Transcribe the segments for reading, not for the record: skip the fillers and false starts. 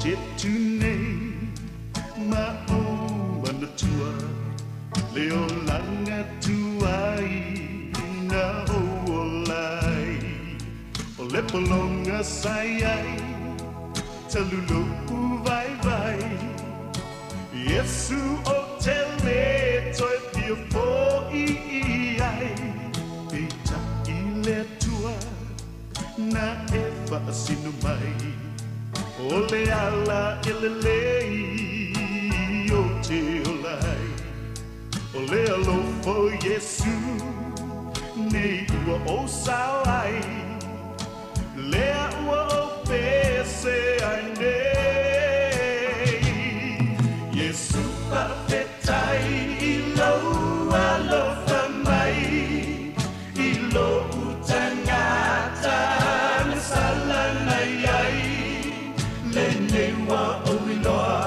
chết tu nei ma o mana tua leo langa tuai na o lai o le polonga sai ai talulu vai vai Yesu o tele toi pio po I ai e ta I le tua na e fa sinu mai o le ala ele lei o te olai o le alo fo Yesu nei ua o sao ai le ua o pese ai nei Yesu pa petai I lo alo fa mai I lo utangata na sala nai ai le ne wa o iloa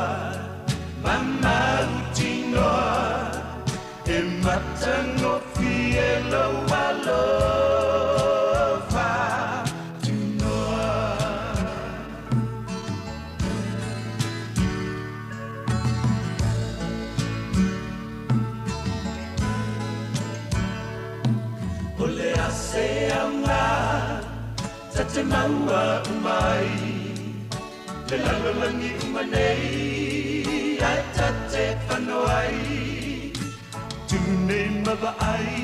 mama utinoa e matango fielo alofa tunoa ole ase anga tate maua umai le lalolangi umanei ai tate whanoai tune mava ai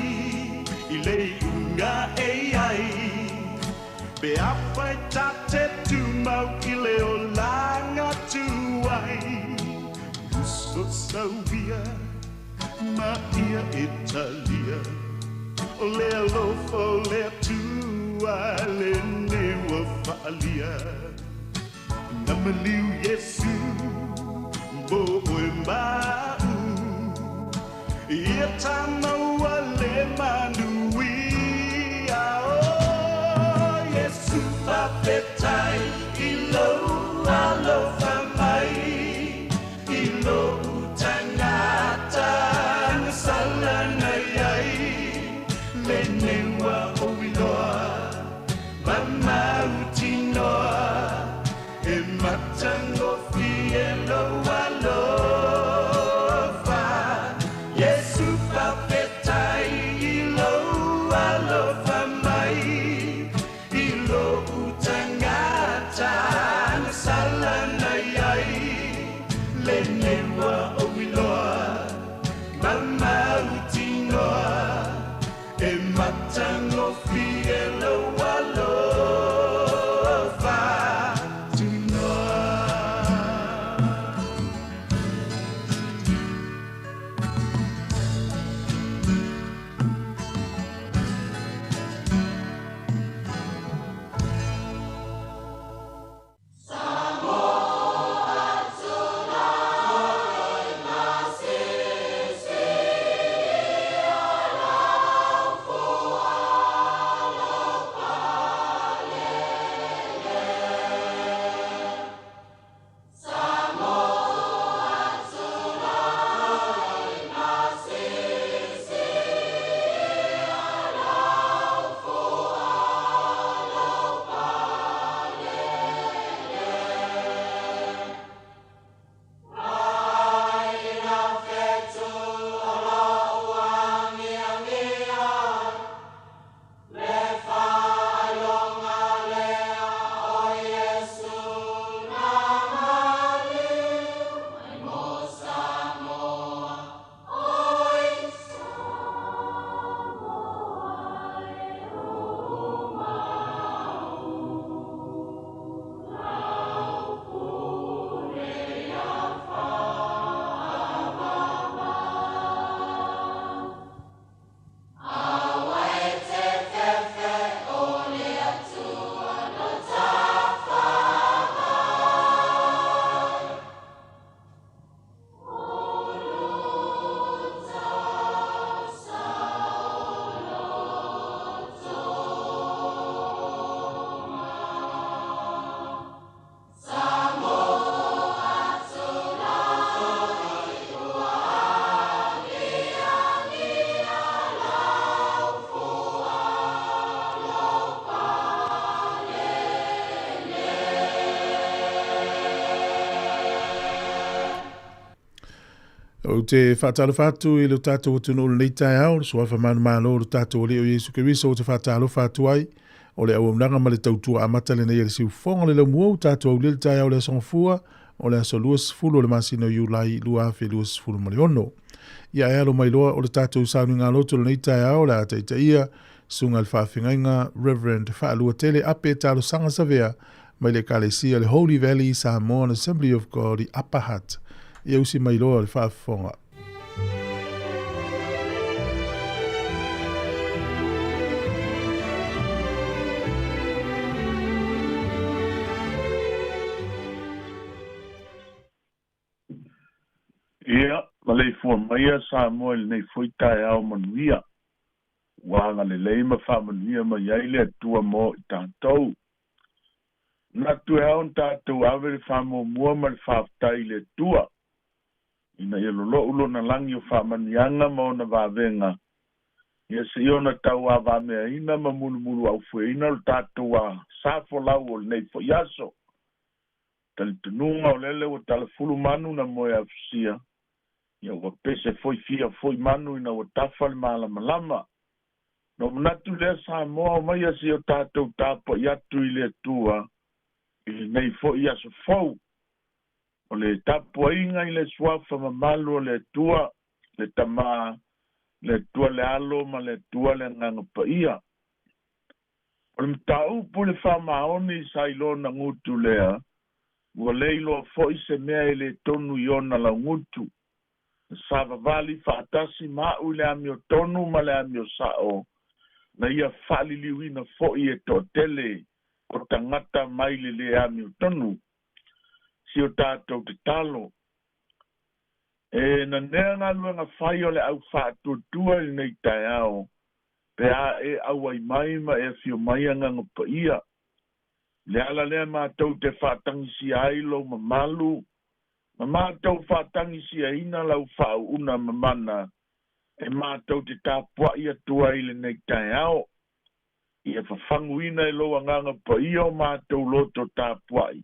I le unga e ai pe awhai tate tu mau I le o langa tu ai uso sauvia ma ia Italia o le alofo le tua le neua whaalia Namaliu Yesu bo e mau Ia tamaua le manui o Yesu papetai I lo alofa mai I lo utangata na sala nai ai le neua o iloa mama utinoa e matango fielo alofa Yesu papetai I lo alofa mai I lo utangata na sala nai ai le neua o iloa mama utinoa e matango fielo alofa tunoa O te whātalo whātu I lo tātou tunu o nei tai au, so awha manu mālo o tātou o leo Yesu Keriso o te whātalo whātu ai, o le au amnanga ma le tautua amata le nei le siu whonga le lau mua o tātou au le tai au le songfua, o le aso luas fulu o le masino iulai lua awhi luas fulu maliono. Ia e alo mai loa o le tātou saunu ngā loto le nei tai au le ata ita ia, sunga le whawhingainga Reverend Whaalua Tele ape tālo sanga savea, mai le kalesia le Holy Valley Sāmoa Assembly of God I Upper Hutt. Ia usi mai loa le whaafonga. Ia, ma le fua maia Sāmoa le nei fuitai au manuia. Wanga le leima whamanuia ma iai le atua mo I tātou. Na tu e au tātou awe le whamo mua ma le whaftai le tua. Ina ia lolo ulo na langi o whamanianga ma o na wawenga. Ia se iona tau a wamea ina ma mulu au fue ina lo tātou a safo lau o nei fo yaso. Tali tununga o lele o talafulu manu na moe afsia. Ia wa pese foi fia foi manu ina o tafal malama. No manatu le Sāmoa o mai asi o tātou tāpa iatu I le tua. I nei fo yaso fau. O le tapu inga I le suafa mamalu o le tua, le tama, le tua le alo ma le tua le nganga paia. O le mtau pu le whamaoni sa ilo na ngutu lea, ua leilo fo I se mea I le tonu iona la ngutu. Sava vali whaatasi mau le ami o tonu ma le ami o sao, na ia whali liwina fo I e to tele o tangata mai le ami o tonu. Si o tātou te talo. E na nea ngā luenga whai o le au whātuatua I nei tai ao. Pe a e au ai mai ma e fio mai anga ngapa ia. Le ala lea mātou te whātangisi ailo ma malu. Ma mātou whātangisi a ina lau whāu una ma mana. E mātou te tāpua ia tua I le nei tai ao. Ia whawhangu ina I loa nganga pa ia o mātou loto tāpua I.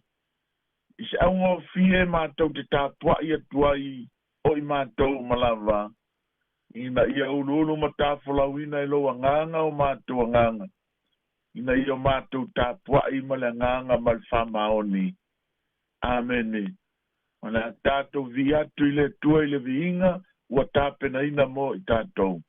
Isi au ngō fie mātou te tāpua ia tuai o I mātou malawa. Ina ia ulu matāwhalau ina I loa nganga o mātou nganga. Ina ia mātou tāpua I male nganga mal whamaoni. Amene. Mana tātou vi atu I le tua I le viinga, ua tāpena ina mo I tātou.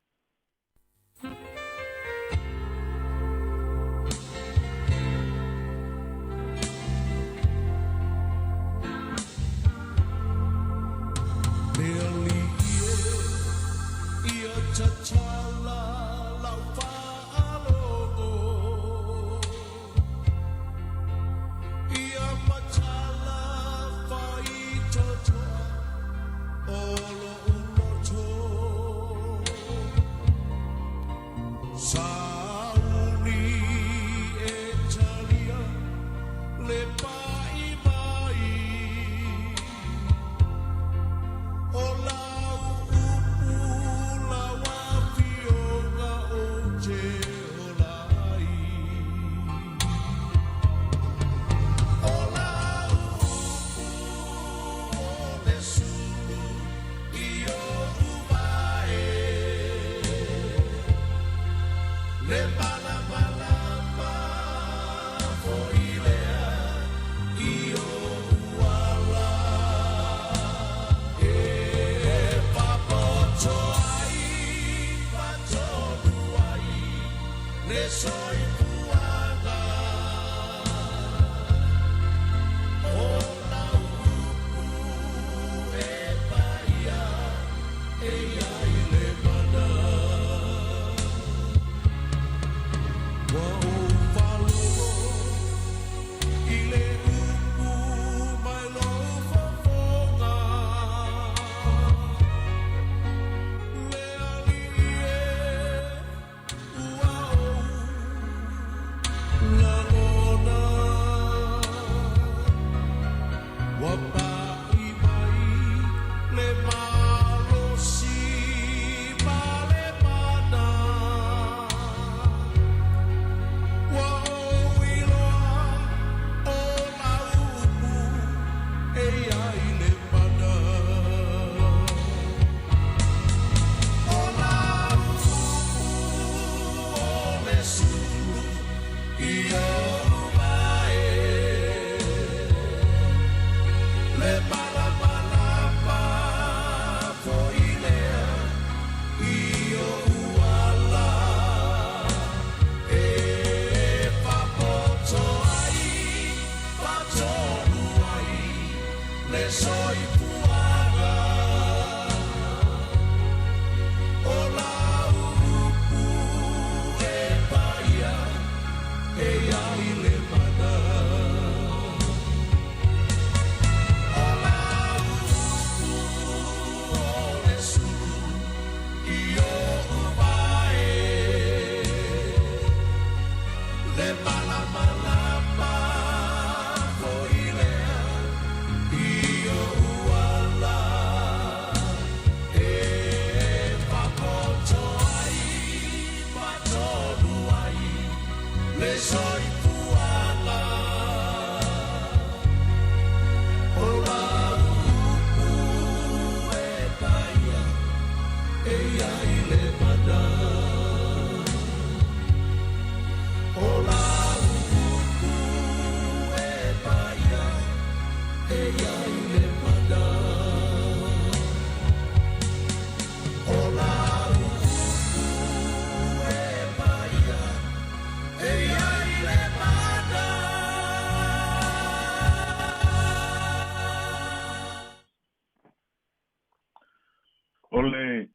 Ole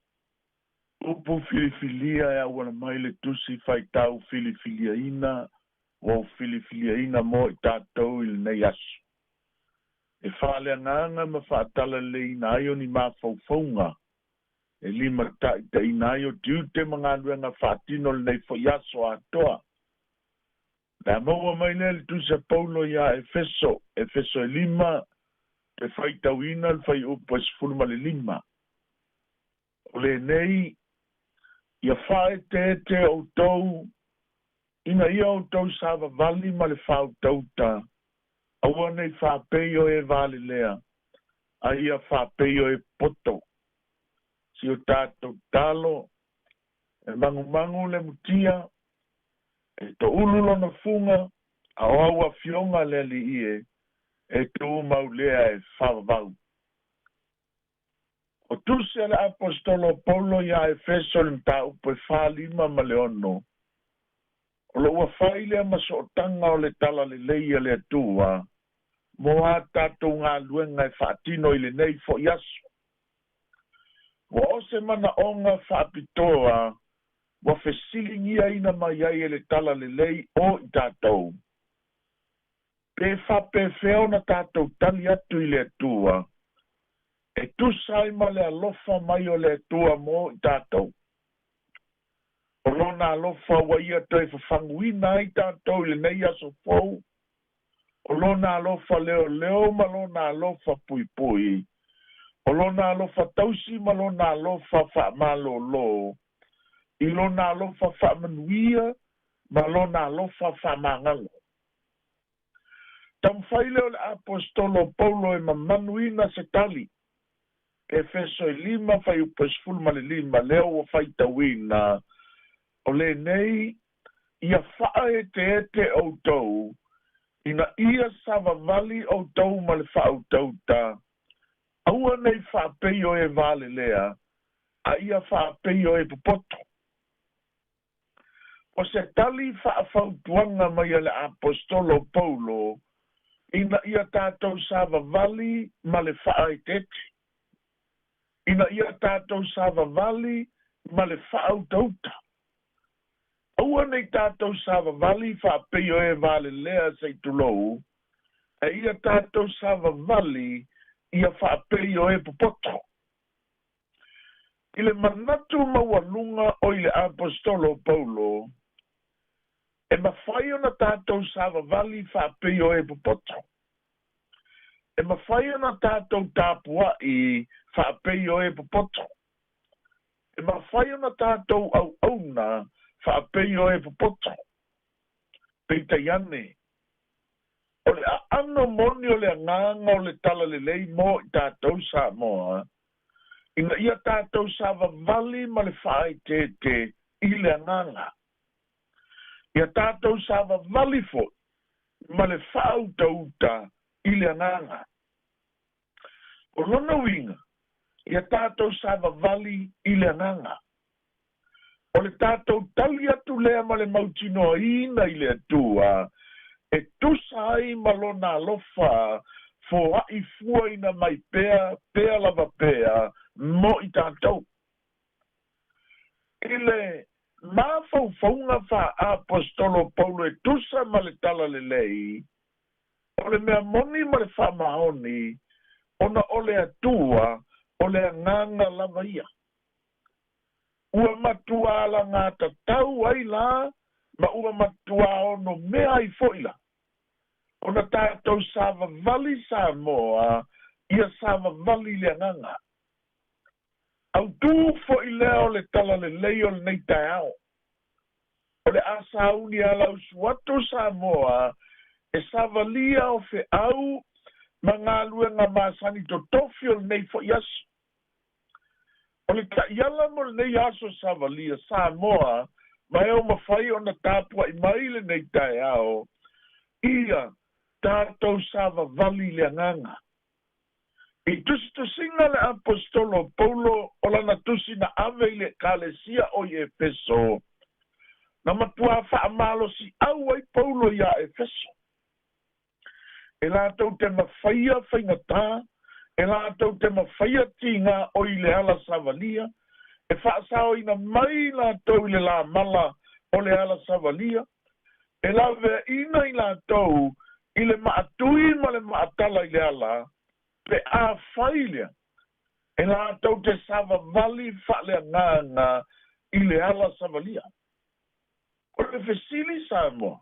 upu filifilia ya wana maile tusi faitau filifilia ina o filifilia ina mo I tātou ili nei asu. E whale nganga ma whaatala le ina ayo ni ma faufaunga. E lima ta ina ayo tiute mga nuenga whaatino le nei fo yaso atoa. La maua maile le tusi Paulo ya Efeso e lima te faitau ina le fai upu esfulma le lima. Ole nei ia whae te o tau ina ia o tau sawa vali ma le whao tauta aua nei whapeio e vali lea a ia whapeio e poto si o tātou talo e mangu le mutia e to ululo na funga a oaua fionga le li ie e tu maulea e whavau. O tusi ala apostolo Paulo ya Efeso nta upe whalima ma le ono. O lo ua whaile ma sootanga o le tala le leia le atua, mo a tātou ngā luenga e whaatino I le nei fo yaso. Wa ose mana o ngā whaapitoa, wa whesilingia ina mai ai e le tala le lei o I tātou. Pe whape feo na tātou tali atu I le atua, e tu sai ma le alofa mai o le tua mo I tātou. O lona alofa wa ia toi whawhanguina I tātou le nei aso fau. O lona alofa leo ma lona alofa pui. O lona alofa tausi ma lona alofa whaamalo lo. I lona alofa whaamanuia ma lona alofa whaamangalo. Tam whaile o le apostolo Paulo e mamanuina se tali. Efeso lima fai upesful ma le lima leo o fai tawina o le nei ia faa te o tau ina ia sava vali o tau ma le faa o tau ta aua nei faa peio e vale lea a ia faa peio e pupoto o se tali faa fautuanga mai le apostolo Paulo ina ia tātou sava vali ma le faa e tete ina ia tātou sava vali ma le whaau tauta. Aua nei tātou sava vali whaapeo e vale lea sei tulou, e ia tātou sava vali ia whaapeo e pupoto. I le manatu mawalunga o I le apostolo Paulo, e mawhai ona tātou sava vali whaapeo e pupoto. E mawhai ona tātou tāpua I whaapeo e pupoto. E mawhai ona tātou au auna whaapeo e pupoto. Peita iane. O le ano moni o le nganga o le tala le lei mo I tātou Sāmoa. Ina ia tātou sava vali ma le whae te I le nganga. Ia tātou sava vali fo ma le whaau tauta I le nganga. O lona winga, ia tātou sava vali I le nganga. O le tātou tali atu lea ma le mautinoa ina I le atua, e tusa ai ma lona alofa foa'i fuaina mai pea lava pea, mo I tātou. Ile mafaufaunga fa apostolo Paulo e tusa ma le tala le lei, o le mea moni ma le whamahoni, ona o le atua, o le anganga lava ia. Ua matua ala ngā tatau ai la, ma ua matua ono mea ai foila. Ona tātou sāva vali Sāmoa, ia sāva vali le anganga. Au tū fo I leo le tala le leo le nei tai ao. O le asa uni ala usuatu Sāmoa, e savalia o fe au, ma ngā luenga māsani to tofio le nei fo yasu. O le ka iala mo le nei aso savalia Sāmoa, ma eo mawhai o na tāpua I mai le nei tai ao, ia tātou sāva vali le anganga. I tusinga le apostolo Paulo o lana tusi na ave le kalesia o I Efeso. Na matua whaamalo si au ai Paulo ia Efeso. E lātou te mawhaia whaingatā, e lātou te mawhaia tinga o I le ala savalia, e whaasao ina mai lātou I le la mala o le ala savalia, e lawe ina I lātou I le maatui ma le maatala I le ala, pe a whailia, e lātou te sava vali whalea ngānga I le ala savalia. O le fesili Sāmoa,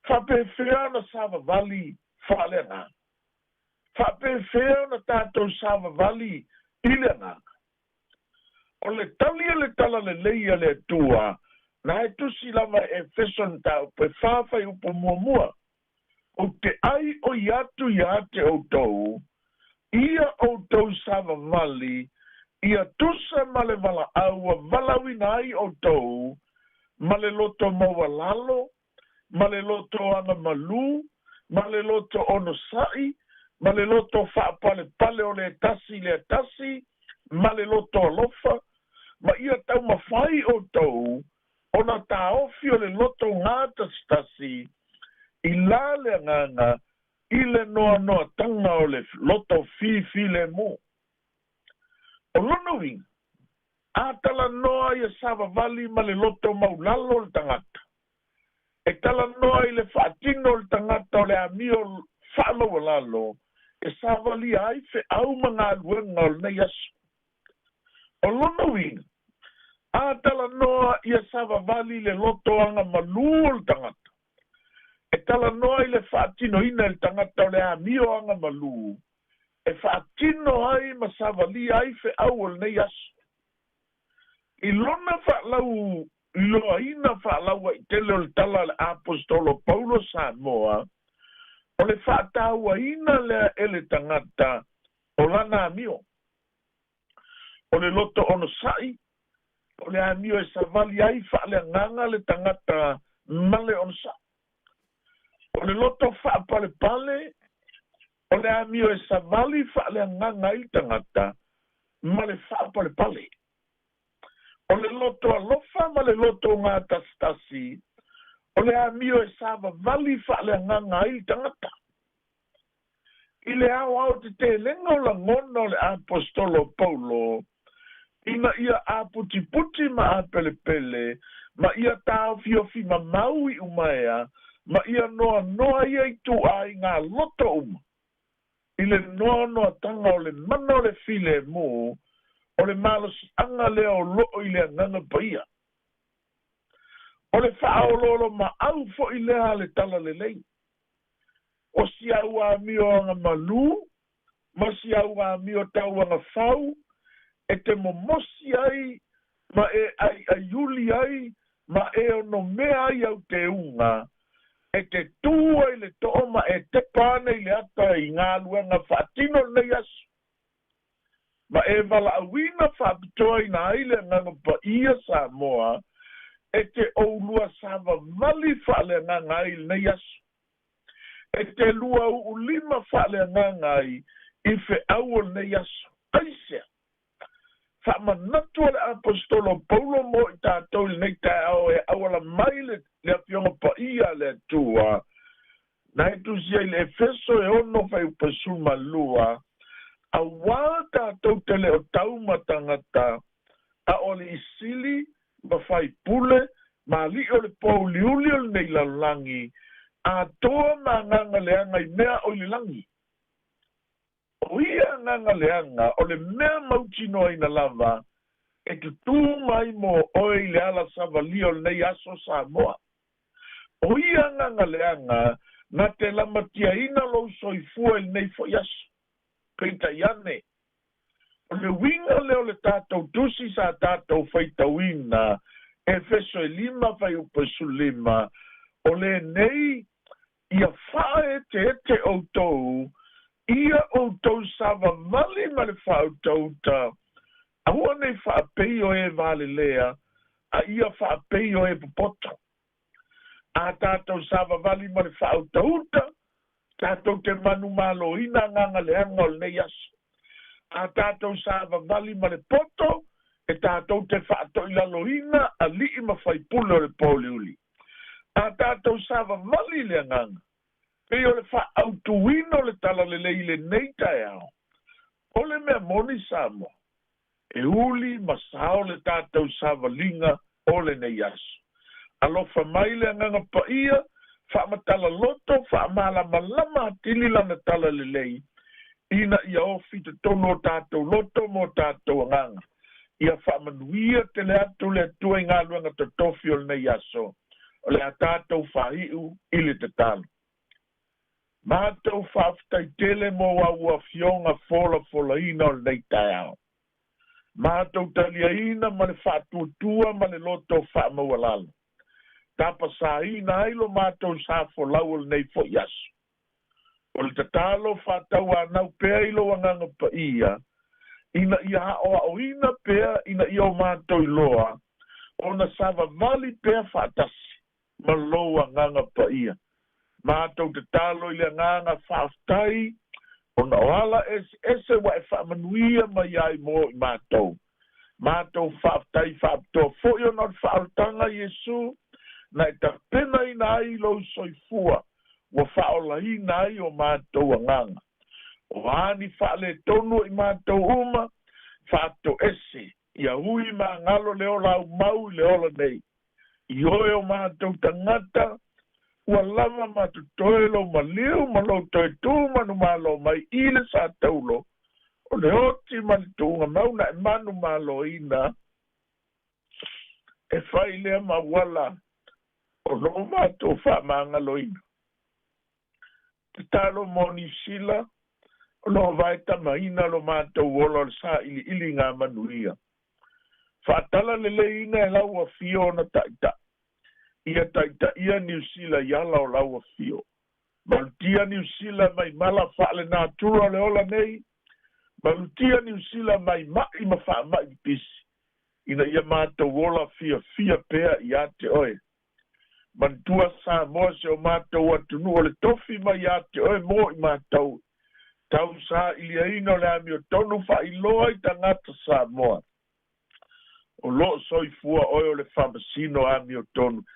whape whea na sava vali whalea ngānga. Whape whea na tātou sava vali I le ngānga. O le talia le tala le leia le tua, na e tusi lama e feson tau pe whawhai upo mua. O te ai o iatu iate o tau, ia o tau sava vali, ia tusa male vala aua valawina ai o tau, male loto maua lalo, male loto ana malu, male loto ono sai, male loto whaapale pale o le tasi, male loto alofa, ma ia tau mawhai o tau, ona ta ofi o le loto ngāta stasi, I la le nganga, I le noa tanga o le loto fi le mo. O lono winga, atala noa ia sava vali ma le loto maulalo le tangata. E tala noa I le whaatino le tangata o le amio whaalo lalo, e sava li ai fe au mga luenga o le nei asu. O lono winga, atala noa ia sava vali le loto anga malu o le tangata. E tala noa I le whaatino ina le tangata o le amio anga malu. E whaatino ai ma savali ai fe au o le nei asu. I lona whaalau, I loa ina whaalau I tele o le tala le apostolo Paulo Sāmoa, o le whaataua ina le ele tangata o lana amio. O le loto ono sai, o le amio e savali ai whaale nganga le tangata male ono sai. O le loto whaapale pale, o le amio e savali whaale nganga I tangata, ma le whaapale pale. O le loto alofa, ma le loto ngā tastasi, o le amio e sava vali whaale nganga I tangata. I le au te lenga o la ngona o le apostolo Paulo, ina ia aputi ma apele pele, ma ia tau fiofi ma maui umaya, ma ia noa ia I tu ai ngā loto uma. I le noa tanga o le mana o le file mo, o le malo si anga leo loo I le nganga paia. O le whaololo ma au fo I lea le tala le lei. O si au a mio anga malu, ma si au a mio tau anga fau, e te momosi ai, ma e ai aiuli ai, ma e ono mea ai au te unga, e te tua I le tooma e te pane I le ata I ngā luenga whaatino nei asu. Ma e wala awina whaapitoa I na aile nganga pa ia Sāmoa, e te oulua sava vali whaale nganga I nei asu. E te lua ulima whaale nganga I fe au nei asu. Aisea. Whaamanatu le apostolo Paulo mo I tātou nei tai au e awala mai le apionga pa ia le tua. Na e tu sia le Efeso e ono fai upasul malua, a wata tau tele o tau matangata, a ole isili, ma fai pule, ma li o le pauliuli o le nei lalangi, a toa ma nganga leanga i mea o le langi. O ia nganga leanga, o le mea mautino ina lava, e tu tū mai mo oi le ala savali o le nei aso Sāmoa. O ia nganga leanga, na te lamatia ina lo soifua il nei fo yasu. Peita iane. O le winga leo le tātou tusi sa tātou faitawina, Efeso e 5 fai upesu 5, o le nei, ia whae te outou, ia outou sava mali ma le whaoutou ta, a hua nei whaapei o e vale lea, a ia whaapei o e pupoto. A tātou sava vali ma le whaoutou ta, tātou te manu malo ina nganga leanga o le nei asu. A tātou sava vali ma le poto, e tātou te whaato ila loina, a li ima whai pule o le pauliuli. A tātou sava vali le nganga. Pe o le whaautuino le tala le leile nei tae ao. O le mea moni Sāmoa. E uli masao le tātou sava linga o le nei asu. Alofa mai le nganga pa ia, whaamatala loto, whaamalamalama atili lana tala le lei. Ina ia ofi te tono tātou loto mo tātou nganga. Ia whaamanuia te le atu le atua ngā luanga te tofi o le nei aso. O le a tātou whahiu ili te talo. Mātou whaftai tele mo waua fionga fola ina o le nei tae ao. Mātou talia ina ma le whatuatua ma le loto whaamaualalo. Tapa sa ina ailo mātou sa folau o le nei fo yasu. O le tatalo whatau anau pea ilo wanganga pa ia. Ina ia haoa o ina pea ina ia o mātou iloa. O na sava vali pea whatasi. Ma loa nganga pa ia. Mātou te talo i le nganga whaftai, o na oala ese wa e whamanuia mai ai mo i mātou. Mātou whaftai whaptoa fo i o na whaotanga Jesu, na e ta pena i na ai lo soifua, wa whaola i na ai o mātou anganga. O ani whaale tonu i mātou uma, whaato ese, ia hui ma ngalo leo lau mau leo nei. I oe o mātou tangata, ua lava matutoe lo maliu ma lo toe tū manu malo mai ile sa taulo. O le oti mani tūnga mauna e manu malo ina. E whai lea ma wala o no mātou whamanga lo ina. Te talo mo New Zealand, o no vai tamaina lo mātou wola o sa ili ngā manuia. Whaatala le ina e lau a fio na taita. Ia taita ia New Zealand yala o lau a fio. Malutia New Zealand mai mala whaale nā tura le ola nei. Malutia New Zealand mai mai ma wha mai pisi. Ina ia mātou wola fia pea i ate oe. Mantua Sāmoa se o mātou atunu o le tofi mai i ate oe mo i mātou. Tau sa ilia ino le ami o tonu wha iloa i tangata Sāmoa. O lo soifua oe o le whamasino ami o tonu.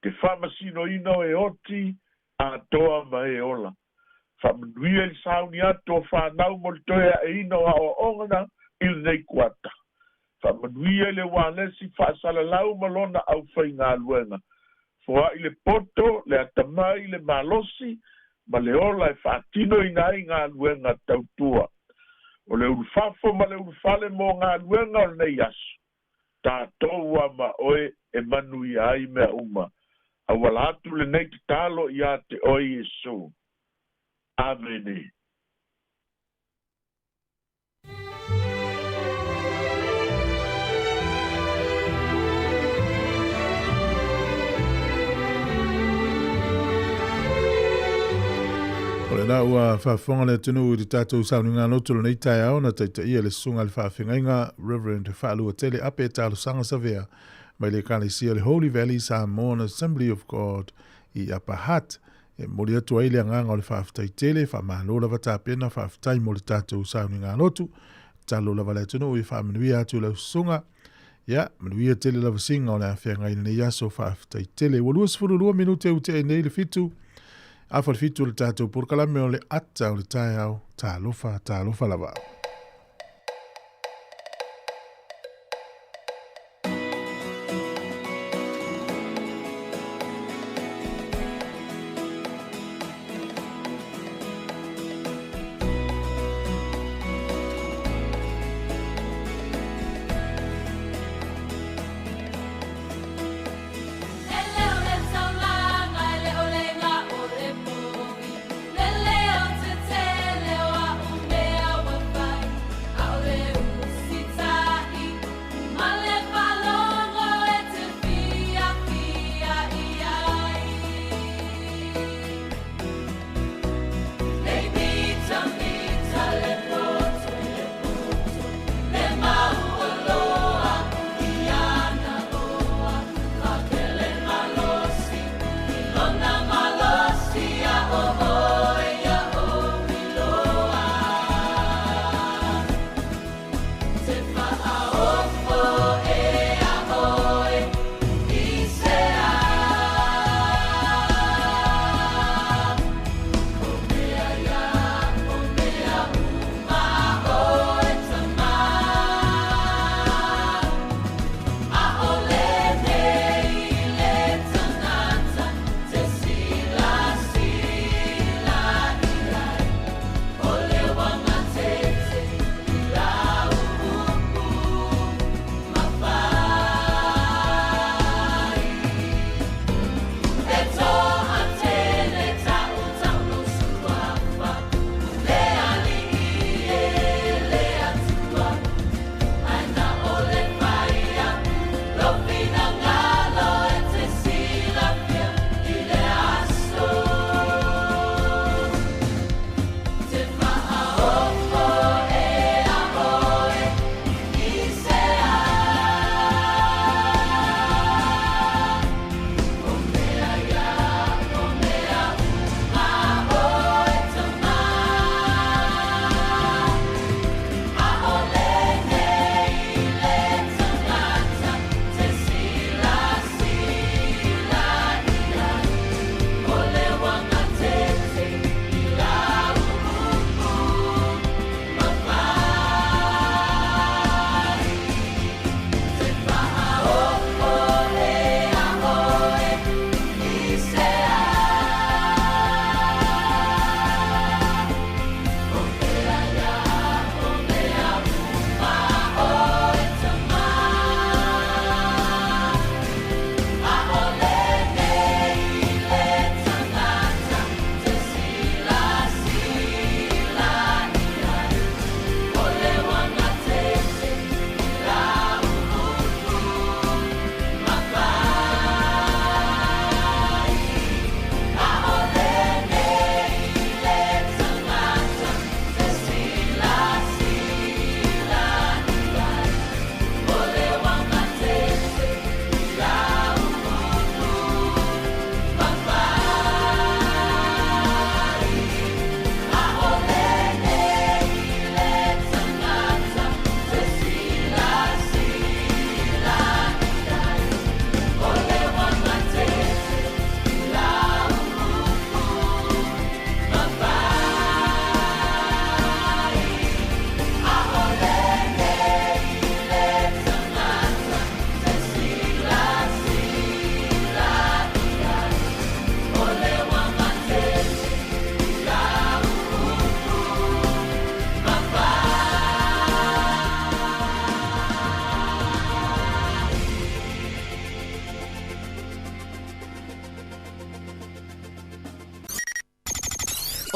Te whamasino ino e oti a toa ma e ola. Whamanuia i sauni ato o whanau mo le toea e ino a o ongana il nei kuata. Whamanuia i le wālesi whaasalalau malona au whai ngā luenga. Fua i le poto, le atamai, le malosi, ma le ola e whaatino i nai ngā luenga tautua. O le urufafo ma le urufale mo ngā luenga o nei asu. Tā toua ma oe e manui ai mea uma. Awala atu le nei te talo i a te oi Jesu. Amene. O le na ua whaafonga le tunu i tātou sauni ngā notolo nei tai au na taita ia le sunga le whaafengainga Reverend Whaalua Tele ape tālo sanga savea mai le kālesia le Holy Valley Samoan Assembly of God i Apahat e mori atu ai le anganga o le whaaftai tele whaamalola watapena whaaftai mo le tātou sauni ngā notu talo lava le tunu i whaamenuia atu lau sunga ia manuia tele lava singa o le awhianga ina nei aso whaaftai tele waluas furulua minute u te nei le fitu A whalifitu le tātou porokalame o le ata o le tae au, tā lofa lava.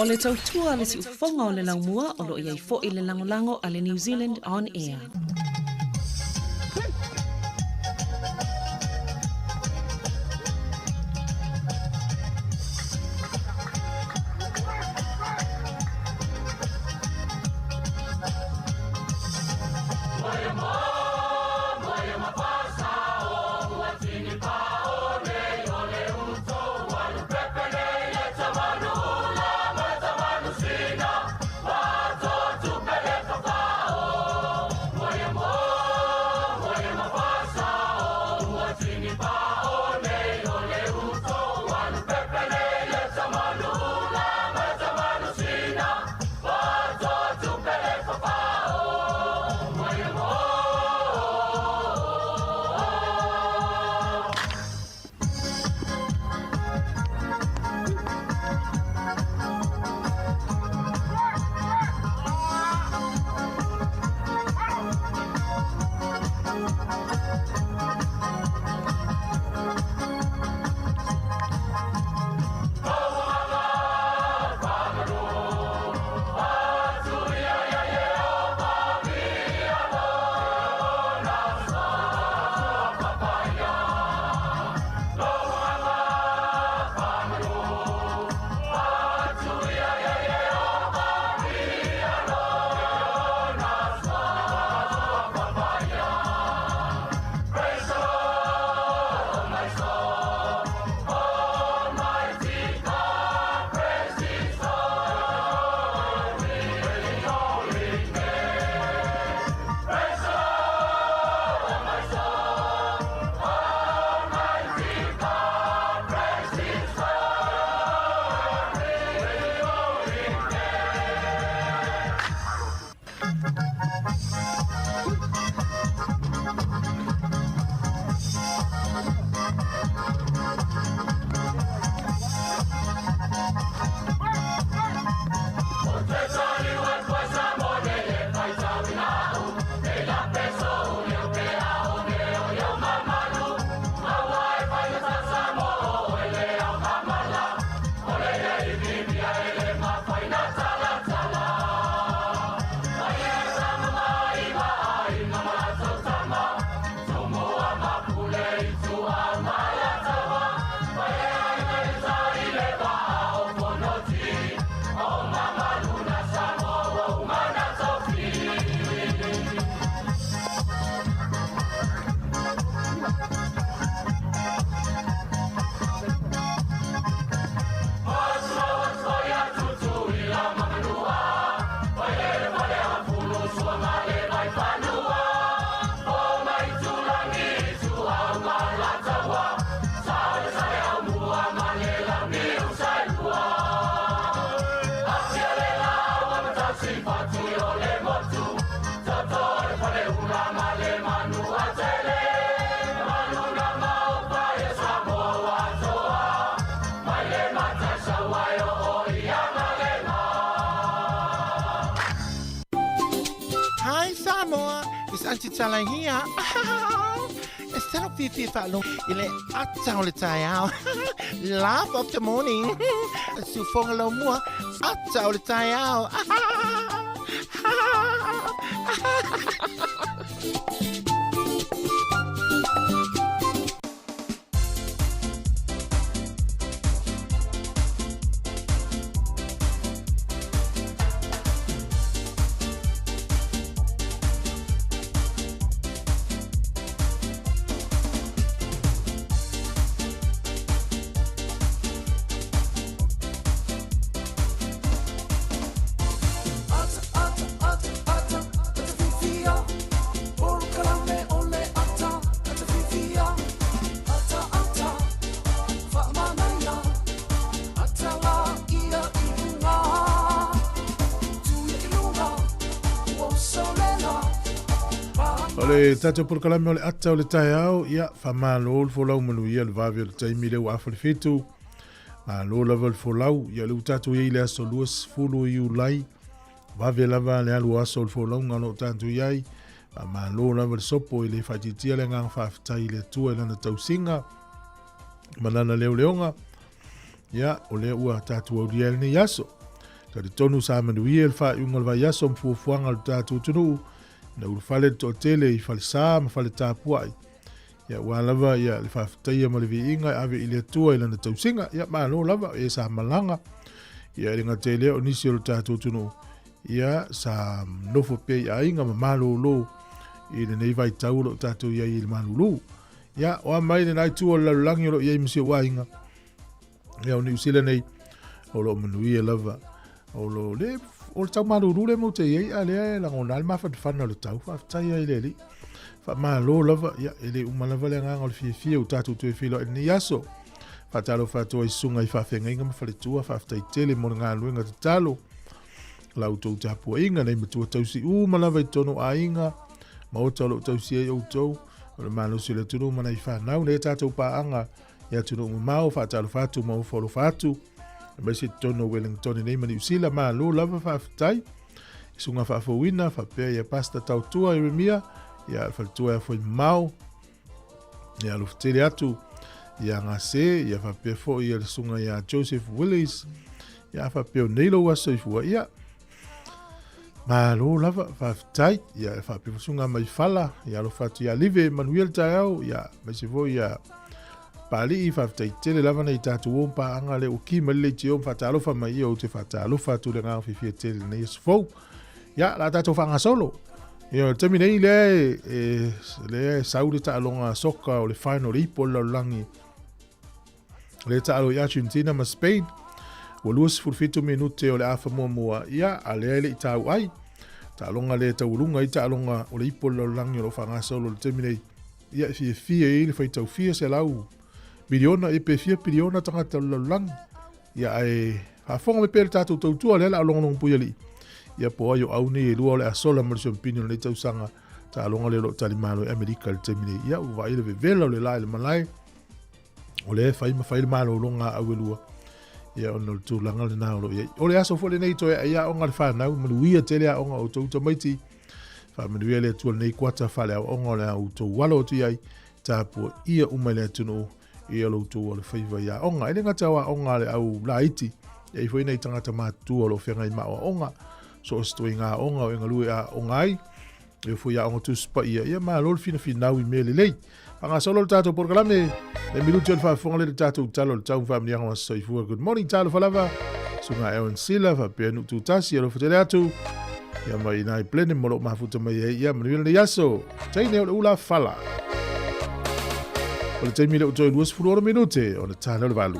O le tautua le si ufonga o le laumua o lo iai fo i le langolango a le New Zealand On Air. Moya Sāmoa, is Auntie Tala here. Instead of Fifi Falo, ile atau le tayao. Laugh of the morning. Sufong lo mua, atau le tayao. Ole tato por kalame ole ata ole tai au ia famalo fo lau manu ia le vave le tai mile wa fo fitu ma lo level fo lau ia le tato ia le aso luas fulu iu lai vave lava le alu aso fo lau ngalo tanto iai ma lo level sopo ile fatitia le ngang fa tai le tua le na tausinga manana leo leonga ia ole ua tato o dia ni yaso ka tonu sa manu ia le fa ungal va yaso fu fuanga tato tunu na urfale to tele I falsa ma fale tapua ya walava ya le faftaya ma le viinga ave ile tua ile na tausinga ya ma no lava e sa malanga ya ringa tele o nisi o tatu tunu ya sa nofo pe ya inga ma malo lo ile nei vai taulo tatu ya ile malulu ya o mai le nai tu o la langi lo ya msi wa inga ya o ni usile nei o lo manuia lava o lo le o tau maruru le mo te iei a lea la ngona alma fa whana le tau fa tai ai le li fa ma lo lava ia ele uma lava le nganga o le fia o tatu tu e filo e ni aso fa talo fa to I sunga I fa whenga inga ma fa le tua fa tai tele mo ngā luenga te talo la utou tapu inga nei matua tausi uma lava I tono a inga ma o talo tausi e o tau o le malo si le tunu mana I fa nau le tatou pa anga ia tunu mau fa talo fatu mau folo fatu mai se tono Wellington nei mani usila ma lo lava fa tai sunga fa wina fa pe ya pasta tau tua Iremia ya fa tua foi mau ya lo ftele atu ya ngase ya fa pe fo ya sunga ya Joseph Willis ya fa pe nei lo waso fu ya ma lo lava fa tai ya fa pe sunga mai fala ya lo fa ya live Manuel Tau ya mai se vo ya pali I fa tai tele lava nei tatu ompa anga le o ki male ti om fa talo fa mai o te fa talo fa tu le nga fi tele nei sfo ya la tatu fa nga solo yo terminei le saudi ta longa soka o le final ipo lo langi le ta lo ya Argentina ma Spain o luas fu fitu minute o le afa mo ya ale le ta ai ta longa le ta ulunga I ta longa o le ipo lo langi lo fa nga solo terminei ya fi le fa tau fi se lau biliona e pe fia biliona tanga talo lang ya ai ha fonga me pel tatu tau le la long puyali ya po ayo au ni lu ole asola mo opinion le tau sanga ta longa le lo tali malo America le temine ya u vai le vela le la le malai ole fai malo longa awelua ya ono tu langa le na lo ya ole aso fo le nei to ya onga le fa na mo luia tele a onga o to maiti fa mo le tu nei kwata fa le onga le au to walo tu ai ta po ia umale tunu ia lo tu o le faiva ia onga ele ngata wa onga le au laiti e foi nei tangata matu o lo fenga I ma onga so stoinga onga o ngalu a ongai e foi a onga tu spa ia ma lo fina fina wi mele lei anga solo tato por kalame le minuto fa fonga le tato talo le tau family anga so fu good morning talo falava sunga Aaron Sila fa penu tu tasi lo fotele atu ia mai nai plene mo lo mafuta mai ia mele le yaso taine o ula fala o le taimile o toi 2 minute o le tana le valu.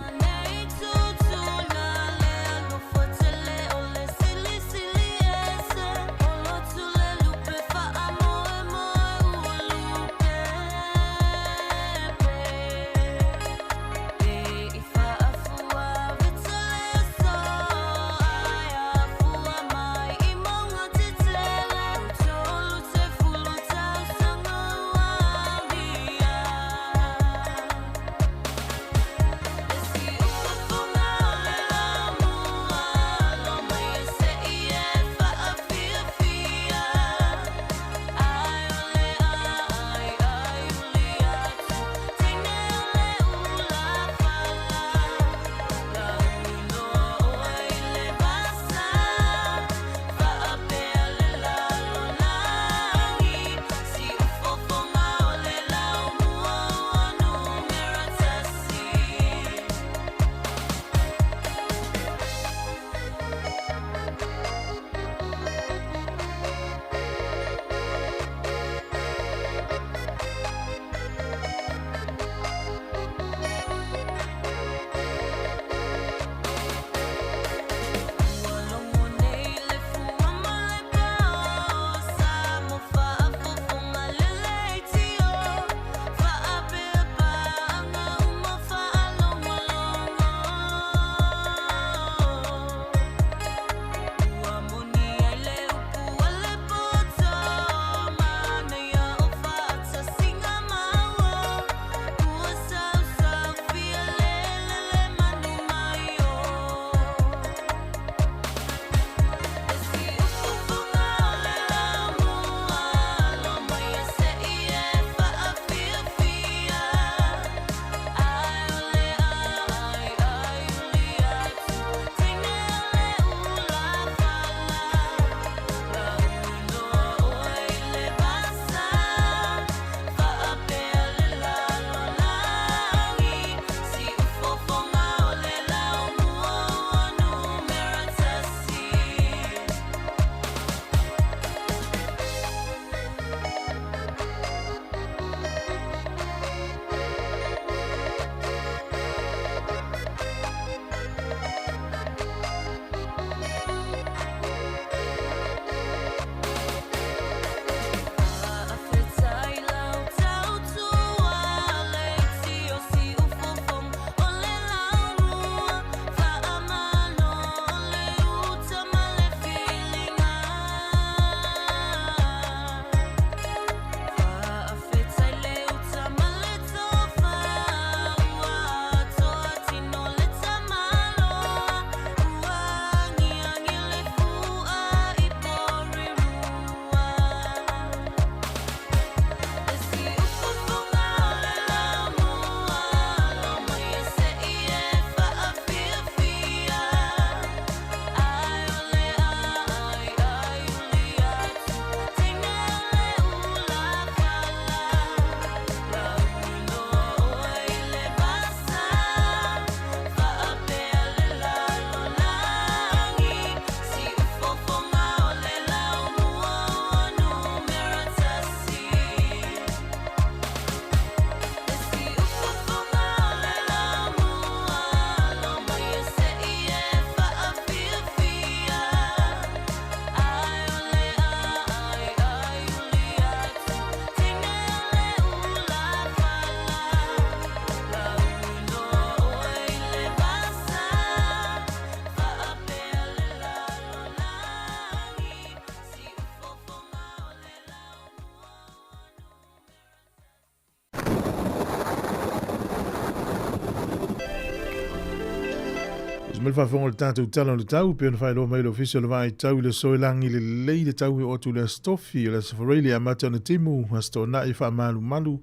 mele whaafonga le tātou tala le tau, pēna whai loa mai le official vai tau le soelangi le lei le tau o tu le stofi, le safareli a mata na timu, hasto na i wha malu malu,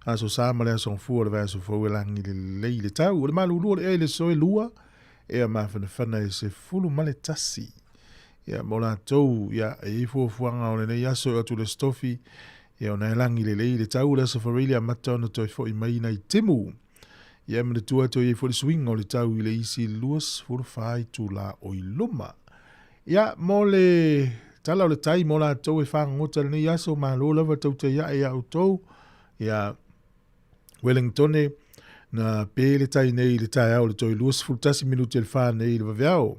aso Sāmoa le asong fua le vai aso whauelangi le lei le tau, o le malu lua le le soe lua, e a mawhana whana e se fulu male tasi. Ia mo la tau, ia e fuafuanga o le nei aso o tu le stofi, ia o na langi le lei le tau, le safareli a mata na toi fo i mai nei timu. Ia mene tua to ye for swing o le tau I le isi luas for fai tu la o iluma. Ia mo le tala o le tai mo la tau e whangota le nei aso ma lo lava tau te ia e au tau. Ia Wellingtone na pe le tai nei le tai au le toi luas for tasi minuti le wha nei le vaveao.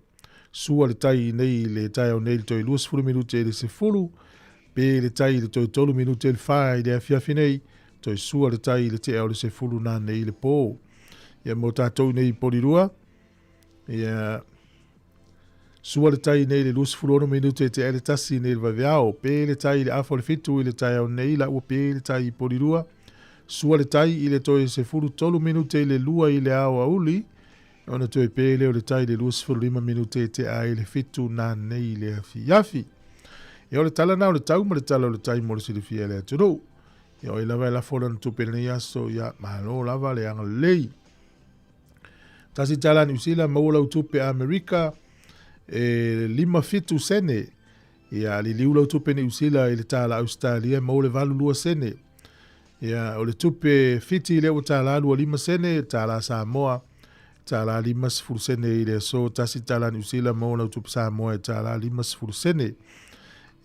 Sua le tai nei le tai au nei le toi luas for minuti le se fulu. Pe le tai le toi tolu minuti le wha I le afiafi nei. Toi sua le tai le te au le se fulu na nei le po. Ia mo tātou nei porirua. Ia sua le tai nei le luas fulono minute te ele tasi nei le vaveao. Pe le tai le afo le fitu I le tai au nei la ua pe le tai porirua. Sua le tai I le toi se fulu tolu minute le lua I le ao auli. Ona toi pe le o le tai le luas fulu 5 minute te a le fitu na nei le afi. Ia o le tala na o le tau ma le tala o le tai mo le silifia le aturu. Ia o I lava la fola na tupe nei aso ia malo lava le anga lei. Tasi tala New Zealand maula utupe Amerika e 5 fitu sene. Ia li liula utupe New Zealand I le tala Australia maule valu lua sene. Ia o le tupe fiti le o tala lua 5 sene, tala Sāmoa, tala 5 sene I le so tasi tala New Zealand maula utupe Sāmoa e tala 5 sene.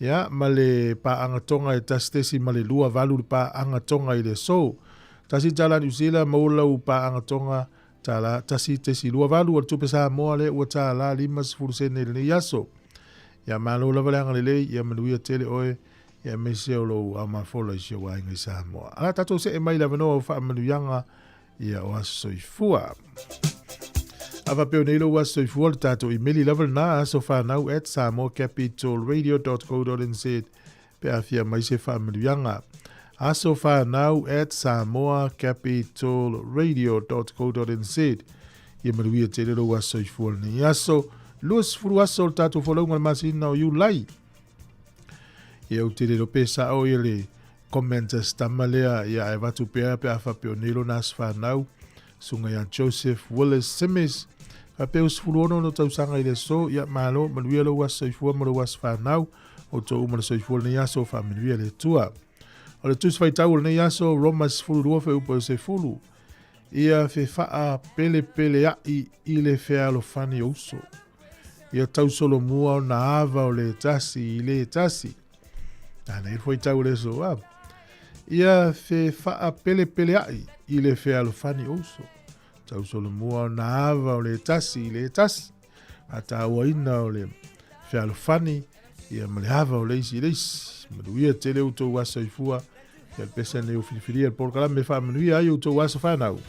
Ia ma le pa angatonga e tasi tesi ma le lua valu pa angatonga I le so. Tasi tala New Zealand maula pa angatonga tala tasi tesi lua valu o tupe Sāmoa le ua tala 5 sene le yaso. Ia malo lava leanga le ia manuia tele oe ia mese o lo a mafola I siwa inga I Sāmoa. Ala tato se e mai lava noa o wha manuianga ia o aso I fua. Awa peo neilo o aso I fua le tato I meli lava na aso whanau at samoacapitalradio.co.nz pe a fia mai se wha manuianga. Aso whanau at samoacapitalradio.co.nz Ia maruia te rero aso I fua ni aso. Luas furu aso le tato whalaunga le masina o iu lai. Ia u te rero pesa o ia le commentas tamalea ia e watu pea pe a whapeo nero nas whanau. Sunga ia Joseph Willis Simmons. Whapeo sfuru ono no tausanga I le so ia malo maruia lo aso I fua maro as whanau. O to umana so I fua ni aso whamanuia le tua. O le tus fai tau nei aso Romas fulu rua fe upo se fulu. Ia fe faa pele ai I le fea lo fani uso. Ia tau solo mua o na ava o le tasi I le tasi. Ana I fai tau le so ab. Ia fe faa pele ai I le fea lo fani uso. Tau solo mua o na ava o le tasi I le tasi. Ata ua ina o le fea lo fani. Ia male ava o leisi leisi. Manuia tele o tō wasa I fua. Ia pesa ne o filifiria el porkala me wha manuia ai o tō wasa whanau.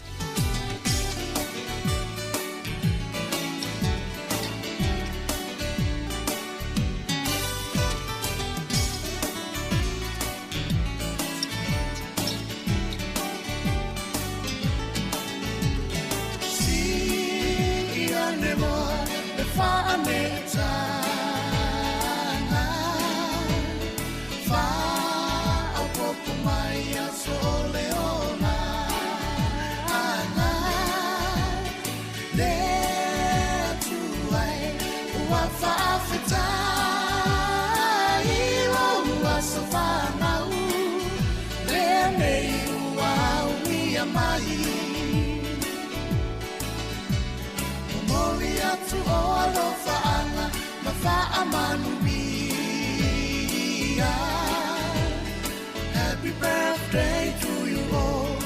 Happy birthday to you all,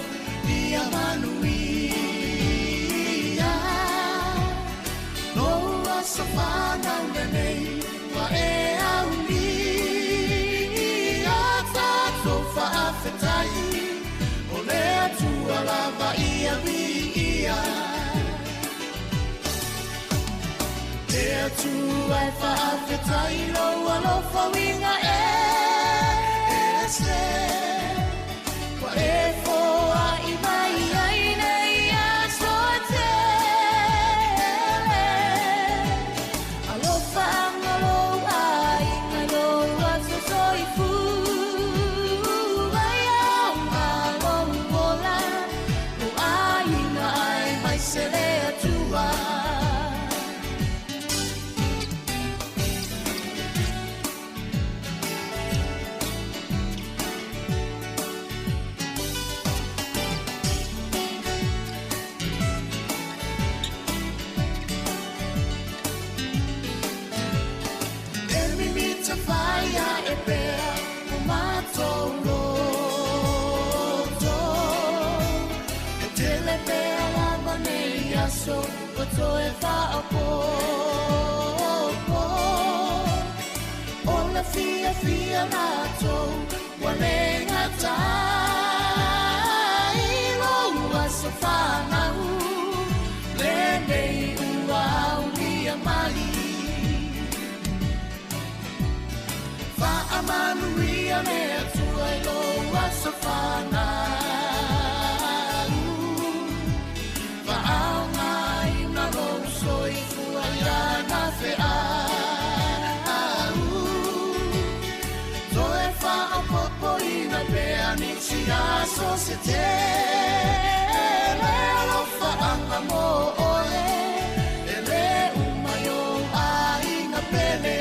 dear Manuia. No wasafana unenei wa e auni. Atato fa afetai, ole tu alava ia via. E tu ai fa afetai lo alofa winga e. Kwa e foa I mai ai nei a sote so o toe whaapo. O la fia fia mātou, wale ngata. Ilo ua sa whanau, le nei ua ulia mai. Whaamanuia mea tua ilo ua sa whanau. So se te leo whaanga mo ole e le umayo ai na pele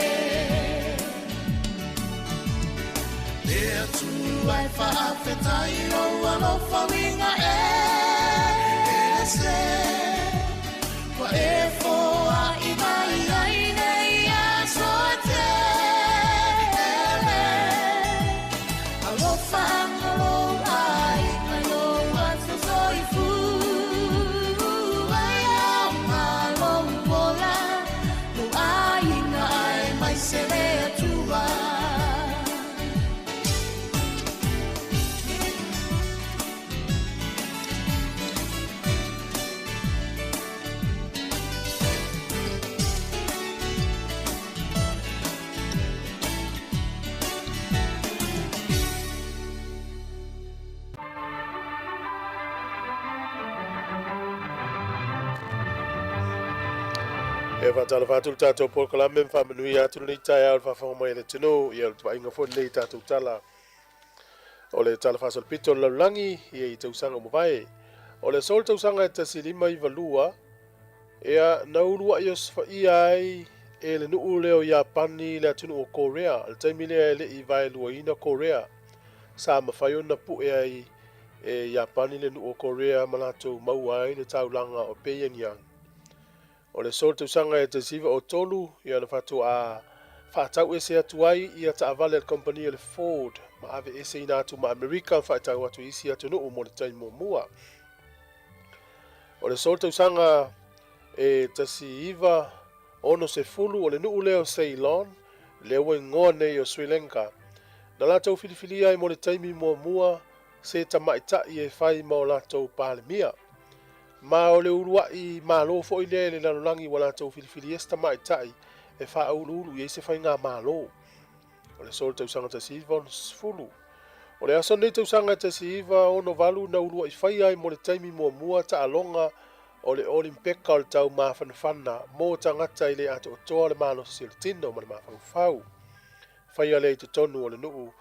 lea tu ai whaafetai loa lo whawinga e se kwa e foa i mai ai nei a so te alo whaanga lo E whatala whātulu tātou pōkala me whamanui atu nei tai au whawhamai le tino i au tuwa inga whoni nei tātou tala. O le tala whasal pito laulangi i tausanga mawai. O le sol tausanga e tasi lima i valua ea naurua i osfa i ai e le nuu leo Japani le atunu o Korea. Le taimi lea le i vai lua ina Korea. Sa mawhai ona pu ea i e Japani le nuu o Korea malato mauai le taulanga o Pyongyang. O le sol tausanga e te siva o tolu i ana whatu a whaatau e se atu ai i a taavale al kompania le Ford ma ave e se ina atu ma Amerika whaatau atu isi atu nuu mo le taimo mua. O le sol tausanga e te siva ono se fulu o le nuu leo Ceylon leo e ngoa nei o Sri Lanka. Na lātou filifilia i mo le taimi mua se tamaitai e whai ma o lātou pālemia. Ma o le urua i malo fo i le lalolangi wala tau filifili esta mai tai e wha ulu i se whai ngā malo. O le sol tausanga te siva fulu. O le aso nei tausanga te siva ono valu na urua i whai ai mo le taimi mua ta alonga o le olimpeka o le tau mawhanawhana mo tangata i le ato o toa le malo si le tino ma le mawhanawhau. Whai a le i te tonu o le nuu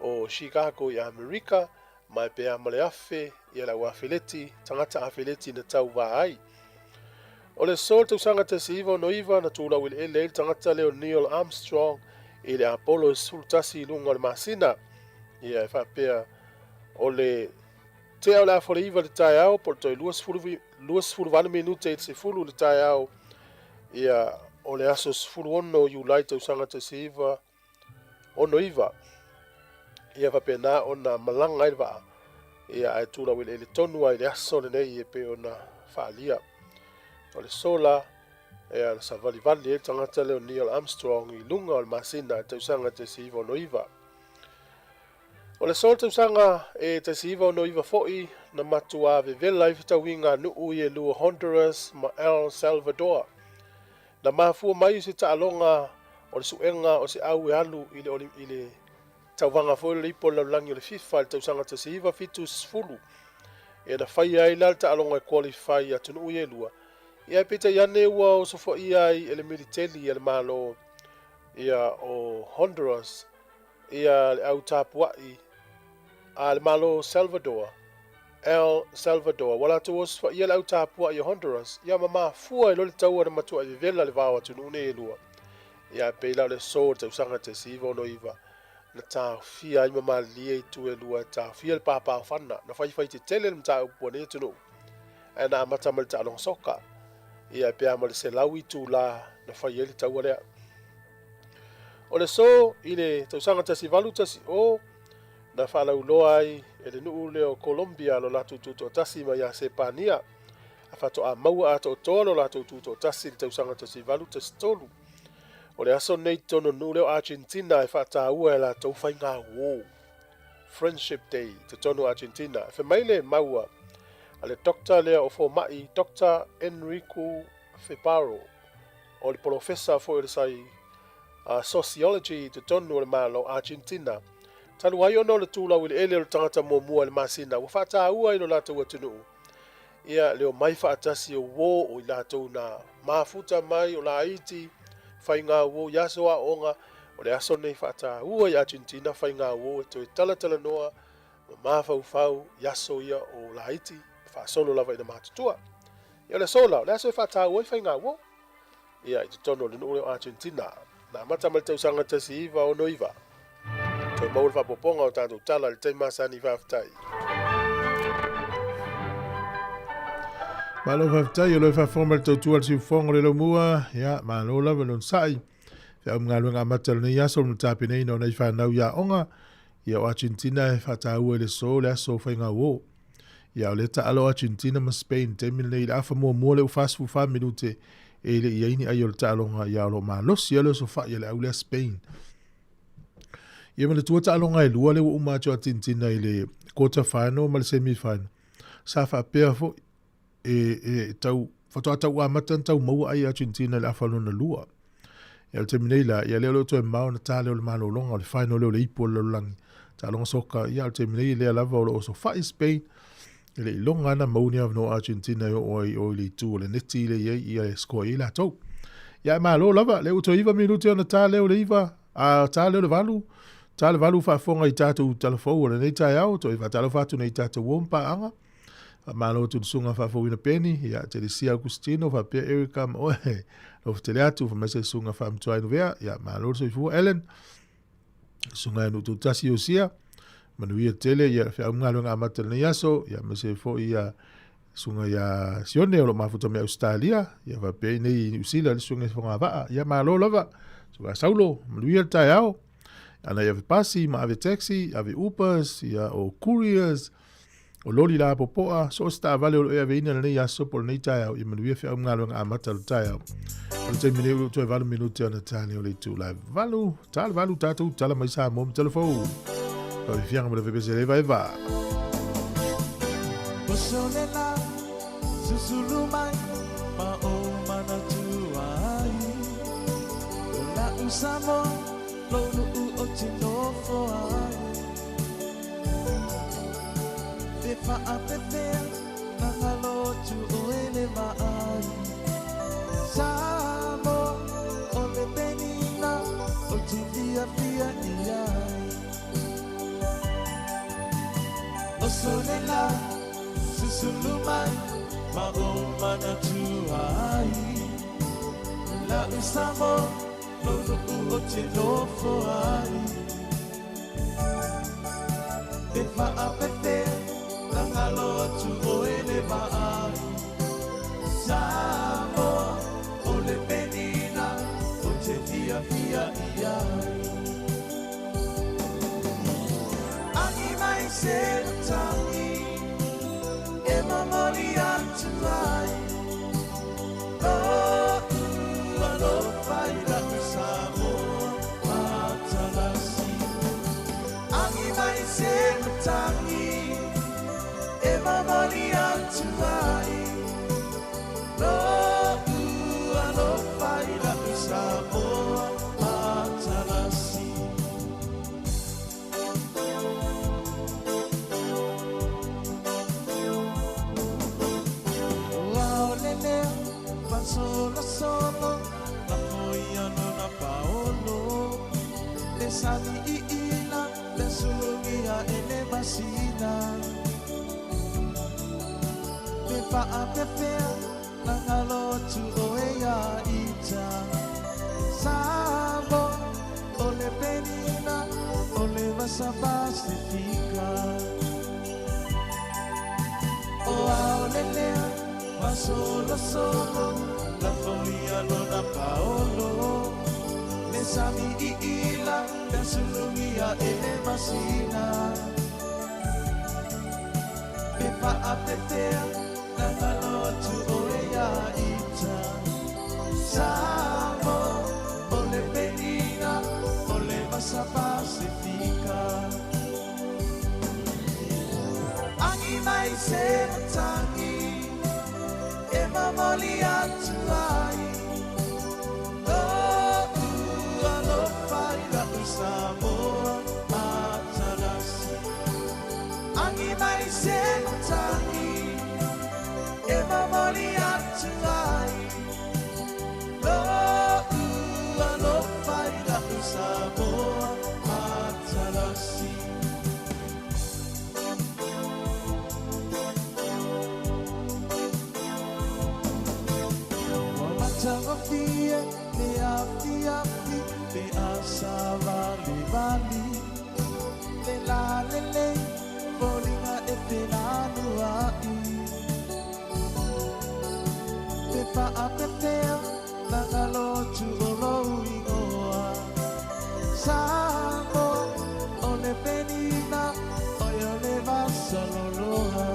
o Chicago i Amerika mai pe a male afe i ala wafileti, tangata afileti na tau ai. O le sol tausanga te siva no iwa na tūla wile ele tangata leo Neil Armstrong i le Apollo sultasi lunga le masina. I a whapea o le te au la fore iwa le tai au, por toi luas furu vana minute i se fulu le tai au. I a o le asos furu ono iulai tausanga te siva ono iwa. Ia whapea nā o nā malanga i waa. Ia ai tūla wile ele tonu ai le aso le nei e pe o nā whaalia. O le sola, e a sa vali e tangata leo Neil Armstrong i lunga o le masina e tausanga te siva o noiva. O le sol tausanga e te siva o noiva foi na matua vevela i fitawinga nuu i e lua Honduras ma El Salvador. Na mafua mai se taalonga o le suenga o se au e alu i le tauwanga foi le ipo laulangi o le FIFA le tausanga te siva fitus fulu. E na whai ai lal taalonga e qualify atu nuu i e lua. Ia pita iane ua o sofo ia i ele militeli ele malo ia o Honduras ia le au tapuai a le malo Salvador El Salvador wala tu o sofo ia le au tapuai o Honduras ia mama fua i lole taua na matua i vela le vawa tu nune e lua ia peila le so te usanga te sivo no iwa na ta fia i mama lia i tu e lua ta fia le papa o whana na whai te tele le mta upua ne tu nu e na amata mal ta along soka ia pea mo le se laui tu la na whai ele taua lea. O le so, i le tausanga tasi valu tasi o, na whalau loa ai, e le nuu leo Colombia lo latu tuto tasi ma ia se pania. a whatoa maua a to tolo la to tasi te usanga te sivalu te stolu. O le aso nei tono nuleo Argentina e whataua e la tau whainga wō. Friendship Day te tono Argentina. Fe maile maua a le Dr. lea o fo mai Dr. Enrico Febaro o le professor fo le sai sociology te tono le malo Argentina. Talu ai ono le tūla wile ele le tangata mua le masina. Wa whataua ino la tau atunu. Ia leo mai whaatasi o wō o i la tau na mafuta mai o la iti whainga wō yaso a onga o le aso nei whaata ua i Argentina whainga wō e toi tala noa ma mawhau yaso ia o la iti whaasolo lava ina mātutua. Ia le sola, le aso e whaata ua i whainga wō ia i te tono le nuu leo Argentina na mata mali tau sanga tasi iwa o no iwa toi maul whapoponga o tātou tala le teima sani whaftai. Malo whaftai o loi whaforma le tautua le siufonga le laumua ia malo lava lon sai Fea mngalua ngā matala nei aso mna tāpi nei no nei whanau ia onga. Ia o Argentina e whataua le so le aso whainga wō. Ia o le ta alo Argentina ma Spain te min nei le afa mua le ufasfu wha minute e le iaini ai o le ta alonga ia o lo ma losi alo so wha ia le au le Spain. Ia ma le tua ta alonga e lua le wa umacho Argentina i le quarter final ma le semi final. Sa wha pēr fo e tau whatoa tau a matan tau maua ai Argentina le afa lona lua. Ia o te minei la, ia leo to e mao na tā leo le malo longa, o le final leo le ipo le langi. Tā longa soka, ia o te minei lea lava o le oso whai Spain, e le ilonga ana mauni av no Argentina o le tu o le neti le ia e skoa i la tau. Ia e malo lava, leo to iwa minuti o na tā leo le iwa, a tā leo le valu, tā le valu whafonga i tātou talafou, o le nei tai au, to i whatalo whatu nei tātou wompa anga. Malo tu sunga whafowina peni, ia te le sia Agustino, whapea Erika ma oe, lo te le atu, whamese sunga whamtua inu vea, ia malo so i fua Ellen, sunga inu tu tasi o sia, manuia tele, ia whea umngalo ngā matala nei aso, ia mese fo ia sunga ia sione o lo mafuta me Australia, ia whapea nei New Zealand, sunga whonga waa, ia malo lava, sunga saulo, manuia tai au, ana ia vipasi, ma ave taxi, ave Ubers, ia o couriers, o loli la popoa, so sta vale o ea veina nei aso por nei tai au, i manuia whea umngalo ngā matala tai au. O te mineu to e valu minute ana tani o le tu la valu tatu tala mai sa mo telefon. O i fianga mo le vepese le vai va. Osolela susulu mai ma o mana tuai. La usamo lo nu o tino foai. Te fa apete na halo tu o ele vai. Sāmoa o le penina o te fia iai. O solela susulu mai ma o mana tuai. La Sāmoa lo o te nofo ai. Te whaapete na ngalo atu o ele vai. Sāmoa o le penina o te fia iai. Ani mai se tangi e mamari atu ai. Alo fai la Sāmoa matalasi. Ani mai se tangi e mamari atu ai. Alo fai la Sāmoa matalasi. Wow lele solo la foia non paolo le sali ila le sugia e le basina me fa a pepe na ngalo tu oea ita Sāmoa o le penina o le vasa pacifica o ao lele solo la folia non paolo le sami ila le sulugia e le masina me fa a petea Nangalo tu oea ita Sāmoa Ole penina Ole masa Pasifika Angi mai se matangi E mamoli atu ai No ua no whaira u Sāmoa Atarasi Angi mai se matangi E mamoli atu ai No ua no whaira u Sāmoa Atarasi Tanga fie, te afi afi, te asa vali vali, te la lele, volinga e te lanu ai. Te pa apepea, nanga lotu o lou ingoa. Sāmoa, ole penina, oi ole vasaloloa.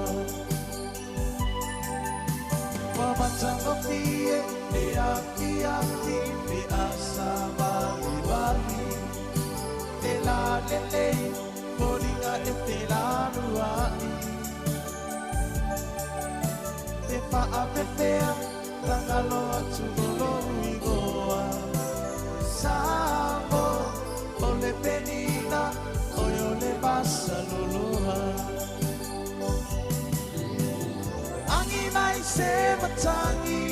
Wamatanga fie, te afi afi, te asa vali vali, te la lele, poringa e te lanu ai. Te whaapepea, tangalo atu lolu ingoa. Sāmoa, ole penina, oi ole vasaloloa. Angi mai se matangi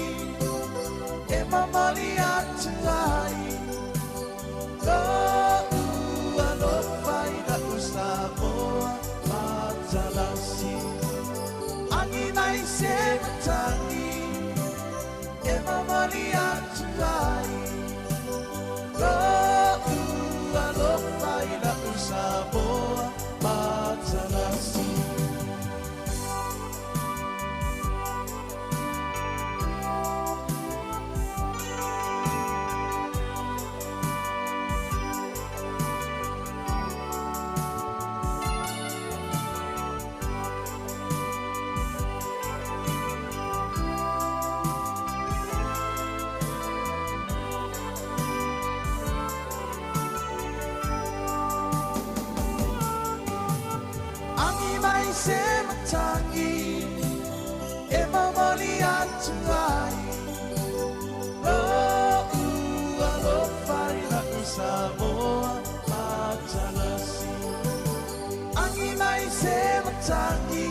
E mamali atu ai No ua no whaira u Sāmoa Matalasi Angi mai se matangi E mamali atu ai No ua no whaira u Sāmoa Matalasi se matangi E mamali atu ai No ua no whaira u Sāmoa Matalasi Angi mai se matangi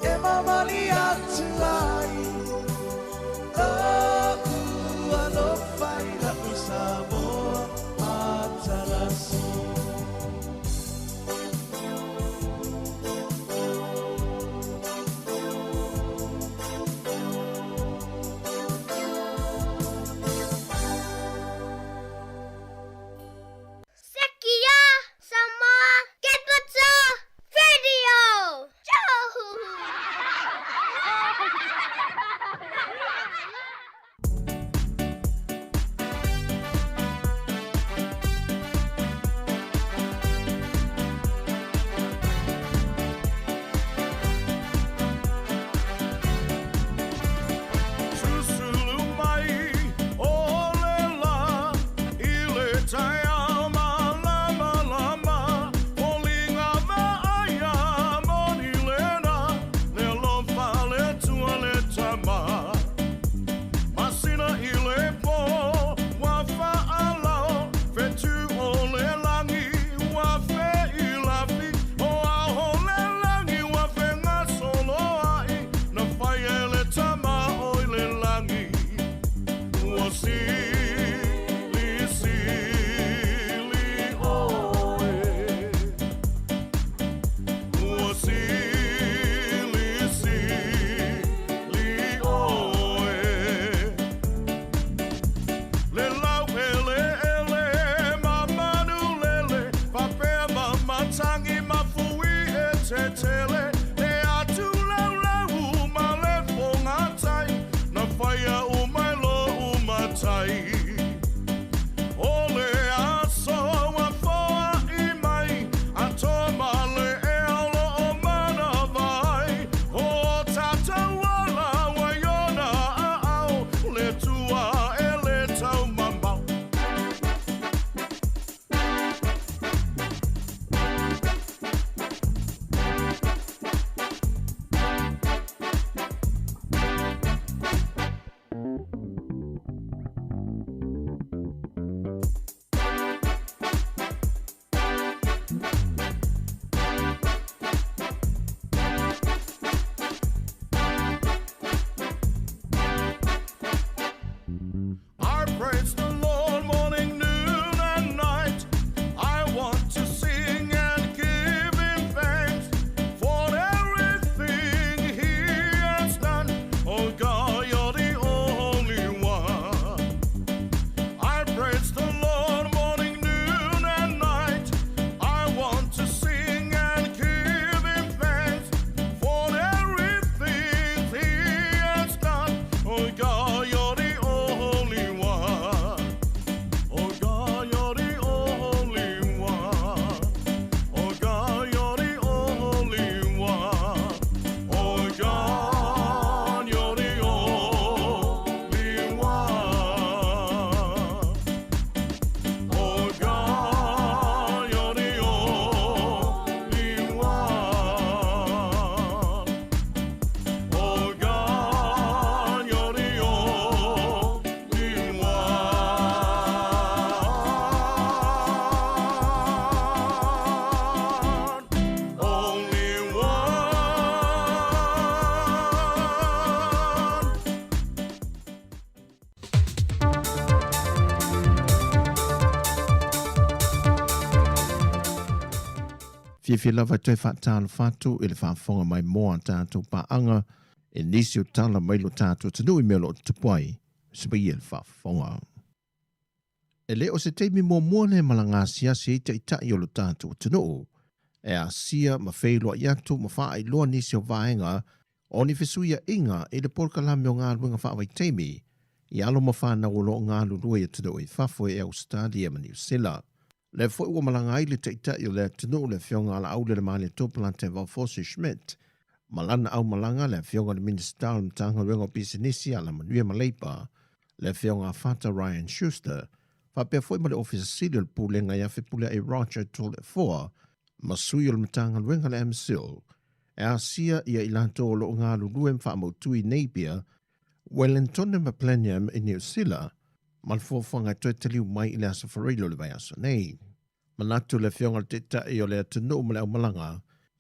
E mamali atu ai No ua no whaira u Sāmoa Matalasi Fifi lava toi whaatala whatu i le whaafonga mai moa tātou paanga e nisi o tala mai lo tātou tanui mea lo tupuai sipa i le whaafonga. E le o se teimi mua le malanga siasi i ta i o lo tātou tanuu e a sia ma whailua i atu ma wha ai loa nisi o vaenga o ni fesuia inga i le porkalami o ngā ruenga whaawai teimi i alo ma whana o lo ngā lurua i tanuu i whafo e Australia ma New Zealand. Le foi ua malanga i le teitai o le tunu le fionga ala au le mani tōpilante Valfosi Schmidt. Malana au malanga le fionga le minister mtanga rengo bisinisi ala manuia maleipa. Le fionga fata Ryan Schuster. Whapea foi ma le officer sili le pūlenga ia whipule e Roger tole foa. Masui o le mtanga renga le MSIL. E a sia ia ilanto o lo ngā luluem wha mautui Napier. Wellington ma Plenium i New Zealand. Malfofanga toi taliu mai i le asa whareilo le vai aso nei. Manatu le fionga le teta i o le atunu ma le au malanga,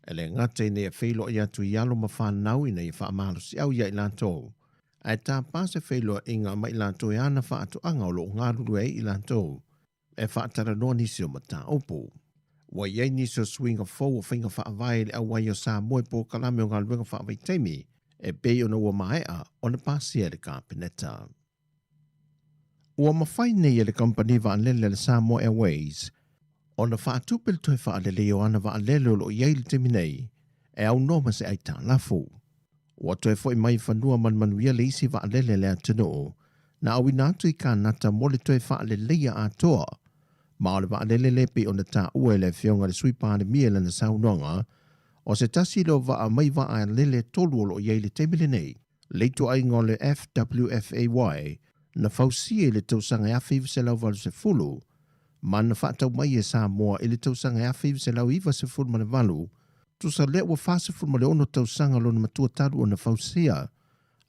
e le ngate nei e whailo i atu i alo ma whanau i nei wha amalo si au ia i lantou. Ai tā pāse whailo inga ma i lantou e ana wha atu anga o lo ngā ruru e i lantou. E wha atara noa nisi o mata opu. Wa iei nisi o swinga fau o whinga wha avai le au wai o Sāmoa po kalame o ngā ruenga wha avai teimi, e bei o na ua maea o na pāsia le kāpeneta. Ua mawhai nei e le company wa anlele le Sāmoa Airways, o na whaatupil toi whaalele o ana wa alele o lo iei le temi nei, e au noma se ai tā lafu. Ua toi fwoi mai whanua manmanuia le isi wa alele le atunu, na awi nātu i kā nata mo le toi whaalele ia atoa, ma o le wa alele lepi o na tā ue le fionga le sui pāne mia le na saunonga, o se tasi lo wa a mai wa a lele tolu o lo iei le temi le nei, leitu ai ngō le FWFAY, na fausia i le tausanga e awhiwa se lau walu se fulu, ma na whaatau mai e Sāmoa i le tausanga e awhiwa se lau iwa se fulu ma le walu, tu sa le ua whase fulu ma le ono tausanga lo na matua taru o na fausia,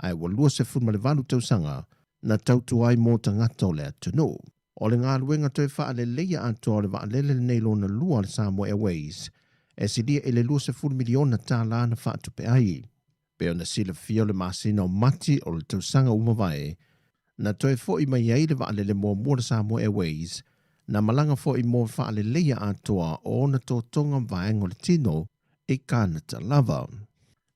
ai ua lua se fulu ma le walu tausanga, na tautu ai mō tangata o le atunu. O le ngā luenga toi wha le leia ato o le wa lele nei lo na lua le Sāmoa Airways, e si lia i le lua se fulu miliona tā la na whaatu pe ai. Pe o na sila fio le masina o mati o le tausanga umawai, na toi fo'i mai ai le waalele mō mua le Sāmoa Airways, na malanga fo'i mō whaale leia atoa o na tō tonga vaengo le tino i kānata lava.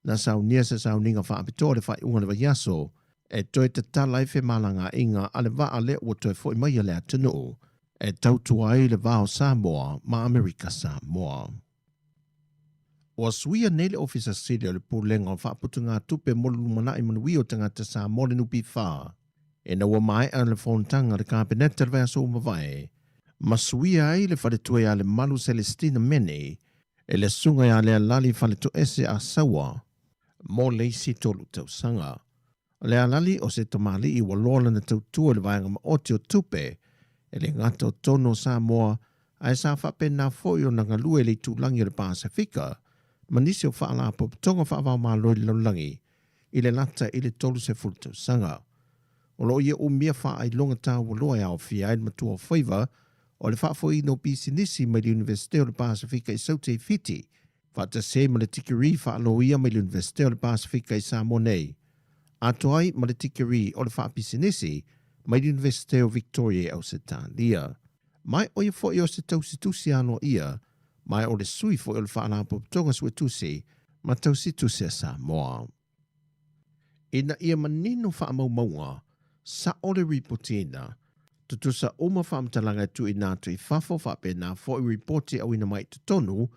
Na saunia sa sauninga whaapitoa le whai unga le vaiaso, e toi te talai whi malanga inga ale waale ua toi fo'i mai le atunu, e tautua ai le vāo Sāmoa ma Amerika Sāmoa. O suia nei le officer sili o le pūlenga o whaaputu ngā tupe molu lumana i manuia o tangata Sāmoa le nupi whaa. E na ua mai a le whontanga le kāpeneta le vea so umawai, masuia ai le whare tue a le malu Celestina Mene, e le sunga a le alali whare to ese a sawa, mō leisi tolu tausanga. Le alali o se tamali i walola na tautua le vaenga ma oti o tupe, e le ngata o tono Sāmoa, a e sa whape nā foi o nga lue le tūlangi o le Pasifika, ma nisi o whaala po tonga whaavau mā loi laulangi, i le lata i le tolu se fulu tausanga. O lo ia umia wha ai longa tā waloa au fia ai matua o whaiva, o le whaafoi no bisinisi mai le Universite o le Pasifika i Saute Fiti, whaata se ma le tikiri wha alo ia mai le Universite o le Pasifika i Sāmoa nei. Ato ai ma le tikiri o le whaapisinisi mai le Universite o Victoria au se tālia. Mai o ia fwoi o se tausitusi ano ia, mai o le sui fwoi o le whaalapo tonga suetusi, ma tausitusi a Sāmoa. Ina ia manino whaamau maunga, sa ole ripotina, tutusa uma whaamtalanga tu i nātu i whafo whape nā fo i ripoti au ina mai tutonu,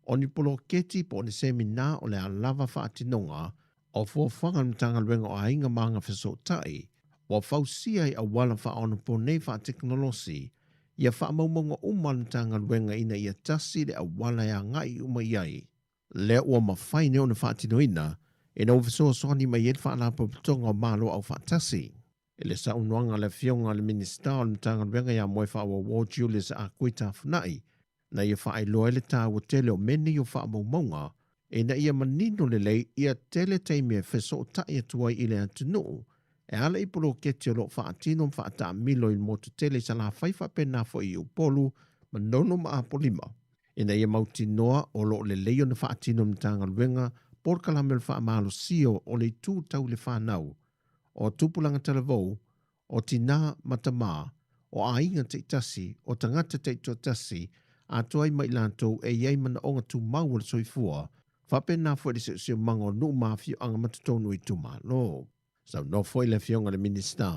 o ni polo keti po ni semina o le alava whaatinonga, o fo whangamtanga luenga o ainga maanga whasotai, o fausia i awala whaona po nei whaateknolosi, ia whaamaumonga umalantanga luenga ina ia tasi le awala ia ngai uma iai. Le ua mawhaine o na whaatinoina, e na uwhisoa soani mai ed whaalapo putonga o malo au whaatasi. E le saunoanga le fionga le minister o le mtanga luenga ia moe whaawa War Julius a kuita funai, na ia whaailoa le tā o tele o meni o whaamaumonga, e na ia manino le lei ia tele teimia wheso o taia tuai i le atunu, e ala i polo keti o lo whaatino whaata milo i motu tele sa la whaifa pena fo i upolu, ma nono ma apolima. E na ia mauti noa o lo le leio na whaatino mtanga luenga, por kalamel whaamalo sio o le tū tau le whanau, o tupulanga talavou, o tina matama, o ainga te tasi, o tangata te tasi, a toai mai lantou e iai mana onga tu mau le soifua, whapena fwere se mango nu mafio anga matatonu i tu malo. Sau no foi le fionga le minister,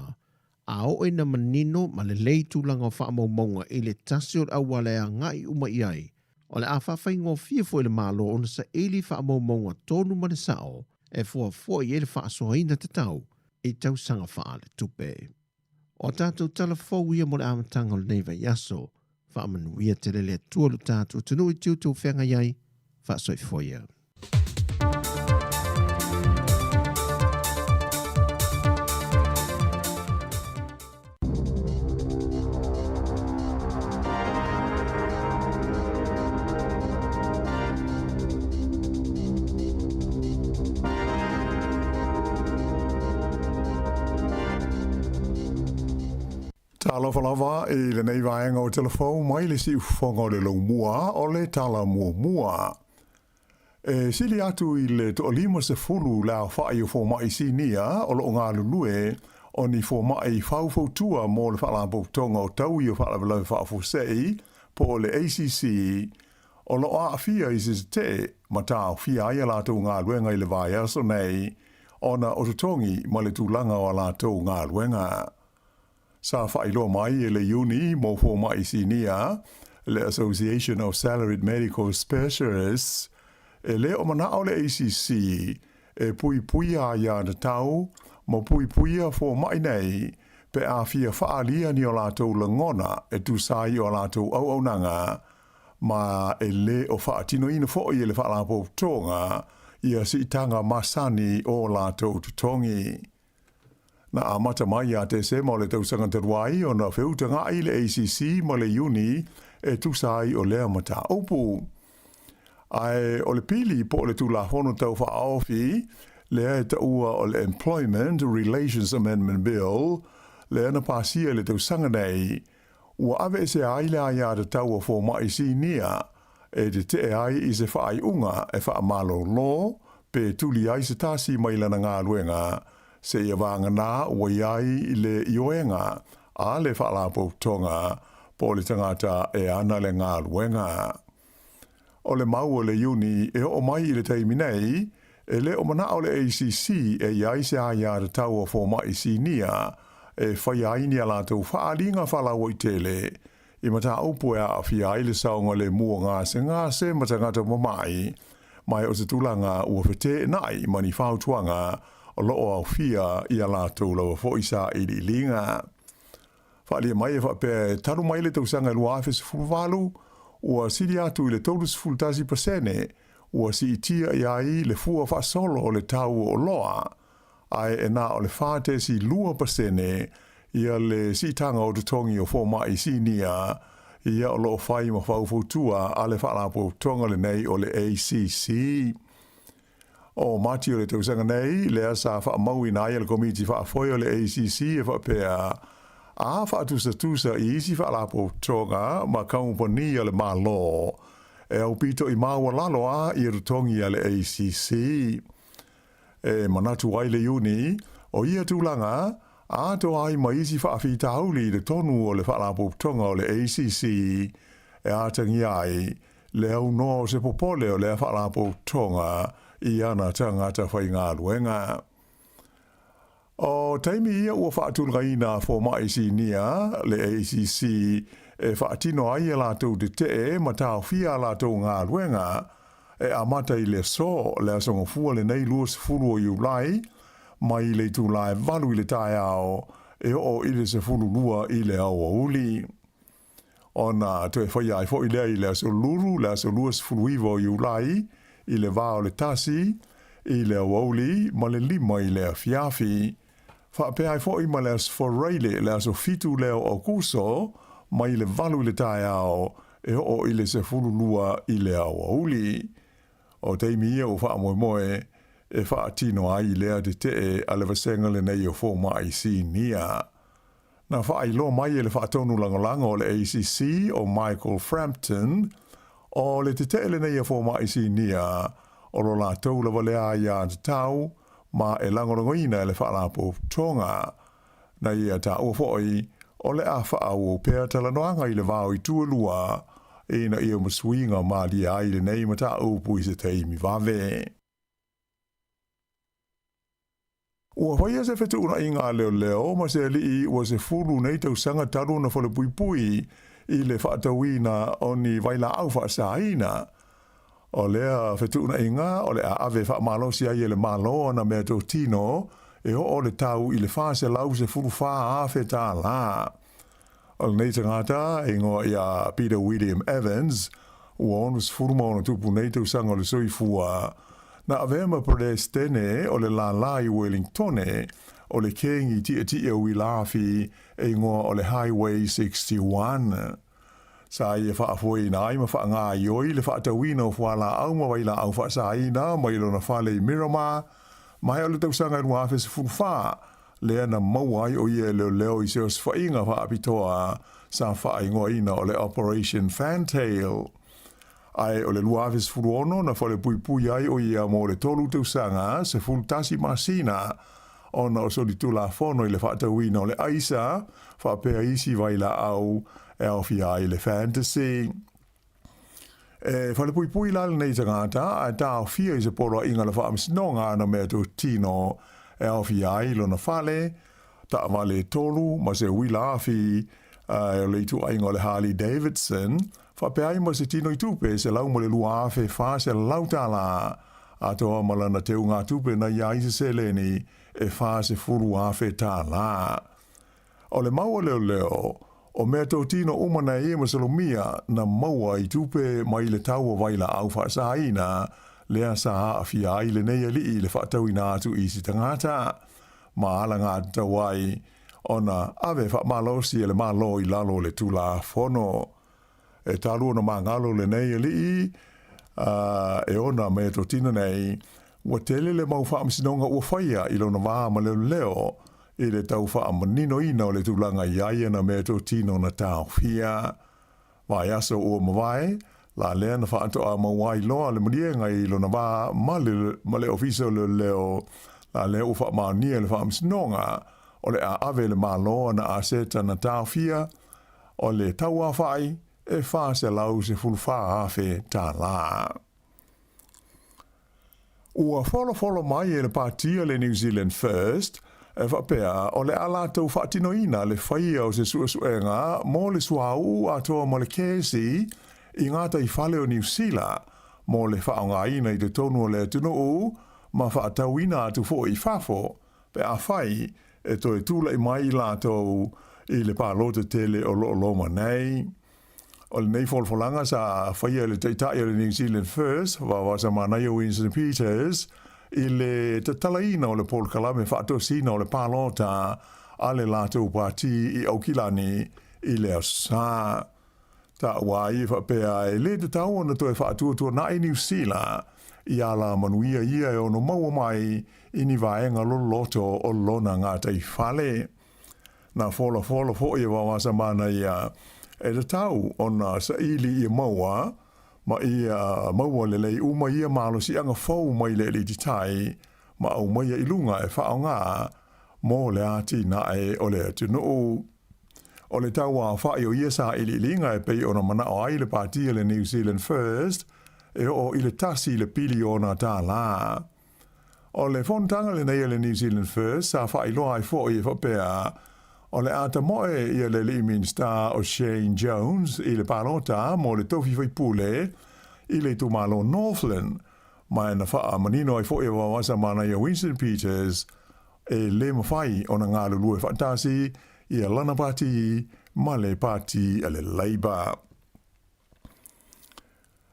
a o ina manino ma le lei tūlanga o wha maunga i le tasi o awale a ngai uma iai, o le a whawhai ngō fia foi le malo o na sa ili wha maunga tonu ma le sao, e fua foi e le wha asoaina te tau, i tau sanga wha le tupe. O tātou tala fau ia mo le amatanga o le neiva yaso, wha amanuia te lele tualu tātou tunu i tiutu whenga iai, wha soi foia. Lava e le nei vaenga o telefon mai le si ufonga o le laumua o le tala mua. E sili atu i le to lima se fulu la whai o fo mai sinia o lo ngā lulue o ni fo mai fautua mo le whalapo tonga o tau i o whalapo whafusei po le ACC o lo a fia i se te matau fia ia lātou ngā luenga i le vai aso nei o na o tutongi ma le tūlanga o lātou ngā luenga. Sa whailo mai e le uni mo fo mai sinia, le Association of Salaried Medical Specialists, e le o mana o le ACC, e pui a ia na tau, mo pui a fo mai nei, pe a fia whaalia ni o lātou langona e tu sai o lātou au nanga, ma e le o whaatino ina fo i le whaalapo tonga, ia si tanga masani o lātou tutongi. Na amata mai a te se mo le tausanga te ruai o na whiutanga i le ACC mo le uni e tusai o lea mata opu. Ai o le pili po le tula hono tau wha aofi, lea e taua o le Employment Relations Amendment Bill, lea na pasia le tausanga nei, ua ave se ai le aia te taua fo mai si nia, e te ai i se whaai unga e wha malo lo, pe tuli ai se tasi mai lana ngā luenga, se ia vanga nā ua iai le ioenga a le whaalapo tonga po le tangata e ana le ngā luenga. O le mau o le uni e o mai i le teimi nei, e le o mana o le ACC e iai se aia te taua fo mai si nia e whai aini a lātou whaalinga whalawo i tele i mata upu e a fia i le saunga le mua ngā se matangata mamai mai o se tulanga ua whete nai mani whautuanga o loo au fia i a lātou lawa foisa i li linga. Whaalia mai e whape taru mai le tausanga lua awhis fulwalu, ua siri atu i le taurus fultasi pasene, ua si itia i ai le fua whaasolo o le tau o loa, ai e nā o le whāte si lua pasene, ia le si tanga o tutongi o fōma i si nia, ia o loo whai ma whaufotua a le whaalapo tonga le nei o le ACC. O mati o le tausanga nei, le asa wha maui na ia le komiti wha foi o le ACC e wha pēa a wha tusa i isi wha lapo tonga ma kaupani o le malo e au pito i maua lalo a i rutongi a le ACC. E manatu ai le uni, o ia tūlanga, a to ai ma isi wha awhi tauli le tonu o le wha lapo tonga o le ACC e atangi ai le au no se popole o le wha lapo tonga i ana tangata whai ngā luenga. O taimi ia ua whaatulga ina fo mai si nia, le ACC e whaatino ai e lātou te te ma tāo fia lātou ngā luenga, e amata i le so le asonga fua le nei luas furu o iulai, mai le tūlai valu i le tai ao, e o i le se furu lua i le au uli. Ona to e whai ai fo i lea i le aso luru, le aso luas furu iwa o iulai, i le vāo le tasi, i le awauli, ma le lima i le afiafi. Whapea ai fo i ma le asforeile, le aso fitu leo o kuso, ma i le valu le tai ao, e o i le se fululua i le awauli. O teimi ia o wha moe, e wha atino ai lea te te a le vasenga le nei o fo mai si nia. Na wha ai lo mai e le wha tonu langolango o le ACC o Michael Frampton, o le te le nei a fō mai si nia, o lo la tau la walea ia te tau, ma e langorongoina le whaalapo tonga. Na ia ta ua fōi, o le a whaau o pēr talanoanga i le vāo i tualua, e na ia masuinga maali ai le nei mata upu i se teimi vave. Ua whaia se whetu una inga leo leo, ma se li ua se fulu nei tau sanga taru na whale pui pui i le whaatawina o ni waila au whaasaina. O lea whetu una inga, o le a ave whaamalosi ai le malo na mea tō tino, e o le tau i le whaase lau se fulu whaa awhe tā la. O le nei tangata, e ngoa ia Peter William Evans, ua onu se fulu maona tupu nei tau sanga le soifua, na avema Protestene o le la i Wellingtone, o le kengi tia wilafi e ngoa o le Highway 61. Sa ia whaafoi na aima wha ngā ioi le whaatawina o whala au mawaila au wha saina, mailo na whale i Miramar, mai o le tausanga rua awhe se furuwha, lea na mauai o ia leo i seos whainga wha apitoa sa wha ingoa ina o le Operation Fantail. Ai o le luaves furuono na whale pui ai o ia mo le tolu tausanga se fultasi masina ona o soli tula fono i le whaatawina o le aisa whaapea isi waila au e awhi ai le fantasy. E whale pui lal nei tangata a tā awhia i se poro inga le whaamisnonga na mea tō tino e awhi ai lo na whale ta wale tolu ma se wila awhi e le tu ainga le Harley Davidson whapeai ma se tino i tupe se lau mo le lua awhi wha se lau tala a toa malana teu ngā tupe na iai se seleni e wha se furu awhi tā la. O le maua leo o mea tō tino umana e masalomia na maua i tupe mai le taua waila au whaasaina lea sa awhi ai le nei ali i le whaatauina atu i si tangata. Ma ala ngā tawai ona ave whaamalosi e le malo i lalo le tula fono. E talu ona mangalo le nei ali e ona mea tō tino nei ua tele le mau whaamisinonga ua whaia i lona waa ma leo i le tau whaamanino ina o le tūlanga iaia na mea tō tino na tāo fia. Vai aso ua mawai, la lea na whaatoa mawai loa le murienga i lona waa ma le ofiso leo la lea ua whaamania le whaamisinonga o le a ave le māloa na aseta na tāo fia o le tau a whai e wha se lau se fulwha awhe tā la. Ua follow mai e le pātia le New Zealand First, e whapea o le ala tau whaatinoina le whaia o se suenga mo le suau a toa mo le kesi i ngata i whale o New Zealand mo le whaongaina i te tonu o le tunu ma whaatauina atu fo i whafo pe a whai e toi tūla i mai i lātou i le pālote tele o loma nei. O le nei folfolanga sa whaia le teitai o le New Zealand First wa sa manai o Winston Peters i le tatalaina o le Paul Kalame whaatosina o le pālota a le lātou pāti i Aukilani i le asa. Ta wai whapea e le te tau na toi whaatuatua na i New Zealand i ala manuia ia e ono maua mai i ni vaenga loloto o lona ngā tei whale. Na fola fo i wawasa mana ia e te tau ona sa ili i maua ma ia maua lelei uma ia malo si anga fau mai le li titai ma au mai i lunga e whaonga mo le ati na e o le tunu. O le tau a whai o ia sa ili linga e pei ona mana o ai le pātia le New Zealand First e o i le tasi le pili ona tā la. O le fontanga le nei le New Zealand First sa whai loa i fo i whapea o le ata moe i le Limin Star o Shane Jones i le palota mo le tofi pule i le tumalo Northland mai na wha manino i fo i wawasa mana i Winston Peters e le mawhai o na ngā lulue whaatasi i a lana pati ma le pati a le Labour.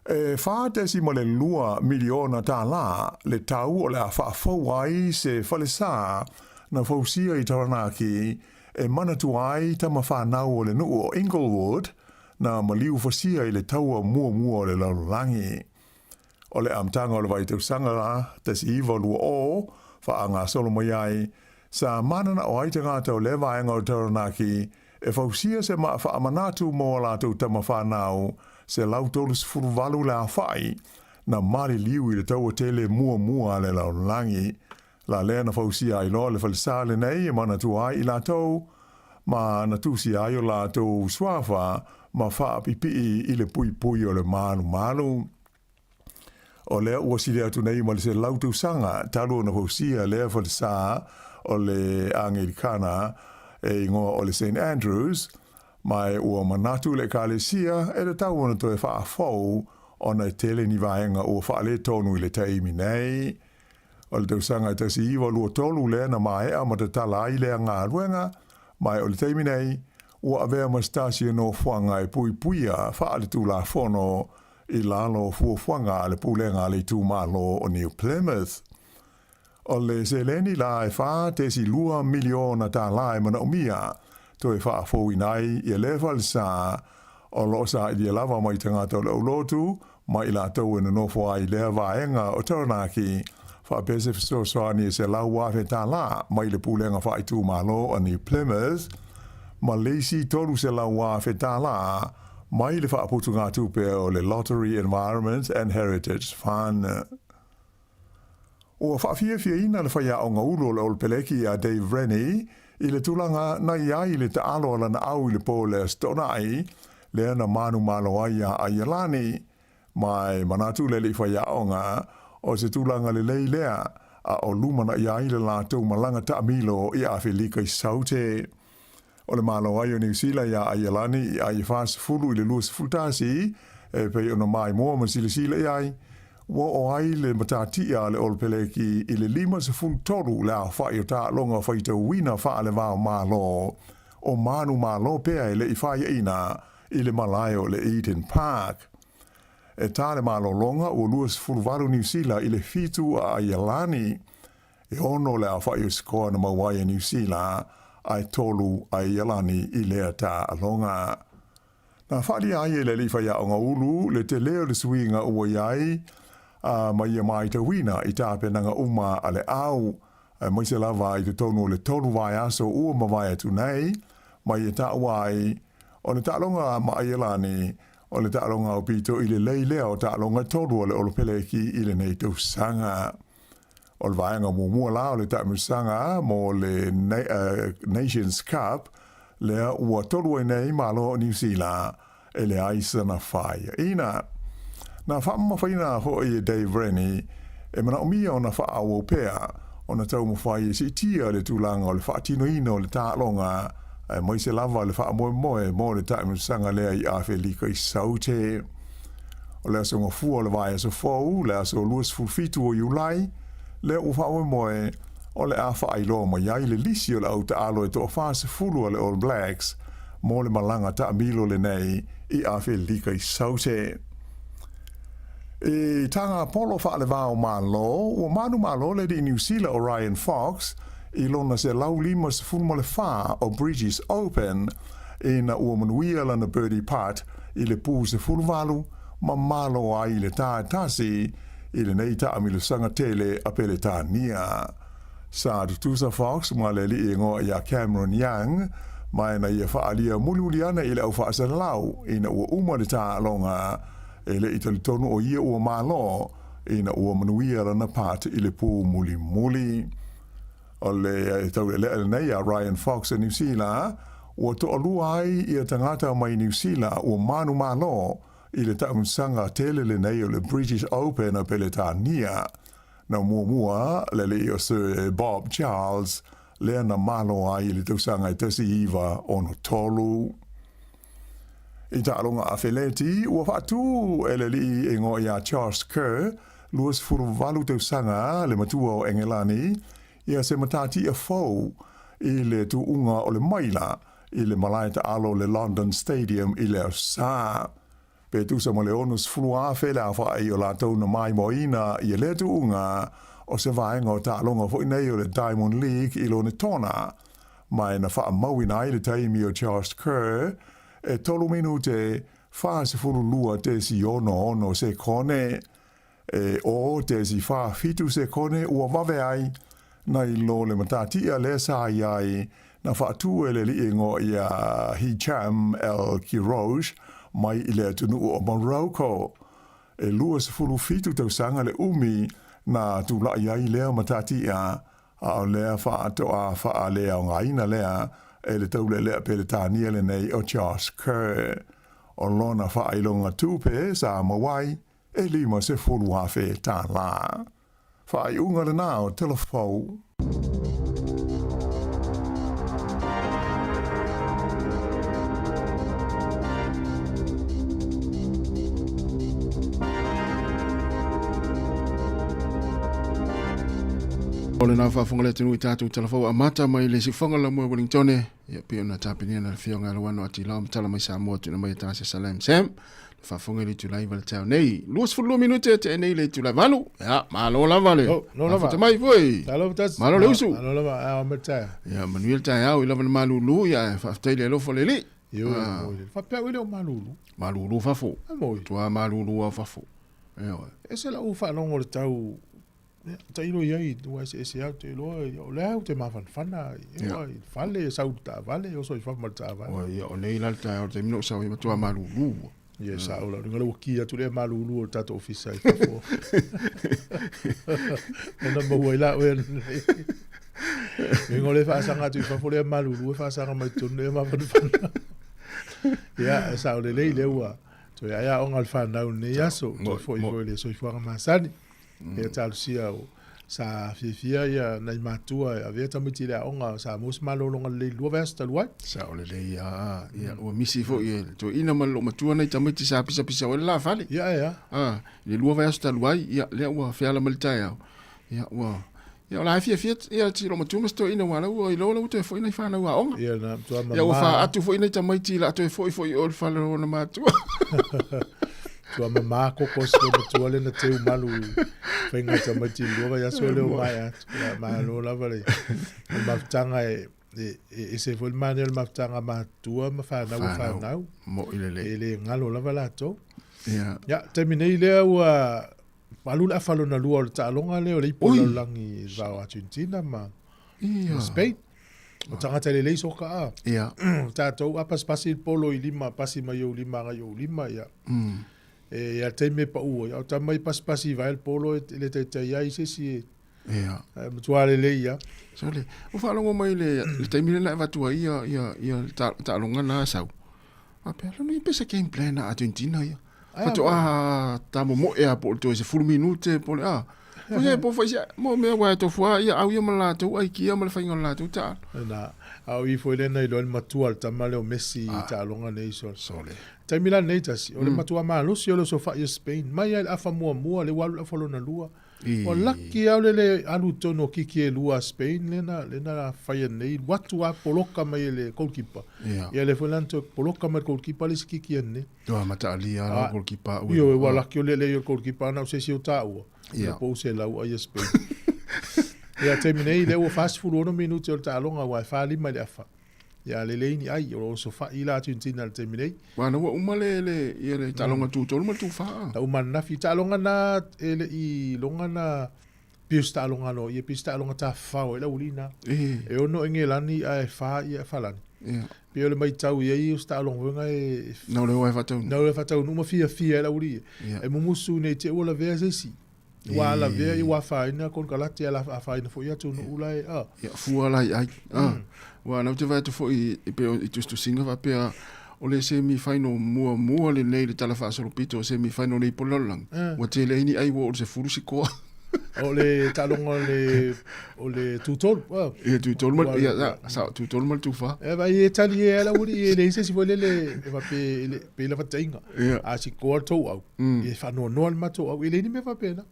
E whaatesi mo le lua miliona tā la le tau o le a whaafauai se whalesa na fausia i Taranaki e manatu ai tama whanau o le nuu o Inglewood na maliu fasia i le taua mua o le lalulangi. O le amtanga o le vaitau sangara, tesi iwa lua o, whaanga solo mai ai, sa manana o aita ngāta o le vaenga o Taranaki, e fausia se maa whaamanatu mo lātou tama whanau, se lautolus furuvalu la whai, na mari liu i le taua tele mua le lalulangi. La lea na fausia ai loa le whalisale nei e manatu ai i lātou, ma na tusi ai o lātou swafa ma wha pipi i le pui pui o le malu. O lea ua si lea tu nei ma le se lautu sanga talo na hosia lea fa le saa o le Anglikana e ingoa o le St. Andrews, mai ua manatu le kalesia e le tau ana to e wha fau o na tele ni vaenga ua wha le tonu i le taimi nei. O le tausanga e tasi iwa lua tolu lea na mai a ma te tala ai lea ngā ruenga, mai o le taimi nei, ua avea mastasi no fuanga e pui puia wha le tū la fono i lalo fuanga le pulenga le tū malo o New Plymouth. O le seleni la e wha tesi lua miliona tā lai mana umia, to e wha fōi nai i level sa o lo sa i lava mai tangata o le ulotu, mai la tau e no fo ai lea vaenga o Taranaki, wha pese fisosoani e se lau wafe tā la, mai le pulenga wha i tū malo o New Plymouth, ma leisi tolu se lau wafe tā la, mai le wha putu ngā tupe o le Lottery Environment and Heritage Fund. O whaafia ina le whaia o ngā ulo le olpeleki a Dave Rennie, i le tulanga na ia i le te alo ala na au i le po le stonai, le ana manu malo ai a Ialani, mai manatu le whaia o ngā, o se tulanga le lei lea, a o lumana ia i le lātou malanga ta amilo i a whilika i saute. O le malo ai o New Zealand ia a Ialani i a i whaas fulu i le luas fultasi, e pei o na mai mua ma sila iai, wa o ai le matatia le olpeleki i le 5 toru le a whai o tā longa whaita wina wha le wao malo, o manu malo pea i le i whai ina i le malayo le Eden Park. E tā le malo longa o luas fulvaru New Zealand i le fitu a Ialani, e ono le a whai o skoa na mawai New Zealand, ai tolu a Ialani i lea tā alonga. Na whali ai e le li whai o ngā ulu, le te leo le suinga ua iai, mai mai te wina i tā penanga uma a le au, mai se lava i te tonu le tonu vai aso ua mawai atu nei, mai e tā wai, o le tālonga ma Ialani, o le tālonga o pito i le leilea o tālonga tonu o le olopeleki i le nei tau sanga. O le vaenga mua la o le tāmusanga mo le Nations Cup, lea ua tolu e nei malo o New Zealand, e le aisa na whaia ina. Na whaamawhaina ho e Dave Rennie, e mana omia o na whaau o pea, o na tau mawhai e si tia le tūlanga o le whaatino ina o le tālonga, e mai se lava le whaamoe mo le tāmusanga lea i awhe lika i saute. O lea so ngafua le vai aso fau, lea so luas fulfitu o Iulai, lea u whaamoe o le a whailo ma iai le lisi o le au ta alo e to whaase fulu o le All Blacks, mo le malanga ta amilo le nei i awhe lika i saute. E tanga polo wha le vāo malo, ua manu malo le di New Zealand o Ryan Fox, i lona se lau lima se fulma le wha o Bridges Open, e na ua manuia lana birdie putt i le pū se fulvalu, ma malo ai le tā tasi, i le nei ta amilu sanga tele a pele tā nia. Sa tutusa Fox, ma le li ingo ia Cameron Young, mai na ia whaalia muliuliana i le au whaasa lau, i na ua uma le tā longa, e le itali tonu o ia ua malo, e na ua manuia rana pāta i le pū muli. O le tau le nei a Ryan Fox a New Zealand, ua to alua ai i a tangata mai New Zealand ua manu malo, i le taunsanga tele le nei o le British Open a pele tā nia. Na mua le le o Sir Bob Charles, lea na malo ai le tausanga i tasi iwa ono tolu. I tālonga a wheleti, ua whatu e le li e ngō ia Charles Kerr, luas furuwalu tausanga le matua o Engelani, ia se matati a fau i le tuunga o le maila, i le malaita alo le London Stadium i le Sā. Pe tusa mo le onus fulua whele a whai o la tau na mai moina i le tuunga o se vaenga o tālonga fo inei o le Diamond League i lo ne tona. Mai na wha mauina i le taimi o Charles Kerr, e tolu minute wha se fulu lua te si ono se kone, e o te si wha fitu se kone ua wawe ai, na i lo le matatia le sa ai, na wha tu e le li ingo i a Hicham El Kirosh, mai i le tunu o Morocco. E lua se fulu fitu tau sanga le umi, na tu la iai lea matatia, a o lea wha ato a wha lea o ngaina lea, e le tau le lea pele tānia le nei o Charles Kerr. o lona whailonga tūpe sa mawai e 50 hafe tā la. Whai unga rana o telefou. Ole na whaafonga le tenu I tātou telefou a mata mai le si whanga la mua Wellington ia pe ona tāpenia na whionga alawano ati lau matala mai Sāmoa tuna mai tāse Salam Sam le whaafonga le tu lai wale tau nei luas 40 minute te nei le tu lai malu ia malo lava le no lava mai foi malo le usu malo lava a mata ia manuel tai au I lava na malu lu ia whaaftei le lofo le li yo fa pe o le malulu fafo moi tua malulu a fafo ia ese la ufa longo le tau tailo ia tu ese au te lo o le au te mafana ia fale sauta vale o so I fa malta vale o ia o nei lalta o te mino sa I matua malulu ia sa o la ngalo kia tu le malulu o tato ofisa I fafo na mo ila o ngole fa sanga tu fafo le malulu fa sanga mai tu le mafana ia sa o le ua to ia o ngal fa na ne ia so foi le so foi masani e talusia o sa fifia ia na matua a veta miti le onga sa mos malolonga le lua vesta lua sa ole le ia o misi fo ia to ina malo matua na tamiti sa pisa o la fale ia le lua vesta lua ia le o fiala malta ia ia la fia ia ti lo matua sto ina wala o I lo te fo ina fa na wa onga ia na to ia o fa atu fo ina tamiti la to fo o fale o na matua tua mama koko so tua le na te malu fenga tamati lua ya so le o mai malo la vale maftanga e se foi manuel maftanga ma tua ma fa na mo ile ngalo la vale to ya terminei le wa malu la falo na lua ta longa le o le polo langi va Argentina ma Spain o tanga tele le so ka ya ta to apas pasi polo I lima pasi mai o lima ya e a te me pa ua o ta mai pasi vai el polo le te ia I se si ia tuale le ia so le o fa longo mai le te mire na va tua ia ta longa na sau a pe lo ni pesa game plan na Argentina ia fa to ta mo e a po to se full minute po po foi mo me wa to foi ia au ia mala to ai kia mal fa ngola to ta na au I foi le nei lo matua ta male o Messi ta longa nei so le tai Milan nei tasi o le matua malo si o le sofa I Spain mai ai afa mua le walu afolo na lua o laki au le alu tono kiki e lua Spain lena fai nei watu a poloka mai le goalkeeper ia le folanto poloka mai goalkeeper le kiki ene to mata ali a goalkeeper io e wala ki o le goalkeeper na se si o ta ua ia po se la u ai Spain ia terminei le o fast food 1 minuto o ta longa wa fa li mai le afa ia le ni ai o so fa ila Argentina le terminei wana wa umale ia le talonga tu tolu tu fa ta umana fi talonga na ele I longa na pista longa no ia pista longa ta fa o la ulina e ono engelani ai fa ia falani pe le mai tau ia o sta longa e no le wa fa tau no ma fia la uli e mumusu ne te ola vese si wala ve I wa fa ina con kalati ala fa ina fo ia tu no ulai ia fuala ai wa na te vai to fo I pe I tu singa va pe o le semi final mua le nei le tala fa solo pito semi final nei pololang wa te le ni ai wo se furusi ko o le talonga o le tutol ia tutol mal ia sa tutol mal tu fa e vai e tali e la uri e le se si vole le va pe la fatinga a si ko to au e fa no ma to au ele ni me va pena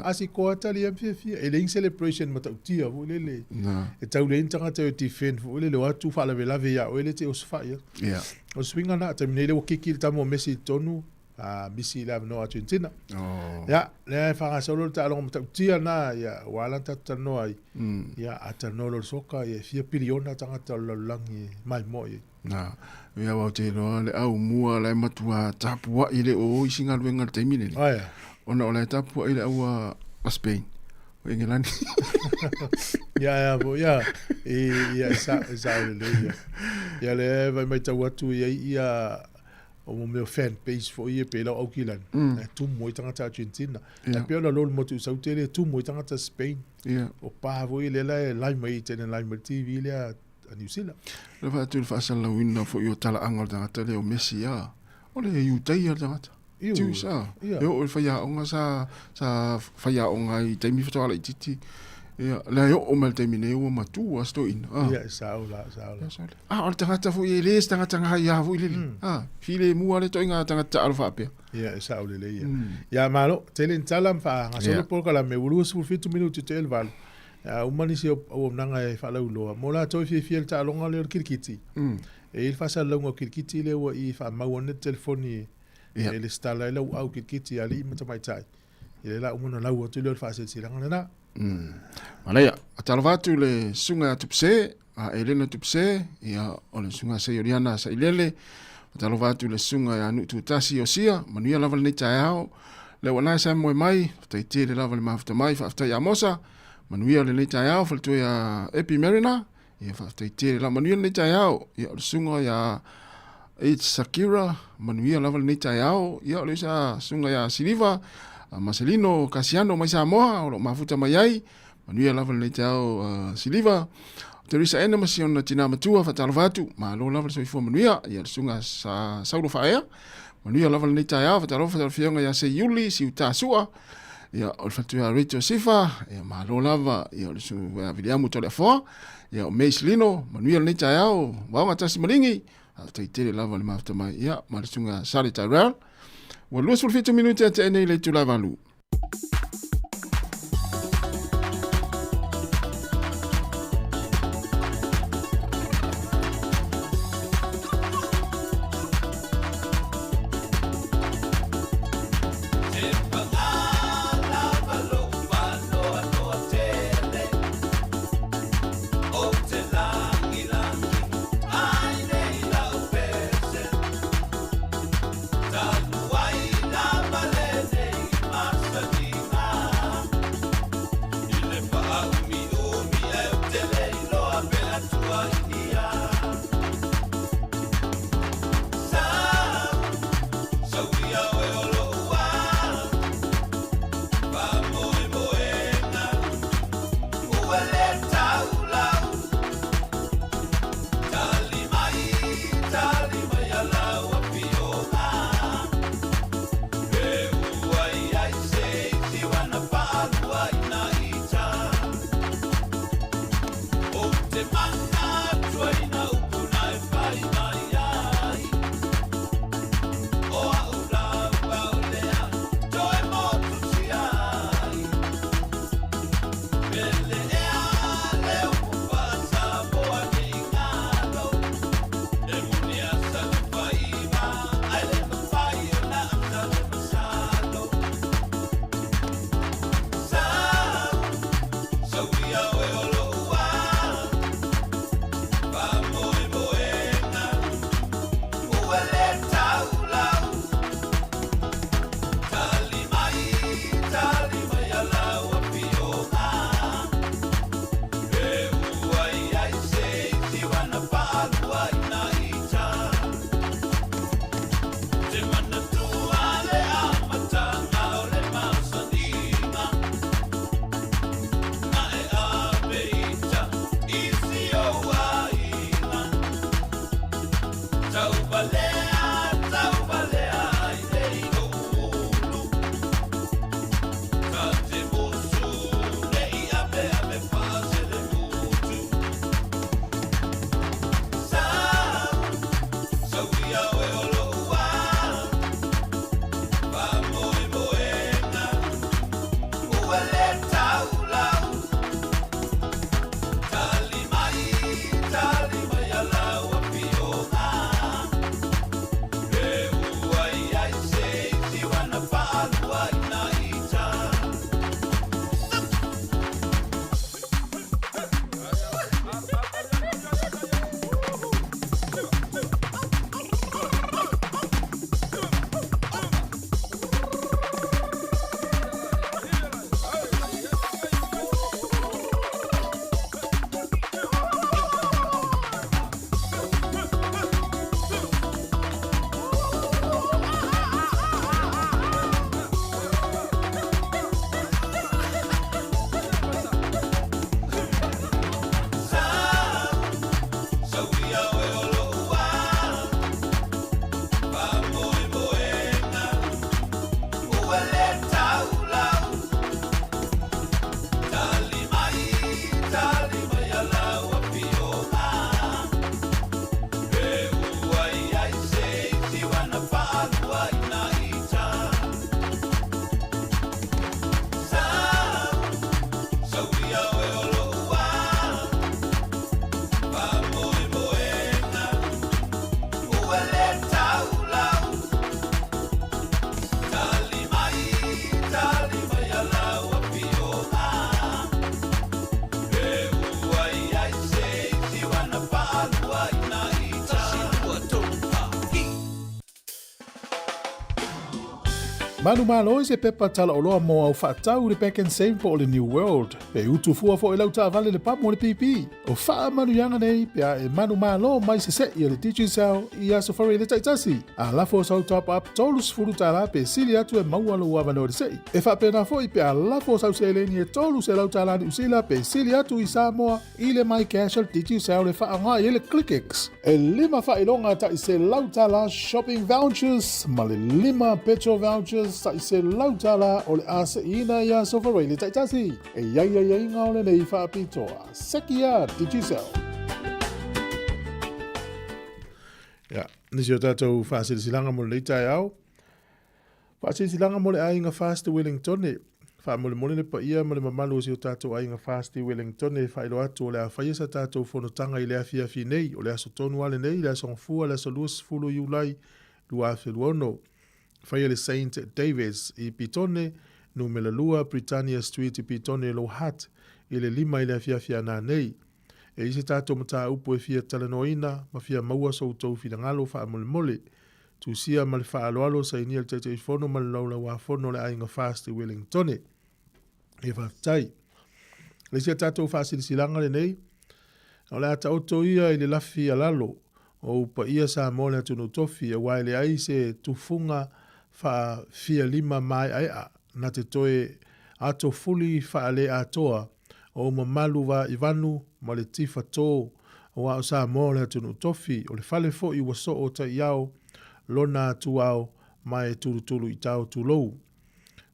a si ko tali e fi e le celebration ma tia vole le e tau le intanga te defend vole le wa tu fa la vela via o ele te o sfa ia o swinga na terminele o kiki ta mo Messi tonu misi la no Argentina ya le fa solo ta lo tia na ya wala ta no ai ya ata no lo soka e 4 biliona tanga ta lo langi mai mo na ya wa te no le au mua le matua tapua ile o isinga luenga te mine ona ola tapua ile au a Spain o England ya bo ya ya sa le ya le vai mai ta watu ya o meu fan page fo ia pela o kilan tu moi tanga Argentina e pe la lol motu sa tele tu moi tanga Spain o pa vo ile la mai tene la mai TV le a New Zealand le fa tu fa sa la winna fo yo tala angol tanga tele o Messi o O le iu tei a tangata. Tiu sa. E o whaia onga sa whaia onga i teimi whatoala i titi. Le o mal teimi ne ua matu a sto ina. Ia, saula. O le tangata fu i les tangata ngā ia fu i lili. File mua le toi ngā tangata alfa apea. Ia, saule le ia. Ia, malo, tele ntalam wha, ngā solo polka la me ulu su 5 minuti te elvalu. Umani si o nanga e whalau loa. Mola toi fie ta alonga le o kirikiti. E il fasa launga kirikiti le ua i wha maua telefoni e le stala e lau au kirikiti ali i matamaitai. I le la umana lau atu leo fasa siranga na. Malaya, atalvatu le sunga tupse, a elena tupse, ia o le sunga se yoriana sa ilele, atalvatu le sunga ya nutu tasi o sia, manuia lava le tai ao, le wana sa moe mai, tai le lava le mafuta mai, fa ya mosa, manuia le tai ao, fa tu ya epi merina, ia fa tai le la manuia le tai ao, ia le sunga ya It's Sakira, manuia lava le tai ao, ia le sa sunga ya Siliva, Marcelino Casiano mai Sāmoa o mafuta mai ai manuia lava le tau Siliva Teresa ena masiona tina matua fatalvatu ma lo lava so ifo manuia ia sunga sa saulo faea manuia lava le tau fatalova fianga ya se Yuli si utasua ia o fatua Rito Sifa ia ma lo lava ia le sunga William Tolefo ia o Marcelino manuia le tau wa matasi malingi taitele lava le mafuta mai ia ma le sunga Sari Tyrell. Wa luas sul 5 minuti a te enei le tu lavalu. Mas Manu malo se pepa tala oloa mo au whaatau le back and same po le New World. Pe utu fua fo lau ta vale le papo le pipi. O wha manu yanga nei pe a e manu malo mai se i le teaching cell i a safari le taitasi. A lafo sau top up tolus furu tala pe sili atu e maua lo ua vano le sei. E wha pena fo i pe a lafo sau se le ni e tolus e lau tala ni usila pe sili atu i Sāmoa i le mai casual teaching cell le wha anga i le ClickX. E lima wha ilonga ta i se lau tala shopping vouchers ma le lima petrol vouchers sa i se lautala o le asa ina ia sofarei le taitasi. E iai ngā ole nei whaapitoa. Sekia, Digisel. Ia, nisi o tātou whaasirisilanga mo le leitai au. Whaasirisilanga mo le ainga Fasti Wellingtone. Whaamole le pa ia mo le mamalu o si o tātou ainga Fasti Wellingtone. Whaelo atu o le awhaia sa tātou whanotanga i le awhiawhi nei. O le aso tonu ale nei, le aso ngafua, le aso luas fulu iulai, lua awhiluono. Whaia le St. David's i Pitone, numela lua Britannia Street i Pitone lo hat, i le lima i le awhiawhia nā nei. E isi tātou mata upo e fia talanoina, ma fia maua so tau fina ngalo wha mole mole. Tu sia ma le wha aloalo sa inia le teitei whono ma le laula wā whono le ainga Fasti Wellingtone. E whaftai. Le sia tātou wha silanga le nei, o le ata oto ia i le lafi alalo, o upa ia Sāmoa le atunu tofi, e wai le ai se tufunga fa fia lima mai ai a na te toe ato fuli fa ale atoa o mamalu wa Ivanu ma le tifa tō o a Sāmoa le atunu tofi o le fale fo i waso o ta iao lona tuao mai tulu i tau tulou.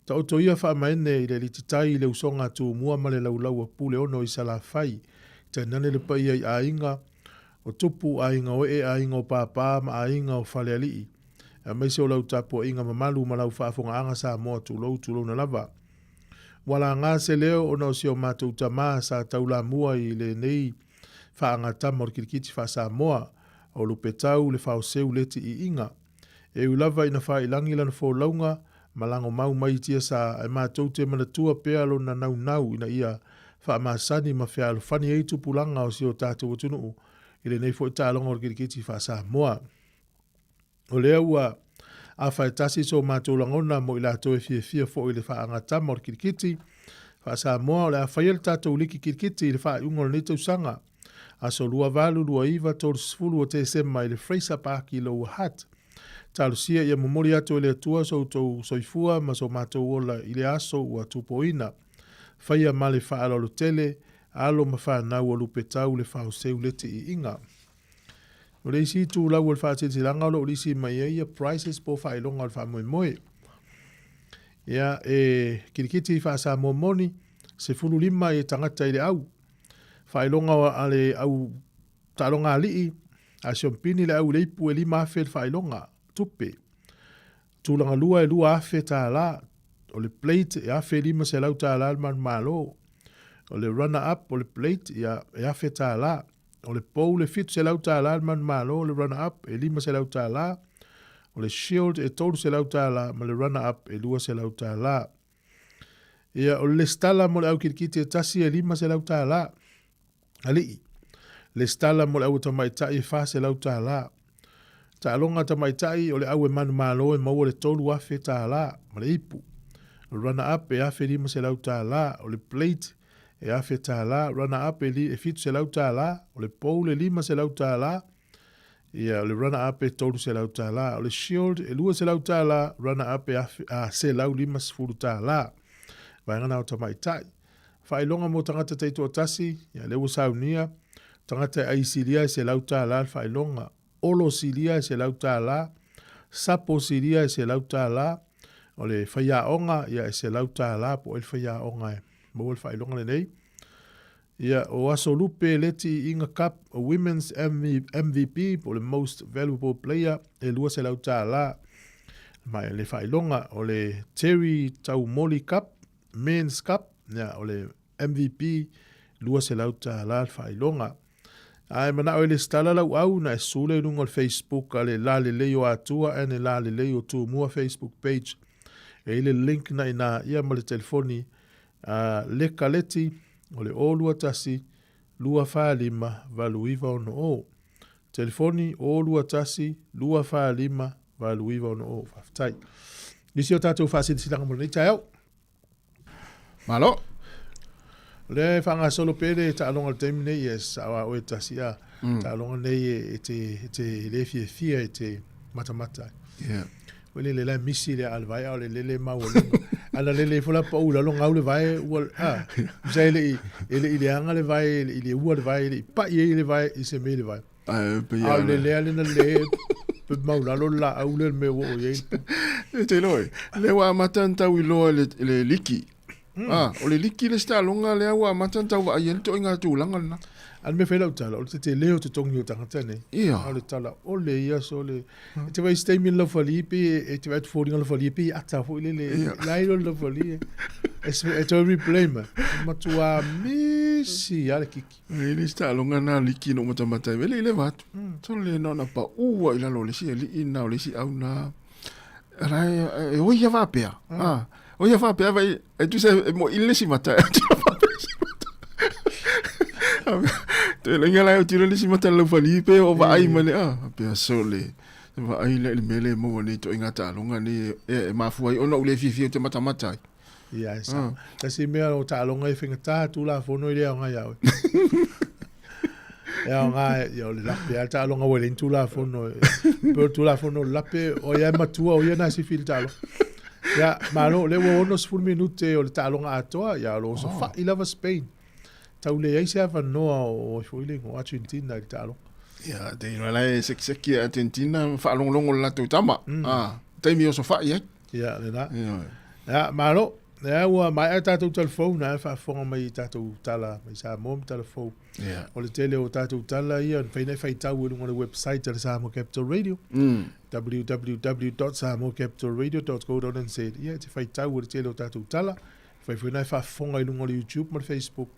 Ta oto ia fa maene i le lititai le usonga tu mua ma le laulau pule ono i salafai te nane le pa ia i a inga o tupu a inga o e a inga o pāpā ma a inga o fale alii. A mai se o lau tapo inga mamalu ma lau whaafonga anga Sāmoa tulou na lava. Wala ngā se leo o nao si o mātou tamā sa taula mua i le nei whaanga tama o kirikiti wha Sāmoa o lupetau le whao seu leti i inga. E u lava ina wha ilangi lana fo launga ma lango mau mai tia sa e mātou te manatua pealo na nau ina ia wha maasani ma whea alufani eitu pulanga o si o tātou o tunu i le nei fo i tālonga o kirikiti wha Sāmoa. O lea ua a whaetasi so mātou langona mo i la toe fia fo i le whaanga tama o kirikiti. Wha Sāmoa o le a whaiel tātou liki kirikiti i le wha iunga o netau sanga. A so lua valu lua iwa tolu sifulu o te sema i le Fraser Park i lo hat. Talusia ia momori atu i le atua so tau soifua ma so mātou ola i le aso ua tupoina. Whaia ma le wha alolo tele, alo ma wha nau o lupe tau le wha o seu leti i inga. O le isi tu lau al whaatiti langa o le isi mai ia prices po whailonga al wha moe. Ia e kirikiti wha Sāmoa moni se fulu lima e tangata i le au. Whailonga ale au talonga alii a siompini le au leipu e lima afe whailonga tupe. Tūlanga lua e lua afe tā la. O le plate e afe lima se lau tā la man malo. O le runner up o le plate e afe tā la. O le pou le fitu se lau tā la man malo le runner up e lima se lau tā la. O le shield e tolu se lau tā la ma le runner up e lua se lau tā la. Ia o le stala mo le au kirikiti e tasi e lima se lau tā la. Alii. Le stala mo le au tamaitai e wha se lau tā la. Ta alonga tamaitai o le au e manu malo e maua le tolu afe tā la ma le ipu. O runner up e afe lima se lau tā la. O le plate e afe tā la, runner up e fitu se lau tā la, o le pou le lima se lau tā la, ia o le runner up e tolu se lau tā la, o le shield e lua se lau tā la, runner up e se lau lima se furu tā la. Vaingana o tamaitai. Whailonga mo tangata teito o tasi, ia lewa saunia, tangata ai silia se lau tā la, whailonga, olo silia se lau tā la, sapo silia se lau tā la, o le whaiaonga ia e se lauta la po e whaiaonga e mo le whailonga le nei. Ia o aso lupe leti Inga Cup o Women's MVP po le Most Valuable Player e lua se lauta la mai le whailonga o le Terry Taumoli Cup, Men's Cup, ia o le MVP lua se lauta la le whailonga. Ai mana o le stala lau au na e sule lunga o Facebook a le la le leo atua e ne la le leo tu mua Facebook page. E le link na ina ia ma le telefoni le kaleti o le o lua tasi lua whaalima valuiva ono o. Telefoni o lua tasi lua whaalima valuiva ono o. Whaftai. Nisi o tātou whaasiti silanga mo nei tai au. Malo. Le whanga solo pere ta alonga le teimi nei e sawa o e tasi a. Ta alonga nei e te le fia e te matamata. Yeah. Wele le la misi le alvai o le lele ma o le. Ala lele fula pa ula longa au le vai wal sai le ile anga le vai ile ua le vai ile pa ie le vai i se me le vai. Au le le na le pe maula lo la au le me o ye. Te loi. Le wa matanta wi lo le liki. O le liki le sta longa le wa matanta wa ye to inga tu langa na. Al me fela utala o te leo te tongi o tangata ne. Ia. O le tala o le ia so le. Te vai stay min lo falipe e te vai te fordinga lo falipe ata fo le lairo lo fali. E to replay ma. Matua misi ale kiki. Le sta longa na liki no matamata vele le vatu. To le no na pa ua ila lo le si li ina o le si au na. Rai o ia va pea. O ia va pea vai e tu se mo ile si mata. Te lenga lai o tira lisi mata lau Felipe o va ai mane pe sole va ai le mele mo ni to inga talonga ni e mafu ai ona ule fifi te mata mata ia sa ta si me o talonga e finga ta tu la fono ile nga ya ya nga yo le la pe talonga wele tu la fono per tu la fono la pe o ya matua o ya na si fil talo ya malo le wo nos ful minute o le talonga atoa ya lo so fa ila va Spain tau le ai se ava noa o foile o Argentina i talo. Ia, te ino lai sekseki Argentina fa longo la tu tama. Te mi o so fa ia. Ia, le na. Ia, malo, ia ua mai a tātou telefone na fa fonga mai tātou tala, mai Sāmoa telefone. Ia. O le tele o tātou tala ia, whainei whaitau e lunga le website le Sāmoa Capital Radio. www.samoacapitalradio.co.nz. Ia, te whaitau e le tele o tātou tala. Whainei whafonga i lunga le YouTube ma le Facebook.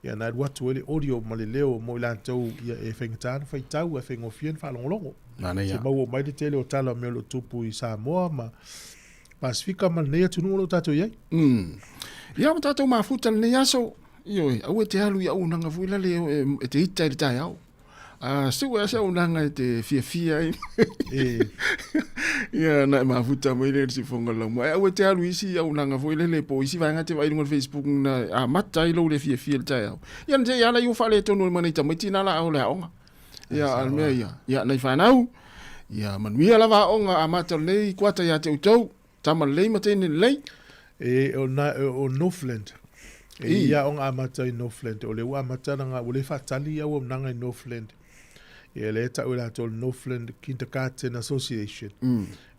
Ia na watu ele audio ma le leo mo i lantou ia e whengatana whaitau e whengofian whalongolongo. Nana ia. Se mau o mai le tele o tala me lo tupu i Sāmoa ma Pasifika ma nea tunu o lo tātou iai. Ia ma tātou mafuta le aso. Ioi, au e te halu i au nanga fuila le e te hita i le tai au. Siu e sa unanga e te fia i. Ia na mafuta mo ile si fonga la mo. Au e te halu isi au nanga fuila le po isi vanga te vai no Facebook na mata i lo le fia le tai au. Ia nte ia la yu fale tonu le manita mai tina la au le onga. Ia almea ia. Ia na whanau. Ia manuia la va onga mata le kwata ia te utau. Tama le matene le. O Northland. Ia onga amata i Northland. O le ua amata nga o le fatali au nanga i Northland. Ia le ta ula tol Northland Kindergarten Association.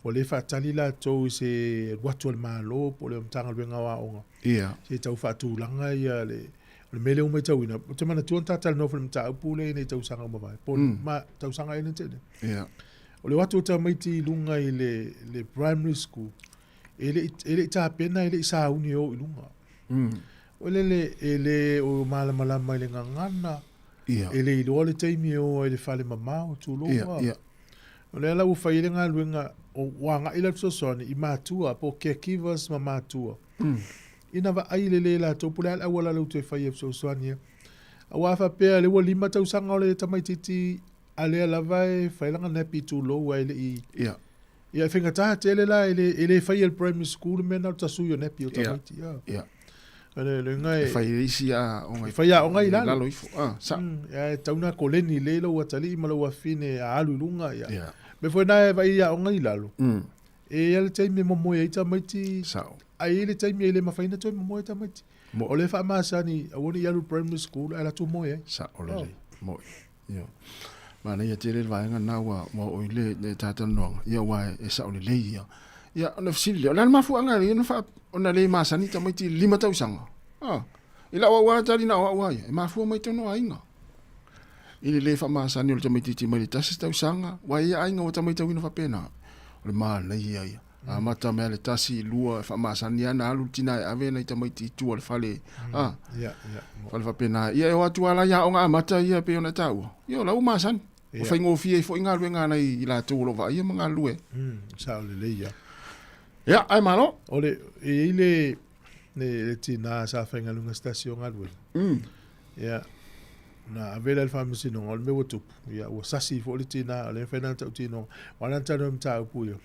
O le fatali la to se watu al malo po le mtanga wenga wa onga. Ia. Se tau fatu langa ia le mele o mai tau ina. O te mana tuan tatal Northland mta pule nei tau sanga mawai. Po ma tau sanga ina tene. Ia. O le watu ta maiti lunga i le primary school. Ele ta pena ele sa uni o ilunga. O ele o mala malama ile ngangana. Ia. Ele i le teimi o ele fale mamao tu lo. Ia. O le ala u faile nga luenga o wanga ila sosoni i matua po caregivers ma matua. Ina va ai le la to pula ala wala lu te fai sosoni. A wa fa pe le wali mata usanga o le tamaititi ale ala vai failanga nepi tu lo wa ile i. Ia. Ia finga ta tele la ele fai el primary school mena ta suyo nepi o tamaiti. Ia. Le ngai fai isi a onga. Fai a onga ila. Lalo ifo. Sa. Ya tauna koleni le lo watali malo wa fine a alu lunga ya. Ia. Me foi na vai a onga ila lo. E ele tai me mo e tamaiti. Sa. Ai ele tai me ele ma faina to mo e tamaiti. O le fa ma sani a woni yalu primary school ala tu mo e. Sa ole. Mo. Ia. Mana ia tere vaenga na wa o ile ne tata no ia wa e sa ole le ia Ia, ona fisili. Ona mafuanga le ona le masani tamaiti 5 tausanga. Ila wa tali na wa ia. Mafu mai tono ainga. Ile le fa masani o tamaiti mai tasi tausanga. Wa ia ainga o tamaiti wina fa pena. Le mana ia. Mata me le tasi lua fa masani ana alu tina ave na tamaiti tu al fale. Fale fa pena. Ia o atu ala ia onga mata ia pe ona tau. Ia la masani. O fa ngofie fo inga luenga na ila tu lo va ia manga lue. Sa le ia. Ja, ai malo. Ole ile ne tina sa fenga lunga station alwe. Ja. Na avela famisi no ol me wotu. Ja, o sasi fo le tina le fena ta tino. Wana ta no mta puyo.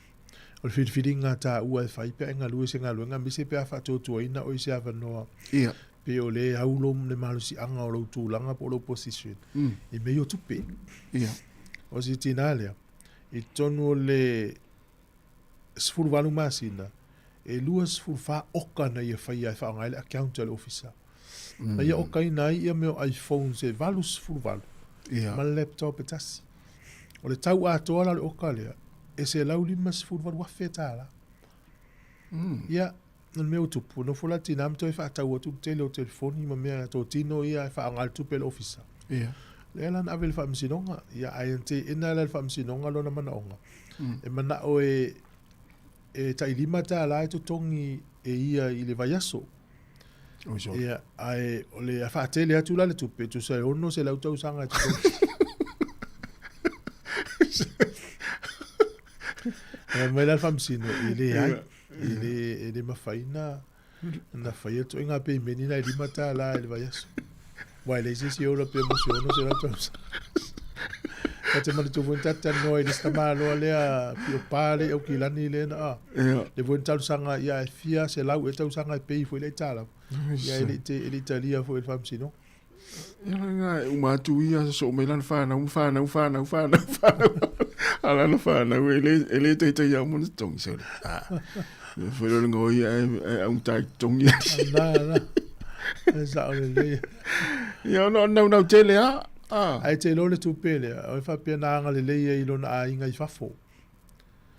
Ol fidinga ta u fai pe nga lu singa lunga mi se pe fa to to ina o se ava no. Ja. Pe ole haulom le malusi anga o tu langa po lo position. I me yo tupe. Ja. O si tina le. I tonu le sfuru walu masina e luas furu fa oka na ia fai ai fa ngai accountant officer na ia oka ina ia meu iPhone se valu sfuru walu ma laptop tasi o le tau a toala le oka lea e se lau lima sfuru walu wafeta la ia na meu tupu no fula tina am toi fa tau tu tele o telefoni ma mea to tino ia fa ngai tu pel officer le lan avel fa msinonga ia INT ina la fa msinonga lona mana onga e mana o e tai lima ta la to tongi e ia i le vaiaso. Ia ai o le a fatele atu la le tupe tu sai ono se la uta usanga tu. E mai la famsino ile ai ile mafaina na faia to inga pe menina lima ta la le vaiaso. Vai le si ora pe emociono se la uta usanga. Kate mali tu vuenta no ele está malo ale a pio pare o kilani le na le vuenta sanga ia fia se lau eta sanga pe foi le tala ia ele italia foi fam sino ia uma tu ia so melan fa na ala na fa na ele te ia mo tong se foi lo ngo ia un tai tong ia na esa ole ia no tele a ai te lo le tupele o fa pena nga le i lona a inga i fafo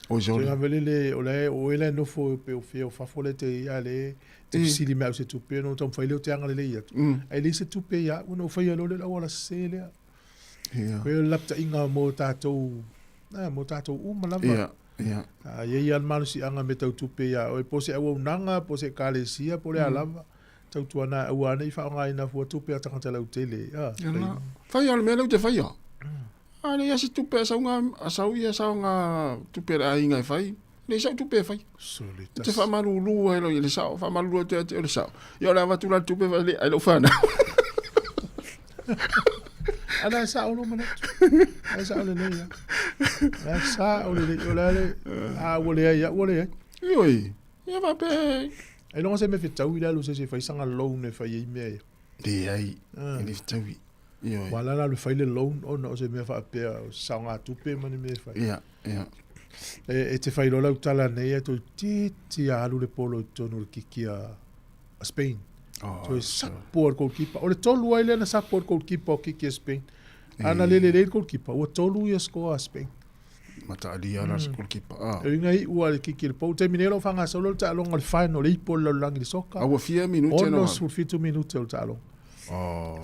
o jo le vele le o ele no fo pe o fio fafo le te ale te si li mau se tupe no tom faile o te anga le ia ai le se tupe ya uno fa lo le la wala se le ko le lapta inga mo tato malava ia al malu si anga me tau tupe ya o po se au nanga po se kalesia po le alava tau tuana uana i fa nga ina fu tupe ata kan tela utele fai al melo te fai ale ya si tupe sa nga tupe a inga fai le sa tupe fai te fa malulu elo le sa fa malulu te le sa yo la va tu la tupe le ai lo fana ana sa o mana ai sa o le ya sa o le yo la le a wole ya yoi ya va pe ai longa se me fitau ila lu se fai sanga loan e fai me de ai ele fitau yo wala la fai le loan o no se me fa pe sanga tupe mani me fai ya e te fai lo la utala nei to ti alu le polo tonu kikia a Spain to support goalkeeper o le tolu ai le na support goalkeeper kikia Spain ana le goalkeeper o tolu ia score a Spain mata alia la goalkeeper e ngai ua le kiki le pou terminero fanga solo ta longa le final le pol la langi soka awa 4 minutos no su 2 minutos ta long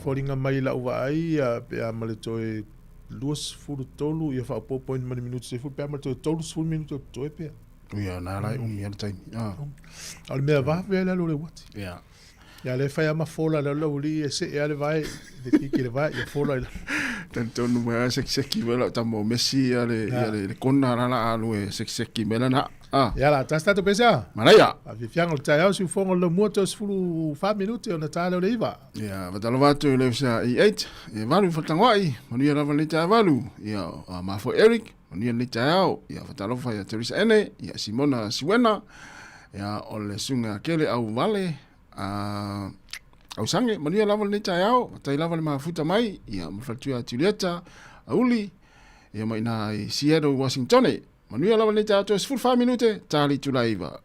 foringa mai la uva ai pe amale toe luas furu tolu ia fa po point mani minutos se fu pe amale toe tolu full minutos toe pe ia na la ia time al me va ve la lo le wat ya le fa ma fola la lo li se e ale vai de kiki le vai ia fola tanto no me sexy vela tamo Messi ale konna la alu sexy mela na ya la tasta to pesa manaya a vi fiango ta si fongo le motos fulu 5 minutos ona tale le iva ya vadalo vatu le sa i 8 e valu fatangwai manu ya lava lita valu ya ma for Eric manu ya lita yao ya vadalo fa ya Teresa ene ya Simona Siwena ya ole sunga kele au vale au sange manu ya lava lita yao tai lava le mafuta mai ya mfatua Julieta auli ya mai na Seattle Washington manu ya lava lita to 5 minute tali tulaiva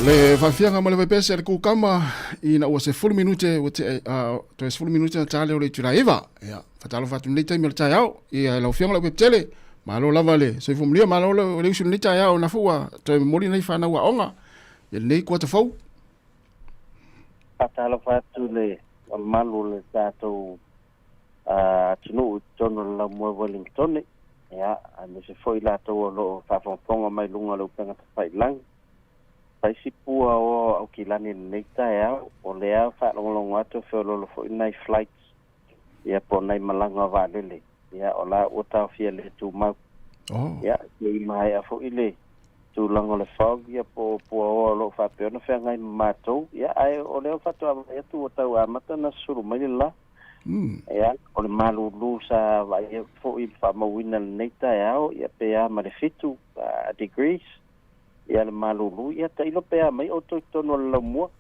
Le fafianga ma le vai pese le kukama ina ua se 10 minute ua te to e 10 minute na tale o le turaiva ia fatalo fatu nei taimi le tai au ia la fianga le peptele ma lo lava le se fumlia ma lo le usu nei tai au na fua to e mori nei fana ua onga ia nei ko te fau fatalo fatu le malu le tato tunu tono la mo Wellington ia ame se foi la to lo fa fonga mai lunga lo penga fai lang si pua o au kilani nei tai au o lea fa longo atu fe lo fo nai flights ia po nai malanga va lele ia o la o ta fia le tu ma ia i mai a fo ile tu lango le fog ia po o lo fa pe no fe ngai mato ia ai o le fa to ia tu o ta wa mata na suru mai la ia o le malu lu sa va ia fo i fa mo wina nei tai au ia pe a ma le fitu degrees ia le malulu ia ta ilo pea mai o to tono la mo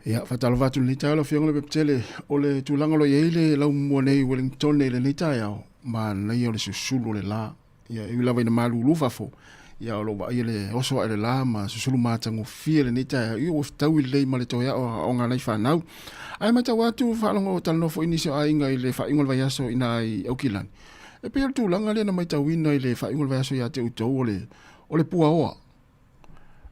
ia fatalo vatu le tai lo fianga le peptele o le tulanga lo yeile la mo nei Wellington le tai au ma nei o le susulu le la ia i lava ina malulu fafo ia o lo va ia le oso ele la ma susulu matango fie le tai i o tau le ma le toia o nga nei fa nau ai mata watu fa longo talno fo inisio ai nga ile fa ingol vai aso ina i aukilan e pe tulanga le na mai tawina ile fa ingol vai aso ia te uto o le pua oa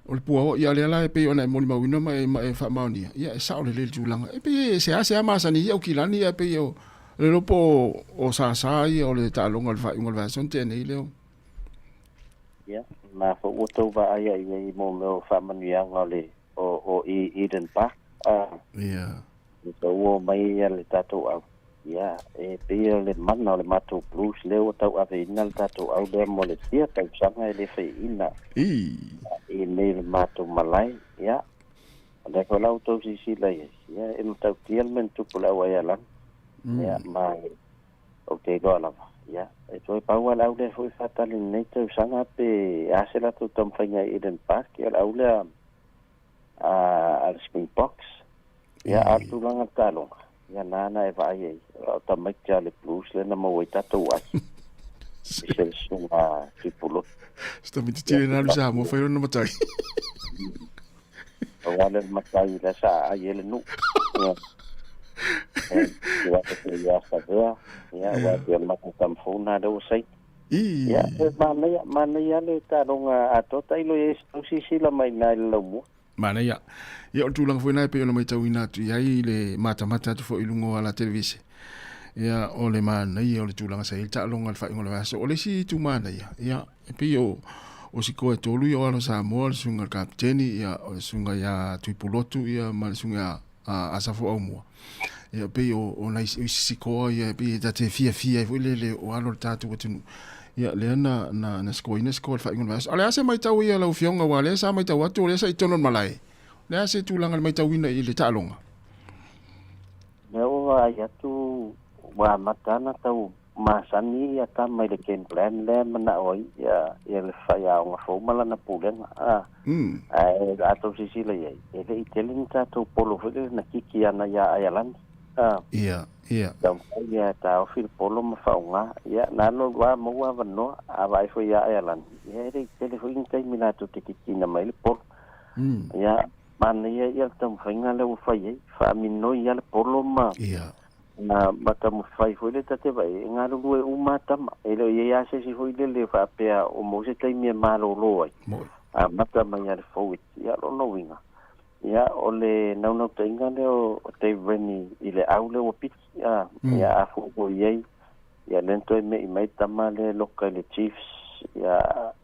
o le pua ia le ala e pe ona moli mawina mai fa maunia ia e sa o le tulanga e pe se ama sani au kilani e pe o le lopo o sa ia o le talonga le fa ingol va sonte nei leo ia na fo uto va ia i mo me fa mania ngale o Eden Park ia so o mai ia le tato au ia e pe le mana le mato blues leo tau ave ina le tato au le mo le tia tau sanga le fe ina i nei le mato malai ia le ko lau tau si lai ia e no tau tia men tu pula wa ia lan ia mai o te go la ia e toi pau ala au le foi fatali nei tau sanga pe ase la tu tom fanga Eden Park ia au le al Springboks ia atu langa talonga ia nana e vai ai o ta mai le blues le na mo tato ai se suma tripulo sta mi tiri na lusa mo fa no matai o wale matai la sa ai ele nu ia ia sa vea ia wa dia mata tamfona do sai ia mana ia le talonga atota ilo e si la mai na le mo mana ia ia o tulang foi nai pe ona mai tawina tu ai le mata tu fo ilungo ala televisi ia o le mana ia o le tulang sai ta longa al fa ngol vaso o le si tu mana ia e pe o si ko to lu yo ala Sāmoa sunga kapteni ia o sunga ya tu pilotu ia ma sunga a safo au mo ia pe o nai si ko ia pe ta te fia fo le o alo tatu o tunu ia le na skoina skol fa ngol vaso ale ase mai tau ia la fionga wale sa mai tau atu le sa itonon malai le ase tulanga mai tawina i le talonga leo ia tu wa matana tau masani ia ta mai le ken plan le mana oi ia le fa ia nga fo mala na pulen ai ato si le ia e le itelin ta to polo fo na kiki ana ia ayalan ia dam ia ta o fil polo ma fa nga ia na no wa mo wa no a vai fo ia ayalan ia le telefon tai minato te kiki na mai le polo ia mana ia tam fenga le fai fa minno ia le polo ma ia na mata mo fai foi le tate vai nga lu e mata ele ia se si foi le fa pe o mo se tai mi malo lo ai a mata ma ia le foi ia lo no winga ia ole no tenga le o te veni ile aule o pit ia a fu o ia lento me mai tamale local chiefs ia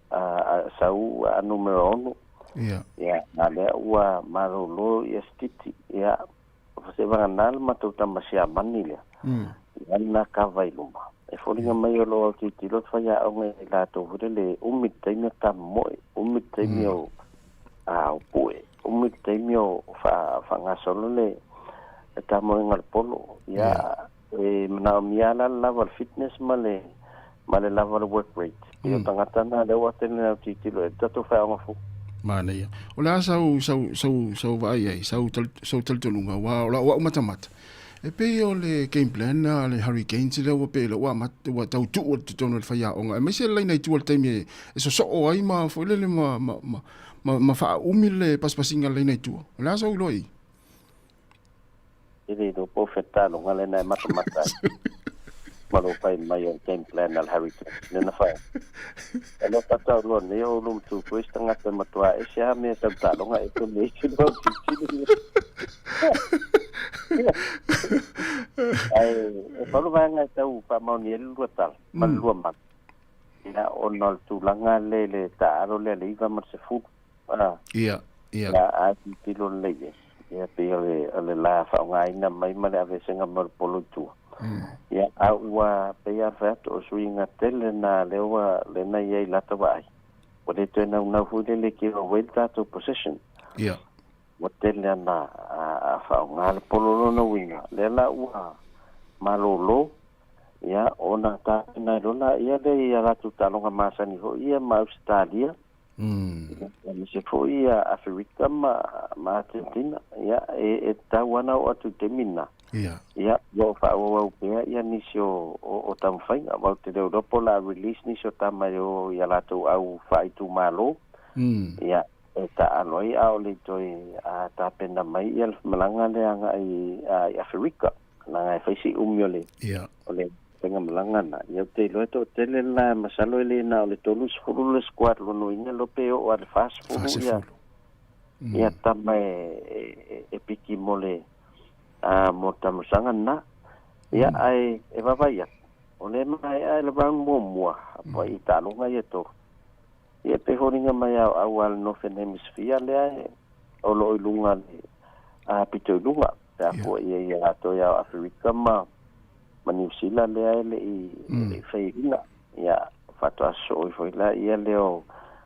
a sau a numero 1 ia na le ua marolo ia stiti ia se vanal matu tamasia manile na kavailuma e folinga mai lo ki lo faya o me la to le umit taimi tamo umit taimi o a pue umit taimi o fa ngasolo le tamo ngal polo ia e na miala level fitness male level work rate ia tangata na le wa tena ki lo tato fa ngafu mana ia o la sau vai ai sau talunga wa mata e pe o le game plan na le hurricanes le o pe lo wa tau tu o tono le faia onga e me se lai nei tu o time e so ai ma fo le ma fa umile paspasinga le nei tu la so loi Ili do profeta lo ngale na mata malo pai mai on game plan al hurricane nena fa elo tata lo ne o lum tu kwesta ngata matua e sia me tata lo ngai to me chi do ai e palo va ngai tau pa mau ni lu tal man lu ma ina onol tu langa le ta ro le iva mar se fu ia ya a ti lo le ya pe le la fa ngai na mai ma le ave senga mar polo tu ya aua pe ya vat o swinga tele na lewa le na ye la tawai o de te na fu le ki o welta to possession ia o tele na a fa ngal polo no winga le la ua malolo ya ona ta na rola ya de ya la tu talonga masa ni ho ia ma Australia ni se foi a Africa ma Argentina ya e tawana o tu temina ya yo fa o pe ya ni o tam fai about the Europa la release ni so tamayo ya la tu au fai tu malo ya ta aloi au le toi a ta pena mai ya malanga le anga ai Africa na ngai fai si umyole ya ole tenga malanga na ya te lo to tele la masalo le na le tolus fulu squad lo no ina lo peo o al fast food ya tamai e piki mole a motam sangana ya ai e va ya ole mai ai le bang mo po italo ngai to ya pe horinga mai awal no hemisphere le o lo ilunga a pito ilunga ya po ya to ya Africa ma New Zealand le feina ya fatwa so foi la ia leo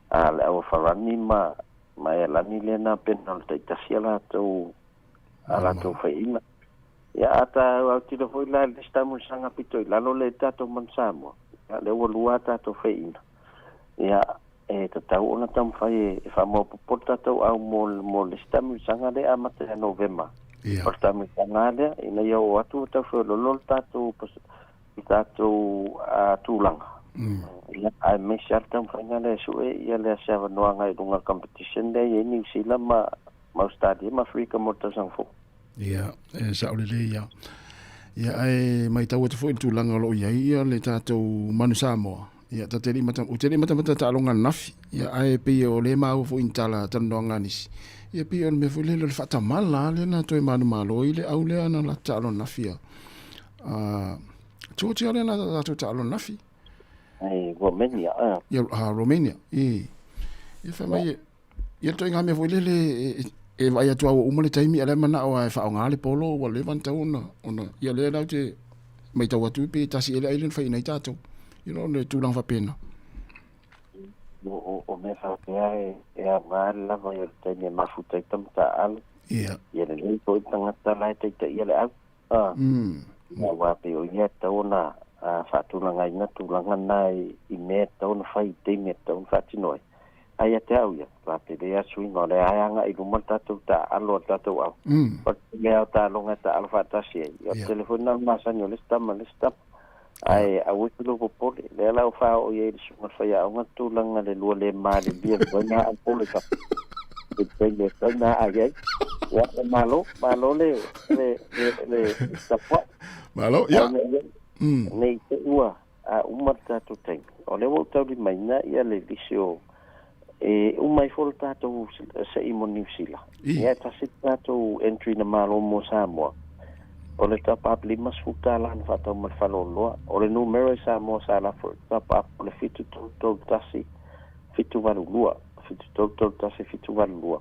ala o farani ma la ni le na penal te tasiala to ala to feina ya ata au tiro foi la estamos sanga pito la lo le tato man Sāmoa ya le o lua tato feina ya e tau ona tam fai e fa mo porta to au mo le estamos sanga de amate November Porta mi tangale ina yo atu ta fo lo tatu a tulanga ya ai me shartam fangale so ya le sava no ngai dunga competition de ye New Zealand ma stadium Africa morta sangfo ya sa ole le ya ai mai tau te fo tulanga lo ya le tatu manu Sāmoa ya tateli mata ta longa nafi ya ai pe o le ma fo intala tandonga nis ia pia me fule le fata mala le na toi manu malo ile au le ana la talo nafia Georgia le na la talo nafi ai Romania ia Romania ia fa mai ia toi ngame fule le e vai atu au umale taimi ale mana o fa ngale polo wa le vanta ona ia le la te mai tau atu pe tasi ele island fa ina tato you know le tu lang fa pena o me fa e a mal la vai te ne mafuta tamta al ia le ko tanga tala te ia le ma wa pe o ia tona a fa tu langa ina tu langa nai i me tona fai te me tona fa tinoi ai te au ia pa te le asu no le anga i lu tu ta alo tu au pa le ta longa ta alfa ta si ia telefona ma sa no le sta ai a wikilo po le la fa o ye su ma fa ya nga tu langa le lu le ma le bien bona al polika te le na ai ya malo le sapa malo ya nei te ua a umata tu teng o le wo tau di mai na ia le visio e umai folta to se New Zealand ia ta sita to entry na malo mo Sāmoa o le tapa ap limas futa lan fata mal faloloa o le numero Sāmoa sala for tapa ap le fitu to tasi fitu valulua fitu to tasi fitu valulua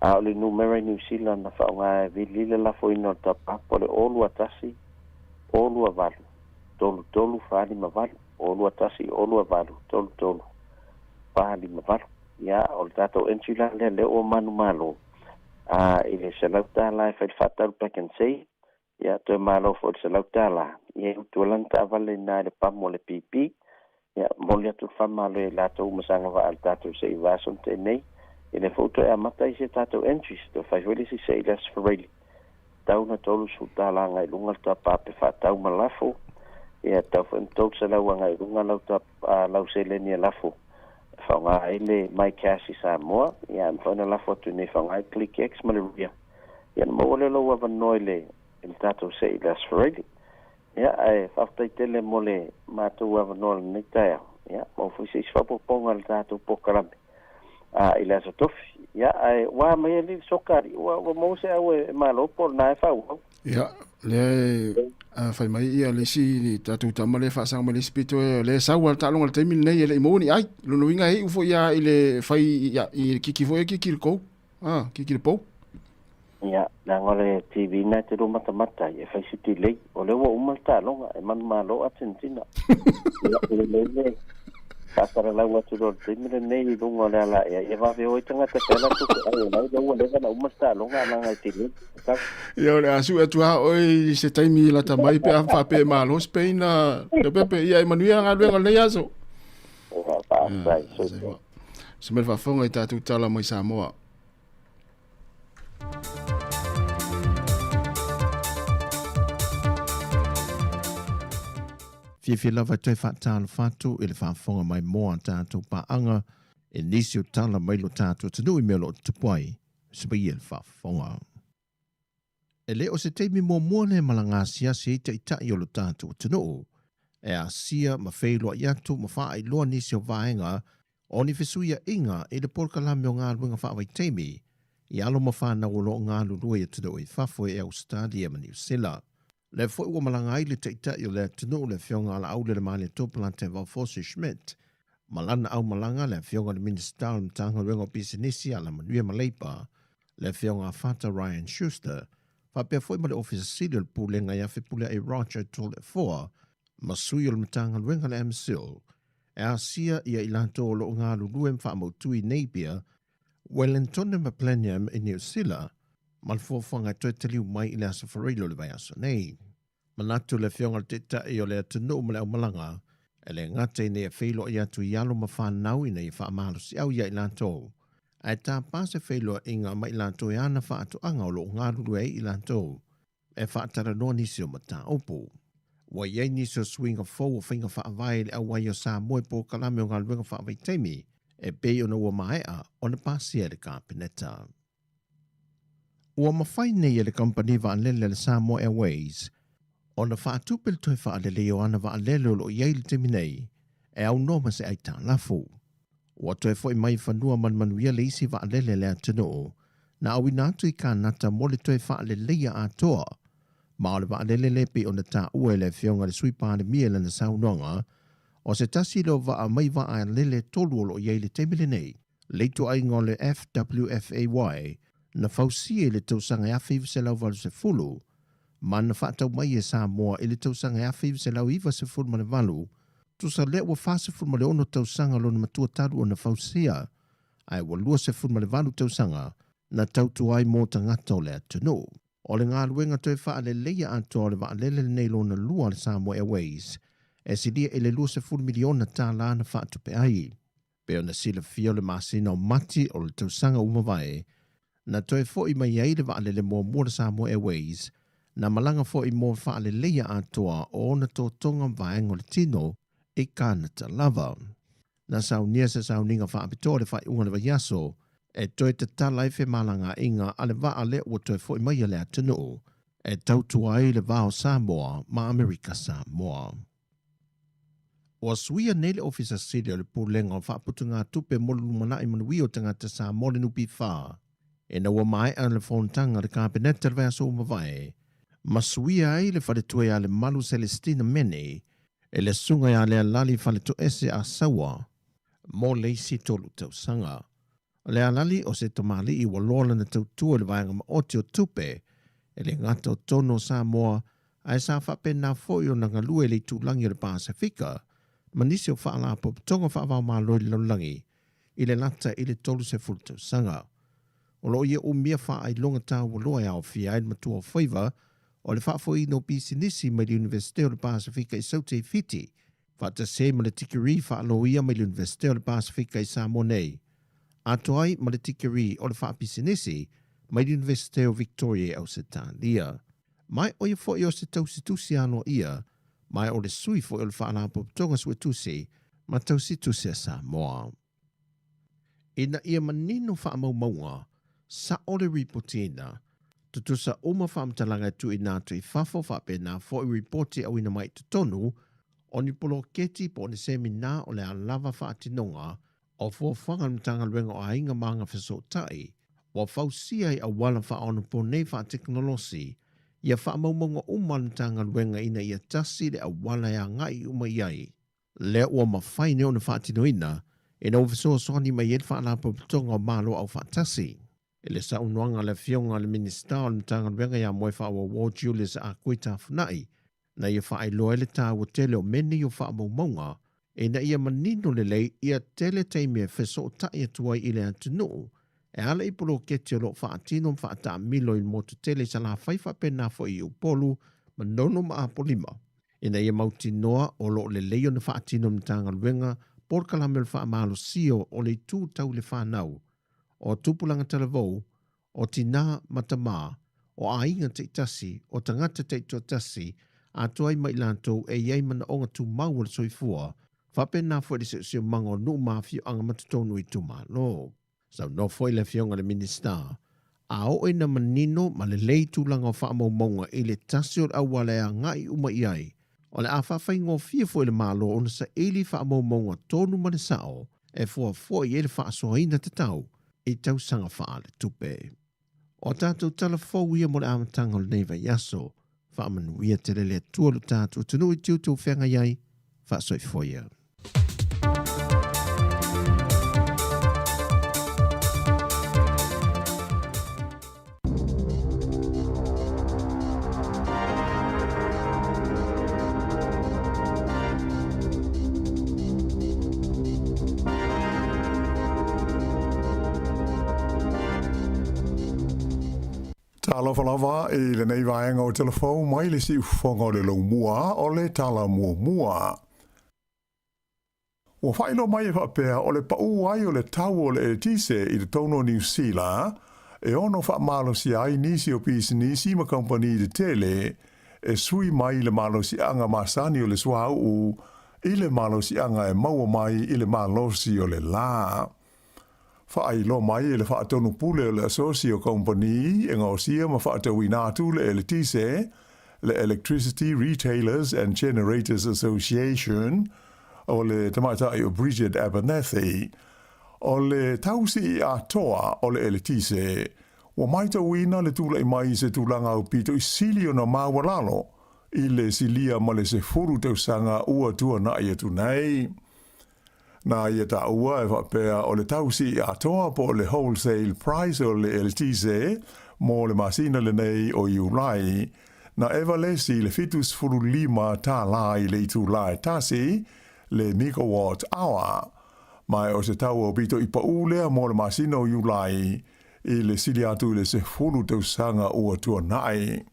a le numero New Zealand na fa nga vilile la fo ino tapa ap le olua tasi olua valu tolu fali ma valu olua tasi olua valu tolu fali ma valu ya o tato entry la le o manu malo ile selauta la fa fatal back and say ya to malo fo selauta la ye to lanta vale na le pamo le pipi ya molia tu fama le la to masanga va al tato sei va son te nei ile foto e mata i se tato entry to fa vele si sei las for really tau na tolu suta la ngai lunga ta pa pe fa tau malafo ya tau fo to se la ngai lunga la ta la se le ni lafo whangai le mai cash I Sāmoa. Ia, mwhana la fotu nei whangai click X malaria. Ia, mo le lo wa noi le tatou se I las Friday. Ia, ai whaftai tele mo le mātou wa noi nei taia. Ia, mo fuisi whapoponga le tatou pokarame. I las tofi. Ia, ai wa mai li sokari. Wa mo se au e malopo na e whau. Ia, le fai mai ia le si tatu tama le fa sang le spito le sawa ta longa te min nei le moni ai lo no inga e ufo ia ile fai ia I kiki fo kiki ko kiki po ia na ngole TV na te ro mata ia fai siti le o le wo umal ta longa e man malo atentina ia le pasara la wa tu ro te min nei lo ngole la ia va ve o tanga te pela tu ai na lo le na umal ta longa na ngai tili ia le asu atu ha oi se taimi la tamai pe fa pe malo Spain na de pepe ia Emanuel nga le le aso se me fa fonga I tatu tala mai Sāmoa Fia lava toi whaatala whatu I le whaafonga mai moa tātou paanga e nisi o tala mai lo tātou tanu I mea lo tupuai sipa I le whaafonga. E le o se teimi mua mua le malanga siasi I tai o lo tātou tanu e a sia ma whailua I atu ma wha I loa nisi o vaenga o ni whesuia inga I le porkalame o ngā luenga whaawai teimi I alo ma whanau o lo ngā lurua I tanu I whafo e Australia ma New Zealand. Le foi ua malanga I le teitai o le tunu le fionga ala au le male topula te Valfosi Schmidt. Malana au malanga le fionga le minister o mtanga rengo pisinisi ala manuia maleipa. Le fionga fata Ryan Schuster. Whapea foi ma le officer sili le pulenga ia whipule e Roger tole 4. Masui o le mtanga renga le MSIL. E a sia ia ilanto o lo ngā luluem wha mautui Napier. Wellington ma Plenium I New Zealand. Malfofanga toi te liu mai I le asa whareilo le vai asa nei. Manatu le fionga te tai o le atunu ma le au malanga, e le ngate ne e whilo I atu I alo ma whanau I nei whaamalo si au ia I lantou. Ai tā pāse whilo inga ma I lantou e ana wha atu anga o lo ngā ruru e I lantou. E whaatara noa nisi o mata opu. Wa iei nisi o swinga fau o whinga whaavai le au wai o Sāmoa po kalame o ngā ruenga whaavai teimi, e bei o na ua maea o na pāsia le kāpeneta. Ua mawhai nei e le company wa alele le Sāmoa Airways, o na whaatupil toi whaalele o ana wa alele o lo iei le temi nei, e au noma se ai tā lafu. Ua toi fo I mai whanua manmanuia le isi wa alele le atunu, na au inatu I kānata mo le toi whaalele ia atoa, ma o le wa alele le pe o na tā ue le fionga le suipāne mia le na saunonga, o se tasi lo wa a mai wa alele tolu o lo iei le temi le nei, leito ai ngō le FWFAY, na fausia le tausanga e awhiwa se lau valu se fulu, ma na whaatau mai e Sāmoa le tausanga e awhiwa se lau iwa se fulu ma le valu, tu sa le ua wha se fulu ma le ono tausanga lo na matua taru o na fausia, ai ua lua se fulu ma le valu tausanga, na tautu ai mō tangata o le atunu. O le ngā luenga toi wha le leia ato o le wa alele nei lo na lua le Sāmoa Airways, e si lia le lua se fulu miliona tā la na whaatu pe ai. Pe o na sila fio le masina o mati o le tausanga umawai, na toi fo I mai ai le wa alele mō mua le Sāmoa Airways, na malanga fo I mō wha le leia atoa o na tō tonga vaengo le tino I kānata lava. Na saunia se sauninga wha apitoa le wha unga le wa yaso, e toi te talai whi malanga inga ale wa ale ua toi fo I mai le atunu, e tautua ai le vao Sāmoa ma Amerika Sāmoa. O suia nele ofisa sili o le pūlenga o whaaputu ngā tupe molu mana I manui o tangata Sāmoa le nupi wha, e na ua mai an le whontanga le kāpeneta le vea so umawai, ma suia ai le whaletue a le malu Celestina Mene, e le sunga a le alali whaletu ese a sawa, mo leisi tolu tausanga. Le alali o se tamali I walola na tautua le vaenga ma oti o tupe, e le ngata o tono Sāmoa, ai sa whape na foi o nangalue le tūlangi o le Pasifika, ma nisi o whaala po tonga whaavao maa loi laulangi, I le lata I le tolu se fulu tausanga. O lo ia umia wha ai longa tā waloa au fia ai matua o whaiva, o le whaafoi no pisinisi mai le Universite o le Pasifika I Saute Fiti, whaata se ma le tikiri whaaloia mai le Universite o le Pasifika I Sāmoa nei. Ato ai ma le tikiri o le whaapisinisi mai le Universite o Victoria au se tālia. Mai o ia fo o se tausitusi ano ia, mai o le sui fo o le whaalapo tonga sue tusi, ma tausitusi a Sāmoa. ina ia manino whaamaumaunga sa ole ripotina tutusa uma whaamtalanga tu ina tu I fafo whapena fo I reporti au ina mai tutonu o ni poloketi po ni semina o le alava whaatinonga o fo whangamtanga luenga o ainga manga whesotai wa fausia I awala whaonu po nei whaateknolosi ia whaamaumaunga umalantanga luenga ina ia tasi le awala ya ngai uma iai. Lea ua mawhaine o na whaatinoina ina uwhisoa soani mai ed whaalapo putonga o malo au whaatasi. Ele sa unuanga le fionga le minista o mtanga luenga ya moe whaawa War Julius a kuita funai na ia whaailoa le tā ua tele o meni o whaamaumaunga ina ia manino le lei ia tele teimia wheso o taia tuai ile atunu e ala ipolo keti o lo whaatino whaata milo il motu tele sa la whaifa pena fo I upolu manono maa polima. Ina ia mauti noa o lo le leo na whaatino mtanga luenga por kalamel whaamalo sio o le tū tau le whanau o tupulanga talavou o tina matama o ainga te itasi o tangata te itotasi a tuai mai lantou e iei mana onga tu maua le soifua whapena fo le seo mango nu mafio anga matatonu I tu malo. Sau no foi le fionga le minista a o ina manino ma le lei tūlanga o whaamaumaunga I le tasi o awale a ngai uma iai o le a whawhai ngō fia foi le malo o na sa ili whaamaumaunga tonu ma le sao e fua foi e le whaasoaina te tau I tau sanga wha le tupe. O tātou talafou ia mo le amatanga o le neiva yaso whaamanuia te le tualu tātou tunu I tiutu whenga iai whaasoi foia. Lava e le nei vaenga o telefou mai le si ufonga o le lo mua o le tala mua. O whailo mai e whapea o le pau ai o le tau o le tise I le tono New Zealand e ono wha malo si ai nisi o pisi nisi ma company de tele e sui mai le malo si anga masani o le swau I le malo si anga e maua mai I le malo si o le la. Whaai mai e le whaatonu pule o le Associate Company e ngausia ma whaatawinatu le tise, le Electricity Retailers and Generators Association, o le tamatai o Bridget Abernethy, o le tausi I atoa o le tise, wa maita wina le tula I mai se tulanga o pito I silio na mawalalo, I le silia ma le se furu tausanga ua tua na ia tunai. Na ia ta ua e whapea o le tausi I atoa po le wholesale price o le LTC mo le masina le nei o Iulai na ewa lesi le fitus furu lima tā lai le itu lai tasi le megawatt hour mai o se tau o bito I paulea mo le masina o Iulai I le sili atu le se furu tausanga ua tua nai.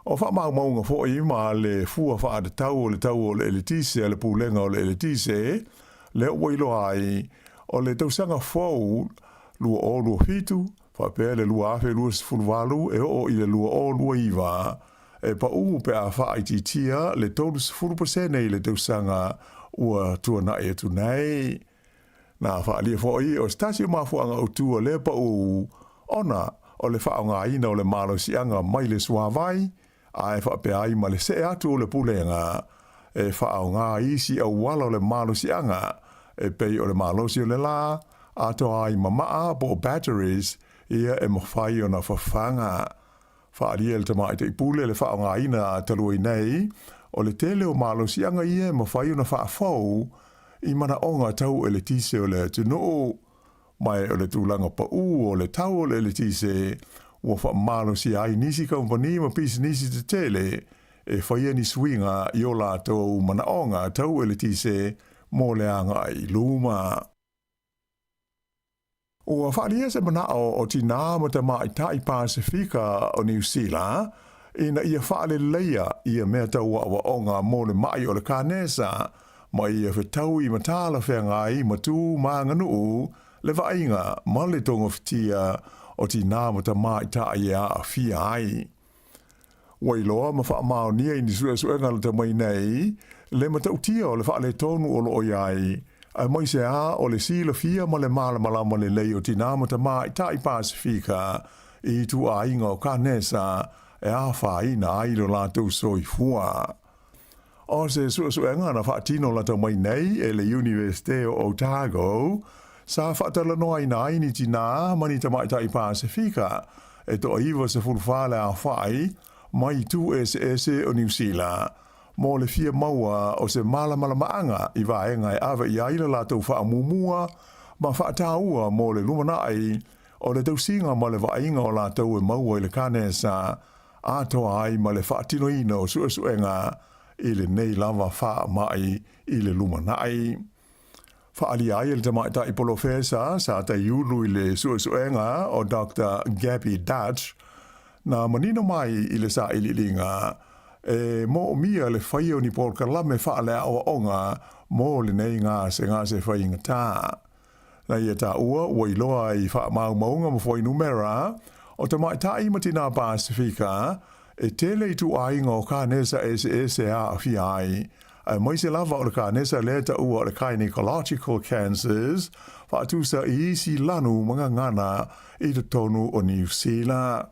O wha maunga fo I ma le fua wha ata tau o le LTC le pulenga o le LTC le wailo ai o le tausanga fau lua o lua fitu whapea le lua afe lua sifulwalu e o I le lua o lua iwa e pa pe a wha ititia le tolu sifuru% nei le tausanga ua tua na e tu nei na wha alia foi o stasi o mafuanga o tua le pa ona o le wha ngā ina o le malo sianga mai le suawai a e whapea ai ma le se atu o le pulenga e wha ngā isi au wala o le malo sianga e pei o le malosi o le la, ato ai mamaa po batteries, ia e mawhai o na whawhanga. Whaaria le tamai te ipule le whaonga ina a talui nei, o le tele o malosi anga ia e mawhai o na whaafau, I mana onga tau e le tise o le tunu, mai o le tūlanga pa o le tau o le tise, ua wha malosi ai nisi company ma pisi nisi te tele, e whaia ni swinga I o la tau mana onga tau e le tise, mo le anga I luma. O whaaria se mana o tina ma te mai tai Pasifika o New Zealand, ina ia whaale leia ia mea tau awa onga mo le mai o le kānesa, ma ia whetau I matala whengai ma tū maanganu le vainga ma le tonga whitia o tina ma te mai tai a fia ai. Wailoa ma wha mao nia I ni suenga le te mai nei, le matautia o le whaale tonu o loo iai, Ai mai se a o le sila fia ma le malama le lei o tina ma ta mai tai Pasifika I tu a inga o kanesa e a whaina ai lo lātou soifua. O se suenga na whaatino lata mai nei e le Universite o Otago sa whaatala noa ina aini tina mani ta mai tai Pasifika e to iwa se fulfale a whai mai tu ese o New Zealand. Mo le fia maua o se malama maanga I vaenga e awa I aila lātou whaamumua ma whaataua mo le lumanai o le tausinga ma le vainga o lātou e maua I le kanesa atoa ai ma le whaatino ina o suenga I le nei lava wha mai I le lumanai. Whaali ai le tamaitai polofesa sa ta iulu I le suenga o Dr. Gabby Dutch na manino mai I le sa ililinga e mo mia le whaio ni Paul Kalame whaale o onga mo le nei ngā se whainga tā. Na ia tā ua iloa I wha maunga mo whai numera o te mai tai matina Pasifika e tele I tu ainga o kānesa ese a fi ai. Ai mai se lava o le kānesa le ta ua o le gynecological cancers wha atusa I isi lanu mga ngana I te tonu o New Zealand.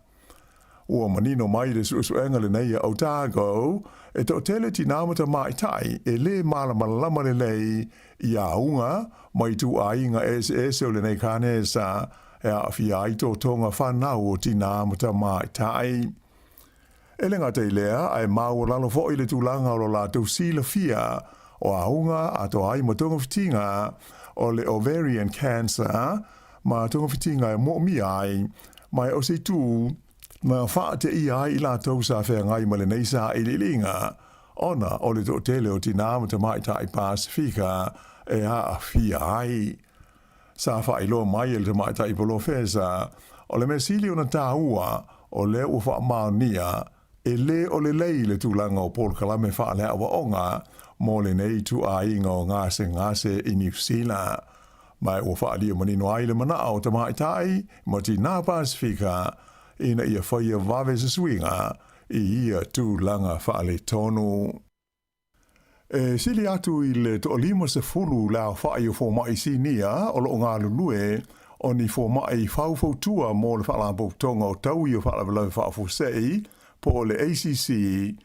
Ua manino mai le suenga le nei o Otago e to tele tinamata mai tai e le malama le lei I aunga mai tu ainga ese o le nei kanesa e a fi ai to tonga whanau o tinamata mai tai. E le ngata I lea ai mau lalo fo I le tūlanga o la tau sila fia o aunga a to ai matonga fitinga o le ovarian cancer ma tonga fitinga e mo mi ai mai o se tu ma whaate I ai I la tau sa whea ngai ma le neisa I li linga ona o le to tele o tinamata mai tai Pasifika e a fia ai. Sa whailo mai le mai tai polofesa o le mesili o na tāua o le ua wha maonia e le o le lei le tūlanga o Paul Kalame whaale awa onga mo le nei tu a inga o ngase I New Zealand. Mai ua whaalia manino ai le mana o tamai tai mo tina Pasifika ina ia whaia wawe se swinga I ia tūlanga whaale tonu. E sili atu I le to lima se fulu la whaai o mai sinia o lo ngā lulue o ni mai whautua mo le whaalabo tonga o tau I o whaalabo whaafusei po le ACC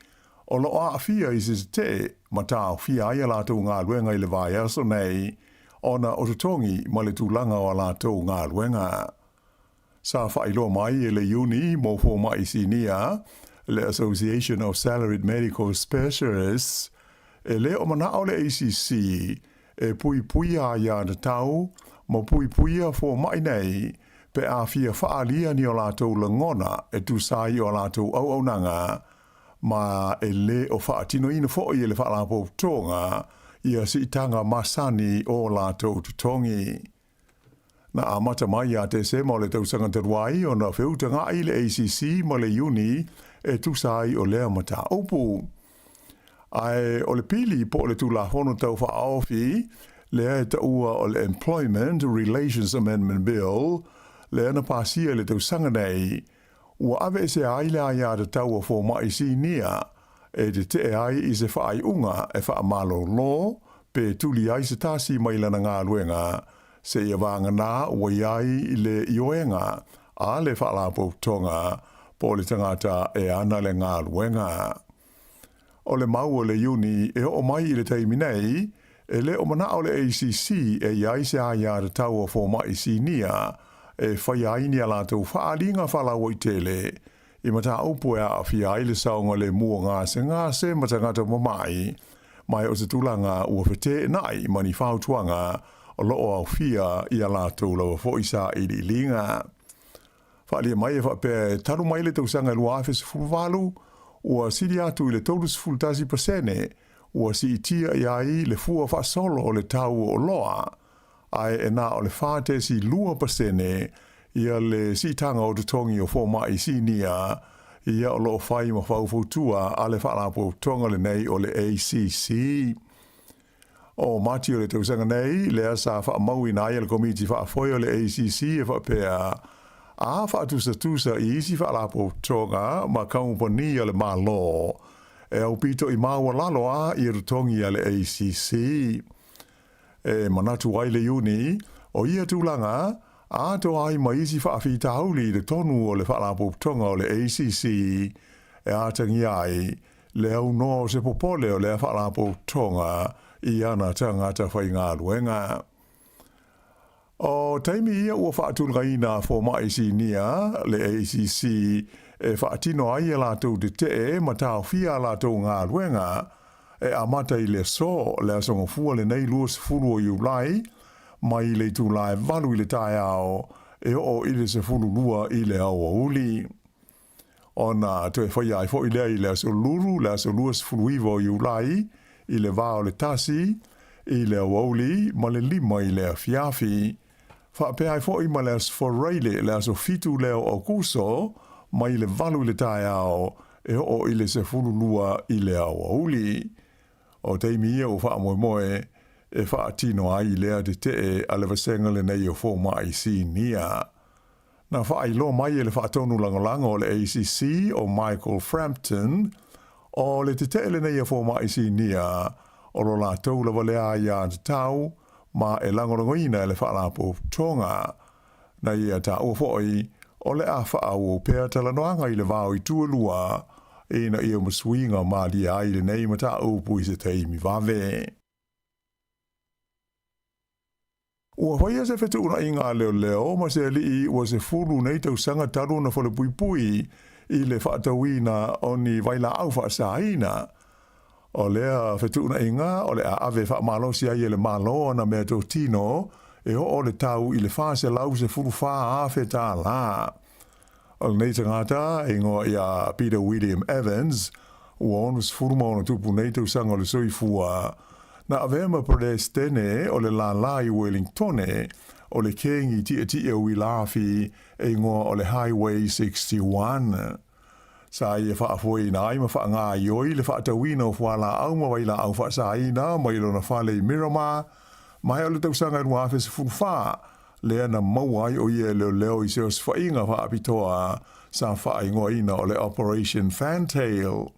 o lo a fia I se te matau fia ia lātou ngā luenga I le vai aso nei ona o tutongi ma le tūlanga o lātou ngā luenga. Sa whailo mai e le uni mo mai sinia le Association of Salaried Medical Specialists e le o mana o le ACC e pui a ia na tau mo pui a mai nei pe a fia whaalia ni o lātou langona e tu sai o lātou au nanga ma e le o whaatino ina fo I le whaalapo tonga ia si tanga masani o lātou tutongi. Na amata mai a te se mo le tausanga te ruai o na whiutanga I le ACC mo le uni e tu sai o lea mata opu. Ai o le pili po le tūla hono tau wha aofi lea e ta ua o le Employment Relations Amendment Bill lea na pasia le tausanga nei ua ave se aile ai a te tau a fō mai si nia e te ai I se whaai unga e wha malo lo pe tuli ai se tasi mai lana ngā luenga se ia vanga nā ua iai I le ioenga a le whaalapo tonga po le tangata e ana le ngā luenga. O le mau o le uni e o mai I le teimi nei e le o mana o le ACC e iai se a ia te tau o fō mai si nia e whai aini a lātou whaalinga whalawa I tele I mata upu e a whia I le saunga le mua ngase matangata mamai mai o se tūlanga ua whete nai mani whautuanga o loo au whia I a lātou lawa fōisa I li linga. Whaalia mai e whape taru mai le tausanga lua awhi se fulwalu ua siri atu I le tolus fultasi pasene ua si itia iai le fua whaasolo o le tau o loa ai e nā o le whātesi lua pasene ia le si tanga o tutongi o fō mai si nia ia o loo whai ma whaufutua a le whaalapo tonga le nei o le ACC. O mati o le tausanga nei le asa whaamau I nai le komiti whaafoi o le ACC e whapea a whaatusa I isi whaalapo tonga ma kaupani o le malo e au pito I maua lalo a I rutongi a le ACC. manatu ai le uni, o ia tūlanga, a to ai mai isi whaafi tauli le tonu o le whaalapo tonga o le ACC, atangi ai, le au no se popole o le whaalapo tonga, i ana tangata whai ngā luenga. O taimi ia ua whaatulgaina fo maisi nia, le ACC, whaatino ai la tau te te, matau fia la tau ngā luenga, amata i le so, le asonga fua le nei luas furu o iulai, mai le tūlai valu i le tai ao, o i le se furu lua i le au o uli. Ona te whai ai fo i le i le aso luru, le aso luas furu iwa o iulai, i le vao le tasi, i le au uli, ma le lima i le fiafi. Whapea ai fo i ma le aso foreile, le aso fitu leo o kuso, mai le valu i le tai ao, o i le se furu lua i le au o uli. O teimi ia o wha moe moe, wha tino ai lea te te a le vasenga le nei o fo mai si nia. Na wha ai lo mai le wha tonu langolango o le ACC o Michael Frampton, o le te le nei o fo mai si nia, o lo la tau la valea ia te tau, ma e langolangoina le wha lapo tonga. Na ia ta ua foi, o le a wha au pēr talanoanga i le vau i tualua, e na ia masuinga ma li ai le nei mata upu i se teimi vave. Ua whaia se whetu una i ngā leo leo, ma se li ua se furu nei tau sanga taru na whale pui pui i le whaatawina o ni waila au whaasaina. O lea whetu una i ngā, o le a ave whaamalosi ai le malo na mea tō tino, o le tau i le whaase lau se furu whaa a whetā la. O nei tangata, ingo ia Peter William Evans, ua onus furuma ona tupu nei tau sanga o le soifua, na avema Protestene o le la lai Wellingtone, o le kengi tia ui lafi, ingo o le Highway 61. Sa ia whaafoi na aima wha ngā ioi, le whaatawina o whala au mawaila au whaasaina, mailo na whale i Miramar, mai o le tau sanga i wafes furuwha, lea na mauai o ia leo i seos whainga whaapitoa sa whaingoa ina o le Operation Fantail.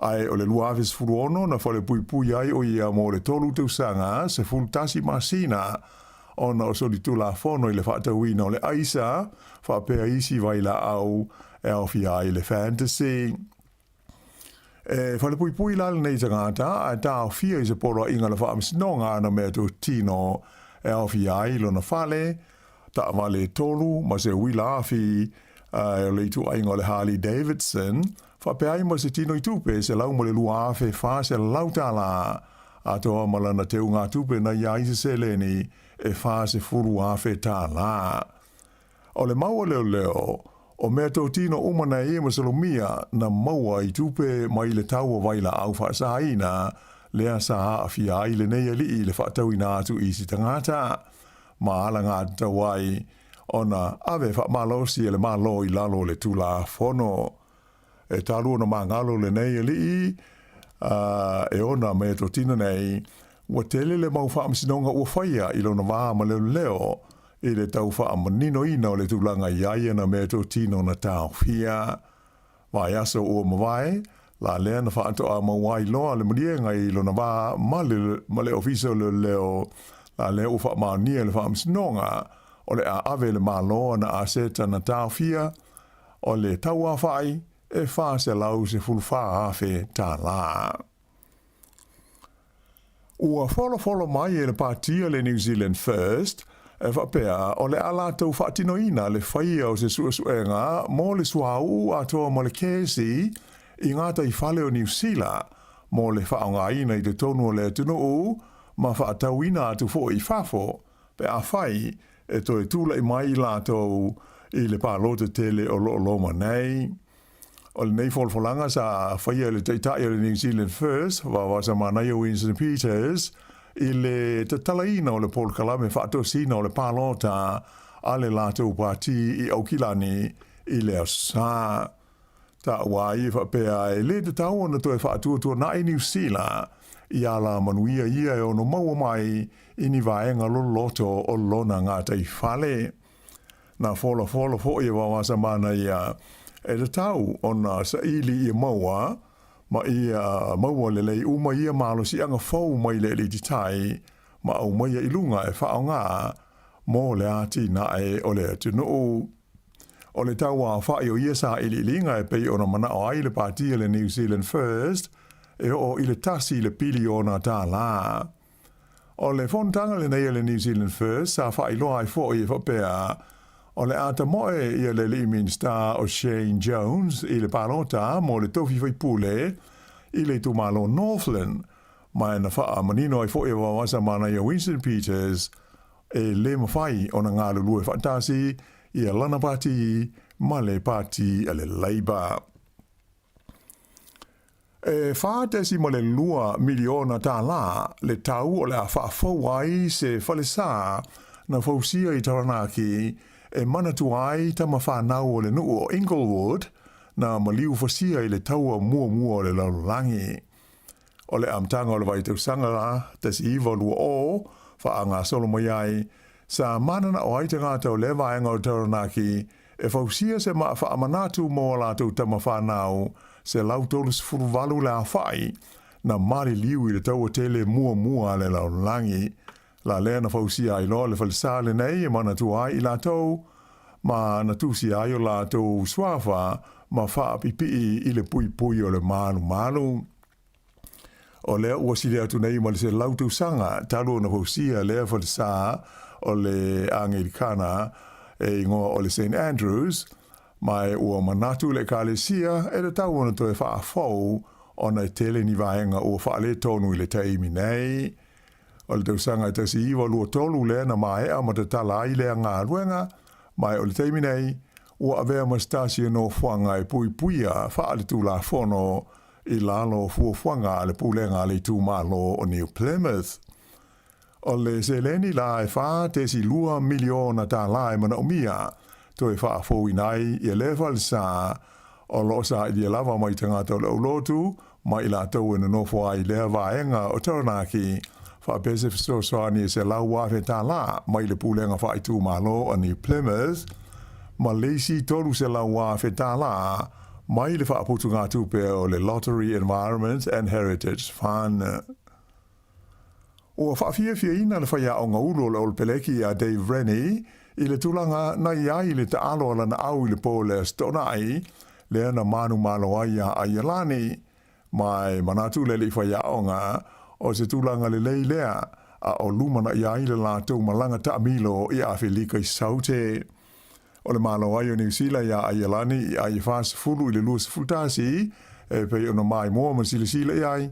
Ai o le luaves furuono na whale pui pui ai o ia mo le tolu tau sanga se fulu tasi masina ona o soli tula fono i le whaatawina o le aisa whaapea isi waila au elfi ai le fantasy. Whale pui pui lal nei tangata a tau fia i se polo inga le whaamisnonga na mea tu tino LVI lo na fale, ta vale tolu, ma se wila afi, le tu aingo le Harley Davidson, fa pe ai ma se tino i tupe, se lau ma le lua afe fa se lau tala, a toa malana te unga tupe na iai se seleni, e fa se furu afe ta la. O le maua leo, o mea tō tino umana e ma salomia, na maua i tupe mai le taua waila au fa sa aina, lea sa afi ai le nei ali i le whaatau ina atu i si tangata. Ma ala ngā tawai, ona ave whaamalosi e le malo i lalo le tula fono. E talu ona mā ngalo le nei ali i, e ona me to tina nei, ua tele le mau whaamsinonga ua whaia i lona wā ma leo, i le tau whaamanino ina o le tulanga iaia na me to tino na tau fia. Vai aso ua mawai, la lea na whaato a mawai loa le marienga i lona wā ma le ofiso le leo, la lea uwha maania le whaamsinonga, o le a ave le māloa na aseta na tāwhia, o le taua whai, e wha se lau se fulwha awhe tā la. Ua wholo mai e le pātia le New Zealand First, e whapea o le ala tau whaatino ina le whaia o se suenga, mo le suau a toa mo le kēsi, i ngāta i whale o New Zealand, mo le whaonga ina i te tonu o le tunu u, ma whaatau ina atu fo i whafo, pe a whai, e toi tūla i mai lātou i le pālote tele o loma nei. O le nei folfolanga sa whaia le teitai o le New Zealand First, wawasa manai o Winston Peters, i le tatalaina o le Paul Kalame whaatosina o le pālota a le lātou pāti i Aukilani i le asa. Ta wai whapea e le te tau na toi whaatuatua na i New Zealand, i ala manuia ia e ono maua mai i ni vaenga loloto o lona ngāta i whale. Na fola fo i wawasa mana ia e te tau ona sa ili i maua, ma ia maua lelei uma ia malo si anga fau mai le li titai, ma au mai I lunga e whaonga mō le ati na e o le atunu o le tau a whai o ia sa ili linga e pei ona mana o ai le pātia le New Zealand First e o I le tasi le pili ona tā la. O le fontanga le nei le New Zealand First sa whai loa I fo I whapea o le ata moe I le Limin Star o Shane Jones I le palota mo le tofi whai pule I le tumalo Northland mai na wha manino I fo I wawasa mana I Winston Peters e le mawhai o na ngā lulue whaatasi I a lana pati ma le pati a le Labour. E whaatasi ma le lua miliona tā la le tau o le a whaafau ai se whalesa na fausia I Taranaki e manatu ai tama whanau o le nuu o Inglewood na maliu fasia I le taua mua o le laulangi. O le amtanga o le vaitau sangara tasi iwa lua o whaanga solo mai ai sa manana o aita ngātau le vaenga o Taranaki e fausia se maa whaamanatu mō lātou tama whanau se lautolus furuvalu le a whai na mari liu I le taua tele mua le laulangi. La lea na fausia I loa le falisa le nei e manatu ai I lātou ma na tusi ai o lātou swafa ma wha pipi I le pui o le malu. O lea ua sile atu nei ma le se lautu sanga talo na fausia lea falisa o le Anglikana e ingoa o le St. Andrews mai ua manatu le kalesia e le tau ona toe whaafou o na tele ni vaenga ua whaale tonu I le taimi nei. O le tausanga I tasi iwa lua tolu lea na maea ma te tala I lea ngā ruenga mai o le taimi nei ua avea ma stasi no fuanga e puia whaale tu la fono I lalo fuanga le pulenga le tu malo o New Plymouth. O le seleni la e wha te si lua miliona tā la e mana umia to e wha fōu inai I level sa o lo sa I lava mai tangata o le ulotu mai la tau ina nofo ai lea vaenga o Taranaki wha pese fiso soani se lau wafe tā la mai le pulenga wha I tu malo o New Plymouth ma leisi tolu se lau wafe tā la mai le wha putu ngā tupe o le Lottery Environment and Heritage Fund. O whaafia ina le whaia o ngā ulo le olpeleki a Dave Rennie I le tulanga na iai le ta alo ala na au I le po le stonai le ana manu malo ai a Ialani mai manatu le whaia o ngā o se tulanga le leilea a o lumana iai le lātou malanga ta amilo I a whilika I saute. O le malo ai o New Zealand ia Ialani I a whaas fulu I le luas fultasi e pei ona mai moa ma sila iai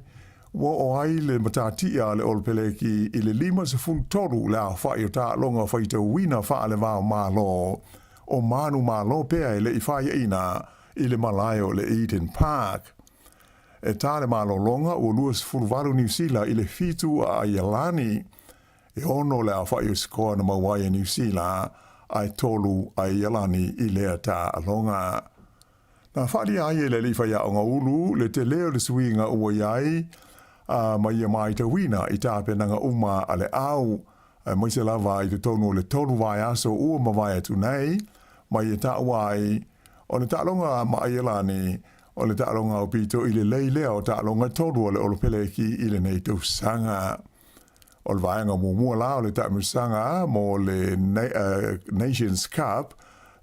Wa o ai le matatia le olpeleki I le 5 le a whai o tā longa whaita wina wha le wao malo o manu malo pea I le I whai ina I le malayo le Eden Park. E tā le malo longa o luas fulvaru New Zealand I le fitu a Ialani e ono le a whai o skoa na mawai New Zealand ai tolu a Ialani I lea tā longa. Na whali ai le li whai o ngā ulu le te leo le suinga ua iai mai mai te wina I tā penanga uma ale au mai se lava I te tonu le tonu vai aso ua mawai atu nei mai tā wai o le tālonga ma Ialani o le tālonga o pito I le leilea o tālonga tonu o le olopeleki I le nei tausanga o le vaenga mua la o le tāmusanga mo le Nations Cup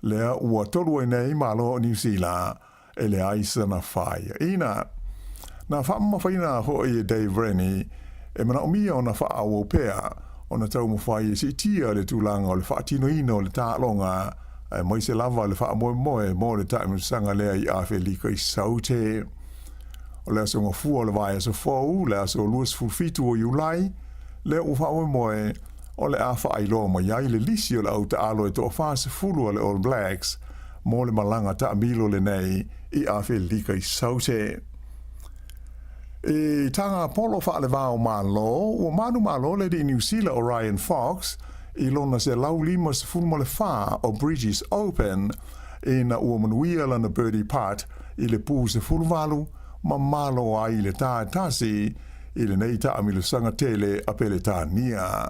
lea ua tonu e nei malo o New Zealand e le aisa na whaia ina na whaama whaina hoi Dave Rennie e mana o mia o na wha awo pea o na tau mawhai si tia le tūlanga o le whaatino ina o le tālonga e mai se lava le wha moe mo le tāmusanga lea I awhelika I saute. O lea so ngafua o le vai aso fau, lea so luas fulfitu o Iulai, lea u wha moe o le a wha ailoa mai ai le lisi o le au ta alo e to whaase fulu o le All Blacks mo le malanga ta amilo le nei I awhelika I saute. E tanga polo wha le vāo malo, o manu malo le di New Zealand o Ryan Fox, I lona se lau lima se fulma le wha o Bridges Open, e na ua manuia lana birdie putt, I le pū se fulvalu, ma malo ai le tā tasi, I le nei ta amilo sanga tele a pele tā nia.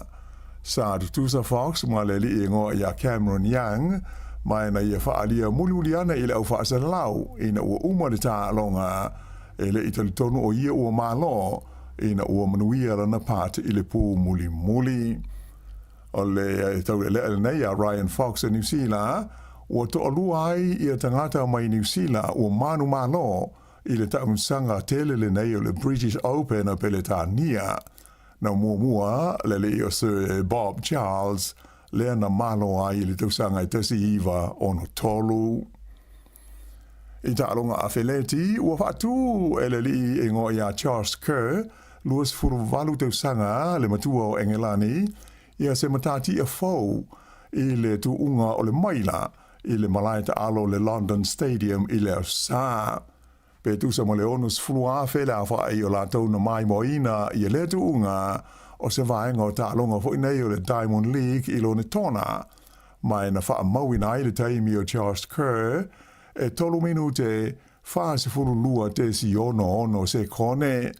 Sa tutusa Fox, ma le li ingo ia Cameron Young, mai na ia wha alia muliuliana I le au wha asa lau, I na ua uma le tā longa, e le itali tonu o ia ua malo, ina ua manuia rana pāte i le pū muli muli. O le tau le nei a Ryan Fox a New Zealand, ua to'alua ai i a tangata mai New Zealand ua manu malo i le taumsanga tele le nei o le British Open a Peletania. Na mua le o Sir Bob Charles le na malo ai le tausanga i tasi iwa ono tolu. I ta'alonga a Feleti, ua whatu e le li e ngoi a Charles Kerr, luas furu valu tausanga le matua o Engelani, ia se matati a fau i le tuunga o le maila i le malaita alo le London Stadium i le Sā. Pe tusa mo le onus fulu a fele a whaai o la tau na mai moina i le tuunga o se vaenga o ta'alonga fo inei o le Diamond League i lo ne tona. Mai na wha mauina i le taimi o Charles Kerr, e tolu minute wha se fulu lua te si ono se kone,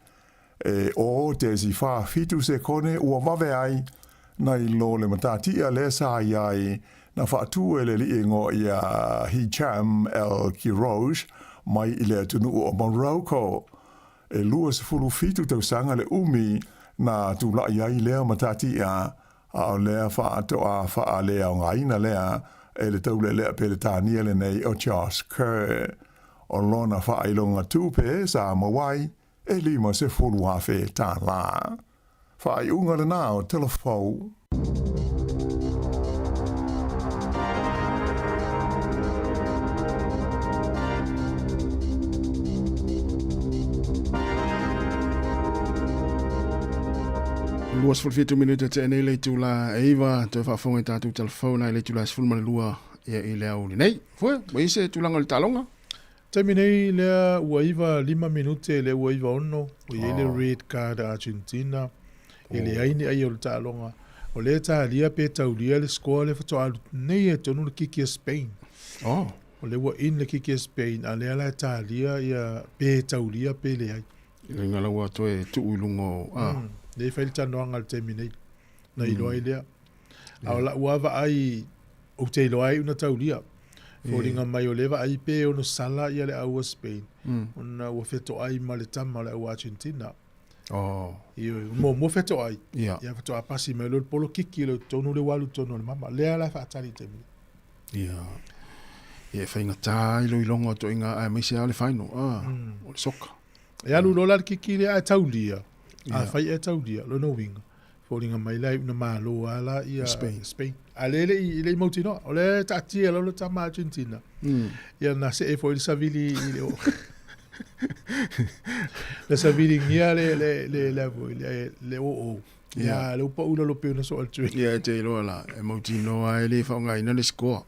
e o te si wha fitu se kone ua wawe ai, na i lo le matatia le sa iai, na whaatu e le li ingo i a Hicham El Kirosh, mai i le tunu o Morocco. E lua se fulu fitu tau sanga le umi, na tu la iai lea matatia, a o lea whaato a wha lea o ngaina lea, e le tau le lea Peletania le nei o Charles Kerr. O lona whailonga tupe sa mawai, e lima se fulu hafe tā la. Whai unga le nao telefou. Luas fulfitu minuta te nei le tula eiva te whaafonga i tātou telefona i le tula sifulmane lua ia i lea uli. Nei, fue, mai se tulanga le talonga? Taimi nei lea ua iwa 5 minute le ua iwa ono, o i le red card Argentina, i le aini ai o le talonga. O le talia pe taulia le skoa le whatoalu nei e tonu le kiki a Spain. O le ua in le kiki a Spain, a lea la talia ia pe taulia pe le ai. I le ngala ua toe tuu ilungo. Nei whaile tanoanga le taimi nei, na i loa i lea. Ao la uawa ai, o te loa ai una taulia. Fōringa mai o lewa ai pe ono sala ia le aua Spain. Ona ua wheto ai ma le tama le aua Argentina. Mo wheto ai. Ia wheto a pasi mai lo polo kiki lo tonu le walu tonu le mama. Lea la whaatari taimi. Ia. Ia whainga tā ilo ilonga to inga ai maise ale whaino. O le soka. Ia lu lola le kiki le a taulia. A whai e taulia, lo no winga. Fōringa mai lai una malo ala ia Spain. A lele i le mauti no, o le tatia lo tama Argentina. Ia na se e fo il savili i le o. Le savili ngia le o. Ia le upa ula lo pe una so al tui. Ia te ilo ala, e mauti no a ele whaonga ina le skoa.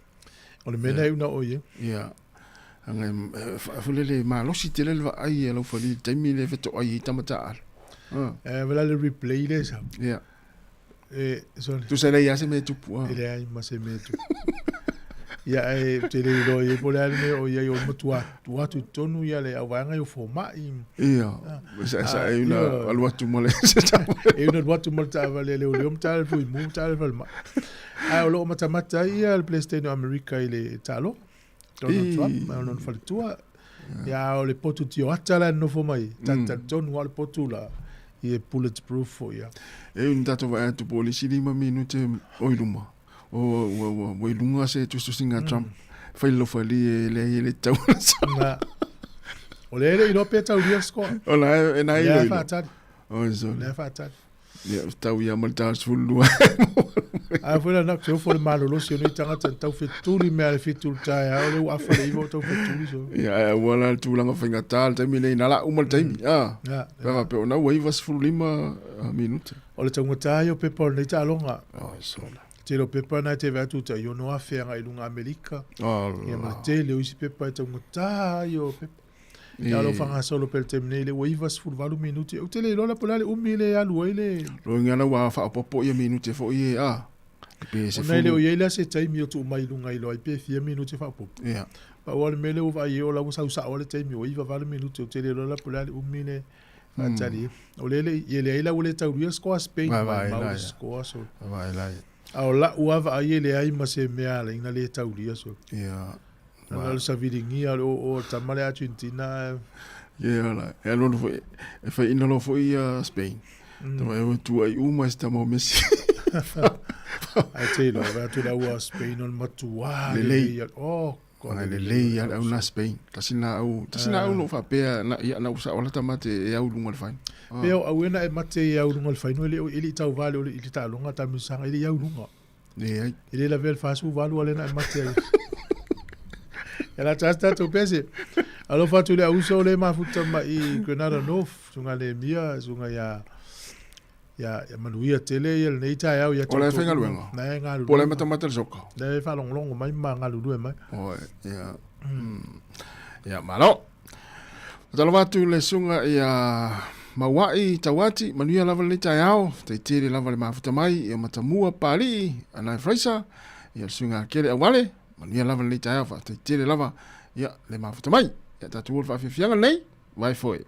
O le mena e una o ia. Ia. Anga fulele malosi te lelwa ai e lau whali taimi le veto ai i tamata ala. Vela le replay le sa. Yeah. Tu sei lei se me tupu. Ele ai ma se me tupu. Ia te le lo e pole ale o ia o matua. Tu tonu ia le awanga yo forma i. Ia. Sa e una alwatu mole. E una alwatu mole ta vale le o tal fu mu tal valma. Ai o lo mata ia le PlayStation America ile talo. Donald Trump, ma non fa tua. Ia o le potu tio atala no fo mai. Tanta tonu o le potu la. I e bulletproof fo ia. E un tato vai atu polisi 5 minute o iluma. O ilunga se tu singa Trump. Fai lo fali le tau. O le ilo pe tau dia sko. O la e na ilo. Le fatad. O zo. Le fatad. Ia tau ia mal tau fulu. A foi na que eu for malo lo se no tanga tau fe tuli me al fitul tai a le wa fa le ivo tau fe tuli so. Ia wala tu langa finga tal te mi na la umal taimi. Va pe ona wai vas fulu 5 minute. O le tau tai o pe por le ta longa. So. Te lo pe pa na te va tu tai no afera i lunga Amerika. Ia ma te le usi pe pa tau tai o pe. Ia lo fanga solo per terminare le wai vas fulu 20 minuti. O te le lola polale umile alu ile. Lo ngana wa fa popo ia minute fo ia. Ona le o yela se taimi o tu mai lunga i loi pe 4 minuti fa po. Ia. Pa wale mele o vai o la usa o le taimi o iva 20 minuti o te le lola polale umile fatali. O le yele ila o le tau ria score Spain ma score so. Vai lai. A la uava a yele ai ma se mea le ina le tau ria so. Ia. Na le saviringia o tamale Argentina. Ia la. E alo no foi. E fai ina lo foi Spain. Tama e tu ai uma sta mo Messi. Ai te lo, va tu la ua Spain on matua. Lelei. Oh, Kona lelei au na Spain. Tasina au no fa pea na ia na usa ola tamate e au lunga le fai. Peo au ena e mate e au lunga le fai no ele tau vale o ile ta longa ta misanga ile au lunga. Ne ai. Ile la vel fasu valu ole na e mate. Ela tasta tu pese. Alo fatu le au so le mafuta mai Grenada North, sunga le mia, sunga ya manuia tele ya nei tai au ya to. Ola fenga luenga. Na nga lu. Pola mata soka. Le fa long mai nga lu mai. Oh, ya. Ya malo. Talo watu le sunga ya mawai tawati manuia lava le tai au, te tele lava le mafuta mai ya matamua pali, ana fraisa, ya sunga kele awale, manuia lava le tai au, te tele lava ya le mafuta mai. Ya tatu wolfa fianga nei, vai foi.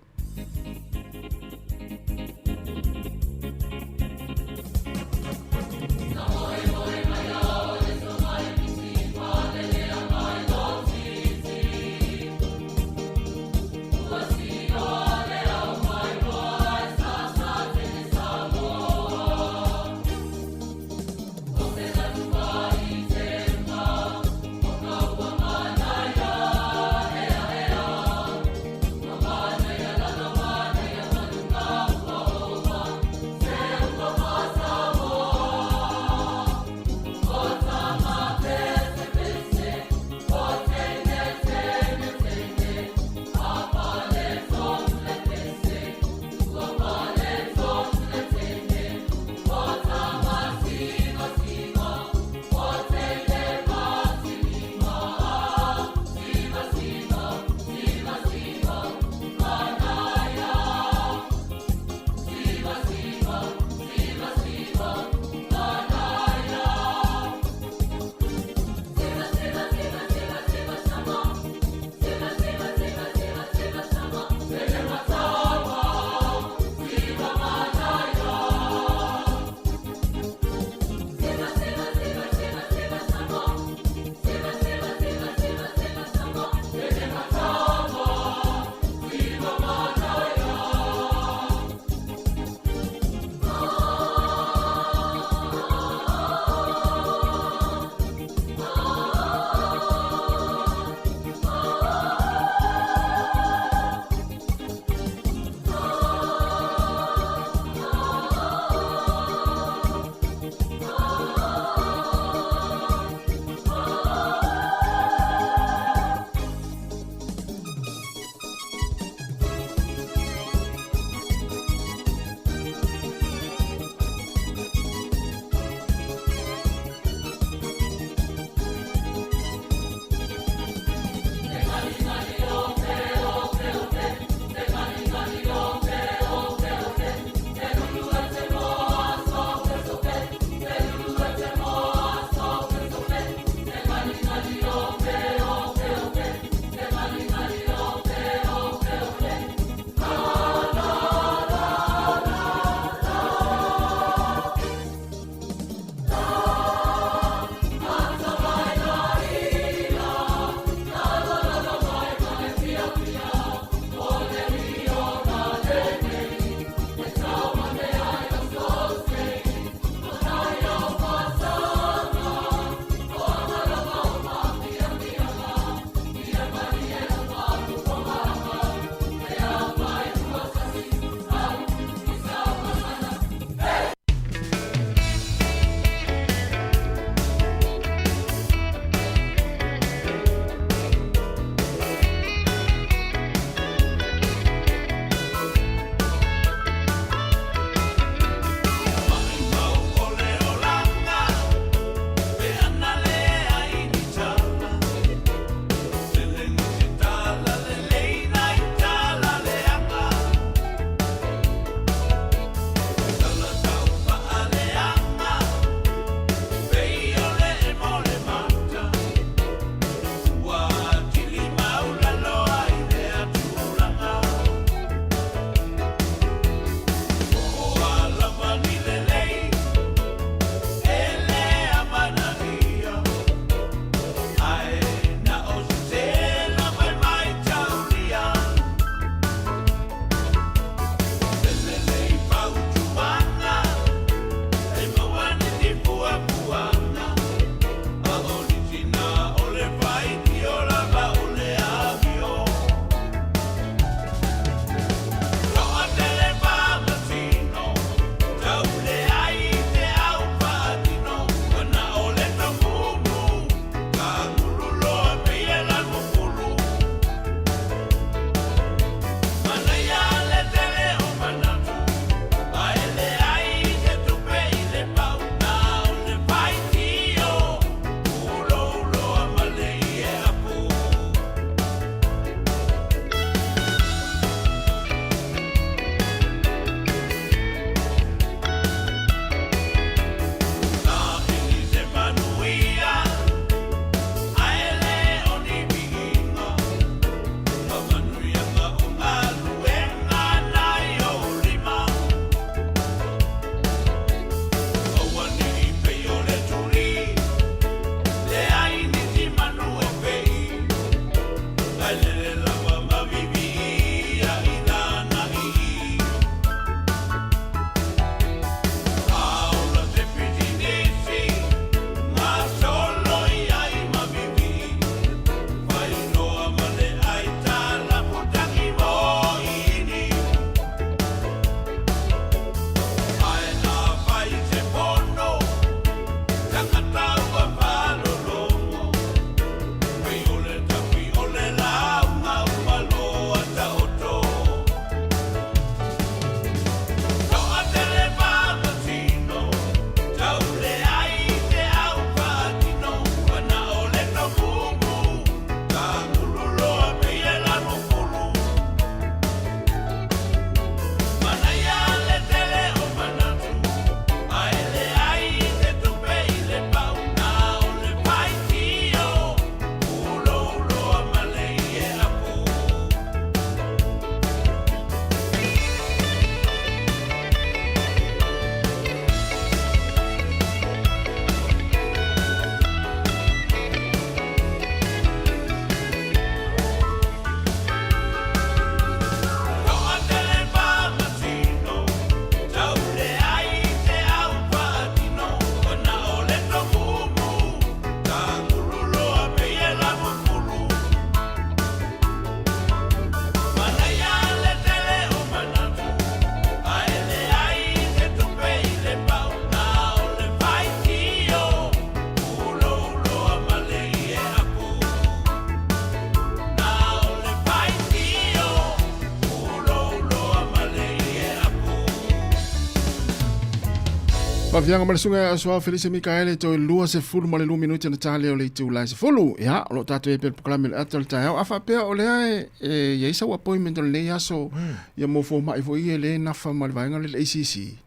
Pavianga malesunga soa Felice Mikaele to lua se fulu male lu minuti na tali o le tu la se fulu ya lo tato e per proclame atal ta afa pe o le e isa wa appointment o le aso ya mo fo mai fo ie le na fa mal vanga le ACC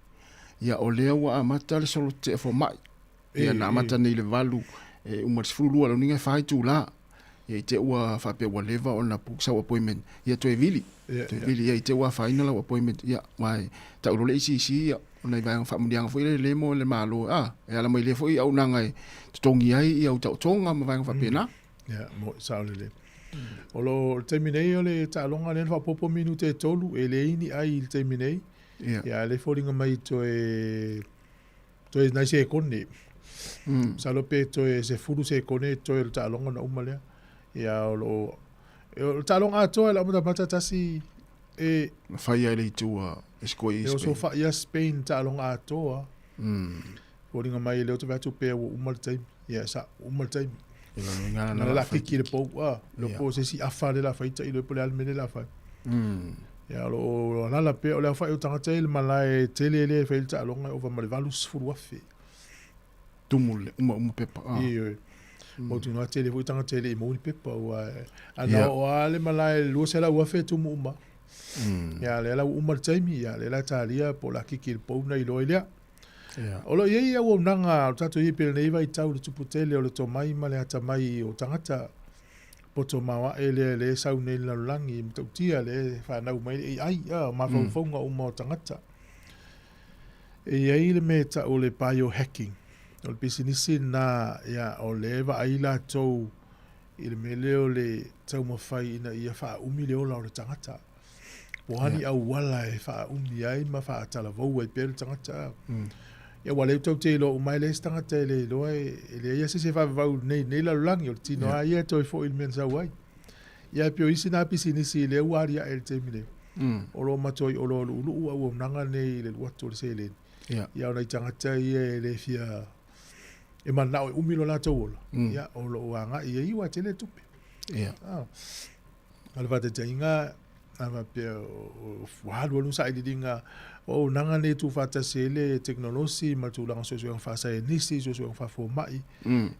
ya o le wa amata le solo te fo mai ya na amata nei le valu e uma se fulu lo ninga fai tu la ya te wa fa pe wa leva o na puk sa appointment ya to e vili ya te wa final appointment ya mai ta o le ACC ya ona vai fa mundianga foi le mo le malo e ala mai le foi au nanga e tongi ai i au tonga ma vai fa pena ya mo saule o lo terminei o le ta longa le fa popo minute tolu e le ini ai il terminei ya le foringa mai to e na se konne salope to e se furu se konne to e ta longa na umale ya o lo ta longa to e la mo da patata e fai ai le tua escoi Spain. So fa ia Spain ta longa atoa. Foringa mai le to vatu pe o umal time. Ya sa umal time. Ila na la kiki le po lo po se si afale la faita i le po le almene la fa. Ya lo la pe o la fa o tanga tel malai tele le fa ta longa o va mal valus furu afe. Tumul pepa. Iyo. Mo tu no tele vo tanga tele mo pepa o ana o ale malai lo se la o afe tu mumba. Ya le la umar taimi ya le la talia po la kiki po na ilo ile o lo ye o nanga tato ye pe nei vai tau tu putele o le to mai male ata mai o tangata po to mawa ele sau nei la langi to tia le fa na mai ai ma fo fonga o mo tangata e ye le meta o le biohacking o le business na ya o le va ai la to il mele o le tau mo fai na ia fa umile o la o tangata Wahani au wala e wha umi ai ma wha atala vau e pere tangata. Ia wale utau te lo umai le tangata e le loa e le ia se wha vau nei la lulangi o tino a ia toi fo il mensa wai. Ia pio isi na pisi nisi le uaria e le te mine. O lo matoi o lo ulu au nanga nei le watu le se le. Ia o nei tangata ia e le fia e manao e umilo la tau ola. Ia o lo uanga ia iwa te le tupe. Alwa te tainga ama pe o fualu lu sa idinga o nanga ne tu fata sele teknologi ma tu langa so fa sa nisi so fa fo mai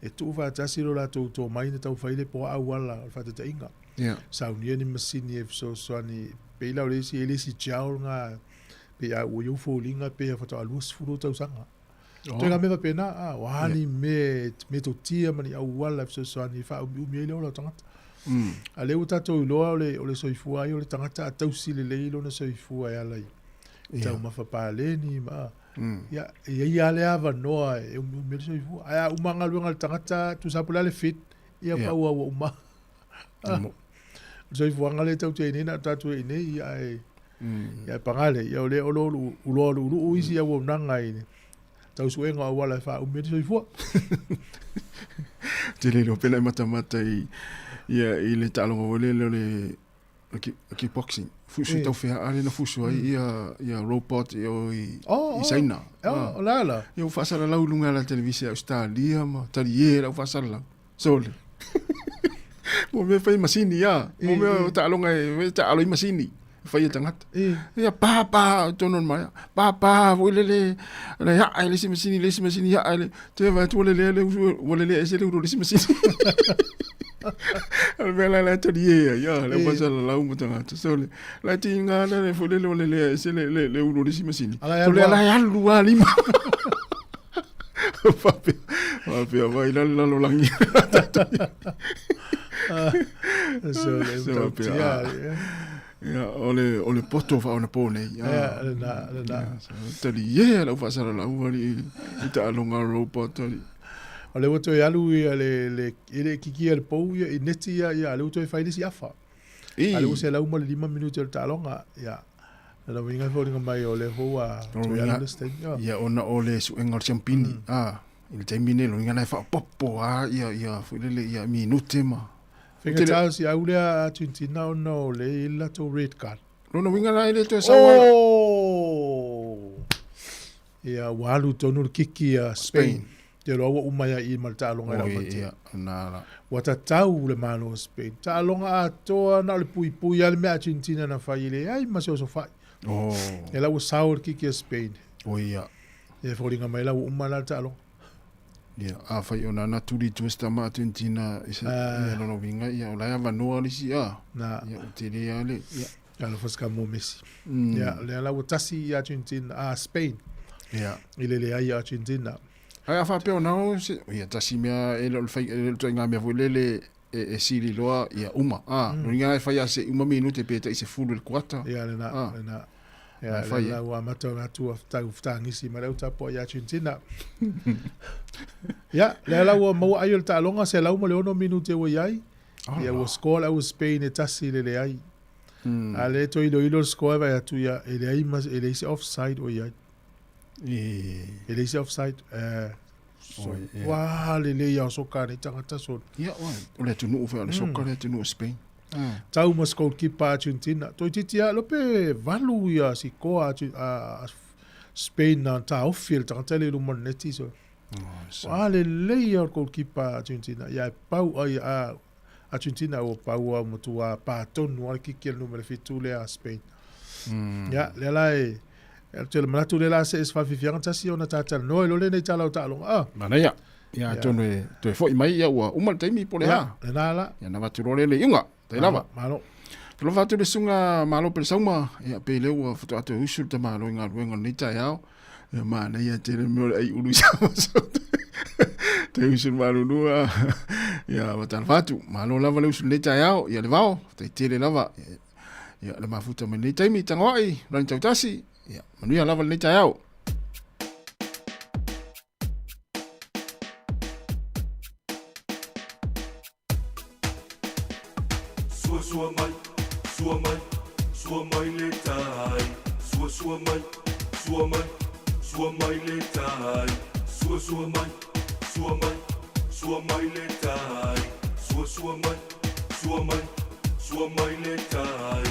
e tu fata silo la tu to mai ne tau faile po a wala fata tainga sa unia ni masini e so ani pe la le si chao nga pe a o yo fo linga pe fa ta lus furu tau sanga to ga me va pena wani me to tia mani a wala so ani fa u me le o la tanga Ale uta to lo le soifua yo le tangata tausi le leilo na soifua ya lai. Tau mafapa le ni ma. Ya le ava noa e me soifua. Aya umanga luanga le tangata tu sapula le fit. Ia pa ua uma. Soifua ngale tau te ina tatu ine ya pangale ya le olo ulo isi ya wo nanga ine. Tau suenga wala fa me soifua. Te le lo pena mata ia i le talonga le kickboxing fusu tau fea ale na fusu ai ia robot i saina la ia ufasala lau lunga la televisia Australia ma taliera ufasala sole mo me fai masini mo me talonga e talo i masini fai tangata ia papa tonon mai papa volele ya ale si masini ya ale te va tu le ese le masini Alvela la torie ya le pasa la un tangata sole la tinga le fole le se le ulo di masini sole la ya lu lima papi vai la lo langi sole ya ole poto fa ona pone ya la torie la pasa la uvali ita longa robot o le wato alu le kiki al pou ya neti ya le wato fai si afa ale o se la uma le 5 minutos el talonga ya la winga fo ringa mai o le hoa ya ona o le su engor champini il termine lo winga na fa popo ya fu le ya minute ma finga tau si aule a Argentina no le la to red card no winga na ile to sawa ya walu tonu kiki a Spain te roa umaya i maltalonga la patia na wata tau le malo Spain talonga atoa na le pui ale me Argentina na fai le ai ma so fai e la saur kiki Spain Ia fōringa mai lau umala talo. Ia, a whai o nana turi tuesta ma Argentina isa ia lono winga ia o laia vanua lisi a. Ia o te rea le. Ia. Kalo faska mo Messi. Ia, le lau tasi i Argentina, Spain. Ia. Ile le ai Argentina. Ai a whapeo nao, ia tasi mea e lo whai, e lo toi ngā mea fwoi lele e siri loa ia uma. Ringa e whai a se uma minute pēta i se fulu le kuata. Ia, le na. Ia, le lau a matau ngātu a tau whtangisi ma rau tapo i Argentina. Ia, le lau a maua ai o le ta'alonga se lau ma le ono minute o iai. Ia, ua skola au Spain e tasi le ai. A le to ilo skola vai atu ia, e le ai mas, e le isi offside o iai. E le isi offside, wā le ia o soka ne tangata son. Ia, o le tunu uwhea le soka le tunu o Spain. Tau mas goalkeeper Argentina. Toi titia lope valu ia si koa Spain na ta offiel tangata le lumon neti so. Wā le ia o goalkeeper Argentina. Ia pau ai Argentina o pau a motua patonu ala kikiel numere fitu le a Spain. Ia, le lai te le manatu le la se esfafifianga tasi ona tata no lo le nei tala o talo. Mana ia. Ia tonu e to foi mai ia ua uma taimi po le ha. Le nala. Ia na vatu le inga. Tai lava. Malo. Lo vatu le sunga malo pe sauma ia pe le ua foto atu usul te malo inga luenga ni tai au. Ia mana ia te le mo ai ulu sama so. Te usul malo lua. Ia vatal vatu malo lava le usul ni tai au ia le vao te tele lava. Ia le mafuta me ni taimi tangoi ran tautasi. Ia manuia lava ni tai au. Sua mai le tai. Sua mai le tai. Sua mai le tai. Sua mai le tai.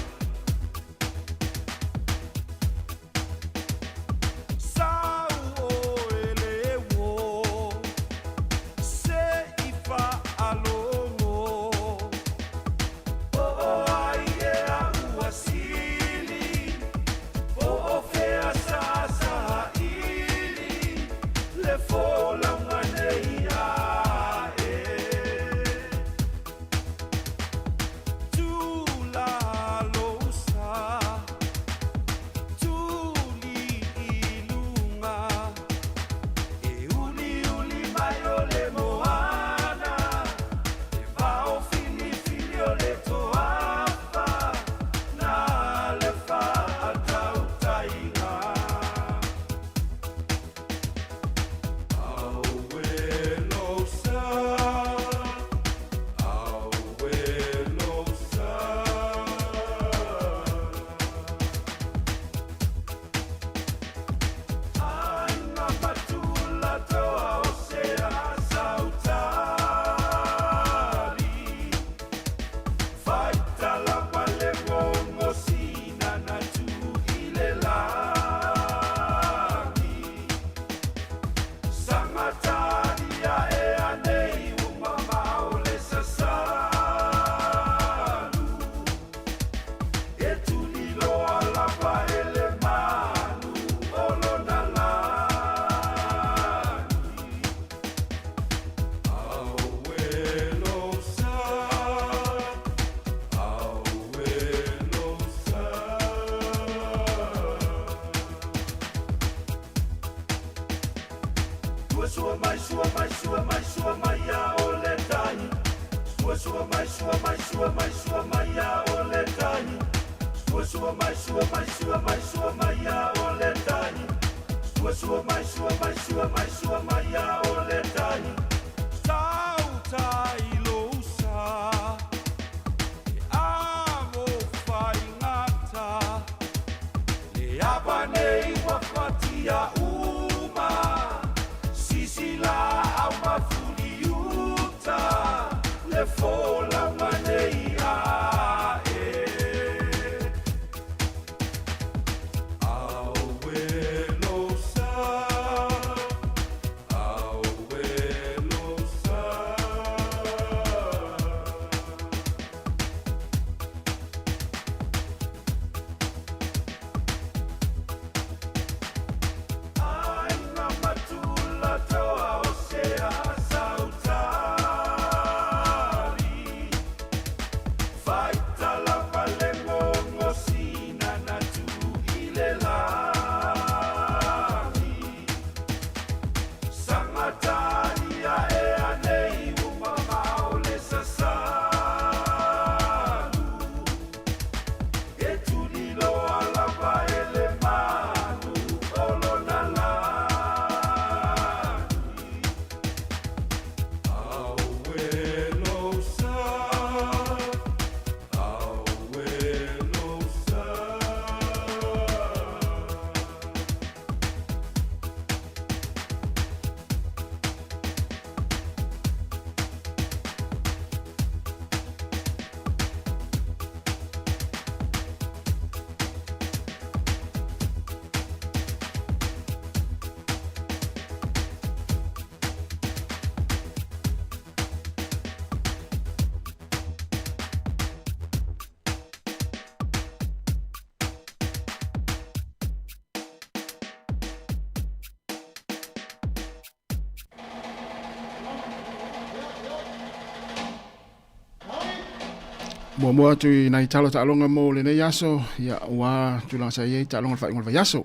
Mua tu nai talo talonga mo le nei yaso ya wa tu la sa ye talonga fa ngol yaso.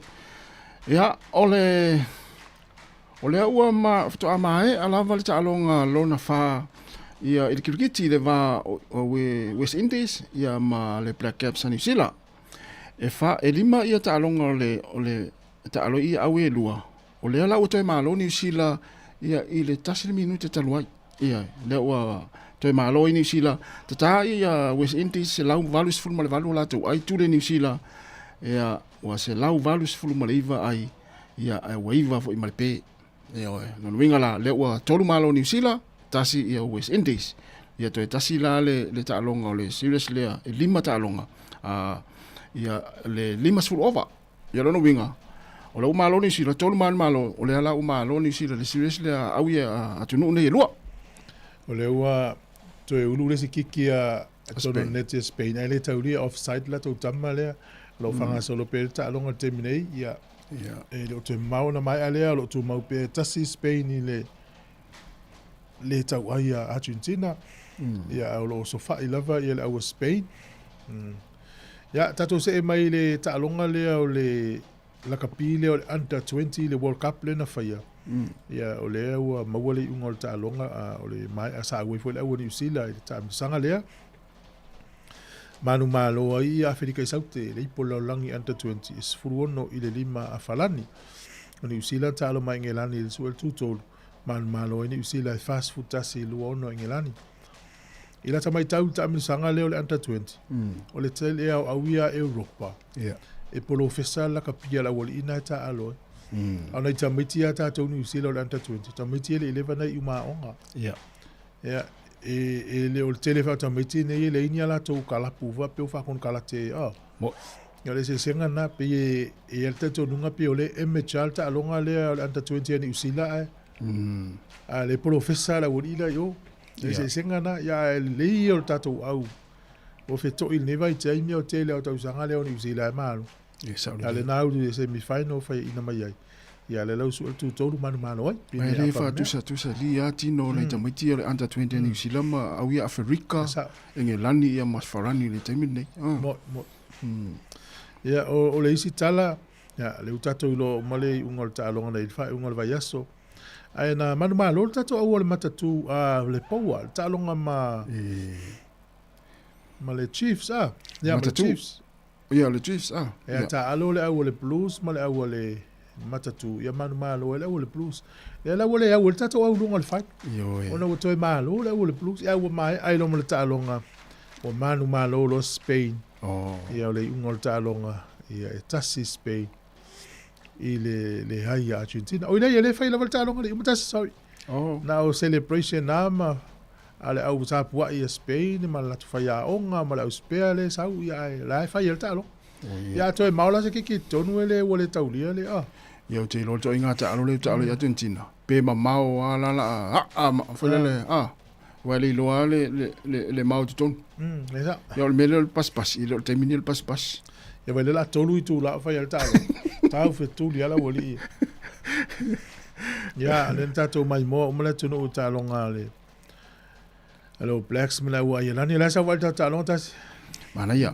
Ya ole ua ma to amae ala vale talonga lona fa ia il kirkiti le va o West Indies ia ma le Black Caps New Zealand. E fa e lima ia talonga ole talo ia awe lua. Ole ala o to malo New Zealand ia ile tasile minute taluai. Ia le ua to malo New Zealand tata ia West Indies se lau valus ful male valu la to ai tu le New Zealand ia wa se lau valus ful male iva ai ia ai waiva fo i male pe ia no winga la le ua tolu malo New Zealand tasi ia West Indies ia to tasi la le talonga le serious le e lima talonga ia le lima ful over ia no winga o le malo New Zealand tolu malo o le ala malo New Zealand le serious le au ia atunu ne lua o le ua to e ulu le si kiki a tono nete Spain ai le tauri offside la to tama le lo fanga solo pe ta longa terminei ia e lo te mau na mai ale lo tu mau pe tasi Spain le tau ai a Argentina ia lo so fa i lava ia le au Spain ia tato se mai le ta longa le o le la kapile o under 20 le World Cup le na faia ia o le ua mawale ungol ta longa o le mai a sa we foi le New Zealand ta sanga le manu malo ai Afrika Saute le polo langi under 20 is furuono i le lima a falani o New Zealand ta lo mai ngelani le suel tutol manu malo i New Zealand fast food tasi luono ngelani ila ta mai tau ta sanga le o le under 20 o le tele au ia Europa e polo fesa la kapia la wali ina ta alo ana tamiti ata to New Zealand under 20 tamiti le 11 ai uma onga e le o telefa tamiti ne le inia la to kala puva pe fa kon kala te mo ya le se senga na pe e el te to nunga pe ole MHL ta longa le under 20 New Zealand le polo fesa la wali la yo le se senga na ya le o tato au o fe to il neva i tai mi o tele o tau sanga le o New Zealand malo ale nau de semi-final fa ina mai ai ia le lau su tu tolu manu malo ai pe le fa tu sa li ati no le tamiti le under 20 New Zealand ma au ia Afrika engelani ia masfarani le taimi nei mo ia o le isi tala ia le utato lo male ungol ta longa nei fa ungol vai aso ai na manu malo tato au le matatu le poa ta longa ma le Chiefs ia le Chiefs ia le Chiefs ia ta alo le au le Blues ma le au le matatu ia manu malo le au le Blues ia la le au tato au lunga le fight ona o toi malo le au le Blues ia o mai ai lo mo le ta longa o manu malo lo Spain ia le ungol ta longa ia tasi Spain i le hai Argentina o ile le fai la volta longa le tasi sorry na o celebration nama ale au sapua i Spain ma la faya onga ma la spea le sau ia la faya el talo ia to maula se ki tonu ele wole taulia le ia te lo to inga talo le talo ia Argentina pe ma mau ala la foi le wale lo le mau de ton esa ia le mele pas i lo termine el pas ia wale la tolu i tu la faya el talo tau fe tu lia la woli ia le tato mai mo le tunu talonga le Hello Blacks mena wa ia nani la sa volta ta lonta mana ia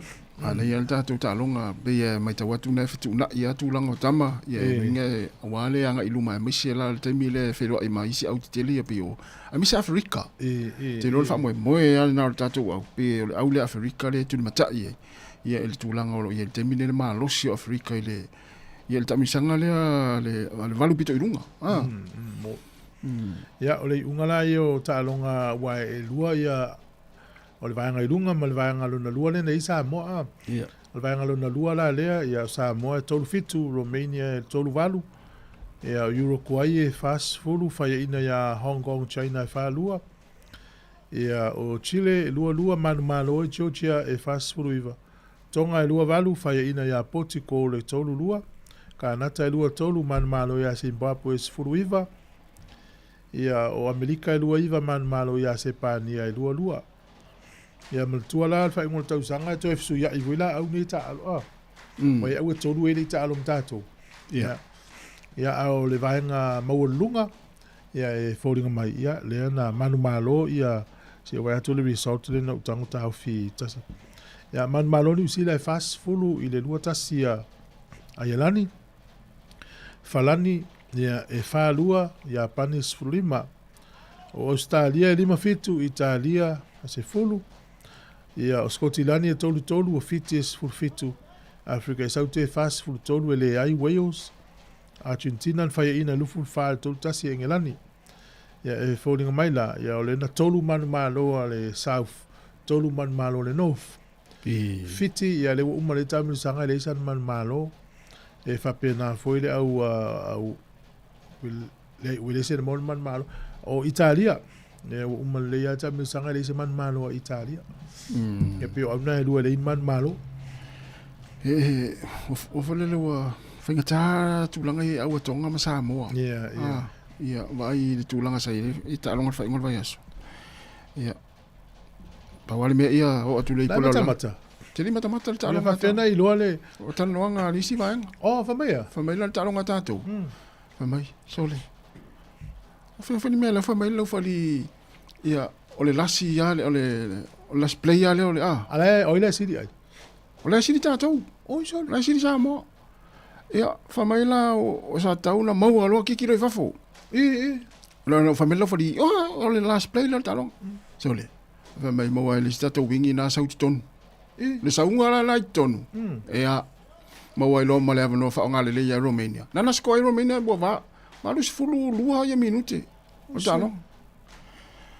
ta tu ta longa be mai ta watu na fitu na ia tu lango tama ia nge wale anga iluma mai se la te mile felo ai mai si au tele ia pio a mi sa Afrika te lo fa mo ia na ta tu au pe au le Afrika le tu mata ia el tu lango ia te mile ma lo si Afrika ile ia el tamisanga le valu pito ilunga ia o le ungala io ta longa wa e lua ia o le vaanga ilunga ma le vaanga luna lua le nei Sāmoa ia o le vaanga luna lua la lea ia Sāmoa tolu fitu Romania tolu valu ia Uruguay e fast fulu fai ina ia Hong Kong China fa lua ia o Chile lua manu malo e Georgia e fast fulu iva Tonga e lua valu fai ina ia Portugal e tolu lua Kanata e lua tolu manu malo ia Zimbabwe e fulu iva ia o Amerika e lua iva manu malo ia Sepania e lua ia maltua la fa ngol tau sanga to fsu ia ivila au ni ta alo mai au tolu e ni ta alo mtato ia au le vaenga maulunga ia e foringa mai ia le na manu malo ia Se wa atu le result le na utango tau fi tasi. Ya man maloni usila e fast fulu i le lua tasi a Yelani. Falani ya e fa lua ya panis fulima. O Australia e lima fitu, Italia a se fulu. Ya o Skotilani e tolu o fitis fulu fitu. Afrika e saute e fast fulu tolu e le ai Wales. Argentina fai ina lufu fa tolu tasi e ngelani. Ya e fōlinga mai la, ya o le na tolu manu malo a le south, tolu manu malo le north. Fiti, ya le uma le tamu sanga le isan manu malo, e whape na foi le au le se le monu manu malo, o Italia, ya uma le ya tamu sanga le isan manu malo a Italia. E pio au na e lua le in manu malo. O fale le wa, whaingata tūlanga i au atonga ma Sāmoa. Ia, vai le tūlanga sai, i tālonga whai ngol vai aso. Ia. Pawale mea ia, o atu lei pola. Mata. Teri mata le tālonga. Ia whawhena i loa le. O tālonga lisi vaenga. O, whamai a? Whamai la le tālonga tātou. Whamai, sole. O whani mea la whamai lau whali, ia, o le lasi ia le, o le lasi play ia le, o le a. Ale, o le siri ai. O le siri tātou. O, sole. Le siri Sāmoa. Ia, whamai la o sa tauna mau aloa kikiro i whafo. No famelo fori o le last play le talong so le va mai mo ai le sta to wingi na sauti ton le saunga la ton e a mo ai lo male no fa ngale le ya Romania na sko Romania bo va lus fulu lua ya minute o talong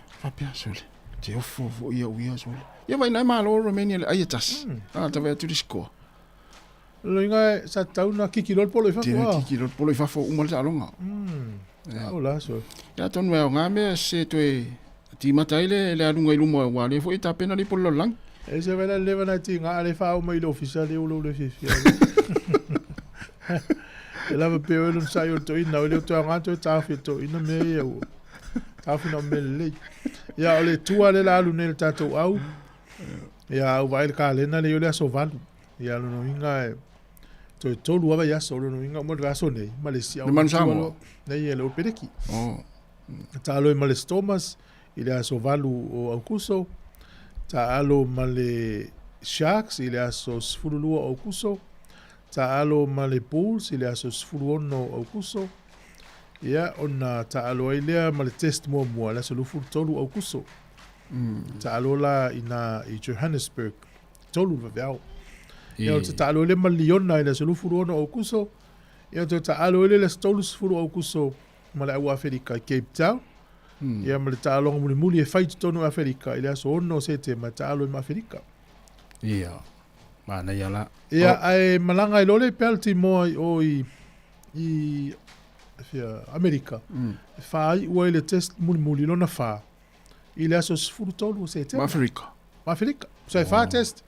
fa pia so le te ofo ia so le ia vai na malo Romania le ai tas ta va tu disco lo inga sa tauna kikilol polo fa kikilol polo fa fo umal talonga Ola so. Ya ton wa nga me se to e ti matai le alunga i lumo wa le fo ita pena li polo lang. E se vela le vana ti nga le fa o mai lo official e lo le fifi. E la pe o no sai o to ina o le to nga to ta fi to ina me e o. Ta fi no me le. Ya o le tua le la lune le tato au. Ya o vai ka le na le o le so valu. Ya no inga e to tolu ava ya solo no inga mo raso nei Malaysia o nei ele o pereki talo e male stomas ile aso valu o aukuso talo male sharks ile aso sfululu o aukuso talo male bulls ile aso sfuluono aukuso ya ona talo ile male test mo la solo ful tolu aukuso talo la ina i Johannesburg tolu vavao ia te talo le maliona ile sulu furu ono o kuso ia te talo le stolus furu o kuso mala au Afrika Cape Town ia mala talo muli e fight tonu Afrika ile so ono se te matalo ma Afrika ia mana ia la ia ai malanga i lole pelti mo o i Amerika fa i o ile test muli lona fa ile so furu tolu se te Afrika so fa test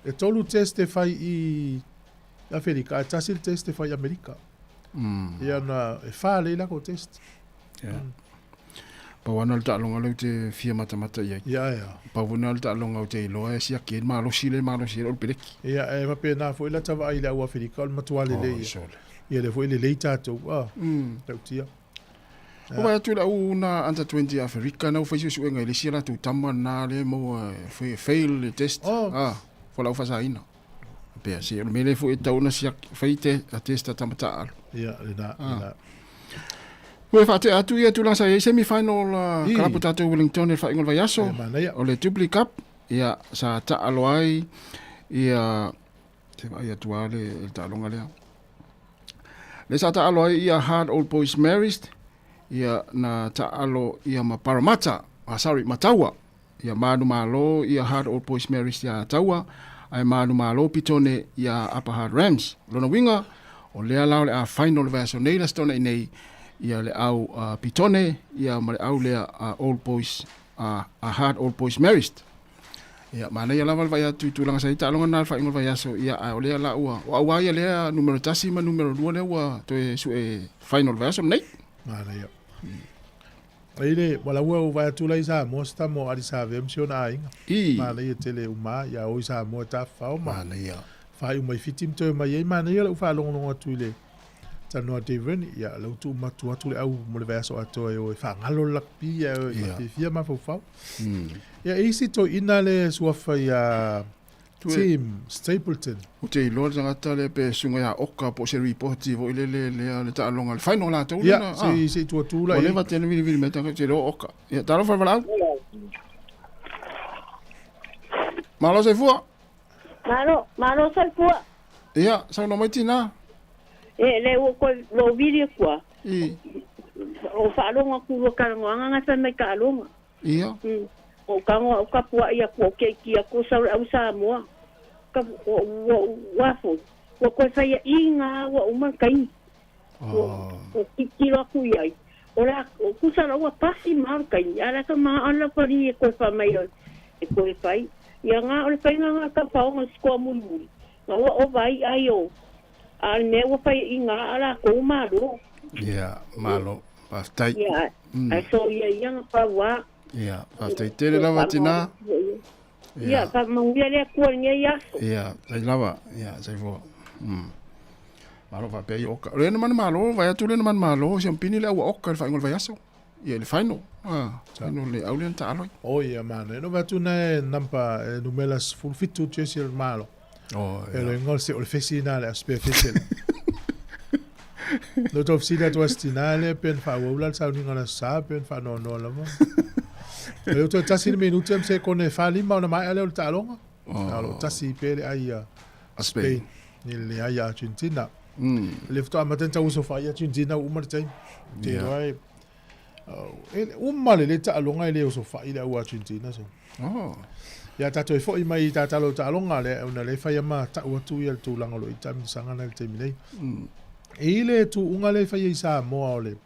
e tolu test e fai i Afrika, tasil test e fai Amerika. Ia na e fa le la ko test. Pa wana ta longa le te fia mata ia. Ia. Pa wana ta longa te lo e sia ke ma lo sile o peleki. Ia e va pe na foi la tava i la u Afrika al matuale le. Ia le foi le leita to. Tautia. O vai tu la una anta 20 Afrika na foi su nga le sia la tu tama na le mo foi fail le test. Fola ufasa ina. Pea si o mele fu eta una sia feite a testa tamata. Ia, ina. Koe whate atu ia tula sa semi-final kalaputato Wellington e whaingol vai aso. O le Jubilee Cup. Ia sa ta aloai. Ia te vai atua le ta longa lea. Le sa ta aloai ia Hard Old Boys Marist. Ia na ta alo ia ma Parramatta. Mataua. Ia manu malo ia Hard Old Boys Marist ia taua. Ai manu malo pitone ia Upper Hard Rams. Lona winga o lea lao le a final version nei la stona nei ia le au pitone ia ma le au lea Old Boys a Hard Old Boys Marist. Ia mana ia lava vai atu tulanga sa ita longa na fa ingol vai aso ia o lea la ua. O awa ia lea numero tasi ma numero 2 le ua to e su e final version nei. Mana ia. Ele wala ua vai atu lai sa mosta mo ari sa vemsiona ainga. Mana ia tele uma ia o sa mo ta fa o mana ia. Fa u mai fitim to mai ia mana ia u fa longa tu ile. Tanoa Deveni, ia lau tu matu atu le au mo le vaso ato e o e whangalo lakpi e o e whiwhia ma fau. Ia eisi to ina le suafa ia Team Stapleton. O te ilo tangata le pe sunga ia oka po se reporti vo le ta'alonga le final la tau. Ia, se tua tula. O le va tēne vili me tanga te lo oka. Ia, taro whaiwalau. Malo se fua. Malo se fua. Ia, sa no mai tina. Le o ko lo viri kwa. O whaalonga kua karangoanga ngata mai ka alonga. Ia. O kango o kapua ia ko keki a ko sa au Sāmoa. Ka wafo. Ko ko fa ia inga wa uma kai. O kikira ku ia. Ora o kusala wa pasi mar kai. Ala ka ma ala pari ko fa mai e ko e fai. Ia nga o le fai nga ka pa o sko mulu. Nga o vai ayo. Al ne wa fai inga ala ko malo. Ia, malo. Pastai. Ia. Ai so ia yang pa wa. Ia, pastai tele lava tina. Ia, ka mangia le ko nge ia. Ia, sai lava. Ia, sai fo. Malo fa pe oka. Le man malo, vai tu le man malo, champini le oka fa ngol vai aso. Ia le final. No le aulen ta aloi. O ia mana, no va tu na nampa numelas full fit tu chesel malo. Oh, ele ngol se o fesina le special. No to fsina to stinale pen fa wola sa ni ngala sa pen fa no la mo. Eu to tasi minuto em se con fa lima na mai ale o talonga. Alo tasi pele ai a Spain. Ni le ai Argentina. Le fto amatenta uso fa Argentina uma tai. Te vai. Ele uma le talonga ele uso fa ile Argentina so. Oh. Ya tato e foi mai tatalo talonga le una le fa ma ta o tu ia tu lango lo itam sanga na te minei. Ile tu unga le fa ia Sāmoa ole.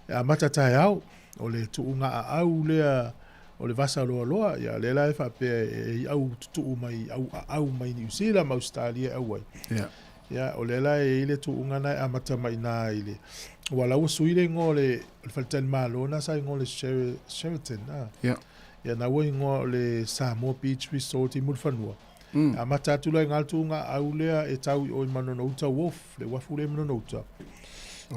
Ya mata tai au ole tu unga au le ole vasa loa ya le la fa pe au tu mai au mai New Zealand ma Australia au ai. Ya ole la ile tu unga na amata mai na ile. Wala o suile ngole falten malona sa ngole Sheraton na. Ya na wo ngole Sāmoa Beach Resort i mulfanua. Amata tu la ngaltu nga au le e tau o manono uta wolf le wafure manono uta.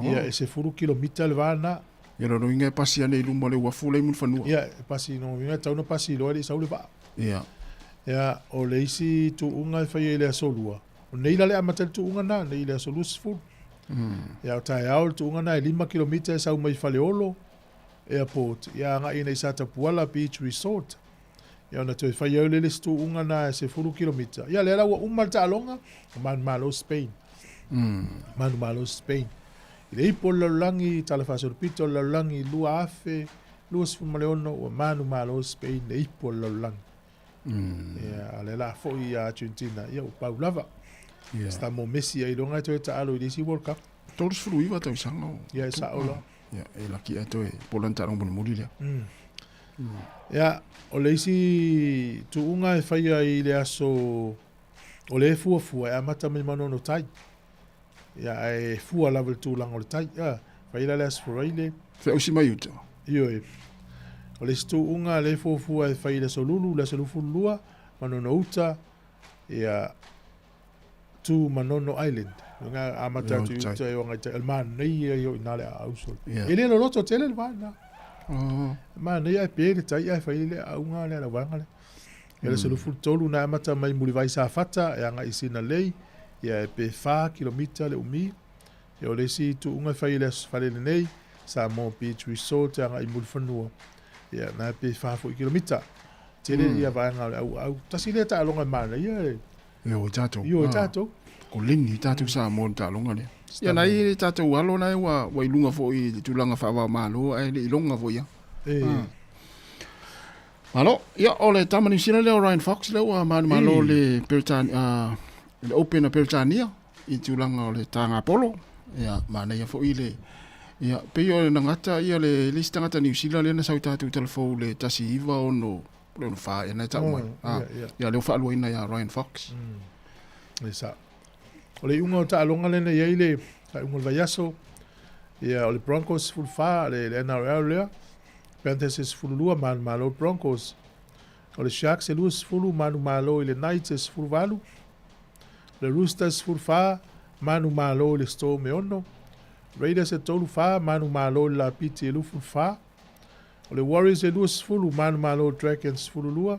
Ya e se furu kilomita le vana. Ya no inga pasi ane ilumba le wafule mulfanua. Ya pasi no inga tau no pasi lo ali saule va. Ya o le isi tu unga fa ile asolua. O neila le amata tu unga na neila solus fu. Ya tai au tu unga na 5 kilomita sa mai faleolo airport. Ya nga ina isa Tapuala Beach Resort. Ya na tu fa ile le tu unga na se furu kilomita. Ya le la wa umma alonga man malo Spain. Man malo Spain. Ile po langi talafaso pito langi lua afe luas fumaleono o manu malo Spain le po langi. Ya le la fo ia Argentina ia o Paulava. Estamos Messi ai longa to ta alo disi World Cup. Todos fruiva ta sango. Ya sa ola. Ya e la ki ato e polanta ron bon muri le. Ya o le isi tu unga e fai ai le aso o le fu e amata mai mano no tai. Ya e fua level tu lang o le tai. Ya fai la les for ile. Fe usi mai uta. Io e o le stu unga le fu e fai le solulu le solufu lua mano no uta. Ya tu Manono Island. Nga amata tu uta e wanga te man nei yo inale au sol. Ele no loto tele le vana. Man nei ai pele tai ai fai le au nga le wanga le. Ele solufu tolu na amata mai muri vai sa fata e nga isina lei. Ya pe fa kilomita le umi. Ya ole si tu unga fai le fale le nei. Sāmoa Beach Resort nga i mulfanua. Ya na pe fa fo kilomita. Tele ia vai nga au tasi le ta alonga mana ia. Yo tato. Yo tato. Ko lingi tato Sāmoa ta longa le. Ya na i tato walo na wa ilunga fo i tulanga fa wa malo ai le ilonga fo ia. Malo, ya ole tamani sina le Ryan Fox le wa malo le Peltan le open a Peltania i tulanga o le tanga polo. Ya mana ia fo i le. Ya pe yo na ngata ia le lista ngata New Zealand le na sa tato telefo le tasi iva ono le fa ya na ta mai. Ya le fa lo ina ya Ryan Fox. Esa. Ole unga ta longa le na ile ta unga vayaso. Ya ole Broncos full fa le NRL le. Panthers full lua man malo Broncos. Ole Sharks lus full man malo ile Knights full valu. Le Roosters full fa manu malo le sto me ono. Raiders e tolu fa, manu malo la piti e lufu fa. O le Warriors e luas fulu, manu malo Dragons fulu lua.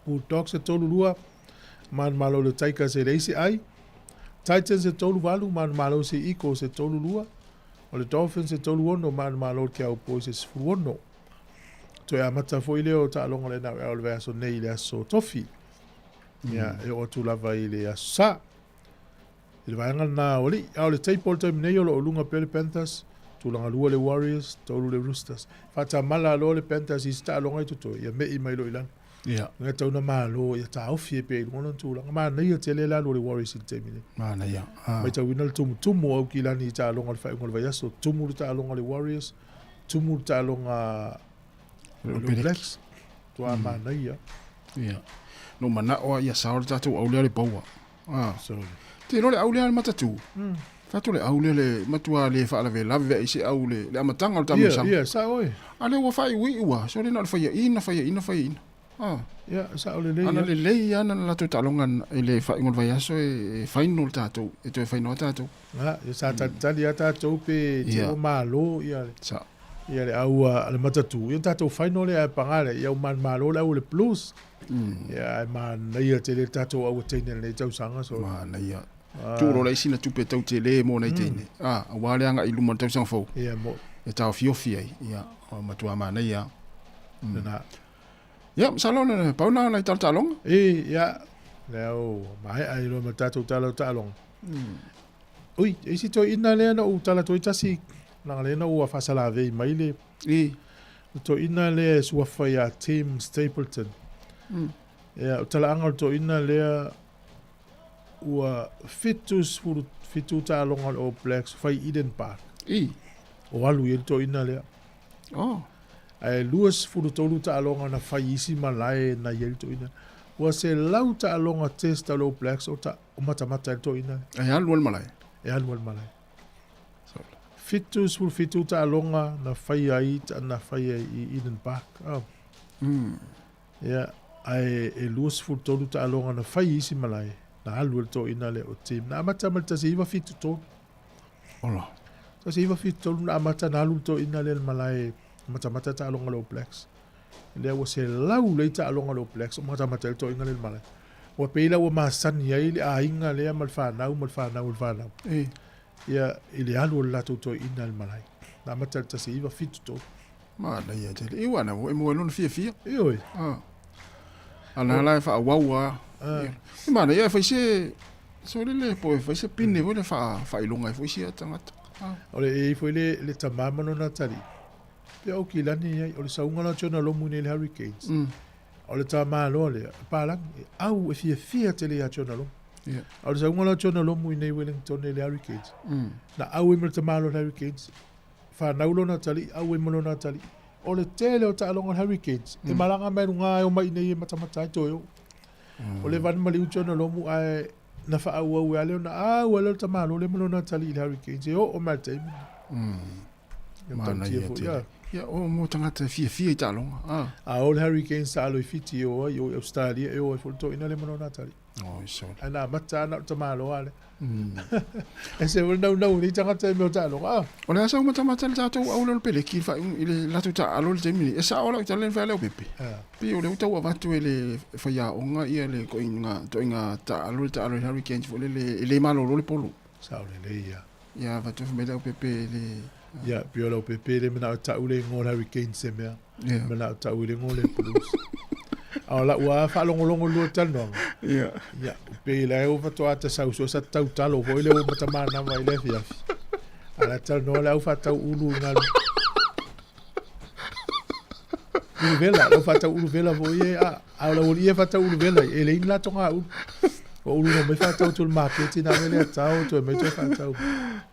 Bulldogs e tolu lua, manu malo le Tigers e leisi ai. Titans e tolu walu, manu malo se Eagles e tolu lua. O le Dolphins e tolu ono, manu malo ke au Boys e sifulu ono. To ya mata fo ile o ta longa le na o le verso nei le aso tofi. Ya e o tu lava ile aso sa. Ile vanga na oli au le table time nei o lunga pele Panthers, tu langa lua le Warriors, tolu le Roosters. Fata mala lo le Panthers is ta longa tu to ya me i mai lo ilan. Ya. Nga tau na malo ya ta ofi pe ngono tu langa ma nei tele la lo le Warriors in time. Ma na ya. Mai ta winal tumu au kilani ta longa fa ngol va yaso tumu ta longa le Warriors, tumu ta longa Blacks. Tua mana ia. Ia. No mana o ia saor tatu au le paua. So. Te no le au le matatu. Fatu le au le matua le fa la ve la ve isi au le amatanga o tamu sam. Ia, sa oi. Ale wa fai wi wa, so le na fa ina. Ia, sa ole le. Ana le le ana la tu talongan ile fa ngol vai aso e final tatu. E to final tatu. Ah, ia sa tali ata to pe te o malo ia. Sa. Ia le au le matatu. Ia tatou final e pangale ia o man malo le au le plus. Ia man ia te le tatou au tene le tau sanga so. Man ia. Tu ro le sina tu pe tau te le mo nei tene. Wa le anga ilu mo tau sang fo. Ia mo. E tau fiofi ai. Ia o matua man ia. Na. Ia salon le pauna na tal talong. Ia. Leo mai ai lo matatou talong. Ui, isi to ina le na u tala to itasi. Nang le na ua fasala vei mai le. To ina le sua faya Tim Stapleton. Ia, tala angal to ina le ua fitu ta longa o Blacks fai Eden Park. O alu ye to ina le. Ai luas furu tolu ta longa na fai isi malai na ye to ina. Ua se lau ta longa test lo Blacks o ta o mata to ina. Ai alu malai. Fitu ta longa na fai ai na fai I Eden Park. Ya ai e luas fu tolu ta longa na fai isi malai. Na alu to ina le o team. Na mata se iwa fitu to. Ola. So se iwa fitu tolu na mata na alu to ina le malai. Mata ta longa lo Blacks. Le wa se lau le ta longa lo Blacks. Mata to ina le malai. Wa peila wa masani ai le a inga le malfanau. Ia ile alu la to ina malai. Na mata se iwa fitu to. Ma na ia te iwa na mo lona fia. Ioi. Ana la fa wawa. Ma na ia fa se so le po fa se pinne vo le fa ilonga fa se tangata. Ole e foi le tamama no natali. Pe o kilani ai ole saunga na chona lo mune le Hurricanes. Ole tama lo le pala au e fia tele ya chona lo. Ole saunga na chona lo mune Wellington le Hurricanes. Na au e tama lo Hurricanes. Fa naulo natali au e malo natali. Ole tele o ta longa Hurricanes. E malanga mai runga o mai nei matamata to yo. Ole van mali chona lo mu ai na fa au ale na au ta malo le malo natali le Hurricanes. O mai te. Mana ia o mo tangata fia ta longa. Ole Hurricanes sa lo fiti o Australia e o to ina le malo natali. So. Ana mata na ta malo ale. Ese no ni tangata me ta longa. Ona sa mata ta to au le pele ki fa ile la ta alo le temi. Esa ola ta le fa le pepe. Pi o le uta wa vatu ele fa ya onga ia le ko inga to inga ta alo Hurricanes fo le malo le polo. Sa le ia. Ya vatu me le pepe le. Ya pio le pepe le mena ta ule ngol Hurricanes se mea. Mena ta ule ngol le Blues. Ala wa fa longo lu tano. Ya pe la o fa to ata sa sa tau talo vo ile o mata mana mai le fia. Ala tal no la o fa tau ulu ngal. Ulu vela o fa tau ulu vela vo ye ala o ye fa tau ulu vela ele ingla tonga u. O ulu no me fa tau tul market na me tau to me to fa tau.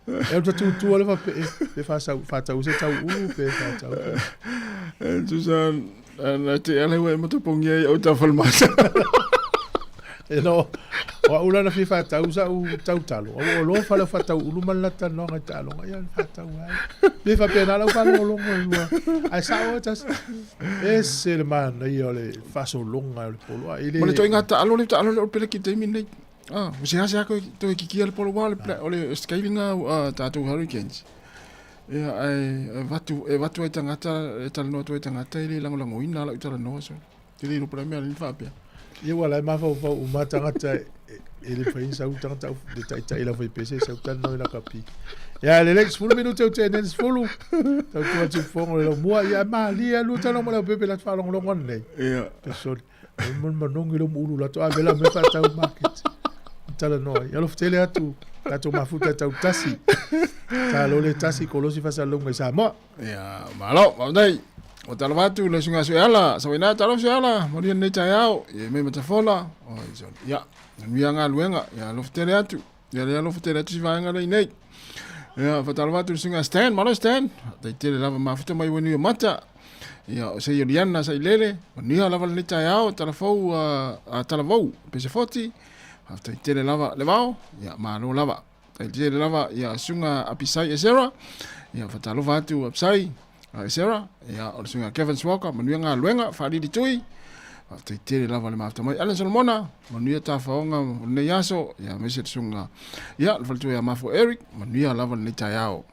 E o tu ole fa pe fa tau se tau ulu pe fa tau. Tu san na te ale we mo te pongia o ta falmasa. No, o ula na fifa tau sa u tau talo. O lo fa tau ulu malata no nga talo. Ai fa tau ai. Me fa pena la fa lo lo. Ai sa o tas. Ese le man ai ole fa so longa le polo. Mo le to inga talo le pele ki te mine. Masi hasa ko to kiki al polo wale ole scaling tatou Hurricanes. Ia ai watu ai tangata tala no to tangata ile lango ina la tala no so. Tili no para me ali fapia. Ia wala ma fa o ma tangata ele fa insa u tangata de tai la foi pese sa tala no la kapi. Ia le lex fulu minuto te nens fulu. Tau tu atu fongo le mua ia ma lia lu tala mo la pepe la fa long nei. Ia. Pesol. Mon manongi lo mulu la to avela me fa tau market. Tala no, ia lo ftele atu. Tato mafuta tau tasi. Talo le tasi kolosi fasa longa i Sāmoa. Ia, malo, maudai. O tala watu le sunga suela, sa wina tala suela, moria nei tai au, ia me matafola. O ison. Ia, nuia ngā luenga, ia lo ftele atu. Ia le lo ftele atu si vaenga rei nei. Ia, fa tala watu le sunga stand, malo stand. Tai tele lava mafuta mai wenu mata. Ia, o se ioriana sa ilele, monia lava le nei tai au, tala fau, tala vau, pese 40. After tele lava levao, ya malo lava. Tele lava ya sunga apisai esera, ya fatalo vatu apsai esera, ya o sunga Kevin Walker, manuanga luenga fali di tui. After tele lava le mafta mai Alan Solomona, manuia tafaonga ne yaso, ya meset sunga. Ya faltu ya mafo Eric, manuia lava le tayao.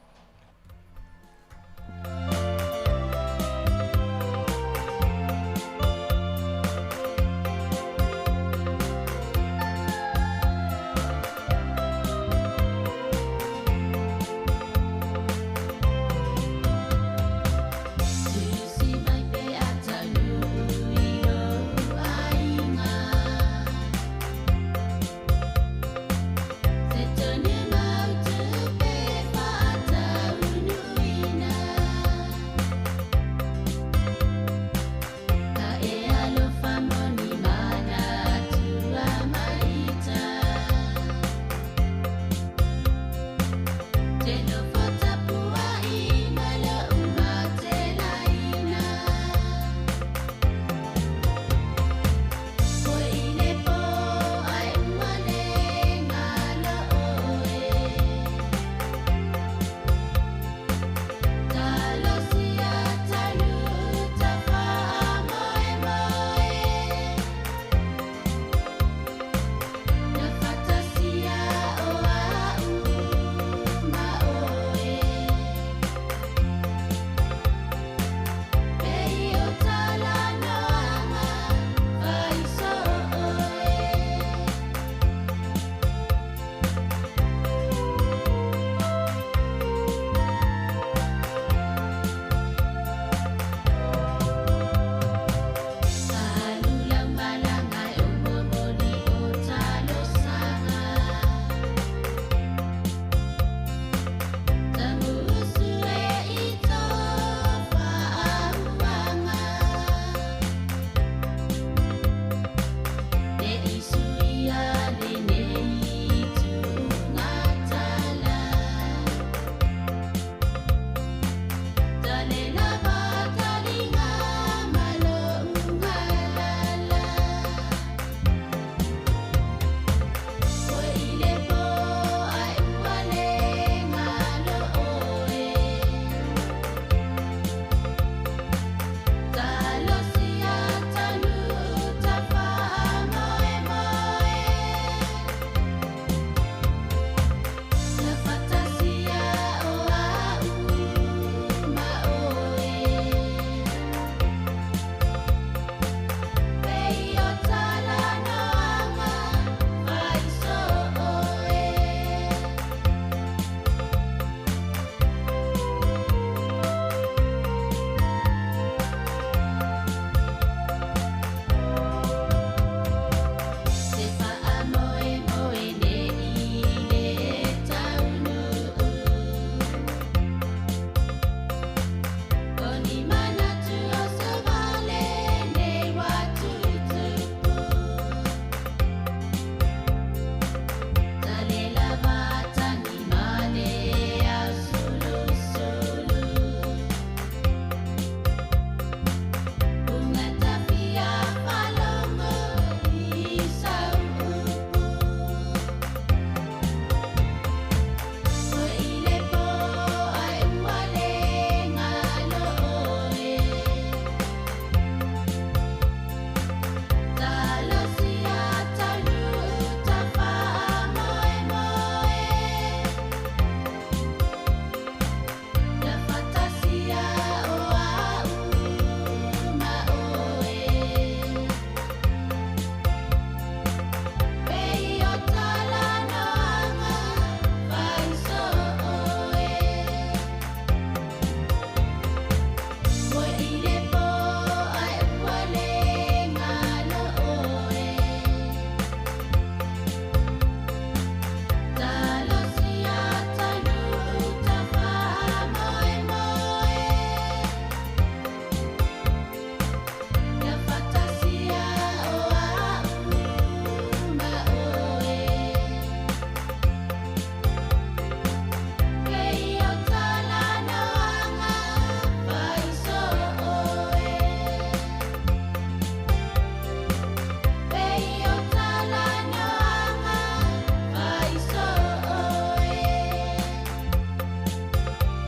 It's a new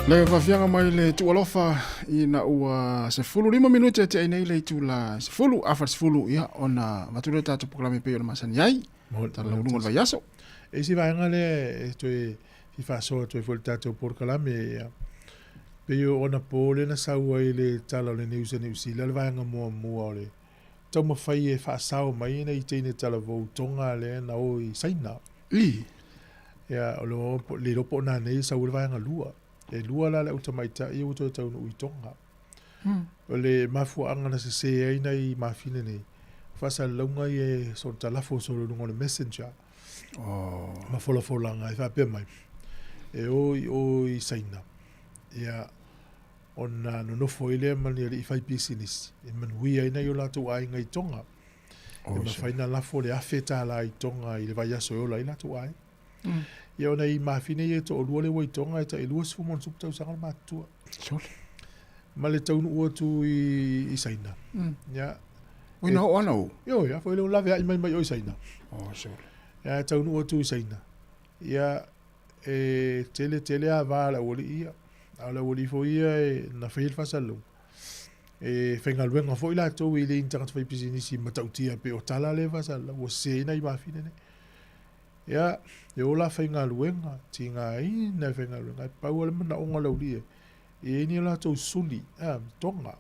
Le fafianga mai le tualofa ina ua 15 minuta te nei le tula 10 afar 10 ia ona matule tatu programe pe ona masani ai ta la lungo vai yaso e si vai ngale esto e fi fa so to voltato por calame pe yo ona pole na sa ua le tala le news le vai nga mo le toma fai e fa sa mai na i tene tala vo tonga le na o i saina ya lo le lo po na nei sa ua vai nga lua e lua la le utamaita i uto tau no uitonga. O le mafuanga na se ai nei mafine nei. Fasa launga i e so talafo so lungo le messenger. Mafolanga i whape mai. E o i saina. Ia ona no foile mani i fai business. E manui ai nei o lato ai ngai tonga. E mawhaina lafo le afeta la i tonga i le vai aso o la i lato ai. Ia ona i mawhine e to o lua le waitonga e ta e lua sifu mon supu tau sangal mātua. Sole. Ma le taunu ua tu i saina. Ia. Uina o ana o? Yo, ia, fo ile lawe ai mai o i saina. Sole. Ia, taunu ua tu i saina. Ia, e tele a wala wali ia. Ala wali fo ia e na whahil fasalu. E whengaluenga fo ila tau i le intangat whai pisinisi matautia pe o tala le fasala. Ua sena i mawhine ne. Ia, e ola whainga luenga, tinga i na whainga luenga, pau ala mana onga laulie, e ni ala tau suli, tonga,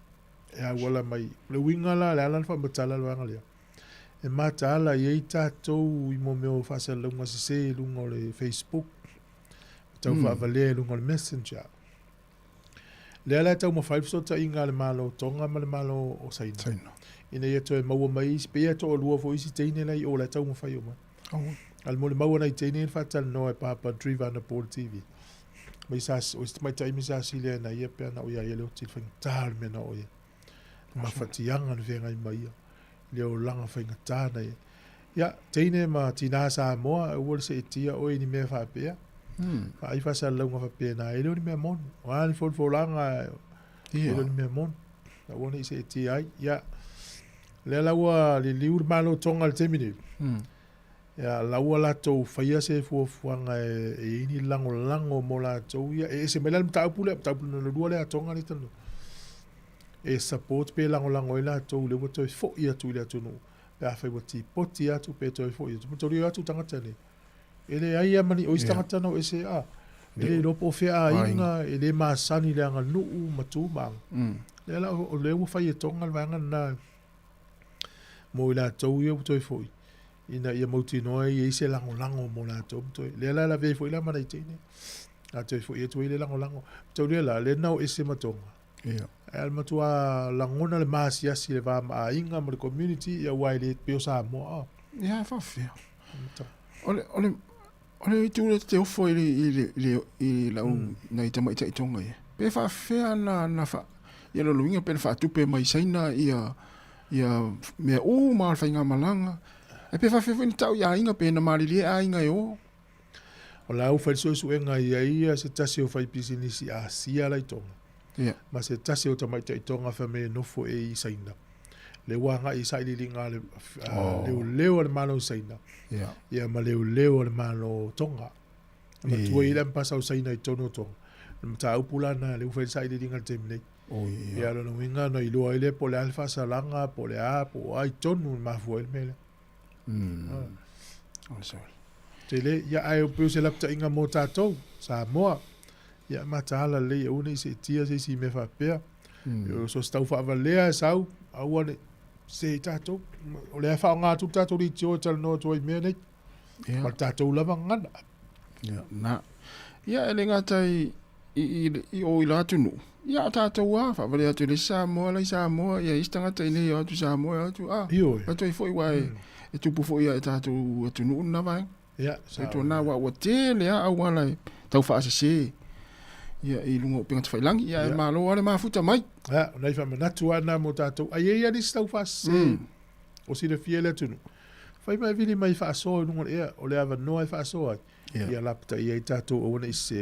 e a wala mai, le winga la, le alan wha matala luanga lea. E mata ala, e i tātou i mo meo whasa lunga se lunga le Facebook, tau wha avalea lunga le Messenger. Le ala tau ma whaipsota inga le malo tonga ma le malo o saina. Ina ia to e maua mai, spea to o lua fo isi teine lai, o la tau ma whai o mai. Al mo le mau na i teine fatal no e papa driver na Paul TV. Mai sa o st mai tai mi sa sile na ia pe na o ia le o til fing tal me na o ia. Ma fatianga na venga i mai. Le o langa fing ta na ia. Ya teine ma tina Sāmoa o se tia o ni me fa pe. Ai fa sa longa fa pe na ele ni me mon. Wa ni fo langa ele ni me mon. Na woni se tia ai ya. Le la wa le liur malo tonga al temini. Ya laua latou faia se fuafuanga e ini lango mo latou ia e se melal taupule na lua le atonga le tano e support pe lango i latou le wato fo ia tu le tonu pe a fai wati poti atu pe to fo ia tu rio atu tangata ni ele ai mani o istangata no ese a ele lopo fe a inga ele masani le anga nu matu bang le la o le mo fai tonga vanga na mo i latou ia to fo ina ia mauti noa i se lango mo la tom to le la ve foi la mana i tene a te foi tu le lango to le la le nau ese matonga ia al matua langona le masia si le va ma inga mo community ia waile pe Sāmoa ia fa fe ole tu le te foi i la na i tama i tonga ia pe fa fe na fa ia lo luinga pe fa tu pe mai saina ia me o mal fa inga malanga e pe fa fe ni tau ia inga pe na mali a inga yo o la u fa so enga ia se tasi o fai pisinisi a sia la tonga ia ma se tasi o tamai te tonga fa me no fo e saina le wanga i sai linga le leo le malo saina ia ma leo le malo tonga ma tu i le pasa o saina i tono tonga ma ta upula na le u fa sai linga te mne ia lo no winga no i lo ile po le alfa salanga po le a po ai tonu ma fo el mele tele ya ai o puse lapta inga mo tatou Sāmoa ya matala le una se tia se si me fa pe yo so sta fa valea sau awane se tatou o le fa nga tu tatou ri tio tal no to me ne ma tatou lava ngana ya na ya ele ngata i o ila tu no ya tatou wa fa valea tu le Sāmoa ya istanga te ne yo tu Sāmoa tu to i foi wai e tu pu foi ta tu no na vai ya sai tu na wa te le a wala tau fa se ya i lungo pinga fai lang ya ma lo ale ma futa mai ya nei fa manatu ana mo tatou ai ia dis tau fa se o si le fiele tu fai mai vili mai fa so lungo e o le ava no fa so ya lapta ia tatou o nei se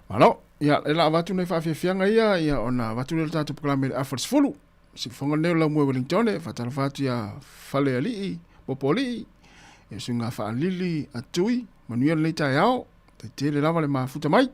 malo ya la va tu nei fa fianga ia ona va tu le tatou proclame afers fulu si fonga ne la mo Wellington fa tal fa ya fale ali popoli e sunga fa lili atui manuel le tai ao te le lava le mafuta mai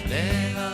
Lenga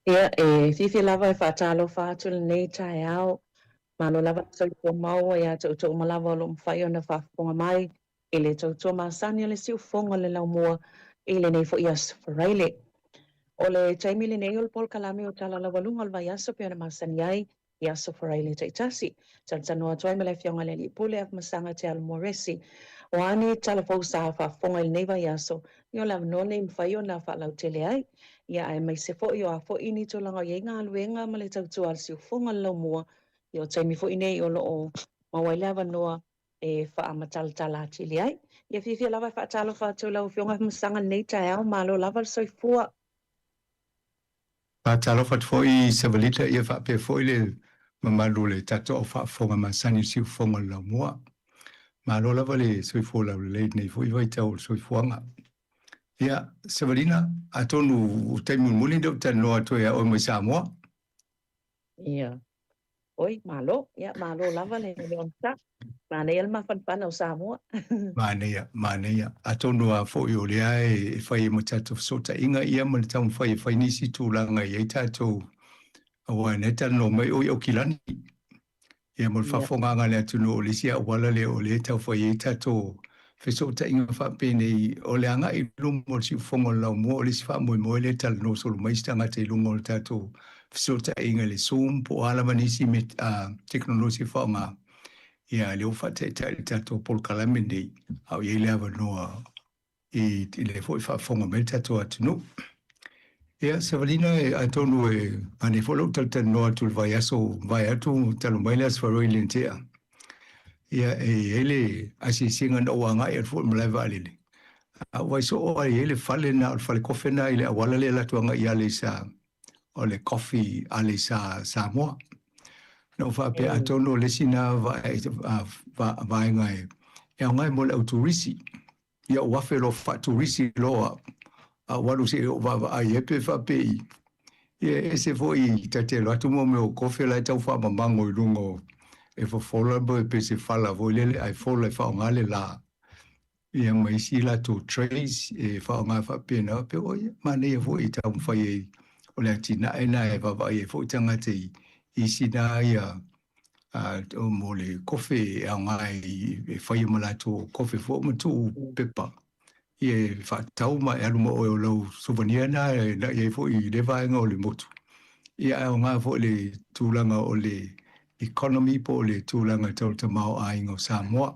Ia, fifi lava e whaatalo whātula nei tai au. Malo lava tau tua maua ia tau tau malawa o lo mwhai o na whafunga mai. I le tau tua maasani o le siu fonga le lau mua. I le nei fo ia sfaraile. O le taimi le nei o le pol kalame o tala la walunga o le vai aso pe ona maasani ai. I aso faraile taitasi. Tantano atuai me le fionga le li pule af masanga te al moresi. O ani tala fau sa whafunga i nei vai aso. I o la none mwhai o na whalau tele ai. Ia ai mai se fo i o a fo ini to langa i ngā luenga ma le tau tua al siu fonga le lau mua. I o taimi fo i nei o lo o mawailawa noa e wha amataltala atili ai. Ia fifi lava wha talo wha tau lau fionga af masanga nei tai au malo lava le soifua. Talo fat foi savalita ia fa pe foi le mamalu le tato fa fonga masani si fonga la moa. Malo la vale soi fo la le nei foi vai tau soi fonga. Ia savalina atonu taimu muli do tano ato ya o mo Sāmoa. Ia. Oi, malo. Ia malo lava le onta. Mana el ma fan o Sāmoa. Manea atonu a fo yo le ai fai mo tato sota inga ia mo tau fai nisi tu langa ia tato. Awa neta no mai o kilani. Ia mo fa fonga nga le atunu o le sia wala le o le tau fai tato. Feso ta inga fa pene o le anga i lumo si fonga la mo le si fa mo le tal no solo mai stanga te lumo tato. Feso ta inga le zoom po ala manisi met teknologi fonga. Ia le ufa te tato pol kalamende au ye le ava noa i le foi fa fonga me tato atunu. Ia savalina atonu ane folo tal noa tul vai atu talo mai le asfaro i lentea. Ia ele asisinga no wanga e fo mla valile. Vai so o ele fale na fale kofe na ile awala le la tuanga ia le sa o le coffee ale sa Sāmoa. No fa pe atonu le sina vai ngai. Ia ngai mo le autorisi. Ia wafelo fa turisi loa. Walu se o va ai pe fa pe. Ia ese foi tatelo atu mo me o kofe la tau fa mamango i lungo. E fo fola bo pe se fala vo le ai fola fa ngale la. Ia mai si la to trace e fa nga fa pe na pe o mane e vo i tau fa ye. O le tina e va e fo tanga te i sina ia o mo le kofe a ngai e fa ye mala to kofe fo mo tu pepa. Ie fa tau ma e mo o lo souvenir na ye fo i le va ngo le motu. Ia nga fo le tulanga o le economy po le tūlanga tau te mau a ingo Sāmoa.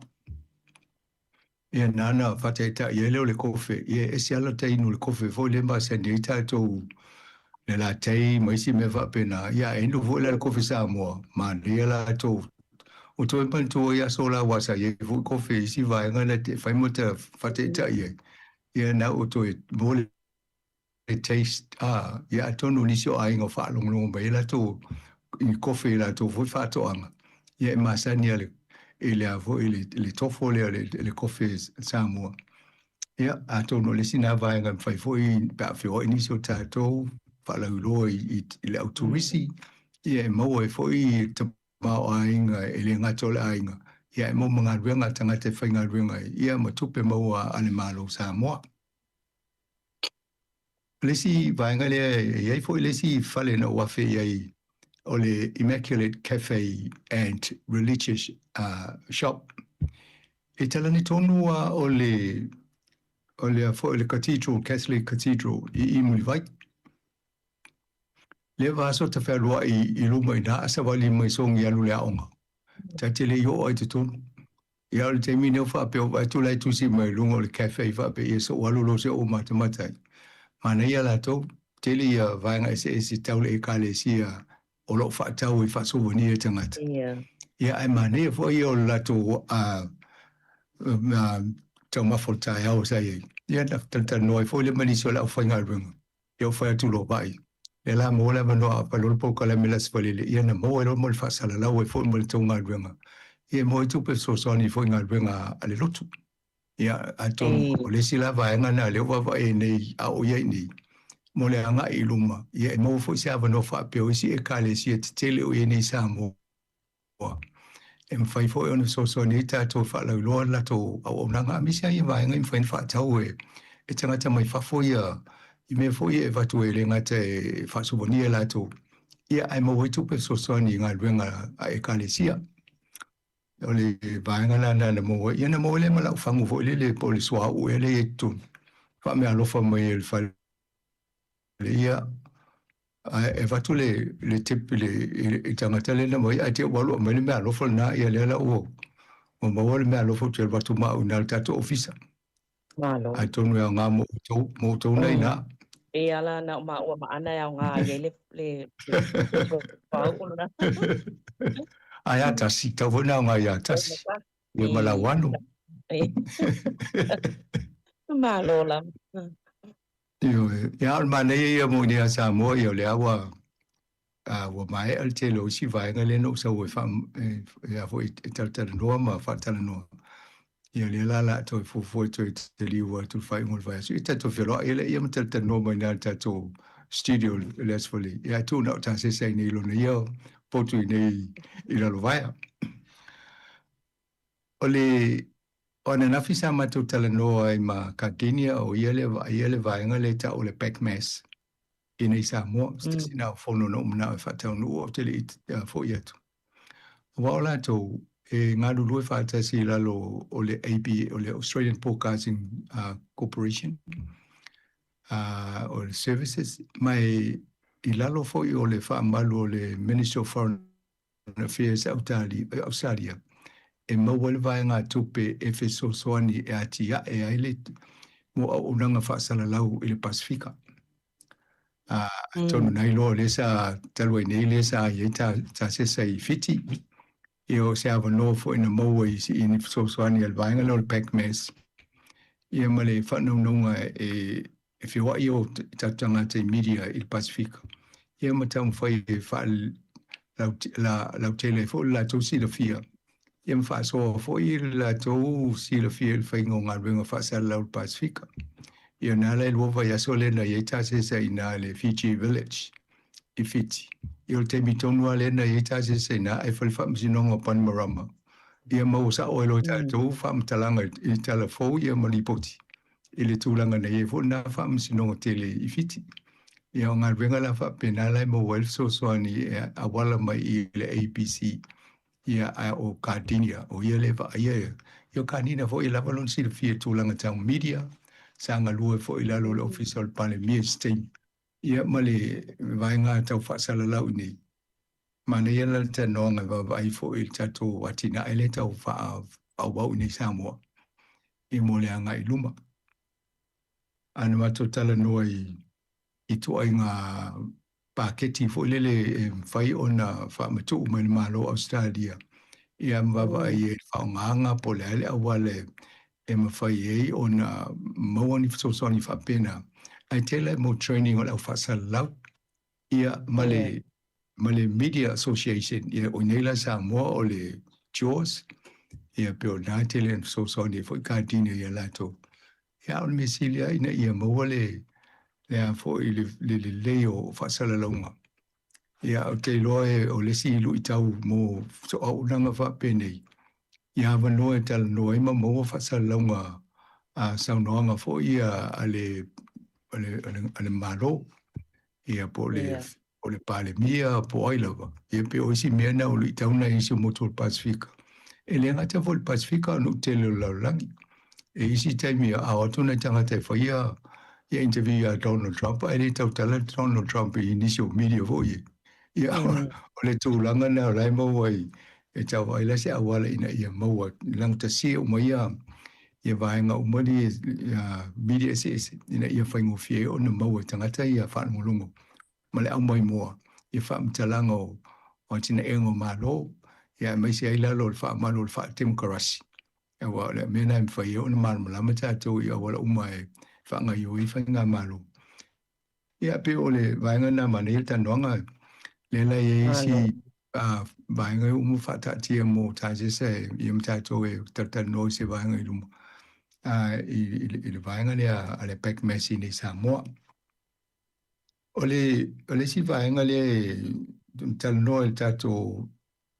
Ia nana whateita i ele o le kofe. Ia esi ala te inu le kofe fo le mba sende i tātou le la tei maisi me whapena. Ia enu fo le kofe Sāmoa. Ma rea la tō. O tō impan tō ia sola wasa ie fo kofe isi vaenga na te whaimota whateita ia. Ia na o tō e mole taste. Ia tonu nisi o a ingo whaalonglongo ba ila tō i kofe la to foi fatoanga ia masani ele avo ele tofo le kofe Sāmoa ia atono le sina vai ngam fai foi pa fio inicio tato fala lo i le autorisi ia mo e foi te mau ainga ele ngato le ainga ia mo manga ruenga tanga te whainga ruenga ia mo tupe mo ane malo Sāmoa lesi vai ngale ia foi lesi fale no wafe ia o le Immaculate Cafe and Religious Shop. E talani tonu o le Cathedral, Catholic Cathedral i Mulivai. Le vaso te whaelua i luma i nā asa wali mai songi alu le aonga. Ta te le yo ai te tonu. I alu te mine o whapeo vai tu lai tusi mai lunga o le cafe whape i so walu lo se o matamatai. Mana ia la tau, te li vaenga ese taule e kale sia o lo fa tau i fa souvenir tangata. Ia ai mane fo i o lato tau mafoltai au sai. Ia na tanta noi fo le mani so la fa ngalunga. Ia fa tu lo bai. Le la mo la mano a palol po kala melas fo le ia na mo lo mo fa sala la o fo mo tu ngalunga. Ia mo tu pe so so ni fo ngalunga ale lotu. Ia aton o le sila va ngana le va e nei a o ye ni. Mo le anga i luma. Ia mo fo se ava no fa pe o si e kale si e tele o ye nei Sāmoa. E mwhai fo e ona so ni tātou wha lau loa la tō au nanga. Misia i vai ngai mwhai wha tau e tangata mai whafo ia I me fo e watu e lenga te whasuboni e lato. Ia ai mo waitu pe sosoani ngā luenga a e kalesia. O le vaenga na mo ia na mo le mala fangu fo le po le soa u ele e tun. Fa me alofa mai e fa le ia e watu le tipi le tangata le na mo ia te walu mai le me alofa na ia le la o. O mo le me alofa te watu ma una tato ofisa. Malo. Ai tonu e ngā mo tau nei na. E ala na ma o ma ana ya nga ye le pa o na. Ai ata si tau na nga ia tasi. Ia malawano. Malo la. Ia mana ia mo ni Sāmoa ia le awa wa mai al te lo si vai nga le no sa we fa ia fo tala noa ma fa tala noa. Ia le la to fo to te liwa to fai ngol vai. So ita to felo ia le ia ma tala noa ma na to studio let's fully. Ia tu na ta se sai nei lo na ia po tu nei ila lo vai. Ole ona na fisa ma tu tala noa i ma Katinia o ia le vai nga le ta o le Pac-Mass. In Sāmoa, sina fono no mna fa tau no o te le fo yetu. Wa la to e ngā lulu fa ta si la lo o le AB o le Australian Broadcasting Corporation o le services mai I lalo fo o le fa malu o le Minister of Foreign Affairs Australia. E mawal vai ngā tupe e fe so soani e atia e aile mo o unanga fa salalau i le Pasifika. Tonu nai lo le sa talwai nei le sa ye ta se sai fiti e o se ava no fo ina mo i si in so soani al vainga lo Pac-Mass e male fa no nunga e fi wa io tanga te media il Pacific e ma tam fai fa la tele fo la to si la fia e ma fa so fo I la to si la fia il fai ngonga venga fa sa la Pacific. Ia nā le luova ia sole na ia tase sa I nā le Fiji Village, I Fiji. Ia te mitonua le na ia tase sa I nā e whali whamsinonga Panorama. Ia mau sa oelo tātou whamtalanga I tala fōu ia malipoti. I le tūlanga na ia fōu nā whamsinonga tele I Fiji. Ia o ngā renga la whapena lai mo welso soani e awala mai I le ABC. Ia o Kardinia, o ia le wa ia. Ia Kardinia fōu I lava lon si le fia tūlanga tau media. Sanga lua fo I lalo le official pale mia sting. Ia male vainga tau whaasala lau nei. Mana ia la ta noanga vai fo I tato watina ele tau wha au wau nei Sāmoa. I mole anga I luma. Ana mato tala noa I toa I ngā paketi fo lele whai ona wha matu mai malo Australia. Ia mwawa I whaonganga po le ale awale e mawhai e o na mawani fsosoni whapena. Ai tela mo training o lau whasalau. Ia male Media Association, ia o neila Sāmoa o le Jaws. Ia peo nā tele fsosoni fo I Kardina ia lato. Ia o le mesilia ina ia maua le a fo I le leo whasalaunga. Ia o te loe o le silu I tau mo so au nanga whapenei. Ia wano e tala noa ima maua whasalaunga a saunoanga fo ia ale malo. Ia po le pale mia po ailawa. Ia pe oisi mea na ulu I tauna isi motu o Pasifika. E le ngata fo le Pasifika anu tele o laulangi. E isi taimi a watuna tangata e whaia ia interview a Donald Trump. E le tau tala Donald Trump I initial media fo ia. Ia o le tūlanga na rai mawai. E tau aila se awala ina ia maua lang ta si o mai ia vaenga o mani media se ina ia whaingo fie o na maua tangata ia whaangolungo ma le au mai moa ia whaamtalanga o tina engo malo ia mai se aila lo le whaamalo le whaatemkarasi ia wa le mena im whai o na malamalama tātou ia wala umai whaanga i whainga malo ia pe o le vaenga na mana ia tanoanga le la ia isi vaenga umu whatatia mo tāse se I mtato e tata no se vaenga I lumu. I le vaenga lea ale Pac-Mass I Sāmoa. O le si vaenga le tala no e tato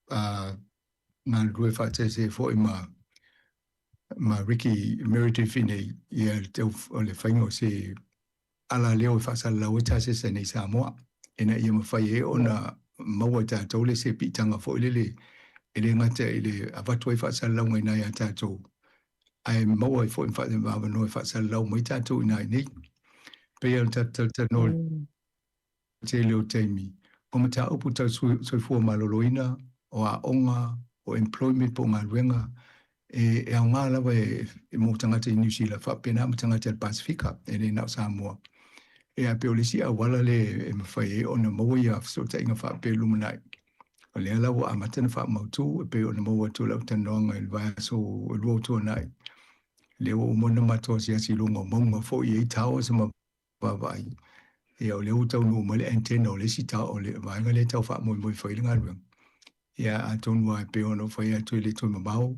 ngā rue whatase fo I ma Ricky Meredith I le whaingo se ala leo whasala lau tase se nei Sāmoa. Ena ia mawhai e ona maua tātou le se pitanga fo ilele. Ele ngata ele avatu e whasala lau ngai nai a tātou. Ai maua e fo in whasala lau no e whasala lau mai tātou ina nei. Pea tātou no te leo teimi. O mata upu tau soifua maloloina o a onga o employment po ngā ruenga. E au ngā lawa e mō tangata i New Zealand, whapena mo tangata i Pasifika, e ne nau Sāmoa. E a peo lisi a wala le e mawhai e o na maua i a fsota inga whape lumanai. O le alawa a matana wha mautu, e peo na maua tō lau tanoanga i lwai aso e luo tō nai. Leo o mona matoa si asi lunga maunga fo i e tau sa ma wawai. E au leo tau nua male antena o le si tau o le vaenga le tau wha moi whailinga ruang. Ia a tonua e peo no whai atu i le tui mamau.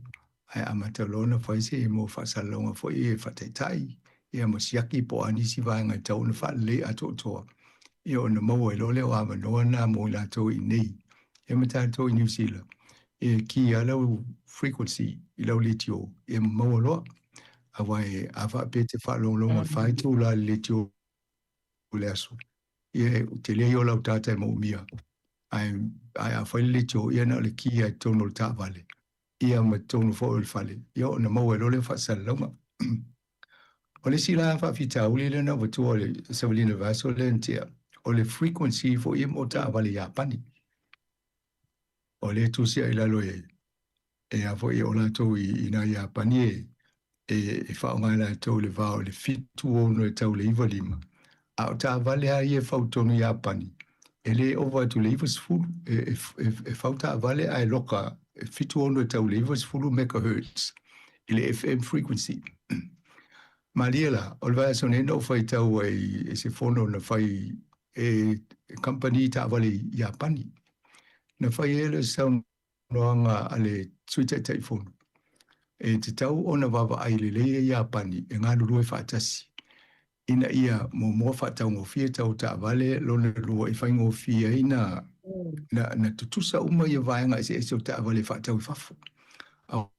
Ai amatalona fai se mo fasalonga fo e fataitai e mo siaki po ani si vai ngai tau na fa le ato to e ona mo e lole wa ma na mo la to i nei e mata to i New Zealand e ki ala frequency i lo litio e mo lo avai ava pete fa longa fai tu la litio le aso e te le yo la tata mo mia ai a fa litio e na le ki ai to no ta vale ia ma tonu fo il fale io na mo lo le fa salonga o le sila fa fita uli le na vatu o le savalina vaso le ntia o le frequency fo i mo ta vale ya pani o le tu sia ila lo e a fo i o la to i na ya pani e fa nga la to le va o le fitu o no ta le ivalima a ta vale a i fa tonu ya pani ele over to le was full e fa ta vale ai loka fitu ono tau levels fulu megahertz ile FM frequency Mariela olva sonendo fai tau e se fono na fai e company ta vale Japani na fai ele sound noanga ale Twitter telephone e te tau ona vava ai le Japani e ngā lulu e whaatasi ina ia mo whaatau ngofia tau ta vale lona lua i whai ngofia ina na tutusa uma ia vaenga e se ta vale whaatau i whafu.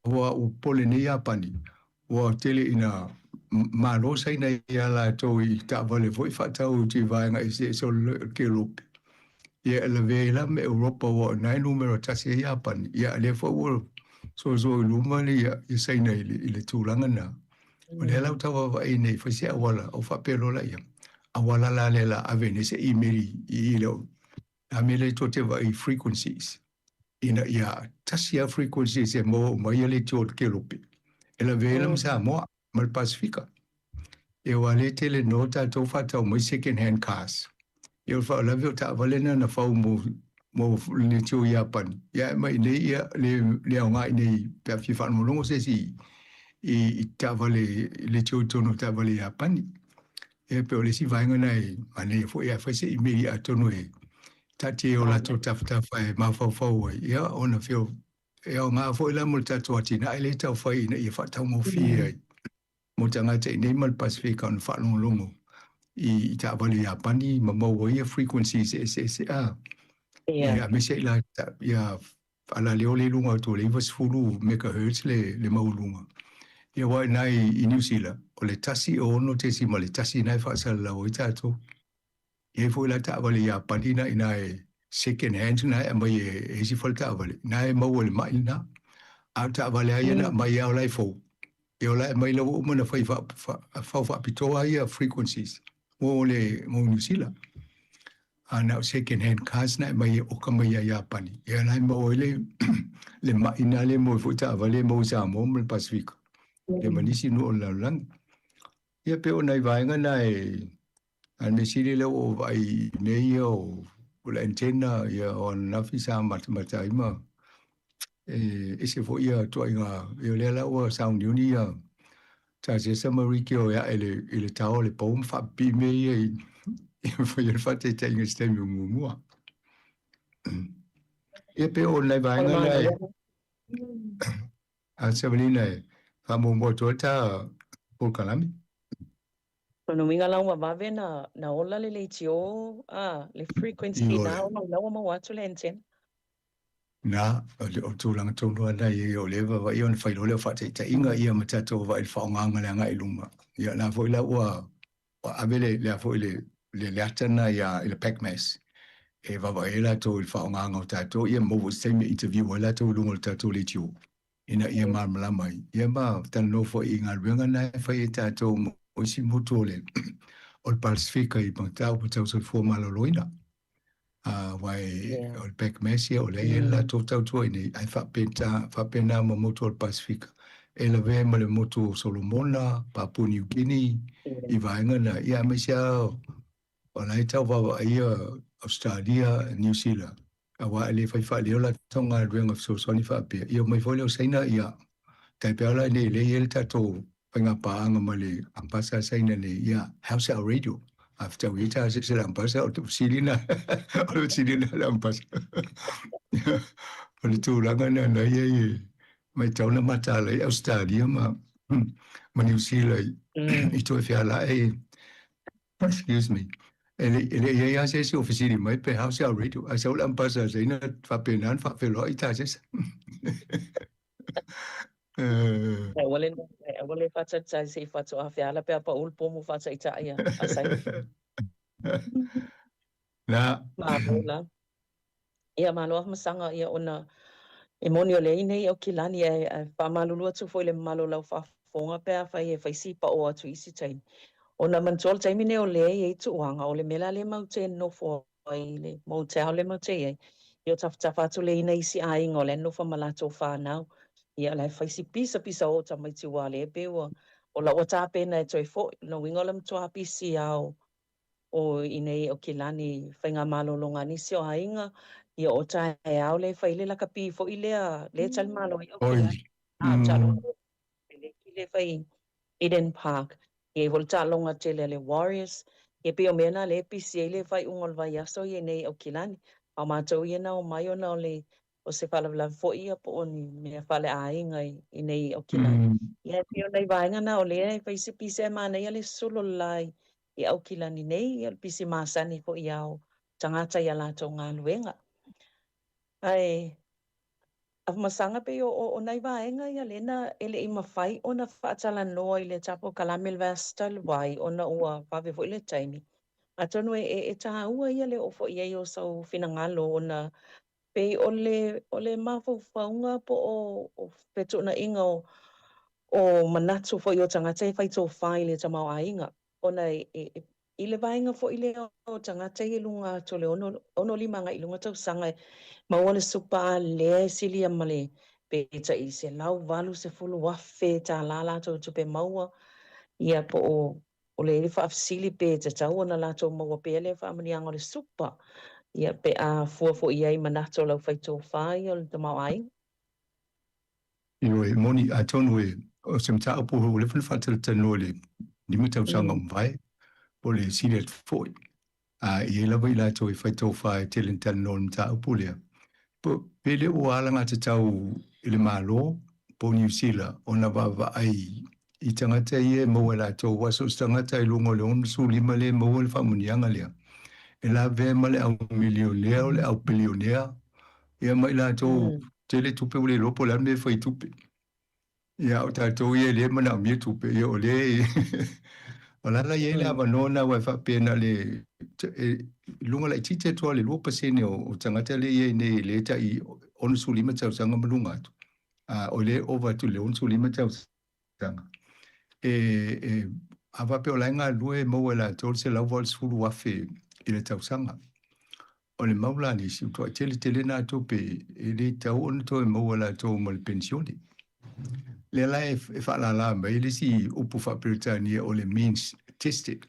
Wa o pole ne Japani, wa tele ina malosa ina ia la tau i ta vale voi whaatau ti vaenga e se ke lupi. Ia la veila me Europa wa nai numero tasi e Japani, ia le fawol so i luma le ia saina i le tūlanga na. O le lau tawa wa e nei whaise awala o whapelo la ia. Awala la le la avene se imeri i leo amele to te vai frequencies ina ia tasia frequencies e mo mai le to ke lupi ela velam Sāmoa mal Pasifika e wale tele nota to fata mo second hand cars e fa la vio ta valena na fa mo le to Japan ya mai ne ia le nga nei pe fi fa mo longo se si i ta vale le to no ta vale Japan e pe le si vai ngai mane fo ia fa se immediate no e tati o la to tafa e mafau ia ona fio e o ngā fo ila mo tatu atina ele tau fai ina i whatau mo fia mo tanga te nei mal Pasifika on whalongo i ta vale Japani ma mau ia frequencies SSA ia me se ila ia ala leo le lunga to le was fulu megahertz le maulunga ia wai nai i New Zealand o le tasi o ono te si ma le tasi nai whaasala o i tātou e foi la ta vale ya panina ina second hand na e mai e si fol ta vale na e mau le mai na a ta vale ai na mai au lai fo e ola mai lo mo na fai fa pitoa ia frequencies mo New Zealand ana second hand cars na mai o ka mai ya pani e na mo le mai na le mo fo ta vale mo Sāmoa mo Pasifika le manisi no la lang ia pe ona vai ngana an me siri le o vai nei o la antena ia o nafisa mata ima e se fo ia to inga e le la o sound unia ta se summary ke o ya ele tao le pom fa pi me e fo ia fa te tenga stem mu e pe o nei vai ngana a se venina fa mo to ta por kalami no minga lau mawave na ola le tio le frequency na o lau ma watu le enten na o tūlanga tōnua nei e o lewa wa i on whailo leo whate ta inga ia matato wa il whaonganga le anga i luma ia nā fo ila ua avele le fo le atana ya le pekmes e va va ela to il fa nga nga tato ia mo se me interview wala to lungo tato le tiu ina ia ma mala mai ia ma tan no fo inga wenga na fa ia tato o si motole ol Pacifica i pantau po tau so fo malo loina vai ol pekmes ia o le ela to tau to ini ai fa pena mo motor Pacifica ela ve mo le moto Solomona Papua New Guinea i vaenga na ia me sia o lai tau wa ia Australia, New Zealand. Awa ele fai leo la tonga ruenga so soni fa pe. Ia mai foi leo saina ia. Tai pe ala ne le ele tato panga paanga male ampasa saina ne ia house our radio. After we ta se ampasa o tu silina. O silina la ampasa. O le tu langa na ia mai tau na mata le Australia ma New Zealand. Ito e fiala excuse me. Ele ia se oficina mai pe house our radio. A sau lam pasa se ina fa penan fa felo ita se. Wale fata tai se fata a fiala pe pa ulpo mu fata ita ia asai. Na. Malola. Ia maloa masanga ia ona e moni o le nei o kilani e pa malulu atu foi le malola fa fonga pe fa e fa si pa o atu isi tai. Ona mantol tai mine o le e tu wanga o le mela le mau te no fo ai le mau te le mau te ai. Io tafa tu le ina isi ai ngole no fa malato fa nau. Ia lai fa si pisa o ta mai ti wale pe o la o ta pena e toi fo no wingolam to a pisi au o inei o kilani whainga malolonga nisi o hainga ia o ta e au le whaile la kapi fo i lea le tal malo i o kilani talo le kile whai Eden Park e vol talonga te le Warriors e pe o mena le pisi le whai ungol vai aso i nei o kilani a mātou i na o mai o na o le o se whalawala fo i a po o ni mea whale ainga i nei o kilani ia pe o nei vainga na o le e whai se pisi e mana ia le solo lai i au kilani nei, i al pisi māsani po i au tangata i alato ngā luenga. Ai, a masanga pe o nai vaenga i alena ele i mawhai o na whaatala noa i le tapo kalamil vastal wai o na ua whawe fo i le taimi. A tonu e taha ua i ale o fo i ei o sau finangalo o na pe o le mafo whaunga po o petu na inga o manatu fo i o tangata e whaito whai le tamau a inga. Ona i le vaenga fo i le o tangata i lunga to le ono limanga i lunga tau sanga maua le supa le silia male pe ta i se lau valu se fulu wafe ta lala to tupe maua ia po o le fa afsili pe ta tau ona la to maua pe le fa mani anga le supa ia pe a fo i ai manato lau faito fai o le tamau ai Iwe moni a tonu e o se mta apu o le whanwhatel tanu le ni mta usanga mwai o le silet foi. I e lawa i lato e whaitau whae telen tanu mta apu lea. Pele o alanga te tau i le malo po New Zealand o na wawa ai i tangata i e maua lato waso tangata i lungo le onu su lima le maua le whamunianga lea. E la ve ma le au milionea o le au bilionea ia mai lato tele tupe o le lopo la me whai tupe. Ia o tātou ia le mana mia tupe ia o le o lala ia le awanona wai whapena le lunga la tite toa le lupa sene o tangata le ia ne le ta i onu su lima tau sanga malunga atu. O le ova tu le onu su lima tau sanga. A wape o lainga lue maua la tol se lau wal sulu wafe i le tau sanga. O le maula ni si utoa tele na tope e le tau onu to e maua la to mal pensioni. Le la e whaalala mai le si upu whaperitania o le means tested.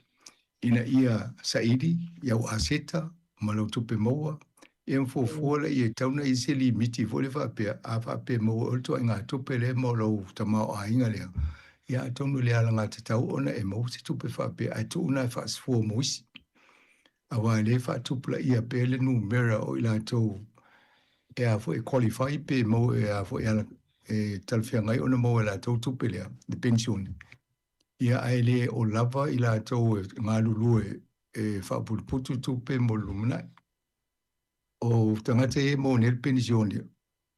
Ina ia saidi, iau aseta, malau tupe maua, e mfofuola i e tauna i se li miti vole whapea, a whapea maua olto i ngā tupe le malau tamau a inga lea. Ia tonu le alanga te tau ona e mau se tupe whapea, ai tu una e whaasfua moisi. Awa le whaatupula ia pele nu mera o ila tau e a fo e qualify pe mau e a fo e ala e talfia ngai ona mau e la tau tupe lea, de pensione. Ia ai le o lava i la tau e ngā lulue e whaapulputu tupe mo lumunai. O tangata e mo nel pensione,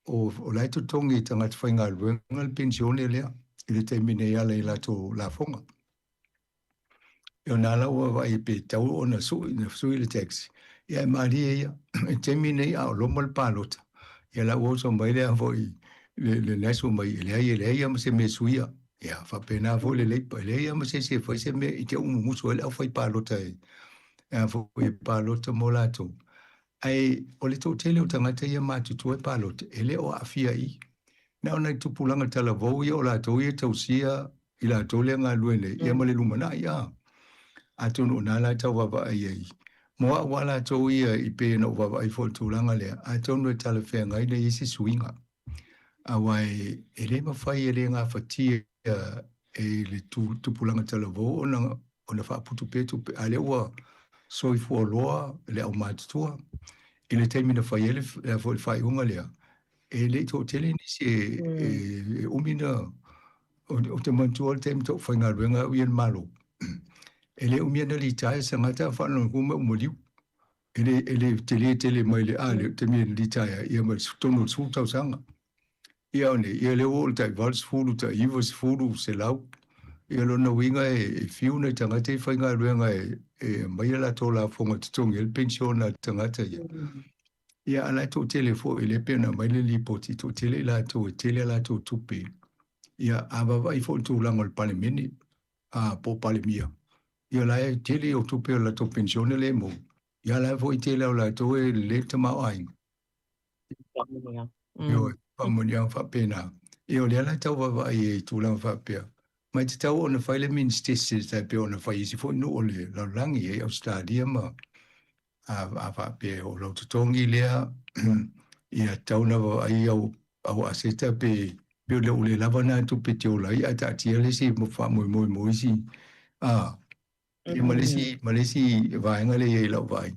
o laito tongi tangata whai ngā luenga pensione lea, i le teimine ala i la tau la fonga. Yo nala ua vai pe tau o na sui le taxi. Ia maria ia, te mine a lo mal palota. Ia la ua so mai le voi le nasu mai le ia ma se me suia. Ia fa pena vo le pa le ia ma se foi se me i te umu muso le foi palota e. Ia foi palota mo lato. Ai o le to tele o tangata ia ma tu e palota. Ele o afia i. Na ona tu pulanga tala vo ia o lato ia tausia i la tole nga luene. Ia ma le lumana ia. Atunu nala tau wava ai ai. Moa wala tau ia i pe na wava ai fo tūlanga lea. Atunu e tala whea ngai na isi suinga. Awai, e le mawhai e le ngā whatia e le tupulanga tala vo o na whaaputu petu pe a le ua soi fua loa le au mātutua. I le teimina whai ele fo le whai unga lea. E le tō tele nisi e umina o te mantua le teimina tō whai ngā ruenga uian malo. Ele umiana li tae sa ngata whanau kuma umoliu. Ele tele mai le ale te mia li tae ia mai tono sultau sanga. Ia one, ia le o tai vals fulu ta ivas fulu se lau. Ia lona winga e fiuna tangata i whainga ruenga e mai la tola fonga tutongi el pensiona tangata ia. Ia ala to tele fo ele pena mai le lipoti to tele la to tele la to tupe. Ia abava i fo tūlanga le palemini a po palemia. Ia lai tele o tupe o la to pensione le mo. Ia lai fo i tele o la to e le tamau ainga. Ia pamonia whapena. Ia o le ala tau wawa i tūlanga whapea. Mai te tau o na whaile ministesi tai pe o na whai isi fo no o le laulangi e Australia ma a whapea o lau tutongi lea. Ia tau na wawa i au aseta pe o le ule lava na tupe te o lai a ta atia le si mo wha moi si. Ia malesi vaenga le e lau vai.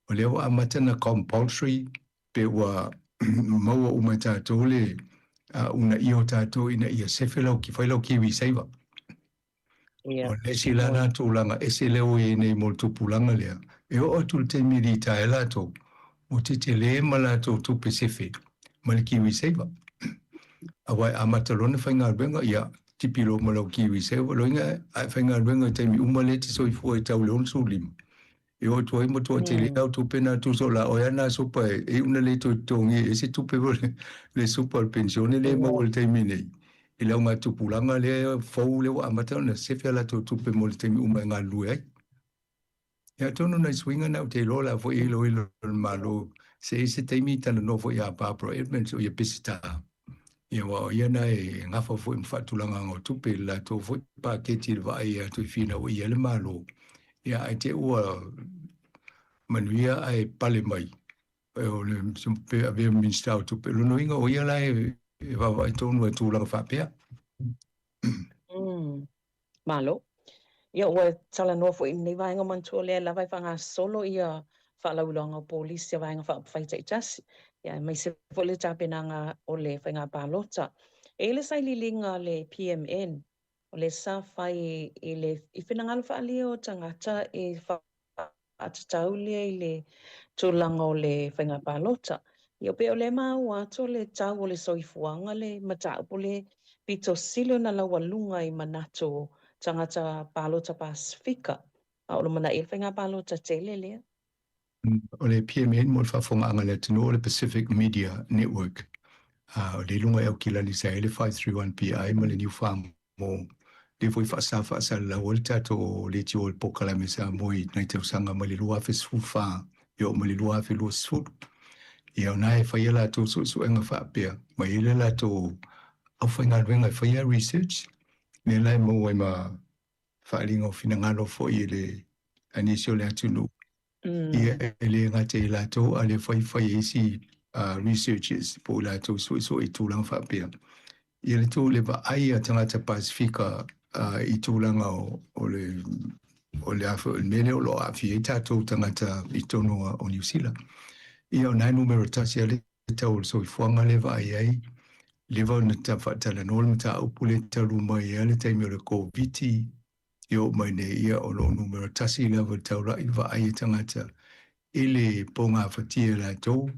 O leo a matana compulsory pe ua maua umata tole una io tato ina ia sefela ki faila ki wi saiva. O le sila na tūlanga ese leo e nei mo tupulanga lea. E o tu te miri tae lato o te le malato tu Pacific mali ki wi saiva. Awai a matalona whainga ruenga ia tipilo malau ki wi saiva. Loinga a whainga ruenga te mi umale te soifua e tau leon sulim. E o tuai mo tua te le au tupena tu so la oia na sopa e una le to tongi e se tupe le super pensione le mo o le teimi nei. I lau ngā tupulanga le fau le wa amata na sefia la to tupe mo le teimi uma ngā lue ai. Ia tono na swinga na o te lola fo i lo malo se teimi tana no fo i a Barbara Edmonds o i a pisita. Ia wa o ia na e ngafa fo i mwhatulanga ngā tupe la to fo i pa keti le vai a to i fina o i ele malo. Ia ai te ua manuia ai pale mai. O le sumpe a vea minsta o tupe. Lono inga o ia lai e wawa i tonu e tūlanga whapea. Malo. Ia ua tala noa fo i nei vaenga mantua lea la vai whanga solo ia whalaulanga o polisi a vaenga whaita i tasi. Ia mai se fo le tāpenanga o le whainga pālota. E le saililinga le PMN. O le sa whai i whenangalo whaalia o tangata e atataulia i le tūlanga o le whainga pālota. Ia pe o le mau ato le tau o le soifuanga le mataupo le pito silo na lawalunga i manato tangata pālota Pasifika. A o le mana i le whainga pālota tele lea. O le PMN mo le whafonga anga le tino o le Pacific Media Network. O le lunga eo ki lani sa ele 531 PI ma le New Farm mo le foi whaasa la volta to le tio o pokala me sa moi nai te usanga ma le lua fesfufa yo ma le lua fe lua sfut. Ia o nai whaiela to su enga whaapea. Ma ele la to au whainga ruenga whaia research. Ne lai mo e ma whaalinga o fina ngalo fo i le anisio le atunu. Ia ele ngate la to ale whai esi researchers po la to so i tūlanga whaapea. Ia le tō le wa ai a tangata Pasifika i tūlanga o le awha mele o lo awhi e tātou tangata i tono o New Zealand. Ia o nai numero tasi a le tau so i fuanga le wa ai ai. Le wa na ta whatala nol mta upu le talu mai a le taimi o le COVID-19. Ia o mai ne ia o lo numero tasi le wa tau rai wa ai e tangata. I le ponga whatia la tau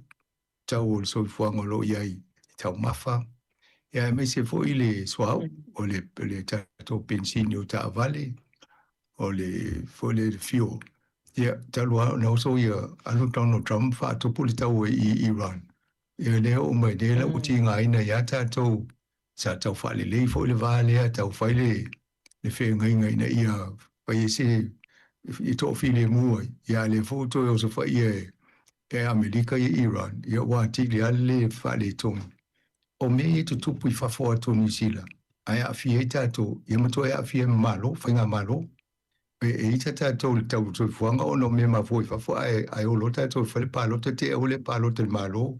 o so i fuanga lo iai tau mawha. Ia me se fo i le swau o le tato pensini o ta vale o le fio. Ia, talua na oso ia anu Donald Trump wha tupuli tau i Iran. Ia leo o mai dela uti ngā ina ia tātou sa tau wha le lei fo le vālea tau whai le whenga inga ina ia whai se i tō while mua. Ia le fōto e oso whai e Amerika i Iran. Ia wā tili ale wha le tongi. O me i tu tupu i whawhoa tō New Zealand. Ai a fie tātou, ia mato e a fie malo, whainga malo. E ita tātou le tau tō fuanga o no me ma fōi whawhoa ai o lo tātou whale pālota te au le pālota le malo.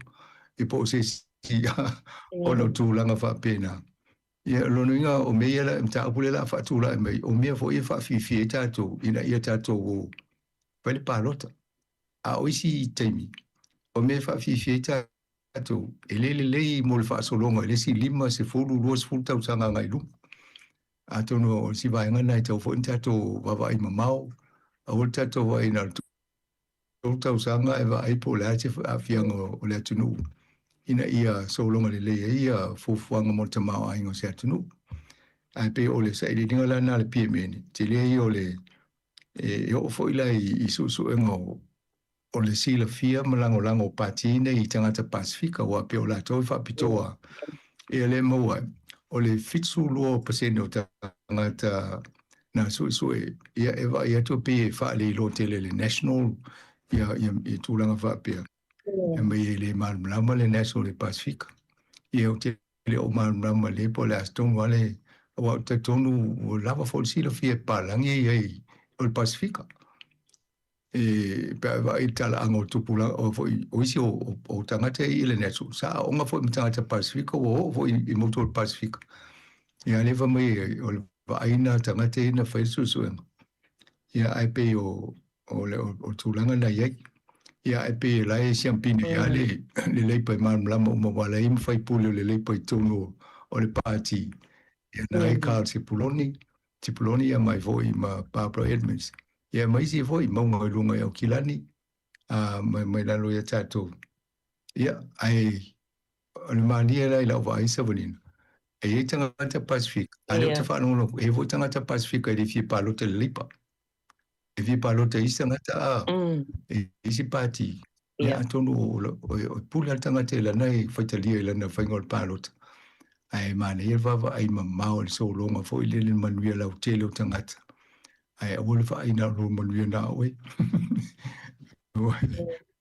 I po se si o no tūlanga whapena. Ia lono inga o me ia la mta apule la whaatūla e mai. O mea fo ia whawhiwhi tātou, ina ia tātou o whale pālota. A oisi i teimi. O mea whawhiwhi tātou. E lei mo le whaasolonga, e le si lima se fulu luas fulu tau sanga ngai lu. A tono si vaenga nai tau fo intato wawa i mamau, a o tato wa ina tau sanga e wa aipo le ate a fianga o le atunu. Ina ia solonga le lei ia fufuanga mo te mao aingo se atunu. A pe o le sa ili dinga lana le pie meni. Te lei o le e o fo ila i susu engo o le sila fia malango patine i tangata Pasifika wa pe o la toi whapitoa e le maua o le fitsu lua pasene o tangata na sui ia ewa ia tu pe wha le ilo tele le national ia i tūlanga whapea e mai le malama le national le Pasifika ia o tele o malama le po le astonu wale o te tonu o lava fo sila fia palangi ia o le Pasifika e pa i tala ango tupula o isi o tangata i le nesu sa o nga fo i tangata Pasifika o fo i motor Pasifika ia leva mai o va aina tangata ina fai susuenga ia ai pe o tulanga na iai ia ai pe la e siampine ia le leipa i malama o mawala i mwhai pule le leipa i tonu o le pāti ia na e Carl Tipuloni ia mai vo i ma Barbara Edmonds. Ia mai si foi maunga i lunga au kilani mai lalo ia tātou. Ia ai le mania la ila wa isa vanina. E tangata Pacific. Ale o te whanongo e vo tangata Pacific e fi palota le lipa. E fi palota isa ngata e isi pati. Ia atonu o puli al tangata ila nei whaitalia ila na whaingol palota. Ai mane ia vava ai mamao le so longa fo i le manuia lau tele o tangata. Ai awole fa ina ro manuia na oe.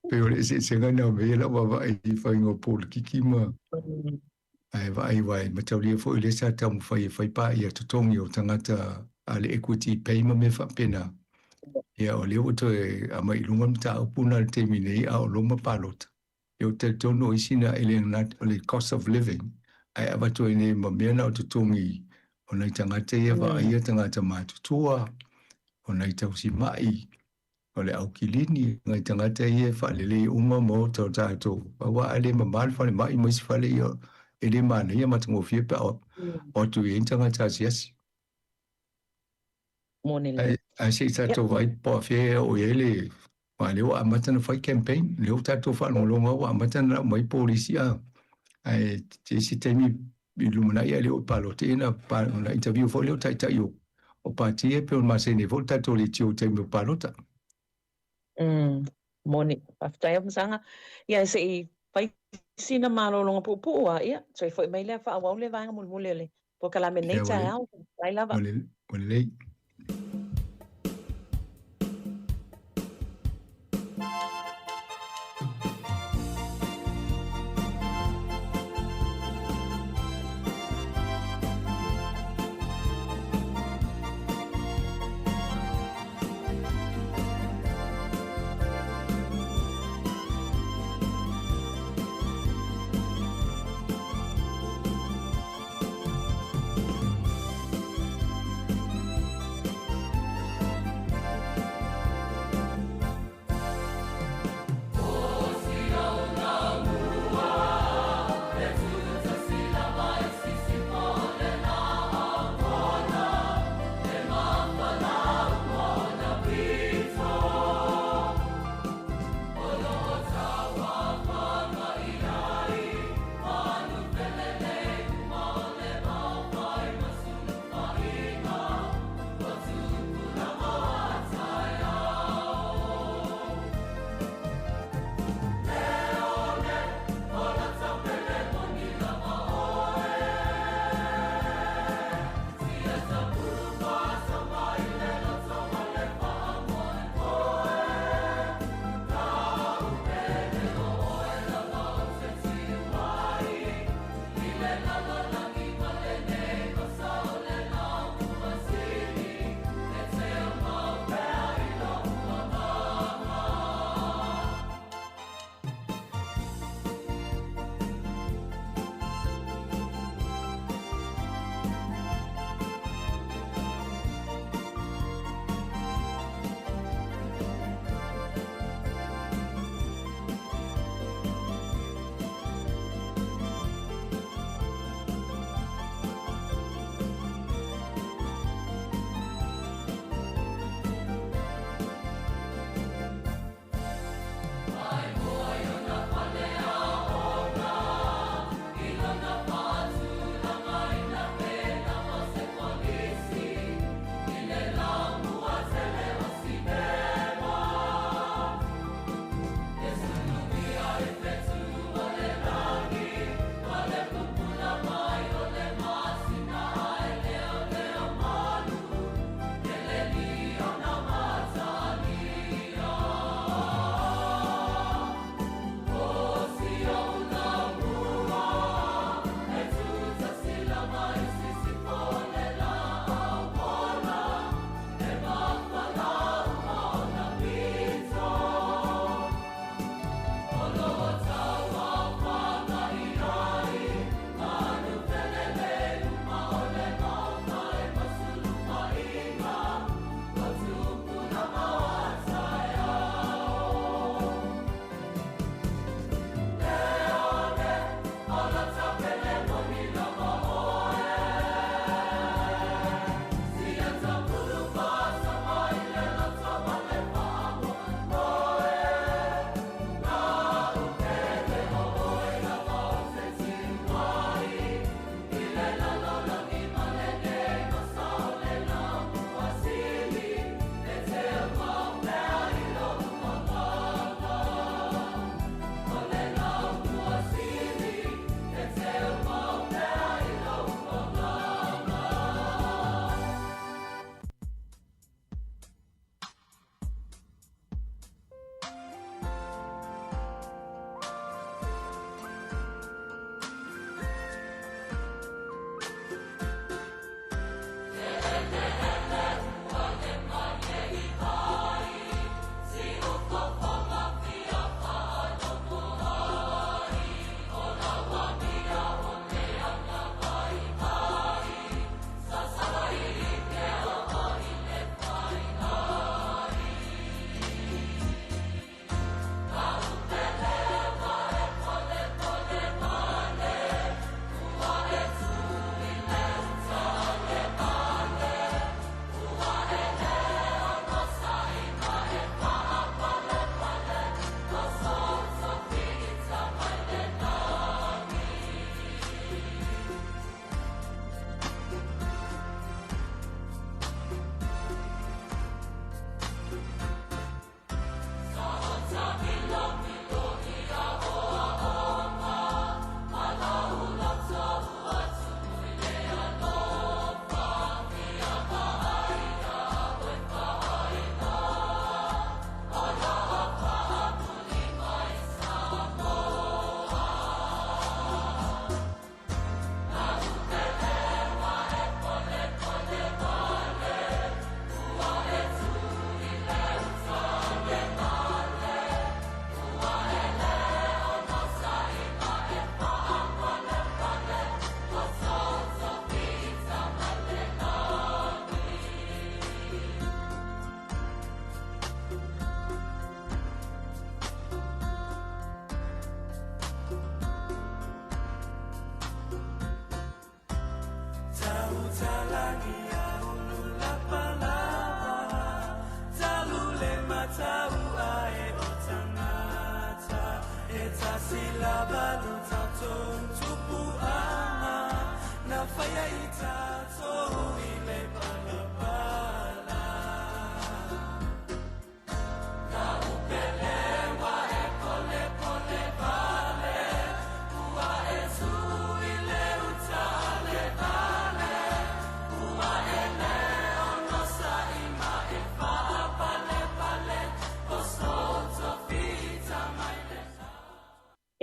Pero se ngana me la wa ai fa ngo pol kikima. Ai vai mataulia fo ile sa tamu fai pa ia totongi o tangata ale equity payment me fa pena. Ia o leo to a mai lunga mta upuna le temine a o loma palota. Yo te tono isina ele na le cost of living. Ai abato ine mamena o totongi o nei tangata ia va ia tangata matutua. O nei tausi mai, o le au kilini, ngai tangata ia whalele uma mo tau tātou. Awa ale mamal whale mai maisi whale ia, e le mana ia matango fia pa o tu i tangata siasi. Ai se tātou vai po fia o ele, ma leo a matana whai campaign, leo tātou whanolonga o a matana mai polisia. Ai te si temi i lumana ia leo palo tēna, na interview fo leo taitai o. O patie pe o masene volta to le tio te mo palota. Moni, aftai am sanga. Ia se I pai sina malo longa pupu a ia. So I foi mai le fa wa le vanga mul le. Po kala me nei ta au. Ai lava. Ole.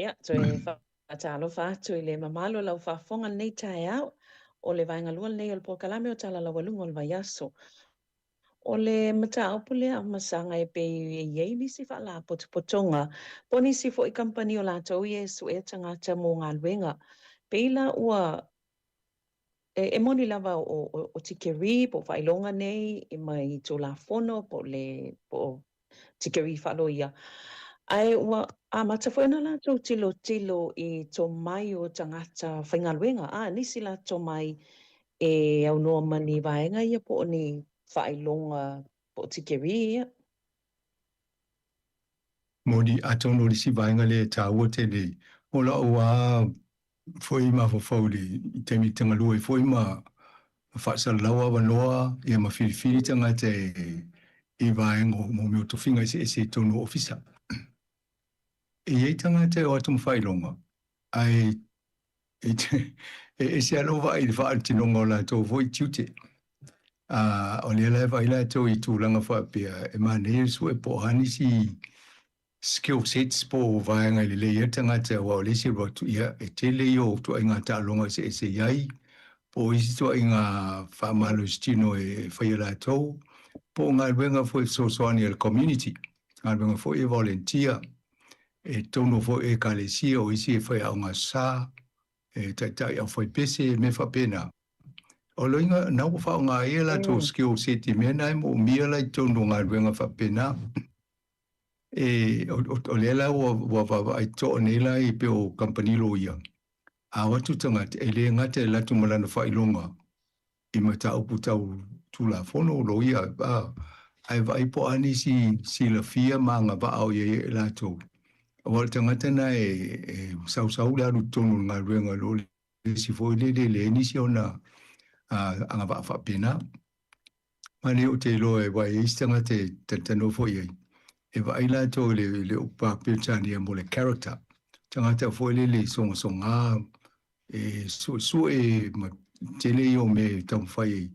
Ia, toi whaatalo whaatu I le mamalo lau whaafonga nei tae au, o le vaenga lua nei o le pokalame o tala lau walunga o le vaiaso. O le mata aupule a masanga e pe iei nisi wha la potonga, po nisi fo I kampani o la tau I su e tangata mō ngā luenga. Peila ua e moni lava o tikeri po whailonga nei I mai tō la fono po tikeri whalo ia. Ai ua a matafuena la tō tilo I tō mai o tangata whaingaluenga. Nisi la tō mai e au noa mani vaenga ia po ni whailonga po tikeri ia. Moni atono li si vaenga le tāua te le. Ola ua foi ma fofauli I te mi tangalua I foi ma whaasalaua wanoa ia ma whiriwhiri tangata I vaenga mo meo tofinga I se tono ofisa. Ei tangata o atu mwhailonga. Ai se alova I le whaatinonga o la tō voi tiute. O le ala vai la tō I tūlanga whaapea e manei su e pohani si skill sets po vaenga I le leia tangata o le se rotu ia e te leo tu inga tālonga se iai po isi tu inga whaamalo stino e whaiala tō po ngā ruenga fo e sosoani al community ngā ruenga fo e volunteer e tono fo e kalesia o isi e whai au ngā sā e taitai au whai pese me whapena O loinga na ko fa nga ia la to skill city me na mo mia la to no nga wenga fa pena. O le la wa ai to ne la I pe o company lo ia. A watu tanga e le ngate la tu malana fa ilonga. I mata o putau tu la fono lo ia ba. Ai vai po ani si la fia manga ba au ye la to. Wa tanga na sau la lu tonu nga wenga lo si foi le ni si ona anga ba fa pena. Mane o te loe wai istanga te no fo ye. E vai la to le upa pitani mo le character. Tangata foi le songa su ma tele yo me tau fai.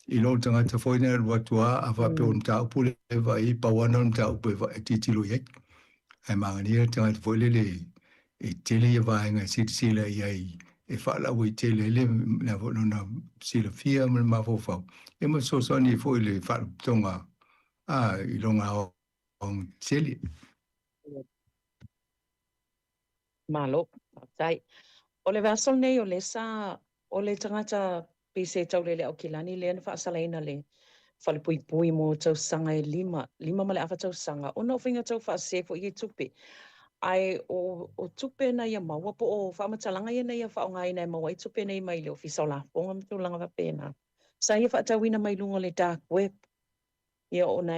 I lo tangata foi na watua ava pe on tau pule vai pa wana on tau pe vai titilo ye. Ai mangani tangata foi tele ye vai nga sila ye. E fala wi tele le na na sila fia ma fo fa. E mo so ni foi le fa tonga I longa on tele. Malo, tai. O le vasol nei o le sa o le tangata pise tau le o kilani le na whaasalaina le whale pui mo tau sanga lima male awa tau sanga. O no whinga tau whaasefo I tupe. Ai o tupe na ia maua po o whaamatalanga ia na ia whaonga ina maua I tupe na I mai le o fisau la ponga mtu langa wa pena. Sa ia whaatawina mai lungo le dark web. Ia o na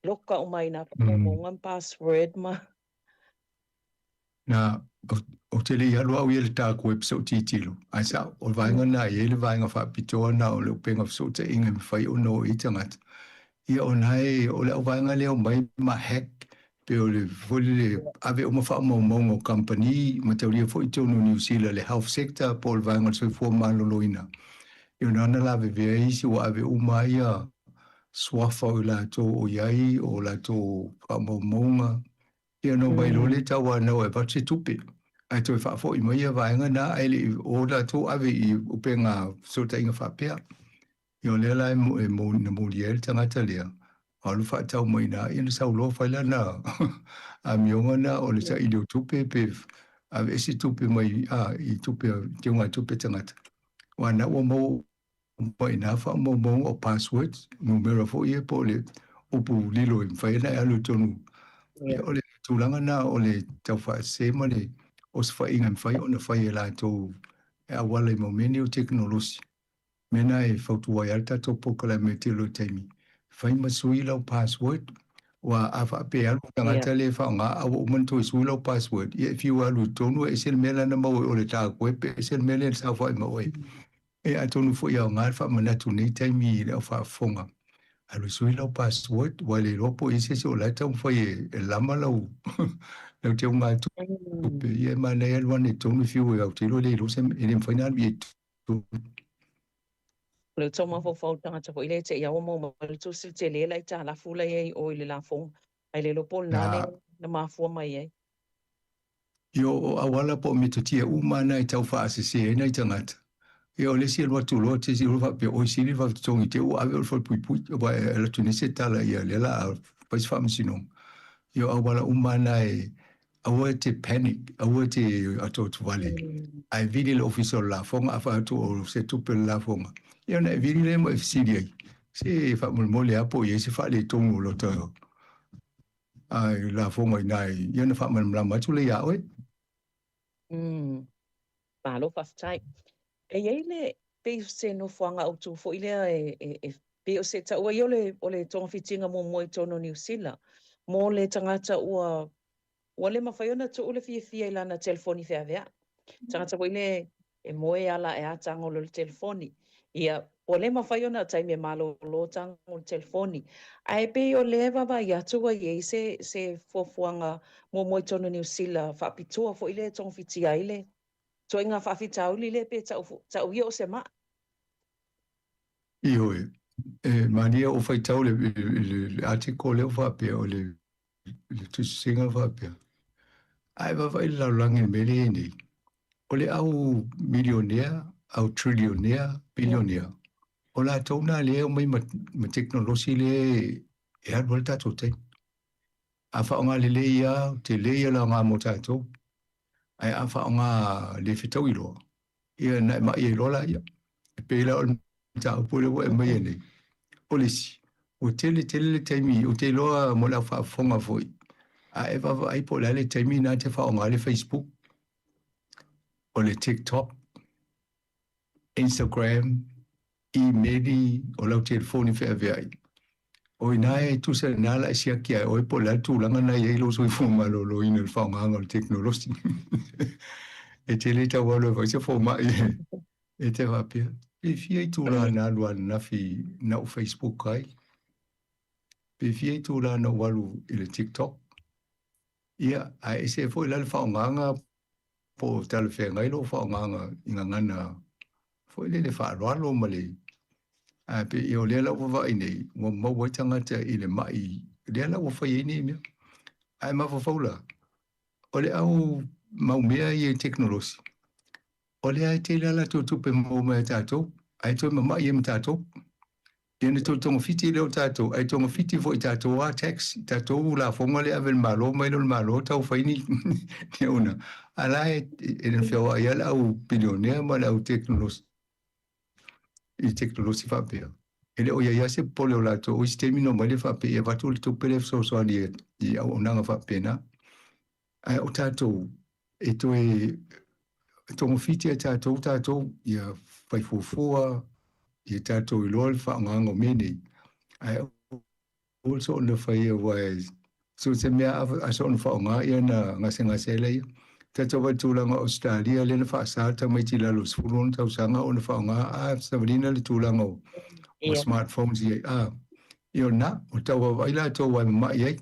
loka o mai na whaonga password ma. Na o te le alu au ele tā koe pisa o titilo. Ai sa, o vainga na ele vainga wha pitoa na o le upenga so te inga mi whai o no I tangata. Ia o nai, o le au vainga leo mai ma hack, pe o le voli le ave o mawha o maungo company, ma te uria fo I tonu New Zealand le health sector, po le vainga soi fua maloloina. Ia nana la vea isi o ave umai a swafa o la to o iai, o la to wha maunga. Ia no mai lole tawa na e pati tupe. Ai toi whaafo I mai a vaenga na ele o la to ave I upenga sota inga whapea. Ia le la e mo na mo liel tangata lea. Alu whaatau mai na ia na sau loa whaila na. A mionga na o le sa I leo tupe pe ave esi tupe mai I tupe te unga tupe tangata. Wana ua mo mai na wha mo o passwords numero fo ia po le upu lilo I mwhaina e alu tonu. Ia o le tūlanga na o le tau wha se ma le o se wha inga mwhai o na whai e la tō e awala I momeni o teknolosi. Mena e whautua I alta tō pokala me te lo taimi. Whai ma sui lau password wa a wha pe alu tangata le wha ngā awa umanto I sui lau password. Ia if you alu tonu e sel mela na mau o le tā koe pe e sel mela sa wha I mau e. E a tonu fo I au ngā wha manatu nei taimi I le au wha fonga. Alu sui lau password, wale lopo I se o lata mwhai e lama lau. Lau te unga tupe. Ia ma nei alua ne tonu fiu e au te lo le lo se e le mwhaina alu e tu. Le toma fo fo tangata fo ile te ia o mo le tu sil te le lai ta la fula ye o ile la fong. Ai le lopo nane na mafua mai ye. Io o awala po me tutia umana I tau wha asese e nei tangata. Ia o le si alua tulo te si ulwa pe o sili wa tongi te o ave ulfa pui pui. Wa e la tunese tala ia le la a pais wha msinong. Ia awala umana e awa te panic, awa te ato tu wale. Ai vidi le official la fonga afa atu o se tupe la fonga. Ia na vidi le mo FCD ai. Se wha mulmole apo ia se wha le tongu lo tau. Ai la fonga inai. Ia na wha mulmula matu le ia oe. Malo whaftai. E iei le pe se no whanga au tu fo ile pe o se ta ua I o le tonga fitinga mo moi tono New Zealand. Mo le tangata ua le mawhaiona tu ule fia ilana telefoni fea vea. Tangata ua ile e moe ala e atanga o le telefoni. Ia o le mawhaiona taimi e malo lo tanga o le telefoni. Ai pe o le wawa I atua iei se fuafuanga mo moi tono New Zealand whapitua fo ile tonga fitia ile. So inga whawhitau li le pe tau ia o se maa. Ioi. Mania o whaitau le article leo whapea o le tusinga whapea. Ai wawai lau langi mele e nei. O le au milionea, au trillionea, bilionea. O la tauna leo mai ma teknolosi le e adwal tato te. A whaonga le leia, te leia la ngā mo tato. Ai a whaonga le whitau iloa. Ia na ma ia ilola ia. Pe la ta po le wa mai nei polisi o tele le taimi o te loa mo la fa fonga foi a eva ai po le taimi na te fa o ngale Facebook o le TikTok Instagram email o la telefoni fe avai o inae tu se nala sia kia o po la tu langa na ye lo so fu malo lo ina fa nganga teknolosi e te le ta walo va se fo ma e te va pia e fie tu la na lo na fi na Facebook kai pe fie tu la na walu i le TikTok ia ai se fo la fa nganga po tala fe ngai lo fa nganga inga ngana fo le fa lo male a pe io le la va nei mo mo tanga te i le mai le la fa ni me ai ma fa fola o le au mau mea i teknolosi o le ai te la tu pe mo me tato ai to ma i me tato Ina to tonga fiti leo tato, ai tonga fiti fo i tato a tax, tato la fonga le avel malo, mai lo malo, tau faini ni una. Ala e en feo ai ala au bilionea ma la au teknolosi, i teknolosi fa pea. Ele o ia se pole o lato, o sistemi no mai le fa pea, vatu le tupele so so ani i au onanga fa pena. Ai o tato, e to e tonga fiti e tato, ia fai fufua, i tato i lol fa ngango mene. Ai also on the fire was so se mea a so on fa nga ia na ngase le te to va tulanga Australia le fa sa ta mai ti la los furon ta sanga on fa nga a sabrina le tulanga o smartphones ia io na o ta va ila to wa ma ia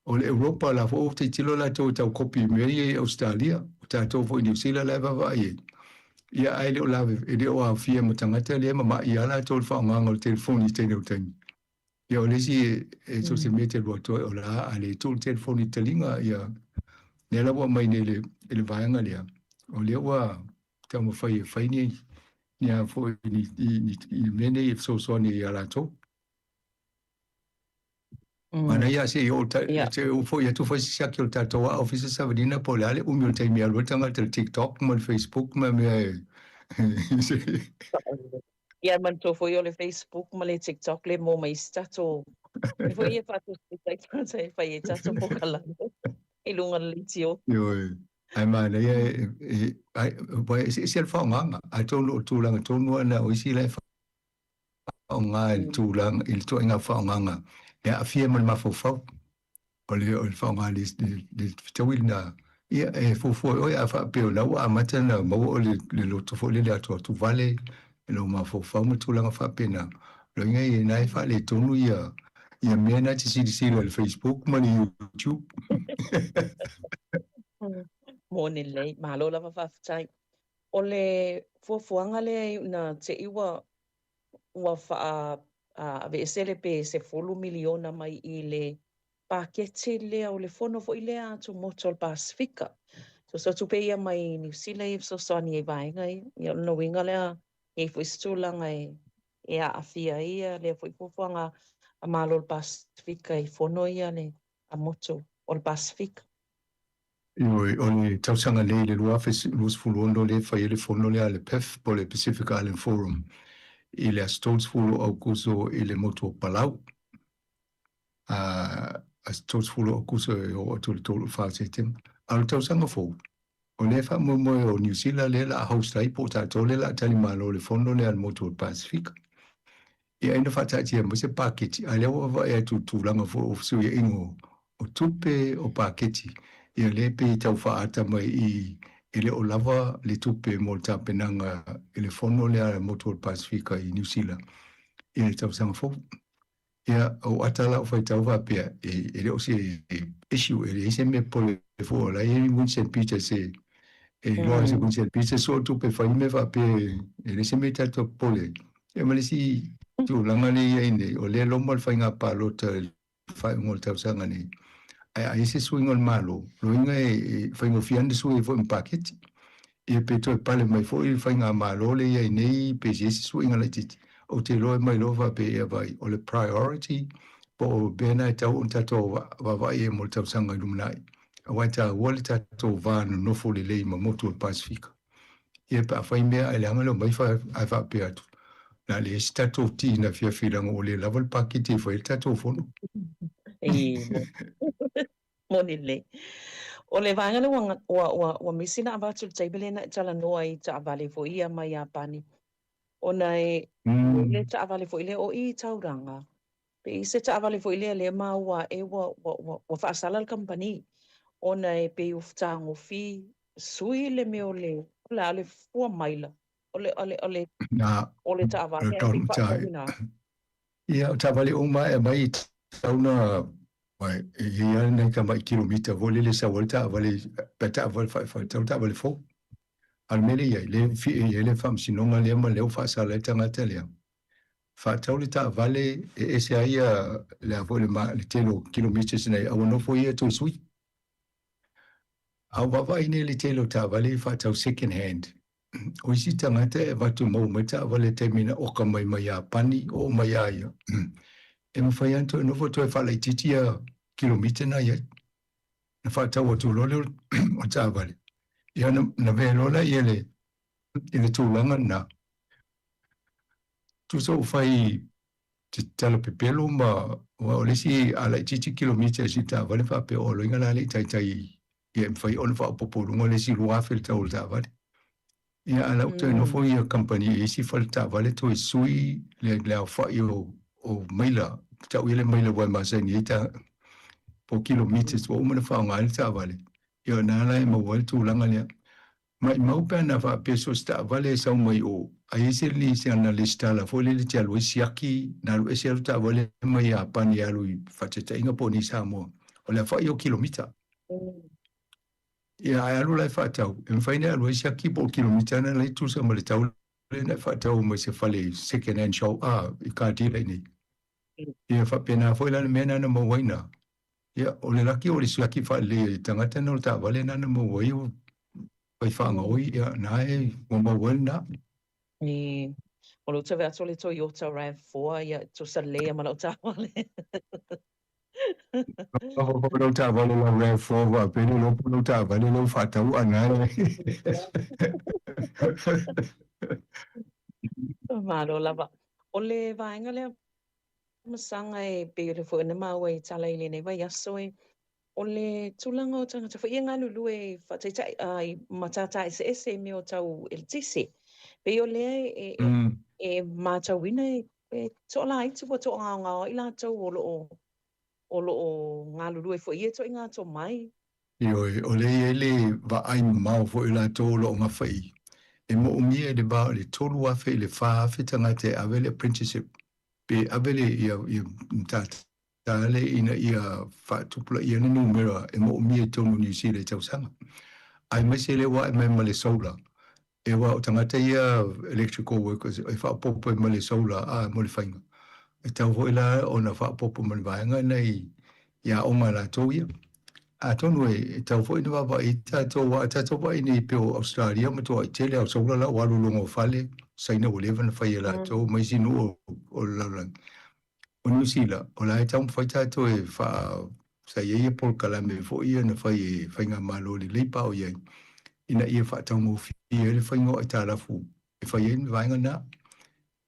o le Europa la fo te tilo la to ta copy me Australia ta to fo New Zealand la va ia ai le la e le o a fia mo tanga te le ma ia la to fa nga ngol telefoni te no tani ia o lesi e so se mete lo to o la ale to telefoni telinga ia ne la wa mai ne le vaanga le o le wa ta mo fai ni a fo ni mene e so so ni ala to mana ia se o ta te o fo ia tu fo se sakio ta to office sa vedina polale o mi te mi alwa tanga te TikTok mo Facebook ma me Ia man to foi o le Facebook ma le TikTok le mo mai stato. E foi e fatu sai fai e tato po kala. E lunga le tio. Yo ai mana ia ai vai se al fa nga ai to lo tu lang to no na o si le fa nga il tu lang il to nga fa nga ia afia mal ma fo fo o le fa nga le tawil na ia e fo o ia fa pe o la wa mata na mo o le lo to fo le to tu vale lo ma fo fa mo tu lang fa pena lo nga ia nai fa le to no ia me na ti si le Facebook ma ni YouTube Mo ni lei malo lava faafetai o le fuafuaga lea na te iwa ua aveesele pe se 4 miliona mai i le pakete lea o le fono foʻi lea atu moto o le pasifika so tupe ia mai New Zealand i fesoasoani ai vaega ia lona uiga lea iai foʻi se tulaga e aʻafia ia lea foʻi fuafuaga a malo o le pasifika i fono ia le a moto o le pasifika. O le tausanga le lua lus fulondo le fai le fono le ale PEF po le Pacific Island Forum i le astots fulo au kuso i le moto palau astots fulo au kuso o tolu tolu whaasetem a le tausanga fo o le wha mo o New Zealand le la host ai po tato le la tali malo le fono le al moto Pacific i aina whatatia mo se paketi a leo wa e tu langa fo o fsu i ingo o tupe o paketi ia le pe tau whaata mai i le o lava le tupe mo le tapenanga i le fono le a Motor Pasifika i New Zealand i le tau sanga fo ia o atala o whai tau whapea i le o se issue i le ise me pole fo la i Vincent Peter se loa se Vincent Peter so tupe whai me whapea i le se me tato pole ia ma le si tu langa le ia ine o le loma le whai ngā pālota whai ngol tau sanga ni ai se swing on malo lo inga e faingo fiande sui fo impaketi e peto e pale mai fo i fainga malo le ia nei pe se swing ala titi o te loe mai lova pe e vai o le priority po bena e tau on tato va vai e mo tau sanga ilumnai a wai ta wale tato vano no fo le lei ma motu o Pasifika e pa fai mea ele angalo mai fa ai fa pe atu Na le stato tina fia filanga o le level pakiti fo il tato fono. Moni le. O le vanga le wa misina abatu taibele na tala noa I ta avale fo ia mai a pani. O nei le ta avale fo ile o I tauranga. Pe I se ta avale fo ile le maua e wa whaasala al company. O nei pe uftango fi sui le meo le. O le ale fua maila. O le ta avale e mi whaakawina. Ia, ta vale o mai mai tauna Wai, ia nei ka mai kilomita vole le sa volta vale peta vale fa ta vale fo. Al mele ia le fi le fam sinonga le ma le fa sa le tanga tele. Fa tau le ta vale e se ia le vole ma le telo kilomita nei a no fo ia to sui. A wa vai ne le telo ta vale fa tau second hand. O si tanga te va tu mo meta vale termina o ka mai mai a pani o mai ia. E ma fai anto no foto e fa le titia kilomita na ia. Na fa tau tu lole o ta vale. Ia na ve lola ia le tu langa na. Tu so fai te tala pepelo ma wa o le si ala titi kilomita si ta vale fa pe o lo inga la le tai ia me fai on fa popo lungo le si lua fel ta o ta vale. Ia ala uta no fo ia company e si fa ta vale to sui le fa io o maila ta ile maila wa ma se ni ta po kilometers o uma fa ngal ta vale yo na la mo wal tu langa le mai mau pe na fa peso sta vale sa mai o ai se li se na lista la fo le tia lo siaki na lo se ta vale mai a pan ya lo fa te inga po ni Sāmoa o le fa yo kilometer ya ai lo la fa ta en fa ina lo siaki po kilometer na le tu sa mo le tau le na fa ta mo se fa le second hand show I ka di le ni ia fa pena foi la mena na mo waina ia o le laki o le suaki fa le tangata no ta vale na mo wai o pai fa ngoi ia na e mo waina Ni o lo te vea tole Toyota RAV4 ia to sa le ma lo ta vale. o lo ta vale la re fo va pena lo ta vale lo fa ta u ana Ma lo lava. O le vaenga le masanga e beautiful na maua I tala I le nei vai aso e o le tulanga o tangata fa ia ngā lulu e whataitai ai matata e se me o tau el tisi. Pe o le e mātauina e tola ai tuwa to ngā I la tau o ngā lulu e fo ia to I ngā to mai. Io o le va ai mau fo I la to lo nga fai e mo umia de ba le tolu a fe le fa fitanga te avele apprenticeship pe avele ia tale ina ia fa tupula ia no numero e mo umia tonu ni si le tau sanga ai mese le wa me male solar e wa o tangata ia electrical workers e fa popo male solar a mo le fainga e tau ho ila ona fa popo male vaenga nei ia o mala to ia a tonu e tau fo ina wa I tato wa ini pe o Australia ma to I tele au solar la wa lungo fale saina o 11 fa ia la to mai sinu o la o New Zealand o la tau fa tato e fa sa ia por kala me fo ia na fa nga malo le pa o ia ina ia fa tau mo fi le fa ngo ta la fu e fa ia va nga na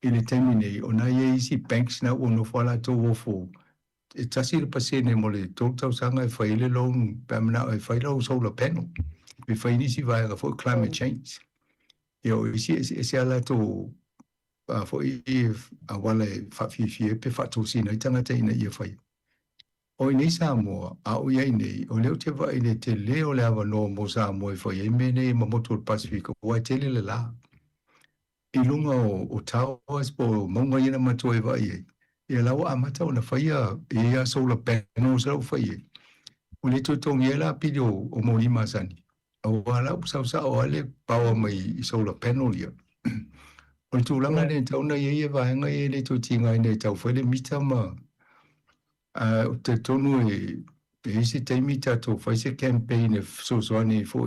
ele termine o na ia si banks na o no fa la to wo fo e tasi le pase ne mo le tau sanga e fa ile loan pamana e fa lo solar panel e fa ini si va nga fo climate change yo si e ala to fo a wala fa fi pe fa to si na tanga te ina ia fa o nei Sāmoa a o ia nei o leo te vai ne te leo le ava no mo Sāmoa fa ia me nei ma motu Pacific o te le la I lunga o tau po monga ina mato e vai ia lawa amata ona fa ia ia solar panels au fa ia o le to tong ia la pido o mo ni masani o wala sa o le power mai I solar panel ia o tu langa ne tau na ia vai nga ia le to tinga ne tau fa le mita ma te tonu e si te mita to fa se campaign e so ni fo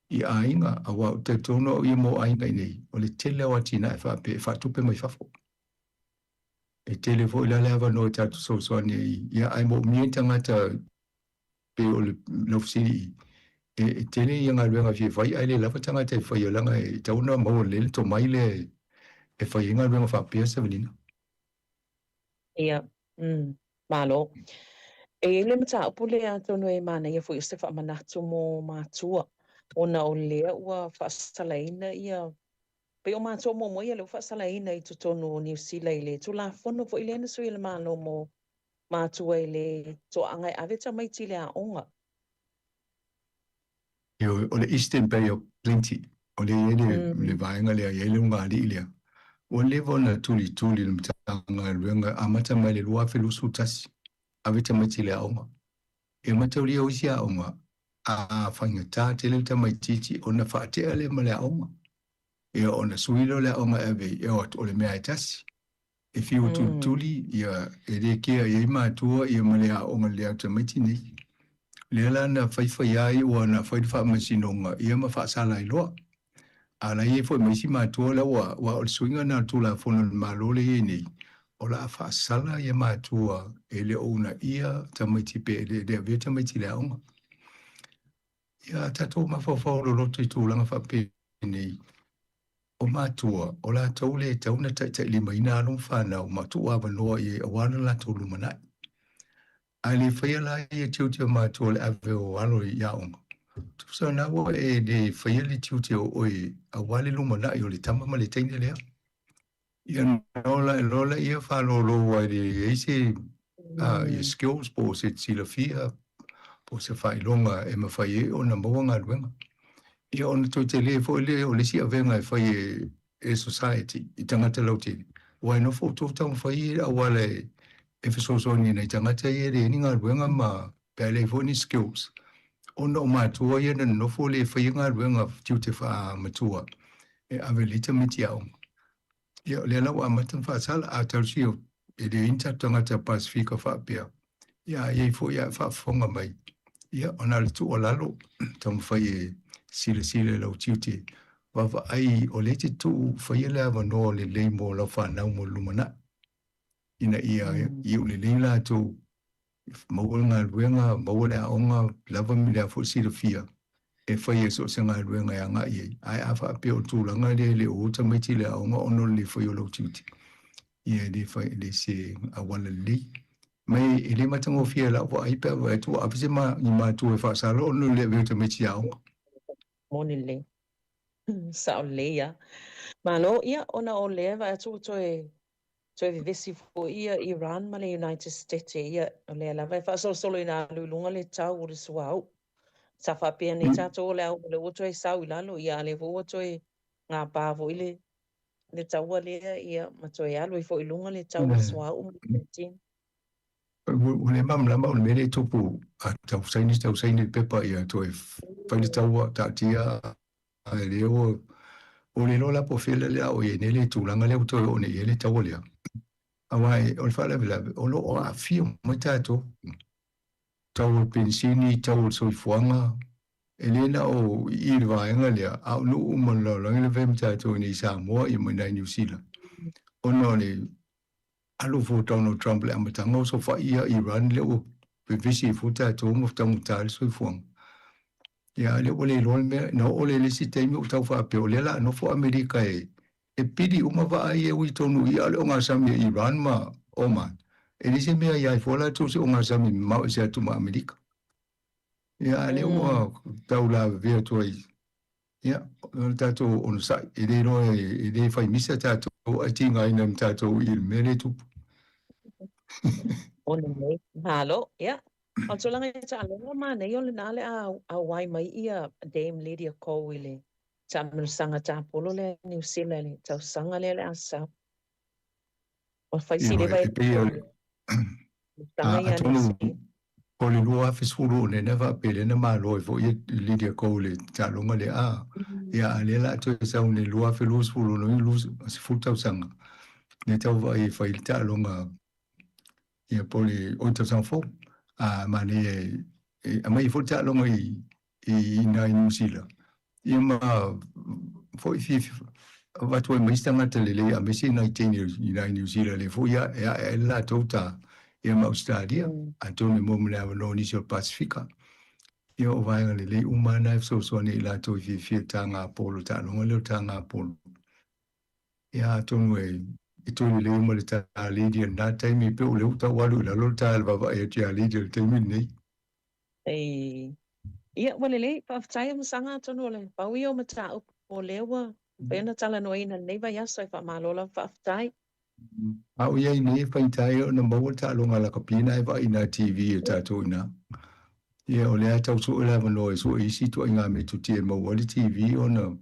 I ainga a wa te tonu I mo ainga nei o le tele wa tina e fa tupe mai fa fo e tele fo la lava no ta so ni ia ai mo mientanga ta pe o le lofsi e tele ia nga luenga fi vai ai le lava tanga te fa ia langa e tauna mo le to mai le e whai inga runga whapea sa velina. Ia, malo. E le mata upule a tono e mana ia fo se fa manatu mo matua. Ona o lea ua whaasalaina ia pe o matua mo ia le whaasalaina i tutono New Zealand le tu la fono fo ile na sui le malo mo matua ile to angai aveta mai tile a onga. Yo o le Eastern Bay of Plenty. O le vaenga lea le unga li ilea. O le vona tuli le mtanga ruenga amata mai le lua felusu tasi. Aveta mai tile a onga. E mataulia o sia onga a whangata te le tamai titi o na whaatea le male a onga. E o na suilo le onga eve e o le mea e tasi. E whiu tuli ia e re kea e matua ia male a onga le au tamai tini. Le la na whaiwhai ai o na whaiwha masinonga ia ma whaasala i loa. Ala ie fwoi maisi matua la wa o le swinga na tula fono malole e nei. O la whaasala ia matua e le ona ia tamaiti pe le avea tamaiti le aonga. Ia tatou mawhawhau lo loto i tūlanga whape nei. O matua, o la tau le tauna tai lima ina along whanau matua awanoa i awana la tau lumanai. Ai le whaia la i tiutia matua le ave o alo i aonga. Tusa na wa e le whaia le tiutia o e awale lumanai o le tamama le teine lea. Ia nola ia whalolo wa le eise ia skills po se tila fia po se whailonga e mawhai e o na mawanga luenga. Ia ona toi te le fo le o le si avenga e whai e society i tangata lautini. Wai no fo tō tau whai e awale e whasosoni nei tangata e re ni ngā luenga ma pele fo ni skills. Ona o mātua ia na nofo le whai ngā luenga tiu te wha matua e avelita miti au. Ia le lau a matan whaasala a tausi o e le inta tangata Pasifika whaapea. Ia iei fo ia whaafonga mai. Ia ona le tu o lalo tamu whai e sile lau tiuti. Wawa ai o le te tu whai le awa no le leimo lau whanau mo lumana. Ina ia i o le leila tu maua ngā ruenga, maua le aonga, lava mi le afo sila fia. E whai e so se ngā ruenga e anga iei. Ai a whaapea o tūlanga le o tamaiti le aonga ono le whai o lau tiuti. Ia le whai le se awala li. Mai e le matango fia lau wa aipa wa e tu apise ma i mātu e whaasalo ono le veo tamaiti aonga. Moni le. Sao leia. Malo ia ona o lea va atu toe vivesi fo ia Iran ma le United States ia o lea la vai fa solo ina lulunga le tau o le suau. Sa fa pia ni tato le au le oto e sau ilalo ia le vo oto e ngā pāvo ile le tau lea ia ma toe alu i fo ilunga le tau le suau ma le tin. Ule mam lama ule mele tupu a tau saini pepa ia toe whaile tau ta tia a leo o le lola po fele lea o e nele tūlanga leo toe o ne ele tau lea. Awai, o le whaile vila, o lo o a fio mai tātou. Tau pensini, tau soifuanga, e lena o i le vaenga lea, au nu umalalanga le vem tātou ni Sāmoa i mai New Zealand. Ono le alo fo tauno Trump le amatanga o so wha ia Iran leo pe visi fo tātou mo tamu tāle soifuanga. Ia le ole lol me no ole le si teimi o tau wha pe ole la no fo Amerika e pidi uma wa ai e ui tonu i ale o ngā sami Iran ma Oman. E nisi mea iai fo la tu se o ngā sami mau e se atu ma Amerika. Ia le o tau la vea tuai. Ia, tātou ono sai. E le no e le whai misa tātou a tinga ina tātou i me le tupu. Ono nei, malo, ia. O tolanga i ta alonga mana i ole nale a wai mai ia Dame Lydia Cole le ta sanga ta polo le New Zealand le tau sanga le asa. O fai si le vai sanga ia ni o le lua fesulu ne neva pele na malo e vo i Lydia Cole ta longa le a ia le la to sa un lua fesulu no i lus se futa sanga ne tau vai fai ta longa ia poli o ta sanfo a mane a mai futa longa i na New Zealand ia ma foi fi va tu mai stanga te le a mesi na i New Zealand le fo ia e la tota ia ma Australia Antoni mo mle no ni so Pasifika ia o vai le umana so so ni la to fi tanga polo ta no le tanga polo Ia tonu e tonu le mo le ta lidi na taimi pe o le uta walu la lo ta va va e tia lidi le taimi nei. Ia wale le whaftai am sanga tonu le paui o mata o lewa pena tala no ina nei vai aso e whamalola whaftai. A o iai nei whaitai o na maua ta longa la kapina e va ina TV e tato ina. Ia o le tau so le mano e so isi to inga me tu tie maua le TV o na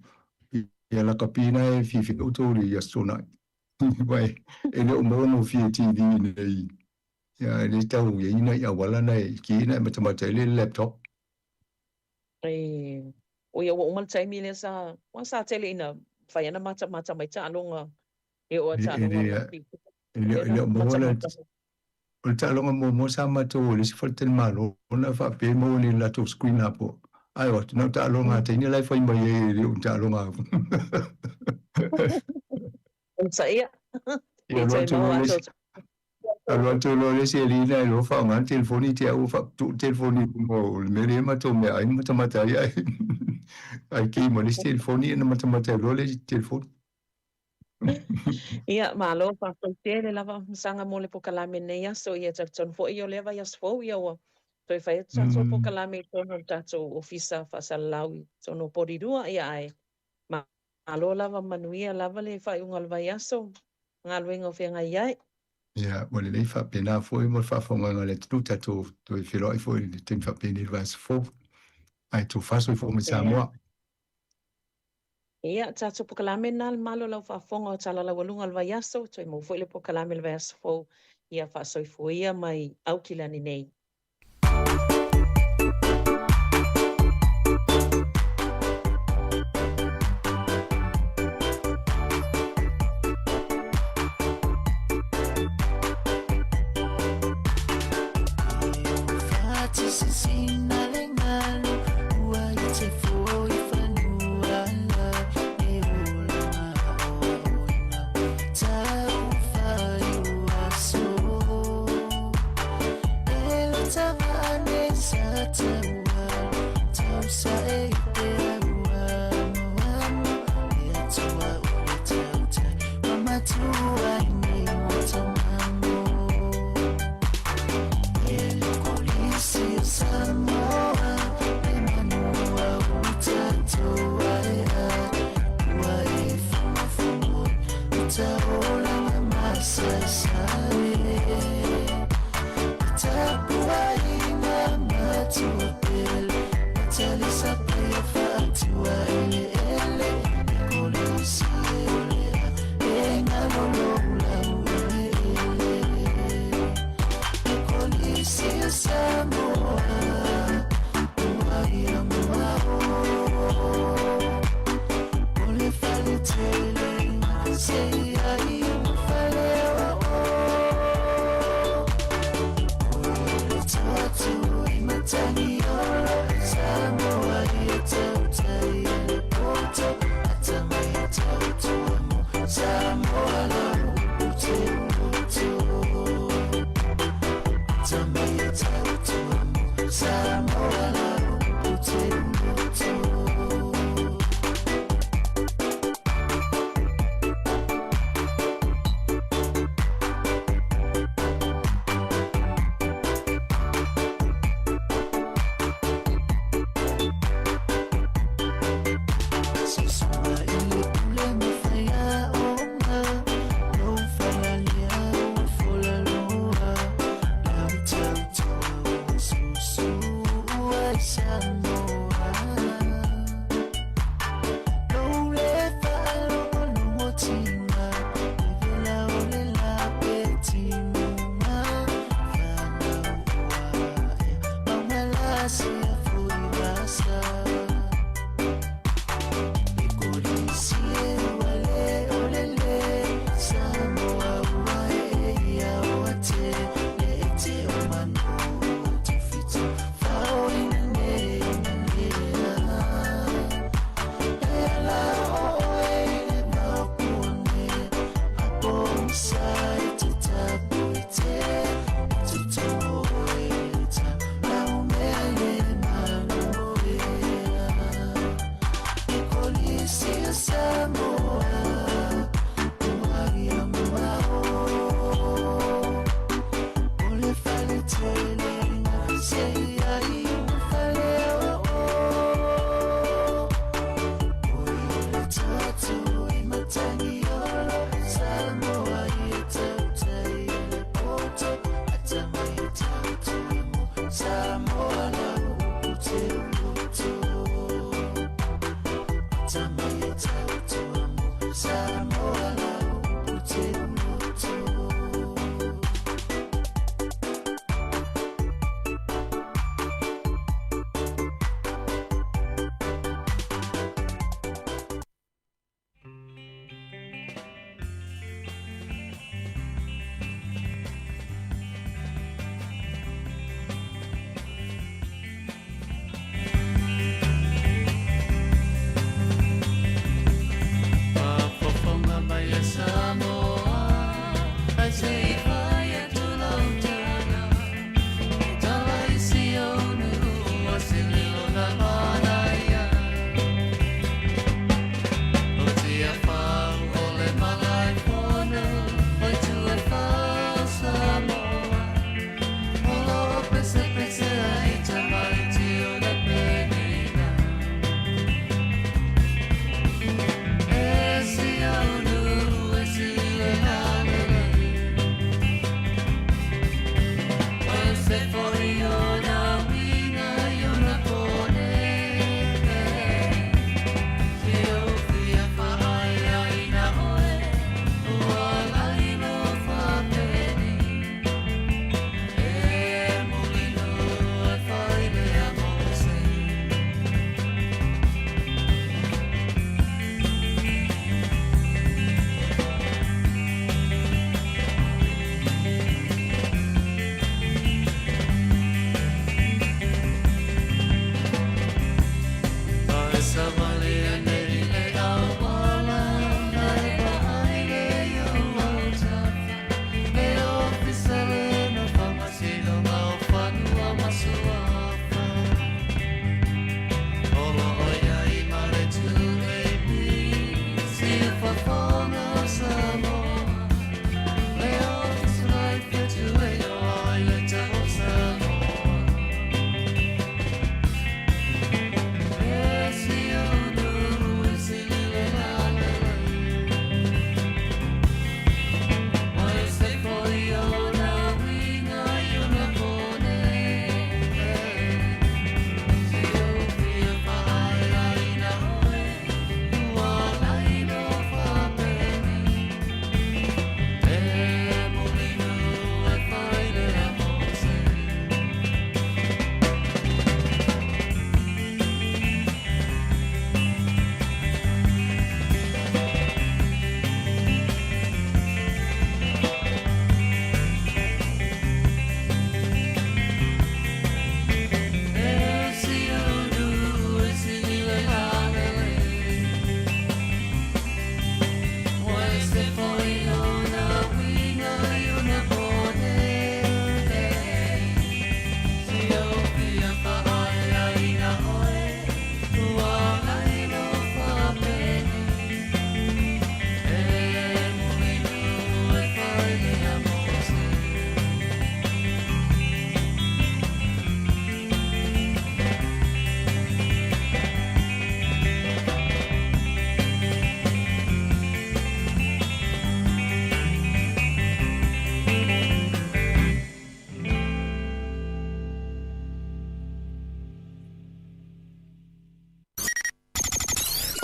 ia la kapina e fifi o tori ia sona. Vai e le o mono fi TV nei. Ia le tau ia ina ia wala nei ki ina matamata le laptop. O ia wa umal tai mile sa wasa tele ina whaiana mata mai ta alonga e o ta alonga mapi. Ele o mono o ta alonga mo sa mato le si falten malo ona fa pe mo ni la to screen apo. Ai o na ta alonga te ni lai fai mai e o ta alonga. Sa ia. Ia lo tu lo le allora tu lo le si lì lo fa un telefoni ti au fa tu telefoni mo il merema to me ai matamata ai che mo le telefoni e matamata lo le telefoni Ia malo pa tele lava sanga mole po kalame nei so ia ton fo io leva ia sfo ia o to e fai so po kalame tono tato ofisa fa salawi sono porirua ia ai malo lava manuia lava le fai un alva ia so ngaluengo fenga ia ia mo le fa pena foi mo fa fonga le tu tato to e filo e foi le tem fa pena il vas fo ai tu fa so fo me Sāmoa. Ia, tato po kalame na malo lau whaafonga o tala lau alunga alwa yaso, toi mo fwile po kalame alwa yaso fo, ia whaasoi ia mai aukilani nei.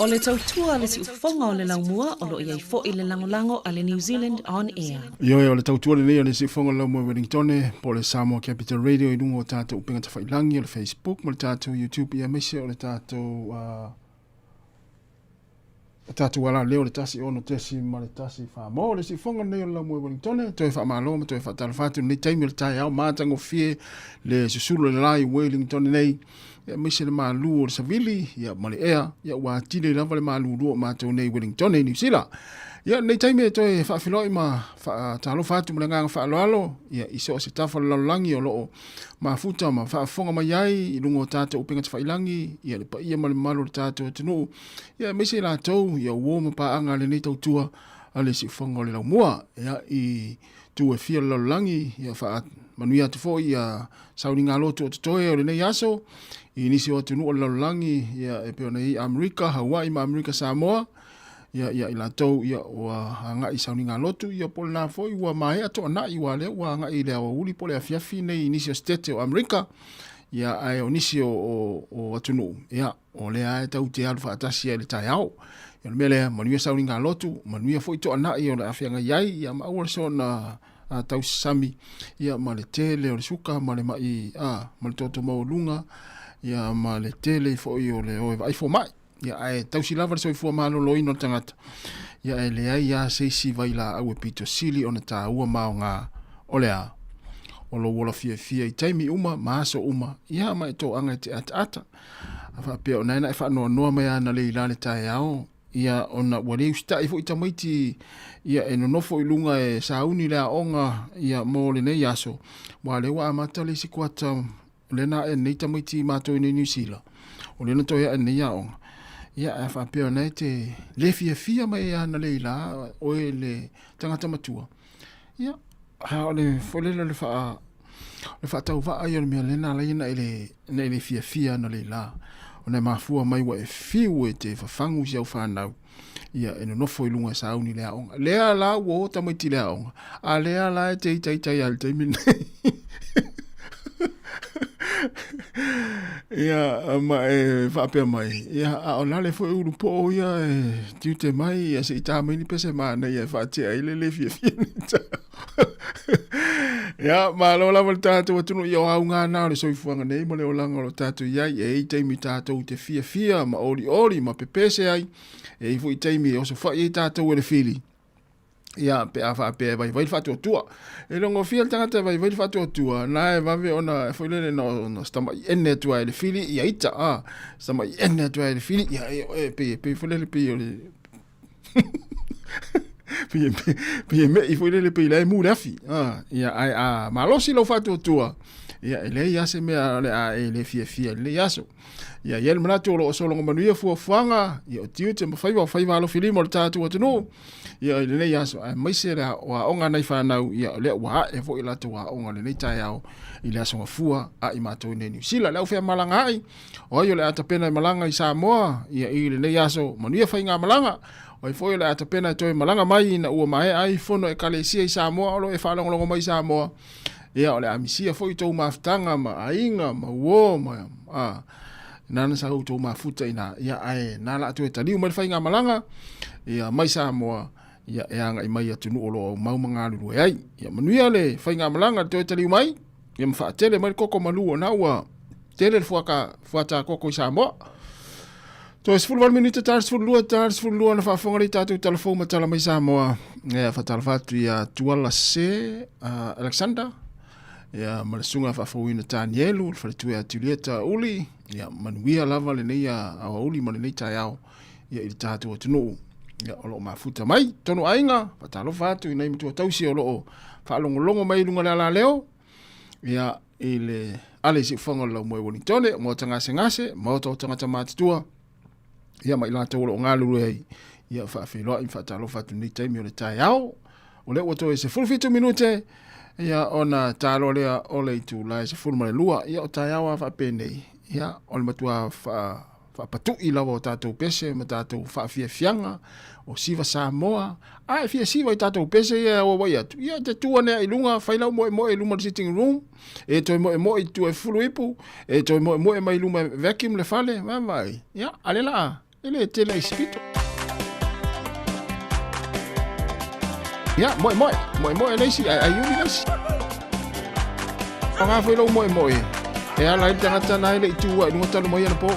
O le tautua le si ufonga o le laumua o lo iai fo i le langolango a le New Zealand On Air. Ioe o le tautua le leo le si ufonga laumua Wellington po le Sāmoa Capital Radio i lungo o tātou upenga tawhailangi o le Facebook mo le tātou YouTube ia mese o le tātou tātou ala leo le tasi ono tesi ma le tasi whaamo le si ufonga leo le laumua Wellington toi whaamalo ma toi whaatalafatu nei taimi o le tai au mātango fie le susulu le lai Wellington nei ya mese le malu o le savili ya male ea ya watile lava le malu o mātou nei Wellington nei New Zealand ya nei taime toi whaafiloi ma talo fatu mle nganga whaaloalo ya iso se tafa lalangi o loo mafuta ma whaafonga mai ai i lungo tātou upenga tawhailangi ya le pa ia male malu le tātou tenu ya mese la tau ya uo ma paanga le nei tautua ale si fonga le lau mua ia I tu e fia lalangi ia fa manuia te fo ia sauni ngaloto te toe o le nei aso I nisi o tunu o lalangi ia e pe nei Amerika Hawaii ma Amerika Samoa ia I latou ia o hanga I sauni ngaloto ia pol na fo I wa mai ato na I wa le wa hanga I le wa uli pole afiafi nei nisi o state o Amerika ia ai o nisi o atunu ia o le ai tau te alfa atasi le tai au ia mele manuia sauni ngaloto manuia fo ito na I o le afianga iai ia ma o so na tau sami ia ma le tele o le suka ma le mai ma le toto maulunga ia ma le tele fo I o le o vai fo mai ia ai tau silava so fo malo loino tangata ia e le ai ia se si vai la au e pito sili ona ta ua maonga o le a o lo wola fia I taimi uma maaso uma ia mai to anga te ata afa pe ona na fa no mai ana le ilale tai ao ia ona wale usta I fo I tamaiti ia e no fo I lunga e sauni le onga ia mo le nei aso wale wa mata le si kwata le na e nei tamaiti mato I New Zealand o le na to ia nei onga ia afa pe ona te le fia mai ana le ila o le tangata matua ia ha le fo le fa tau va ai me le na le na le fia na le la ona mafua mai wa e fiu e te fafangu si au whanau ia e no foi lunga sa uni lea onga lea la wo tamaiti lea onga a lea la e te itai al te mine ia ma e whapea mai ia a o nale foi uru po ia e tiu te mai ia se ita mai ni pese maana ia whatea ile le fia nita ia ma lo la volta watunu ia au ngā nā le soifuanga nei mo le o langa lo tātou iai e i teimi tātou te fia ma ori ma pepese ai e i fui teimi o so whai e tātou e le fili ia pe a whape vai whatu tua e longo fia tangata vai whatu tua na e vave ona e whailele no stama I ene tua e le fili ia ita stama I ene tua e le fili ia e pe whailele pe o le Pia me I fwile le pe ilai mu lefi. Ia ai malosi lo fatu tua. Ia ele ia se mea le a ele fia le yaso. Ia yel manatu lo solongo manuia fuanga. Ia o tiu te mawhaiwa alo filimo le tātu atunu. Ia ele le yaso. Ai maise le wa onga nei whanau. Ia le wa e fo ilatu wa onga le nei tai au. I le asonga fua a I mātou ne New Zealand. Leo fea malanga ai. O yo le atapena I malanga I Sāmoa. Ia I le nei yaso. Manuia whainga malanga. Oi foi le atapena toi malanga mai na ua mai ai fono e kalesia I Sāmoa o e whalongolongo mai Sāmoa ia o le amisia foi tau maftanga ma ainga ma uo ma nana sa tau mafuta ina ia ai nala atu e taliu mai whainga malanga ia mai Sāmoa ia e anga I mai atunu olo mau mangaluru ai ia manuia le whainga malanga toi taliu mai ia mawhaatele mai koko malu o na ua tele fuata koko I Sāmoa to es fulval minuta tars fulua na fafonga ri tatu telefon ma tala mai Sāmoa ia fatalfatu ia tuala se Alexander ia malasunga fafoina Tanielu faletu ia Julieta uli ia manuia lava le nei awa uli ma le nei tai au ia I tatu atunu ia o loo mafuta mai tonu ainga fatalofatu I nei mtua tausi o loo whaalongolongo mai lunga la leo ia I le ale si fonga lau moe Wellingtone mo ngase mo tangata matitua ia mai la tolo ngaluru ai ia fa filo in fatalo fatu ni time o le tai au o le wato se full 2 minute ia ona talo le o le tu la se full male lua ia o tai au fa pene ia o le matua fa patu I lawa o tatou pese ma tatou fa fianga o siva Sāmoa ai fia siva I tatou pese ia o wai atu ia te tua ne I lunga faila mo I luma sitting room e toi mo I tu e fulu ipu e toi mo mai luma vacuum le fale vai ia alela ele tele espírito ya moi ele si ayuni nasi anga foi lo moi e ala I tangata na ele tu wa no talo moi na po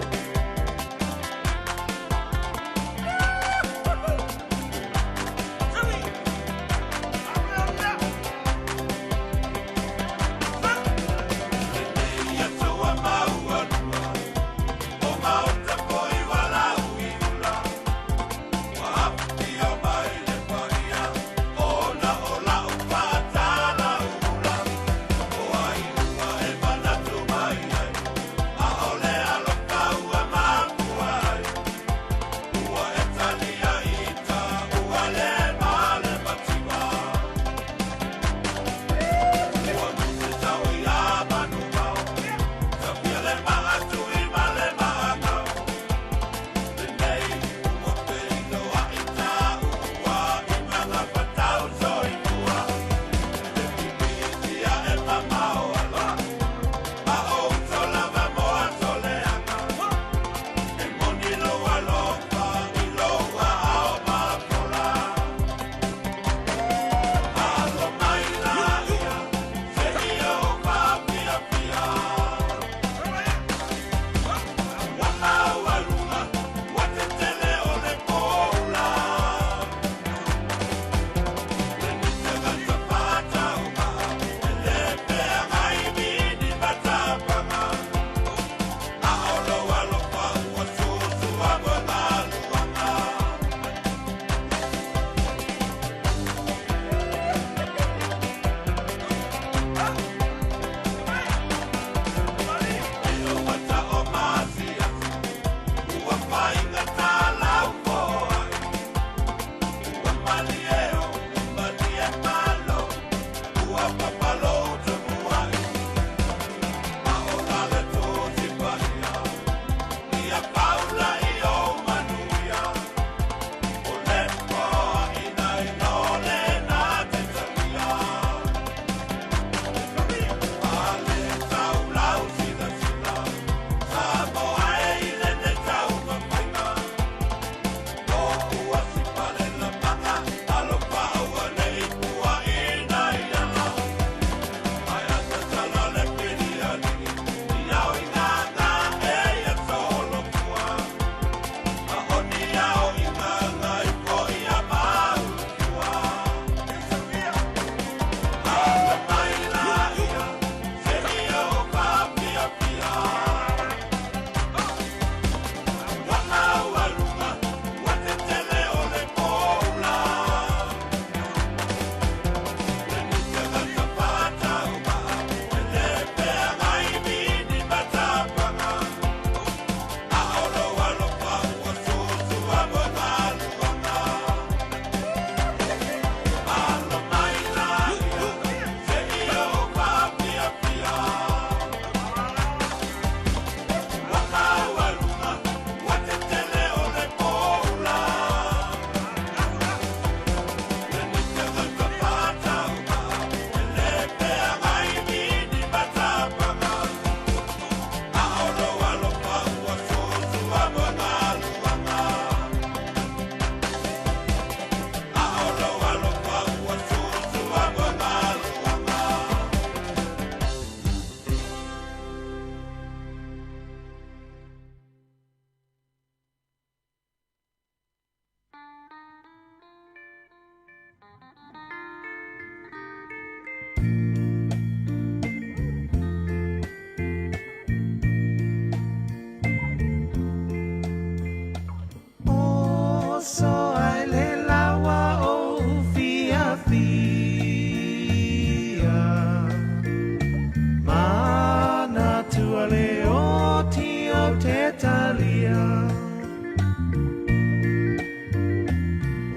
au te talia.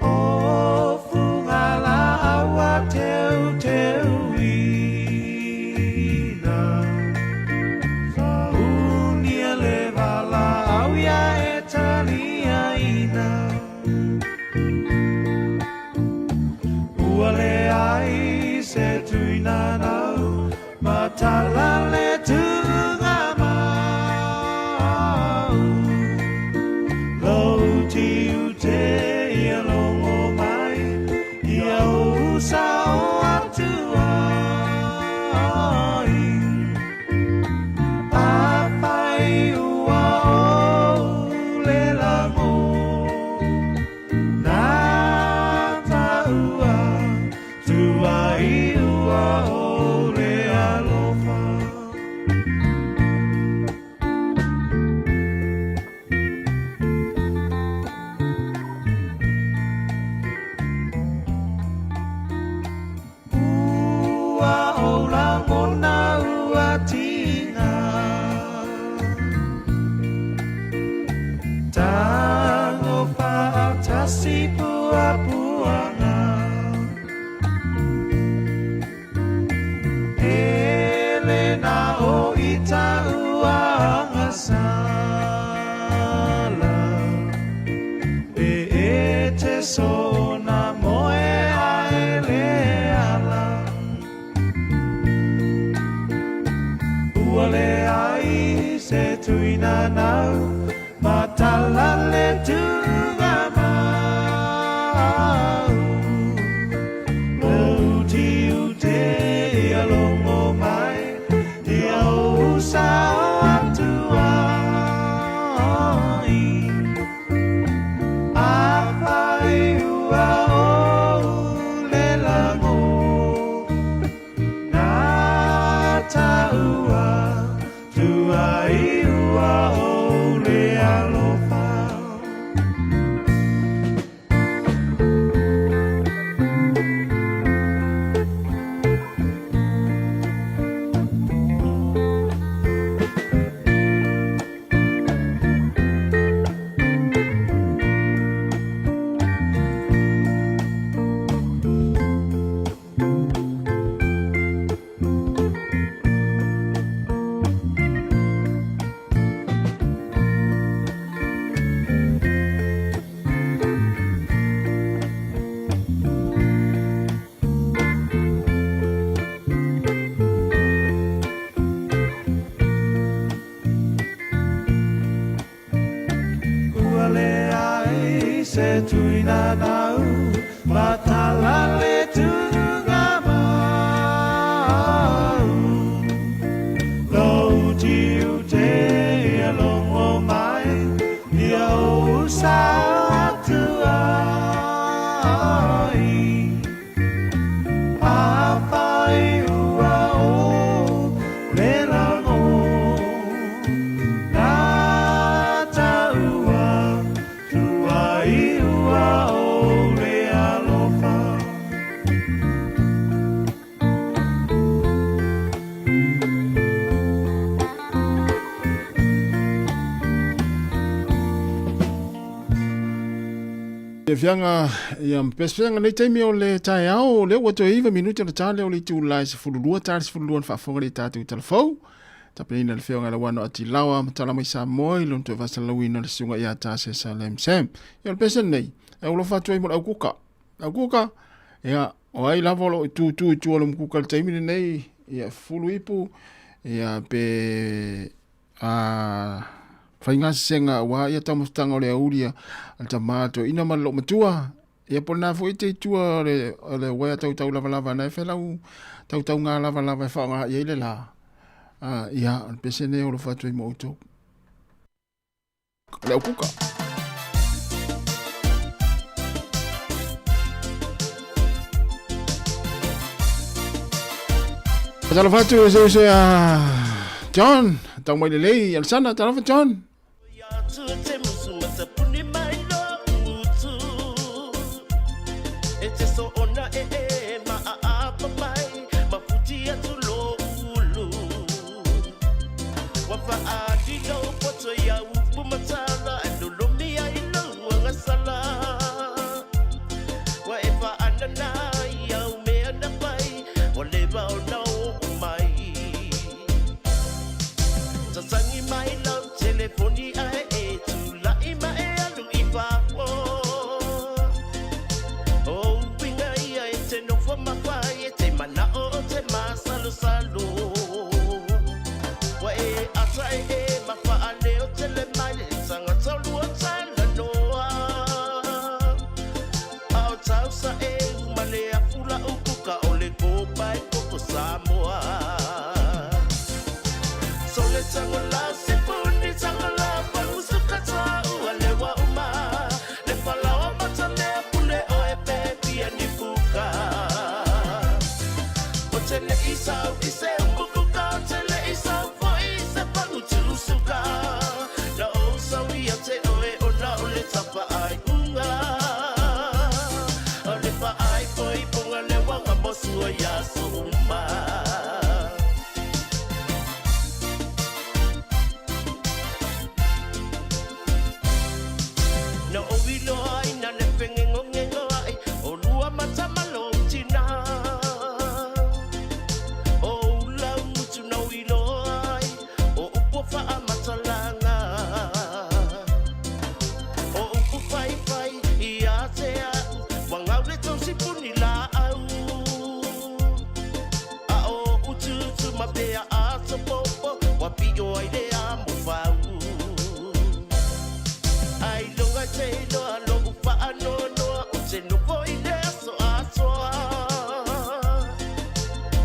O fungala awa teu teu ina. Unia levala au ya e talia ina. Uale ai se tuina nau, matala le tunga mau. Lau ti ute ia longo mai, ia usa o atu ai. Apai ua o le lango, na taua tuai ua o le alofa. Ua o la mona ua tina, tango whaatasi pua puanga. Elena o ita uanga sala, e te sona moe aele ala. Uale ai se tuina nau, matala le tunga mau. Lau ti ute ia longo mai, ia usa o atu ai. Apai ua o le lango, na taua tuai ua o le alofa. Uale ai se tuina nau, matala le tunga mau. Lau ti ute ia longo mai, ia usa atu ai. Apai ua o le lango, na taua tuai ua o le alofa. E fianga ia mpesfianga nei taimi o le tae ao le ua toe iwa minuti o le tale o le tu lai se fululua tale se fululua na whaafonga le tātou telefou. Tapena le whionga la wano ati lawa matala mai Sāmoa i lon toe vasa lawina le sunga ia tāse sa lem sem. Ia le pesa nei, e ulo fatu ai mo au kuka. Au kuka, ia o ai lava lo i tu i tu alo mkuka le taimi nei, ia fulu ipu, ia pe whainga senga wa ia tamustanga o le auria al tamato ina malo matua ia pona fo ite tua le wea tau lava na felau tau nga lava fa nga ia le la ia al pesene o lo fatu i moto le kuka Talo fatu se John tau mai le lei al sana talo fa John Wafa adi do to ya upumatala and lumia ilo wangasala. Whatever anana ya umea na pai, whatever no mai. Sasangi mai lau telefoni ai e tu la ima e alu iwa po. Oh winga ia e te no fo mawai e te mana o te masalu salu. Wa e ata e mafa ane o tele mai le sanga tolu o tala noa. Ao tau sa e umale a fula ukuka o le kopa e koko Sāmoa. So le tangola se puni tangola pamusuka tau alewa uma. Le palawa matane pule o e pepi e nipuka. O tele isau ise umukuka o tele isau fo ise pangu tusuka. Na o sawi a te oe o na o le tapa ai unga. O le pa ai koi punga le wanga mosu o yaso uma. Na o wilo ai na le pengengo ngengo ai o lua matamalo tina. O lau mutu na wilo ai o upofa a matalanga. O upu fai fai I a te au wangau le tonsi puni la au. A o utu utu ma pea a to popo wa pio ai le a mo fau. Ai longa te loa logu pa ano noa o te nuko I le so atoa.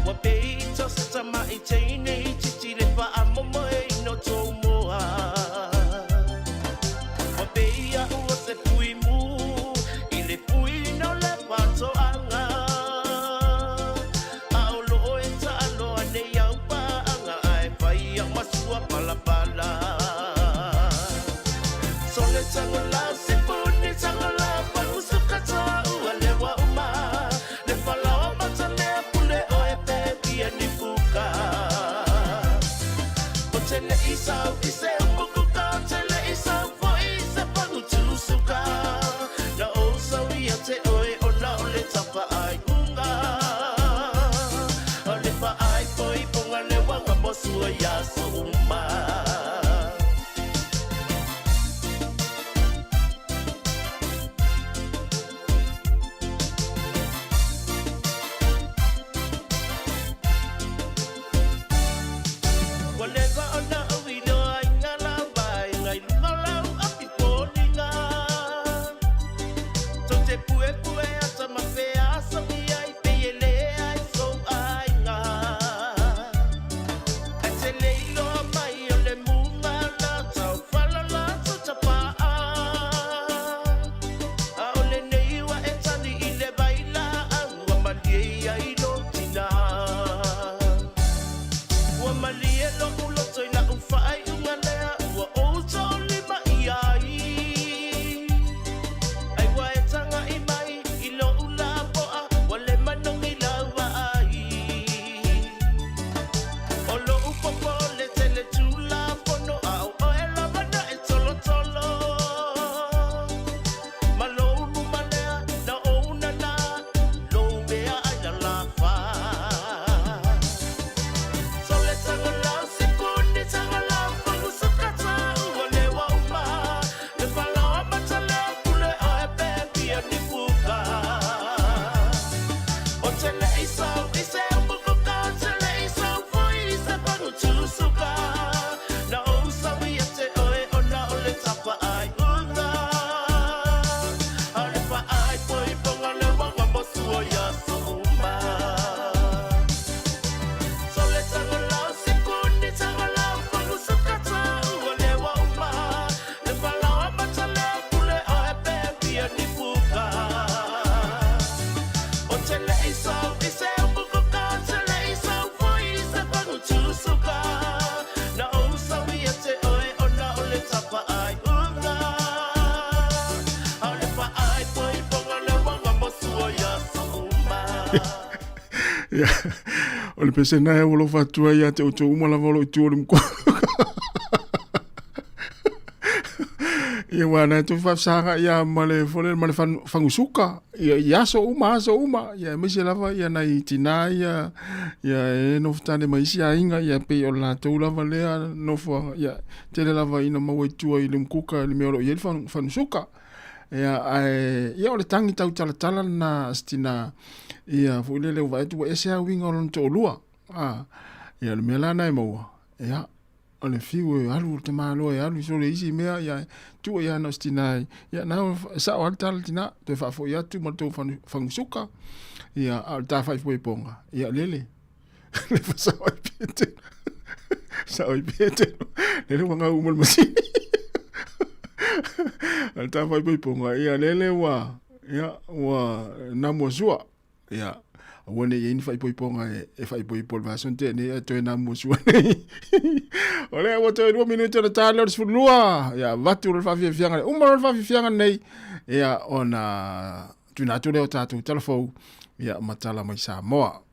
Wa pei to se tama I te ine I titi le pa a momo e no tō moa. Wa pei a ua se pui mu I le pui no le pato anga. A o loo e ta aloa ne iau pa anga ai pai a masua pala pala. So le tangola se puni tangola pamusuka tau alewa uma. Le palawa matane pule o e pepi e nipuka. O tele isau ise umukuka o tele isau fo ise pangu tusuka. Na o sawi a te oe o na o le tapa ai unga. O le pa ai poi punga le wanga mosu o yaso uma. Whatever on the we know I ngala bai ngai malau api polinga. So te pue pue ata ma fe asa mi ai pe ele ai so ai nga. Ate leilo mai o le munga la tau fala la so tapa a. A o le nei wa e tani I le baila a ua malie ai no tina. Ua malie lo ulo toi la ufai unga lea ua outo lima I ai. Ai wa e tanga I mai I lo ula poa wa le manong I laua ai. O lo upopo le tele tula pono au o e lavana e tolo tolo. Ma lo ulu malea na o una na lo mea ai na lafa. So le tangola se puni tangola pamusuka tau alewa uma. Le palawa matale pule o e pepi e nipuka. O tele isau ise umukuka o tele isau fo ise pangu tusuka. Na o sawi a te oe o na o le tapa ai unga. A le pa ai poi ponga le wanga mosu o yaso uma. So le tangola se puni tangola pamusuka tau alewa uma. Le palawa matale pule o e pepi e nipuka. O tele isau ise umukuka o tele isau fo ise pangu tusuka. Na o sawi a te oe o na o le tapa ai unga. A le pa ai poi ponga le wanga mosu o yaso uma. Ya. O le pese nai o lo fatua ia te o te umala volo I tuo le mko. Ia wana tu whafsanga ia male whangusuka. Ia so uma. Ia mese lava ia nai tina ia e nofutane maisi a inga ia pe o la tau lava lea nofua. Ia tele lava ina maua tua i le mkuka le meolo ia whanusuka. Ia o le tangi tau talatala na stina ia fuilele uva etu wa ese a winga o lonto olua. Ia le mea lana e maua. Ia o le fiu e alu te malo e alu so le isi mea ia tu ia no stina ia na sa o tal tina te fa fo ia tu mo to fangusuka ia al ta fa foi ponga ia lele le fa sa o pete sa o pete le wanga u mo masi al ta fa foi ponga ia lele wa na mo sua ia wone ye ni fai poiponga e fai poipol va sonte ne to na musua ole o to 2 minutos na talo sfulua ya vatu fa fianga umar fa fianga nei ya ona tuna to le tatu telefo ya matala mai Sāmoa.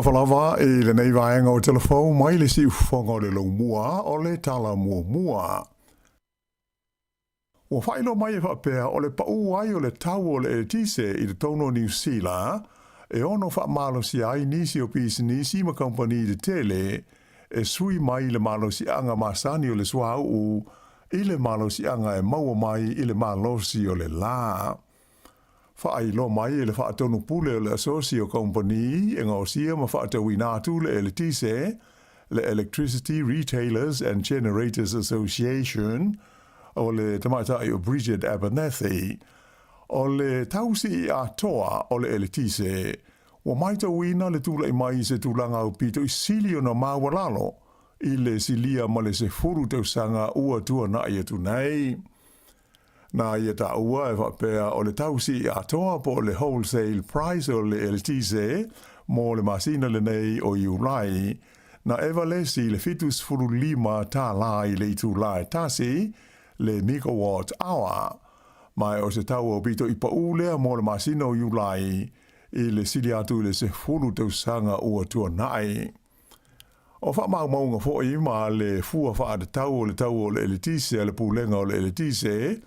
Lava e le nei vaenga o telefon mai le si ufonga o le laumua o le tala mua. Ua whaino mai e whapea o le pau ai o le tau o le tise i le tono New Zealand e ono wha malo si ai nisi o pisi nisi ma company de tele e sui mai le malo si anga masani o le suau u i le malo si anga e maua mai i le malo si o le la. Whaai lo mai e le whaatonu pule o le Associo Company e ngausia ma whaatawinatu le tise, le Electricity Retailers and Generators Association o le tamaitai o Bridget Abernethy. O le tausi a toa o le eletise, wa maita wina le tula I mai se tulanga o pito I silio na mawalalo, I le silia ma le se furu tau sanga ua tua na ia tunai. Na ia ta ua e whapea o le tausi a toa po le wholesale price o le eletise, mo le masina le nei o Iulai, na eva lesi le fitus furu lima ta lai le tulai tasi, le megawatt hour, mai o se tau o pito I pa ulea mo le masina o Iulai, I le sili atu le se furu tau sanga ua tua nai. O wha maunga fo I ma le fua wha ade tau o le eletise, le pulenga o le eletise,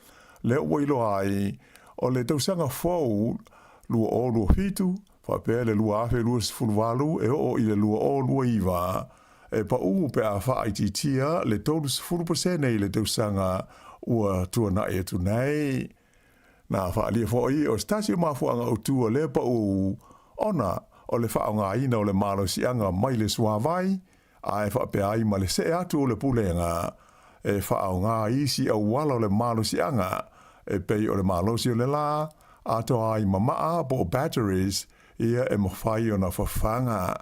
le wailo ai, o le tau sanga fau, lua o lua fitu, whapea le lua afe lua sifuluwalu, e o I le lua o lua iwa, e pa pe a wha I titia, le tolu sifulupasene I le tau sanga ua tua nai atu nei. Na wha alia fo I, o stasi mafuanga o tua le pa ona, o le wha ngā ina o le malo sianga mai le suawai, a e wha pe ai ma le se atu o le pulenga, e wha ngā isi au wala o le malo sianga, e pei o le malo si o le la, ato ai mamaa po batteries, ia e mawhai o na whawhanga.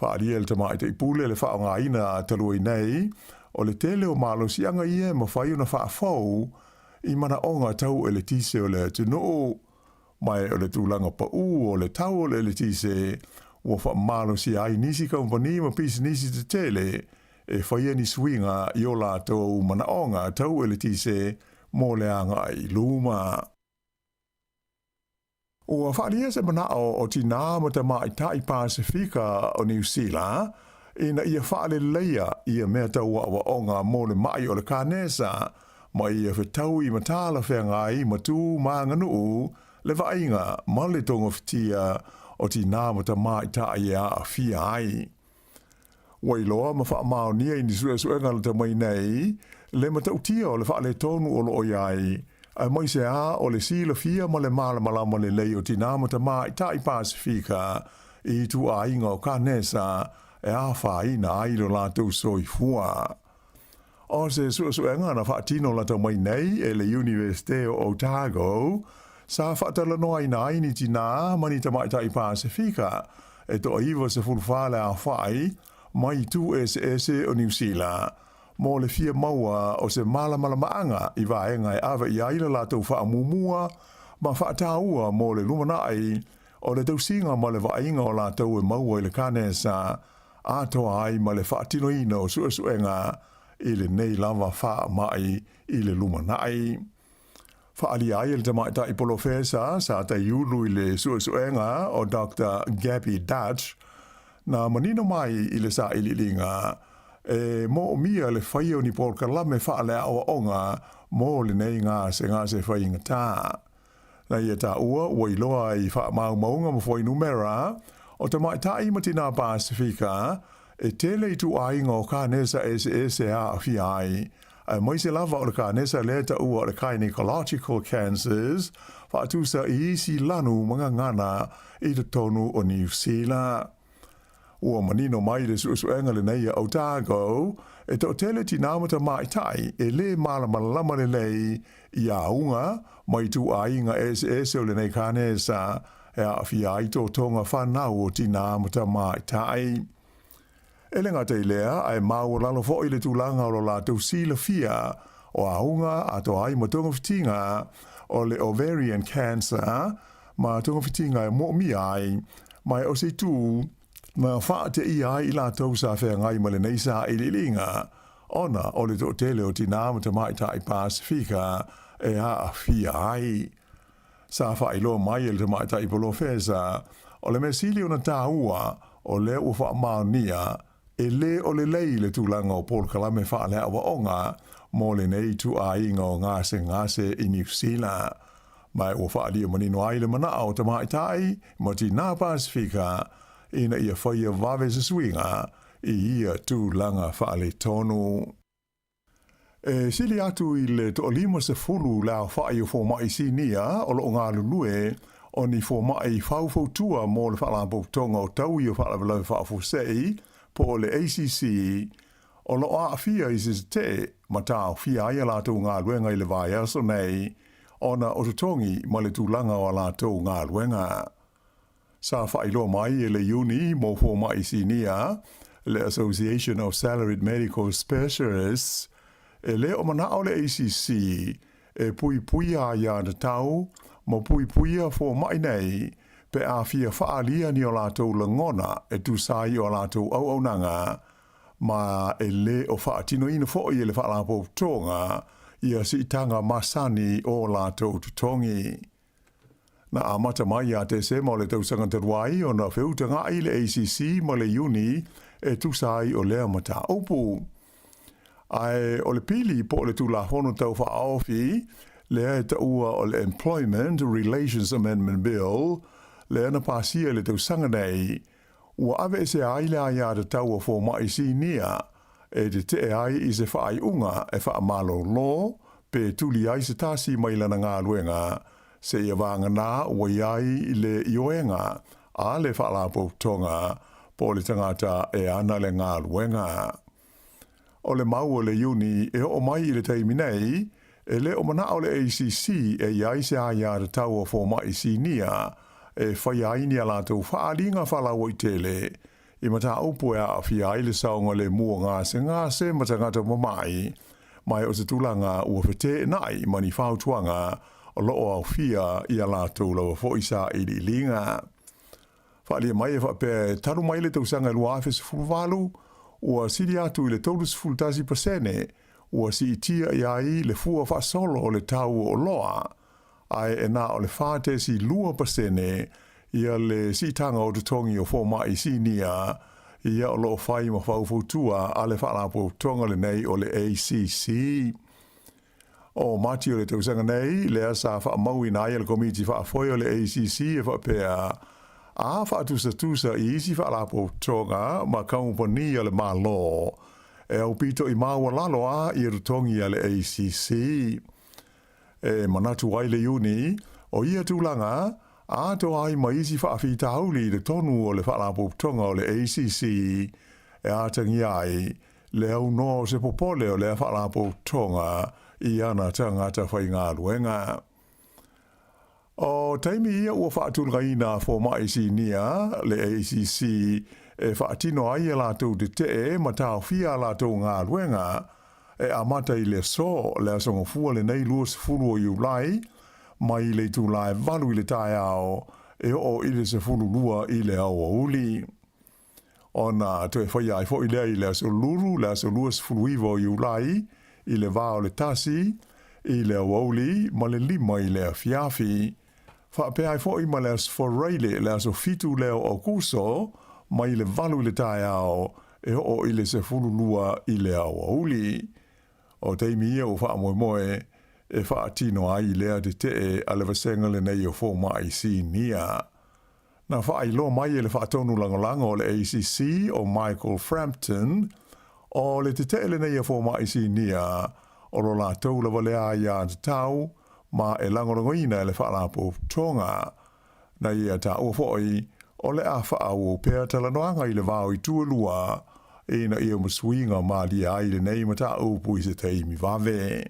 Wha alia le tamai te ipule le wha ngā ina a talui nei, o le tele o malo sianga ia e mawhai o na whaafau, I mana onga tau e le tise o le tuno, mai o le tūlanga pa o le tau o le tise, ua wha malo si ai nisi kompani ma pisi nisi te tele, e whaia ni swinga I o la tau mana onga tau e le tise, mō le anga I luma. Ua whaalia se manao o tina ma te mai tai Pasifika o New Zealand, ina ia whaale leia ia mea tau wa onga mō le mai o le kānesa, ma ia whetau I matala whengai ma tū mānganu le vainga ma le tonga whitia o tina ma te mai tai a whia ai. Wailoa ma wha mao nia I ni suenga le te mai nei, le matautia o le whaale tonu o lo iai, ai mai se a o le sila fia ma le malama le lei o tina ma te mai tai Pasifika, I tu a inga o kānesa e a whaina ai lo lātou soi fua. O se suenga na whaatino la tau mai nei e le Universite o Otago, sa whaatala noa I nai ni tina mani te mai tai Pasifika, e to iwa se fulfale a whai, mai tu ese o New Zealand, mo le fia maua o se malamala maanga I vaenga e awa I aila la tau whaamumua, ma whaataua mo le lumanai, o le tausinga ma le vainga o la tau e maua I le kānesa, atoa ai ma le whaatino ina o suenga, I le nei lava wha mai I le lumanai. Whaali ai le tamai tai polofesa sa te iulu I le suenga o Dr. Gabby Dutch, na manino mai I le sa ililinga, e mo mia le whaio ni polka lame whaale o onga mo le nei ngā se whainga tā. Na ia tā ua, wailoa I wha maunga ma whai numera, o tamai tai matina Pasifika, e tele I tu ainga o kānesa ese a whiai, a mai se lava o le kānesa le ta ua o le gynecological cancers, whaatusa I isi lanu mga ngana I te tonu o New Zealand. Ua manino mai le suenga le nei o Otago, e to tele tinamata mai tai, e le malamalama le lei I aunga, mai tu ainga ese o le nei kānesa, e a whiai to tonga whanau o tinamata mai tai. Ele ngā te lea, ai mau lalo fo I le tūlanga o lo la tau sila fia, o aunga a to ai ma tonga fitinga, o le ovarian cancer, ma tonga fitinga e mo mi ai, mai o se tū, ma wha te I ai I la tau sa whea ngai ma le neisa I le linga, ona o le to tele o tina ma te mai tai Pasifika, e a fia ai. Sa wha ilo mai le te mai tai polofesa, o le mesili o na tā ua, o le ua wha maonia, e le o le lei le tūlanga o Paul Kalame whaale awa onga, mo le nei tu a inga o ngase I New Zealand. Mai o whaali o manino ai le mana o tamai tai, mo ti nā Pasifika, ina ia whaia wawe se swinga, I ia tūlanga whaale tonu. E sili atu I le to lima se fulu la whaai o fōmai sinia, o lo ngā lulue, o ni fōmai whauwhautua mo le whaalampo tonga o tau I o whaalawalawe whaafosei, po le ACC, o lo a fia I se te, ma tāo fia ai ala tau ngā luenga I le vai aso nei, ona o tutongi ma le tūlanga o lātou ngā luenga. Sa whailo mai e le uni mo fo mai sinia, le Association of Salaried Medical Specialists, e le o mana o le ACC, e pui a ia na tau, mo pui a fo mai nei, pe a fia whaalia ni o lātou langona e tu sai o lātou au nanga, ma e le o whaatino ina fo i le whaalapo tonga, ia si tanga masani o lātou tutongi. Na amata mai a te se mo le tausanga te ruai o na whiutanga i le ACC mo le uni e tusai o lea mata upu. Ai o le pili po le tula hono tau wha aofi, lea e taua o le Employment Relations Amendment Bill, lea na pasia le tausanga nei, ua ave se aile a ia te taua fo mai si nia, e te ai i se whaai unga e wha malo lo, pe tuli ai se tasi mai lana ngā luenga, se ia vanga nā ua iai i le ioenga a le whaalapo tonga po le tangata e ana le ngā luenga. O le mau o le uni e o mai i le teimi nei, e le o mana o le ACC e iai se a ia te taua fo mai si nia, e whai aini a lātou whaalinga whalawa i tele, i mata upu e a whia i le saunga le mua ngā se matangata mamai, mai o se tūlanga ua whete nai mani whautuanga, o loo au fia i a lātou lawa fo isa i li linga. Whaalia mai e whapea taru mai le tausanga lua awhis fulwalu, ua siri atu i le taurus fultasi pasene, ua si itia i ai le fua whasolo o le tau o loa, ai e nā o le whātesi lua pasene, ia le si tanga o tutongi o fo mai si nia, ia o loo whai ma whaufutua a le whaalapo tonga le nei o le ACC. O mati o le tausanga nei, lea sa wha maui na ia le komiti wha foi o le ACC e wha pēa a wha tusa i isi wha lapo tonga ma kaupani o le malo e au pito i maua lalo a i rutongi a le ACC. E manatu ai le uni, o ia tūlanga, a to ai ma isi wha whita hauli le tonu o le wha lapo tonga o le ACC e a tangi ai, le au no se popole o le wha lapo tonga i ana tangata whai ngā luenga. O taimi ia ua whaatulga ina fo mai si nia, le ACC e whaatino ai a lātou te te ma tāo fia lātou ngā luenga, e amata i le so, le asonga fua le nei luas furu o iulai, mai le tūlai valu i le tae ao, e o i le se furu lua i le au uli. Ona to e whai ai fo i lea i le aso luru, le aso luas furu iwa o iulai, i le vāo le tasi, i le awauli, ma le lima i le fiafi. Whapea ai fo i ma le asforeile, le aso fitu leo o kuso, ma i le valu i le tae ao, e o i le se fulu lua i le awauli. O teimi ia o wha moe moe, e wha tino ai lea te te a le vasenga le nei o fo mai si nia. Na wha ai lo mai e le wha tonu langolango o le ACC o Michael Frampton, o le te le nei a fo mai si nia, o lo la tau la valea ia te tau, ma e langorangoina e le whaalapo tonga. Na ia ta ua foi, o le a whaau o pēr talanoanga i le vāo i tualua, e na ia masuinga ma li ai le nei ma ta upu i se teimi vave.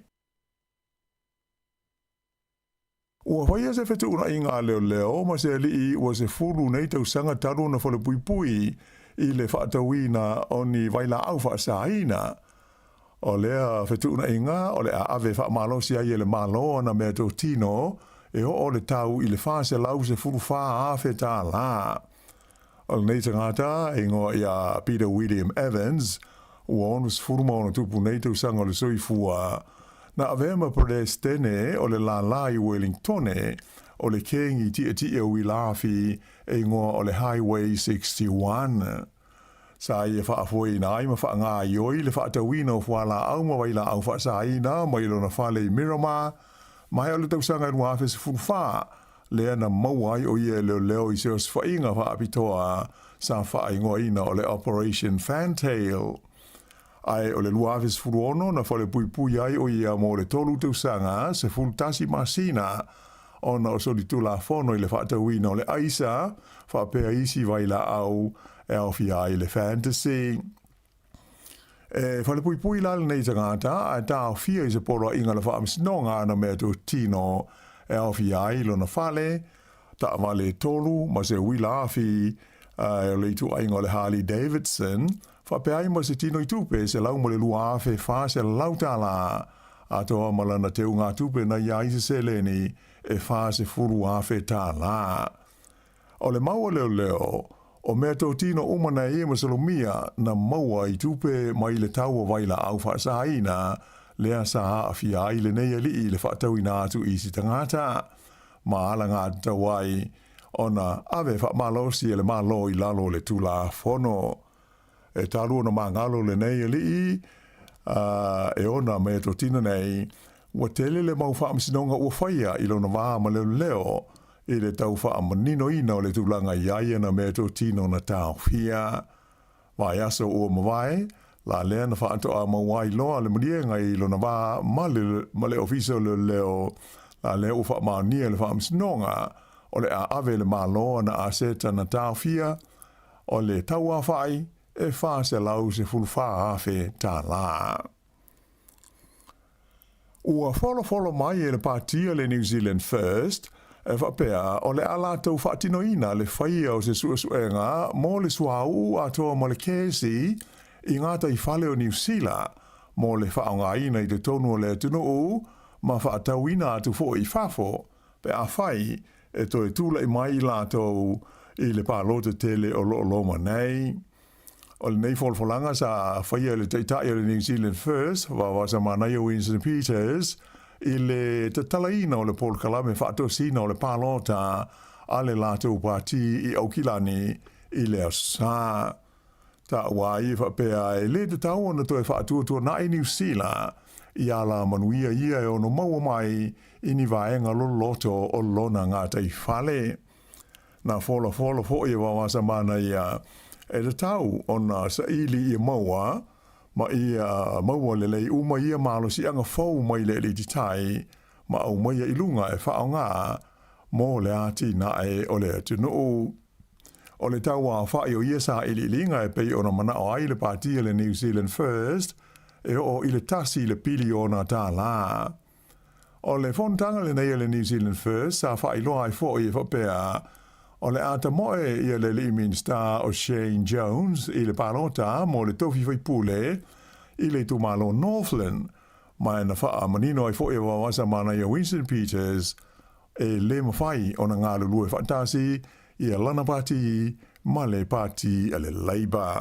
Ua whaia se whetu una inga leo, ma se li ua se furu nei tau sanga taru na whale pui, i le whaatawina o ni waila au whaasaina. O lea whetuna inga, o le a ave whaamalosi ai e le malo na mea tō tino, e o le tau i le whaase lau se furu whaa a whetā la. O le nei tangata, e ngoa ia Peter William Evans, ua onus furu maona tupu nei tau sanga o le soifua, na avema Protestene o le la lai Wellingtone, o le kengi tia ui lafi e ngoa o le Highway 61. Sa ia whaafoi na ai ma wha ngā ioi le whaatawina o whala au ma waila au wha sa ina ma ilo na whale i Miramar, mai o le tausanga rua awhi se funwha, lea na mauai o ia leo i seos whainga wha apitoa sa wha ingoa ina o le Operation Fantail. Ai o le lua awhi se furuono na whale pui ai o ia mo le tolu tausanga se fultasi masina, ona o soli tula fono i le whaatawina o le aisa, whaapea isi waila au, e au fia i le fantasy. E whale pui lale nei tangata, a ta au fia i se polo inga le wha amsinonga ana mea tō tino, e au fi ai lo na fale, ta wale tolu, ma se wila afi le tu aingo le Harley Davidson, fa pe ai ma se tino i tupe, se lau mo le lua afe fa se lau tala, a toa malana te unga tupe na iai se seleni, e fa se furu afe tala. O le maua leo leo, o mea tau tino umana e masalomia na maua i tupe mai le taua waila au fa sa ina, lea sa a fia ai le nei ali i le whaatau ina atu i si tangata, ma ala ngā tawai, ona ave wha malosi e le malo i lalo le tula fono. E talu ona mangalo le nei ali i, e ona mea tau tina nei, wa tele le mau wha amsinonga ua whaia i lona waa ma leo leo, i le tau wha amanino ina o le tūlanga iaia na mea tō tino na tāo fia. Vai aso ua mawai, la lea na wha ato a mawai loa le marienga i lona wā ma le ofiso le leo, la lea ua wha maania le wha amsinonga, o le a ave le maa loa na a seta na tāo fia, o le tau a whai, e wha se lau se fulu wha awhi tā la. Ua follow mai e le pātia le New Zealand First, e whapea o le ala tau whaatino ina le whaia o se suenga mō le suau a toa mo le kēsi i ngāta i whale o New Zealand mō le whaonga ina i te tonu o le tunu o ma whaatau ina atu fo i whafo pe a whai e toi tūla i mai la tau i le pālota tele o lo loma nei. O le nei folfolanga sa whaia le teitai o le New Zealand First wa sa manai o Winston Peters i le te talaina o le Paul Kalame whaatosina o le pālota a le lātou pāti i Aukilani i le asa. Ta wai whapea e le te tau ana toi whaatuatua na i New Zealand i ala manuia ia e ono maua mai i ni vaenga loloto o lona ngā tei whale. Na fola fo i wawasa mana ia e te tau ona sa ili i maua ma ia maua le lei uma ia malo si anga fau mai le li tai ma au mai i lunga e whaonga mō le ati na e o le atunu o le tau a whai o ia sa ili linga e pei ona mana o ai le pātia le New Zealand First e o i le tasi le piliona tā la. O le fontanga le nei le New Zealand First sa whai loa i fo i whapea o le ata moe i le Limin Star o Shane Jones i le palota mo le tofi fai pule i le tumalo Northland mai na wha manino i fo i wawasa mana i Winston Peters e le mawhai o na ngā lulu e whaatasi i a lana pati ma le pati a le Labour.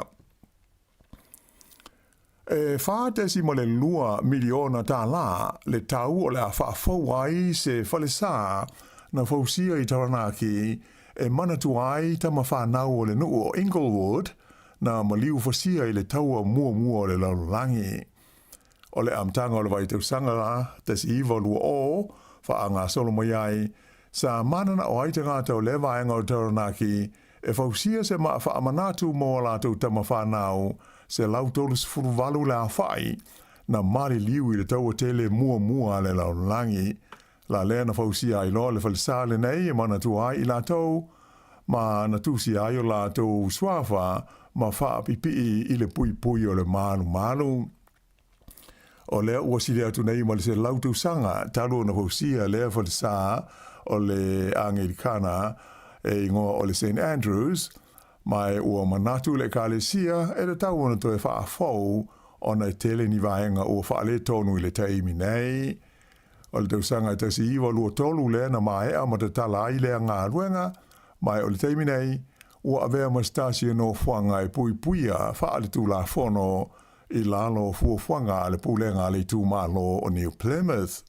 E whaatesi mo le lua miliona tā la le tau o le a whaafau ai se whalesa na fausia i Taranaki e manatu ai tama whanau o le nuu o Inglewood na maliu fasia i le taua mua o le laulangi. O le amtanga o le vai tausanga tesi iwa lua o whaanga solo mai ai sa manana o aita ngātau le vaenga o Taranaki e fausia se maa whaamanatu mo la tau tama whanau se lautolus furuvalu le a whai na mari liu i le taua tele mua le laulangi. La lea na fausia ai loa le falisa le nei e mana tu ai i la tau, ma na tusi ai o la tau swafa ma wha pipi i le pui o le malu. O lea ua sile atu nei ma le se lautu sanga talo na fausia lea falisa o le Anglikana e ingoa o le St. Andrews, mai ua manatu le kalesia e le tau ona toe wha fau o na tele ni vaenga ua wha le tonu i le taimi nei. O le tausanga tasi iwa lua tolu lea na mae a ma te tala ai lea ngā ruenga, mai o le teimi nei, ua avea mastasia no fuanga e puia wha le tū la fono i lalo fuanga le pūlenga le tū malo o New Plymouth.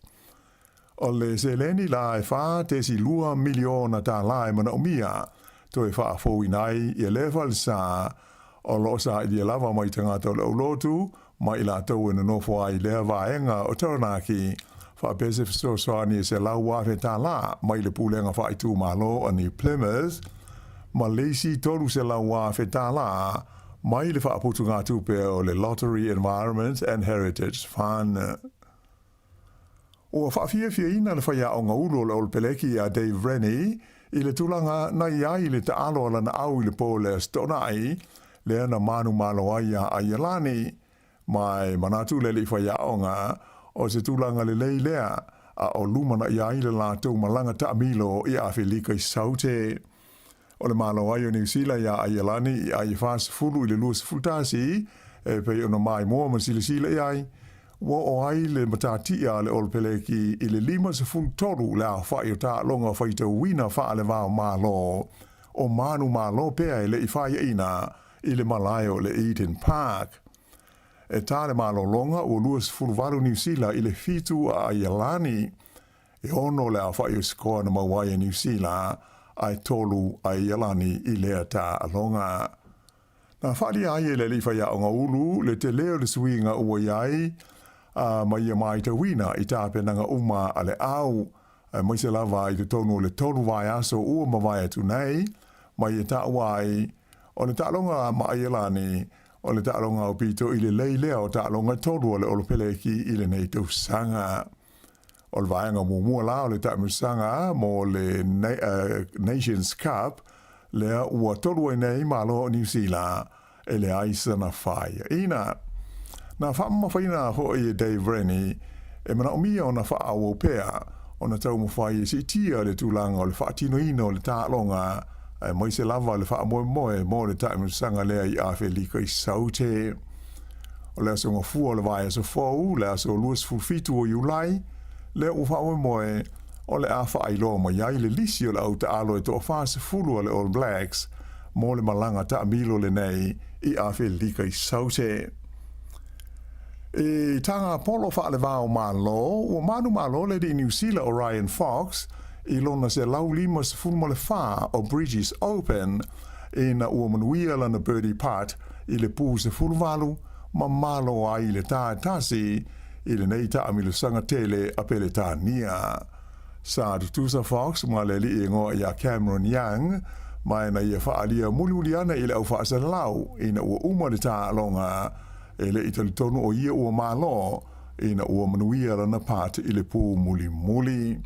O le seleni la e wha tesi lua miliona tā la e mana umia, to e wha fōu inai i e lewa le sa, o lo sa i di lava mai tangata o le ulotu, mai la tau e na nofo ai lea vaenga o Taranaki, fa pese so soani se la wafe ta la mai le pulenga fa itu malo ani Plymouth ma leisi tolu se la wafe ta la mai le fa putunga tu pe o le Lottery Environment and Heritage Fund o fa fie ina le fa ya onga ulo le peleki a Dave Rennie i le tulanga na ia i le te alo la na au i le pole stonai le na manu malo ai a Iolani mai manatu le fa ya onga o se tūlanga le lei lea a o lumana ia i le lātou malanga ta amilo i a whilika i saute. O le malo ai o New Zealand ia ai alani i ai whaas fulu i le luas fultasi e pei ona mai moa ma sila i ai. Wa o ai le matatia le olpeleki i le 5 toru le a whai o ta longa whaita wina wha le wao malo. O manu malo pea e le i whai ina i le malayo le Eden Park. E tā le malo longa o luas fulvalu New Zealand i le fitu a Ialani. E ono le a whai o skoa na mawai New Zealand ai tolu a Ialani i lea tā alonga. Na whali ai e le li whai a onga ulu le te leo le suinga ua iai mai ia mai te wina i tā penanga uma a le au. Mai se lava i te tonu le tolu vai aso ua mawai atu nei. Mai e tā wai o le tā alonga ma Ialani o le ta'alonga o pito i le leilea o ta'alonga tolu o le olopeleki i le nei tausanga. O le vaenga mua la o le ta'amusanga mo le Nations Cup lea ua tolu e nei malo o New Zealand e le aisa na whai. Ina, na whaama whaina ho i Dave Rennie e mana o mia o na wha au pea o na tau mo whai e si tia le tūlanga o le whaatino ino o le ta'alonga mai se lava le wha moe mo le tae sanga lea i awhe lika i saute. O lea so ngafua le vai aso fau, lea so luas fulfitu o iulai, lea u wha moe o le awha ailo ma iai le lisi o le au ta alo e to whaase fulu o le All Blacks mo le malanga ta amilo le nei i awhe lika i saute. E tanga polo wha le vao malo, o manu malo le di New Zealand o Ryan Fox, I lona se lau lima se fulma le wha o British Open e na ua manuia lana birdie putt I le pū se fulvalu ma malo ai le tā tasi I le nei ta amilu sanga tele a pele tā nia. Sa tutusa Fox ma le li ingo ia Cameron Young mai na ia whaalia muliuliana I le au whaasa lau I na ua uma le tā alonga e le itali tonu o ia ua malo I na ua manuia lana putt I le pū muli muli.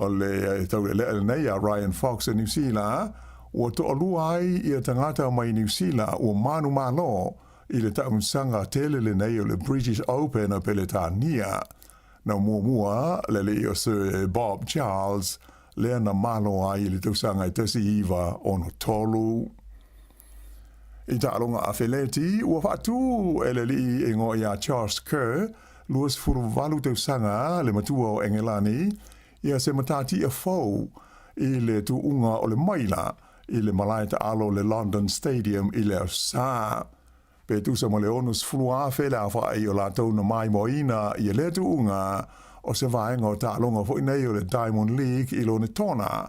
O le tau le nei a Ryan Fox a New Zealand, ua to alua ai I a tangata mai New Zealand ua manu malo I le taunsanga tele le nei o le British Open a pele tā nia. Na mua le o Sir Bob Charles le na malo ai le tausanga I tasi iwa ono tolu. I ta alonga a Feleti, ua whatu e le li e ngo ia Charles Kerr, luas furuvalu tausanga le matua o Engelani, ia se matati a fau I le tuunga o le maila I le malaita alo le London Stadium I le sa. Pe tu sa mo le onus fulua fele a whaai o la tau na mai moina I le tuunga o se vaenga o ta alonga fo nei o le Diamond League I lo ne tona.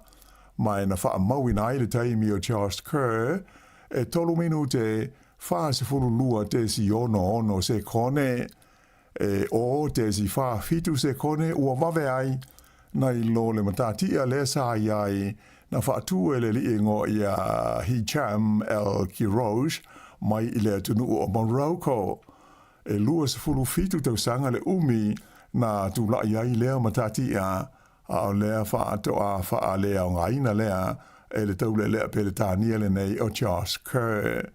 Mai na wha mawina I le taimi o Charles Kerr e tolu minute wha se fulu lua te si ono se kone e o te si wha fitu se kone ua wave ai na I lo le matatia le sa iai na whaatu e le li ingo ia Hicham El Kirosh mai I le tunu o Morocco. E lua se fulu fitu tau sanga le umi na tu la iai lea matatia a o lea whaato a wha lea o ngaina lea e le tau le lea pele tānia le nei o Charles Kerr.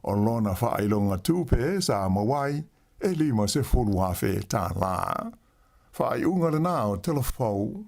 O lona whailonga tūpe Sāmoa e lima se fulu hawhe tā la. Whai unga le nao telefou.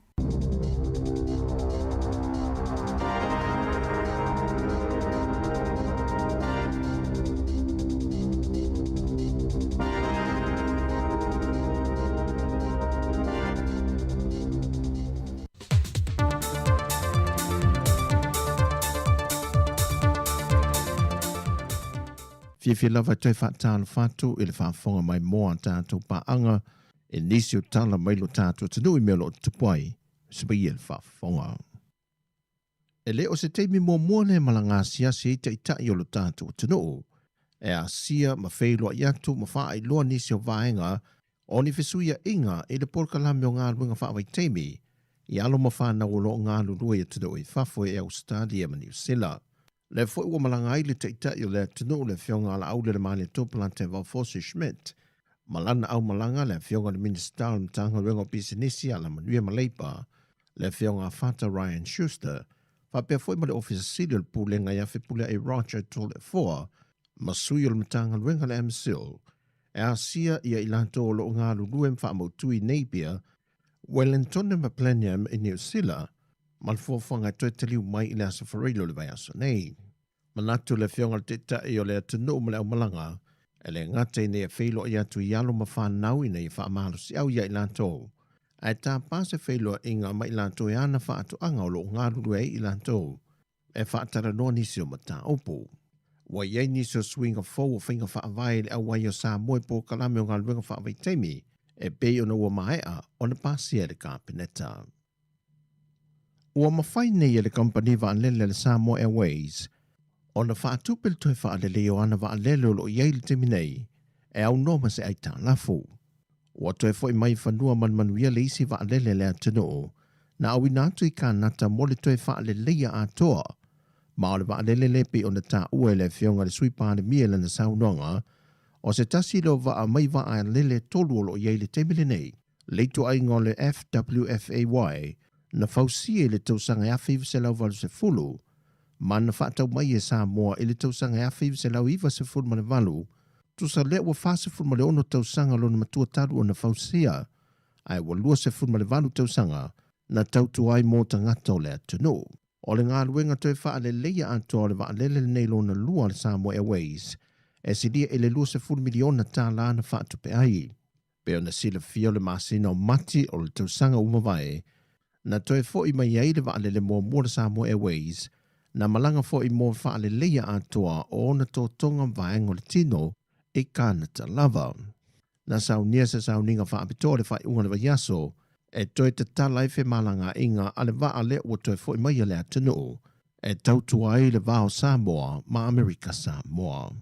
Fia lava toi whaatala whatu I le whaafonga mai moa tātou paanga e nisi o tala mai lo tātou tanui mea lo tupai sipa I le whaafonga. E le o se teimi mua le malanga siasi I tai o lo tātou tanu e a sia ma whailua I atu ma wha I loa nisi o vaenga o ni fesuia inga I le porkalami o ngā luenga wha awai teimi I alo ma wha na o lo ngā lurua I tanu I whafo e Australia ma New Zealand. Le foi ua malanga I le teitai o le tunu le fionga ala au le mane topula te Valfosse Schmidt. Malana au malanga le fionga le minister mtanga wengo bisinisi ala manuia maleipa. Le fionga fata Ryan Schuster. Fa pe foi ma le officer silio le pulenga ia fe pule e Roger tole 4. Masui o le mtanga wenga le MSIL. E a sia ia ilanto o lo ngā luluem fa mautui Napier. Wellington ma planium in New Zealand, malfofanga toi taliu mai i le asafarilo le vai aso nei. Manatu le fionga te tai o le atunu mo le malanga, e le ngate nei feilo i atu i alo ma whanau i nei whaamalo si au ia i lantou. Ai tā pāse feilo inga mai lantou e ana whaatu anga o lo ngā ruru e i lantou. E whaatara noa nisi o mata opu. Wa iei nisi o swinga fau o whinga whaavai le awai o Sāmoa i po kalame o ngā ruenga whaavai teimi, e bei o na ua maea o na pāsia le kāpeneta. Ua mawhai nei e le company waalele le Sāmoa Airways, o na whaatupil toi whaalele o ana waalele o lo iei le temi nei, e au noma se ai tā lafu. Ua toi foi mai whanua manmanuia le isi waalele le atunu, na awi nātu i kā nata mo le toi waalele ia atoa, ma o le waalele le pe o na tā ue le fionga le sui pāne mia le na saunonga, o se tasi lo wa a mai wa a lele tolu o lo iei le temile nei, leitu ai ngō le FWFAY, na fausie le tausanga e awhiva se lau valu se fulu, ma na whaatau mai e Sāmoa i le tausanga e awhiva se lau iwa se fulu mane valu, tu sa le ua wha se fulu mane ono tausanga lo na matua taru o na fausia, ai ua lua se fulu mane valu tausanga, na tautu ai mō tangata o le atunu. O le ngā luenga toi wha le leia ato le wa lele nei lo na lua le Sāmoa Airways, e si dia ele lua se fulu miliona tā la na whaatu pe ai. Pe o na sila fio le masina o mati o le tausanga umawai, na toi fo i mai ai le wa lele mō mō le Sāmoa Airways, na malanga fo i mō wha le leia atoa o na tō tonga vaengo le tino i kānata lava. Na saunia se sauninga wha apitoa le whai unga le yaso, e toi te talai fe malanga inga ale wa ale ua toi fo i mai le atunu, e tautua ai le vao Sāmoa ma Amerika Sāmoa.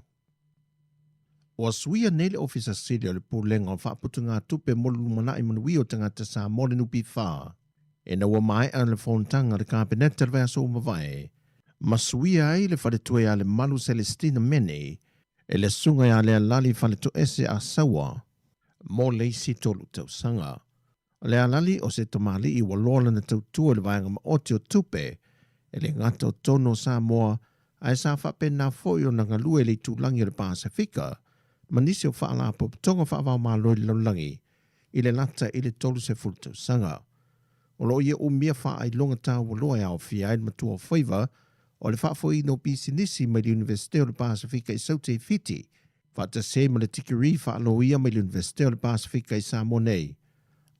O suia nele ofisa siri o le pūlenga o whaaputu ngā tupe molu mana i manuwi o tangata Sāmoa le nupi wha, e na ua mai an le whontanga le kāpeneta le vea so umawai, ma suia ai le whare tue a le malu Celestina Mene, e le sunga a le alali whale to ese a sawa, mo leisi tolu tausanga. Le alali o se tamali i walola na tautua le vaenga ma oti o tupe, e le ngata o tono Sāmoa, ai sa whape nā foi o nga lue le tūlangi o le Pasifika, ma nisi o whaala po tonga whaavao mā loi laulangi, i le lata i le tolu se fultau sanga. O lo ia umia wha ai longa tā waloa au fia ai matua o whaiva, o le whaafoi no pisi nisi mai le Universite o le Pasifika i Saute Fiti, whaata se ma le tikiri whaalo ia mai le Universite o le Pasifika i Sāmoa nei.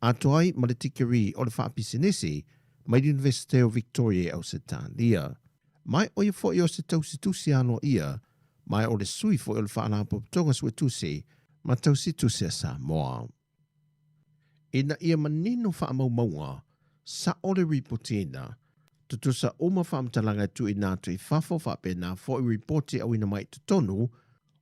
Ato ai ma le tikiri o le whaapisi nisi mai le Universite o Victoria au se tālia. Mai o ia fo i o se tausitusi ano ia, mai o le sui fo i o le whaalapo tonga sue tusi, ma tausitusi a Sāmoa. Ina ia manino whaamau maunga, sa o le ripotina, tutusa uma whaamtalanga tu i nātu i whafo whape nā fo i ripoti au ina mai tutonu,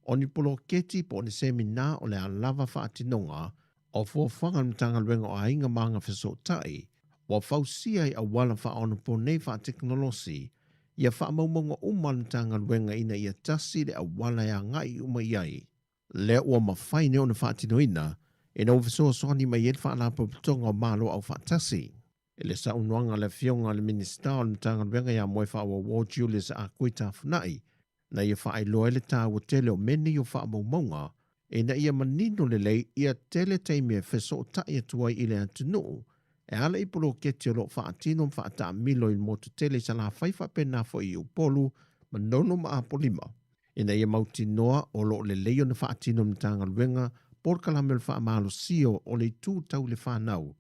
o ni polo keti po ni semina o le alava whaatinonga, o fo whangamtanga luenga o ainga maanga whesotai, wa fausia i awala whaona po nei whaateknolosi, ia whaamaumonga umalantanga luenga ina ia tasi le awala ya ngai uma iai. Le ua mawhaine o na whaatinoina, e na uwhesoa soani mai ed whaalapo putonga o malo au whaatasi. E le saunuanga le fionga le minista o le tanga luenga ya moe whaawa War Julius a kuita funai, na ia whaailoa le tā ua tele o meni o whaamaumonga, e na ia manino le lei ia tele teimia wheso o taia tuai i le atunu, e ala i polo keti o lo whaatino whaata milo i motu tele sa la whaifa pena fo i upolu ma nono ma apolima. E na ia mauti noa o lo le leio na whaatino mtanga luenga por kalamel whaamalo sio o le tū tau le whanau,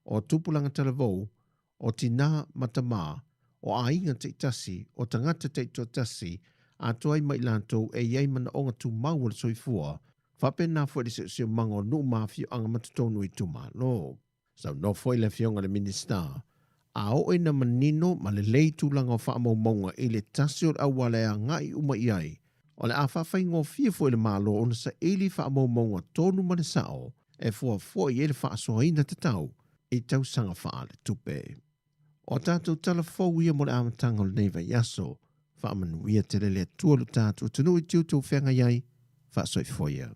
o tupulanga talavou, o tina matama, o ainga te itasi, o tangata te itotasi, a toai mai lantou e iei mana onga tu maua le soifua, whapena fo le se mango nu mafio anga matutonu i tu malo. Sau no foi le fionga le minista, a o ina manino ma le lei tūlanga o whaamau maunga i le tasi o awale a ngai uma iai, o le a whawhai ngō fia foi le malo o na sa ili whaamau maunga tonu ma le sao, e fua foi e le whaasoaina te tau, i tau sanga whaale tupe. O tātou talafou ia mo le amatanga o le neiva yaso, whaamanuia te le tualu tātou tunu i tiutou whenga iai, whaasoi foia.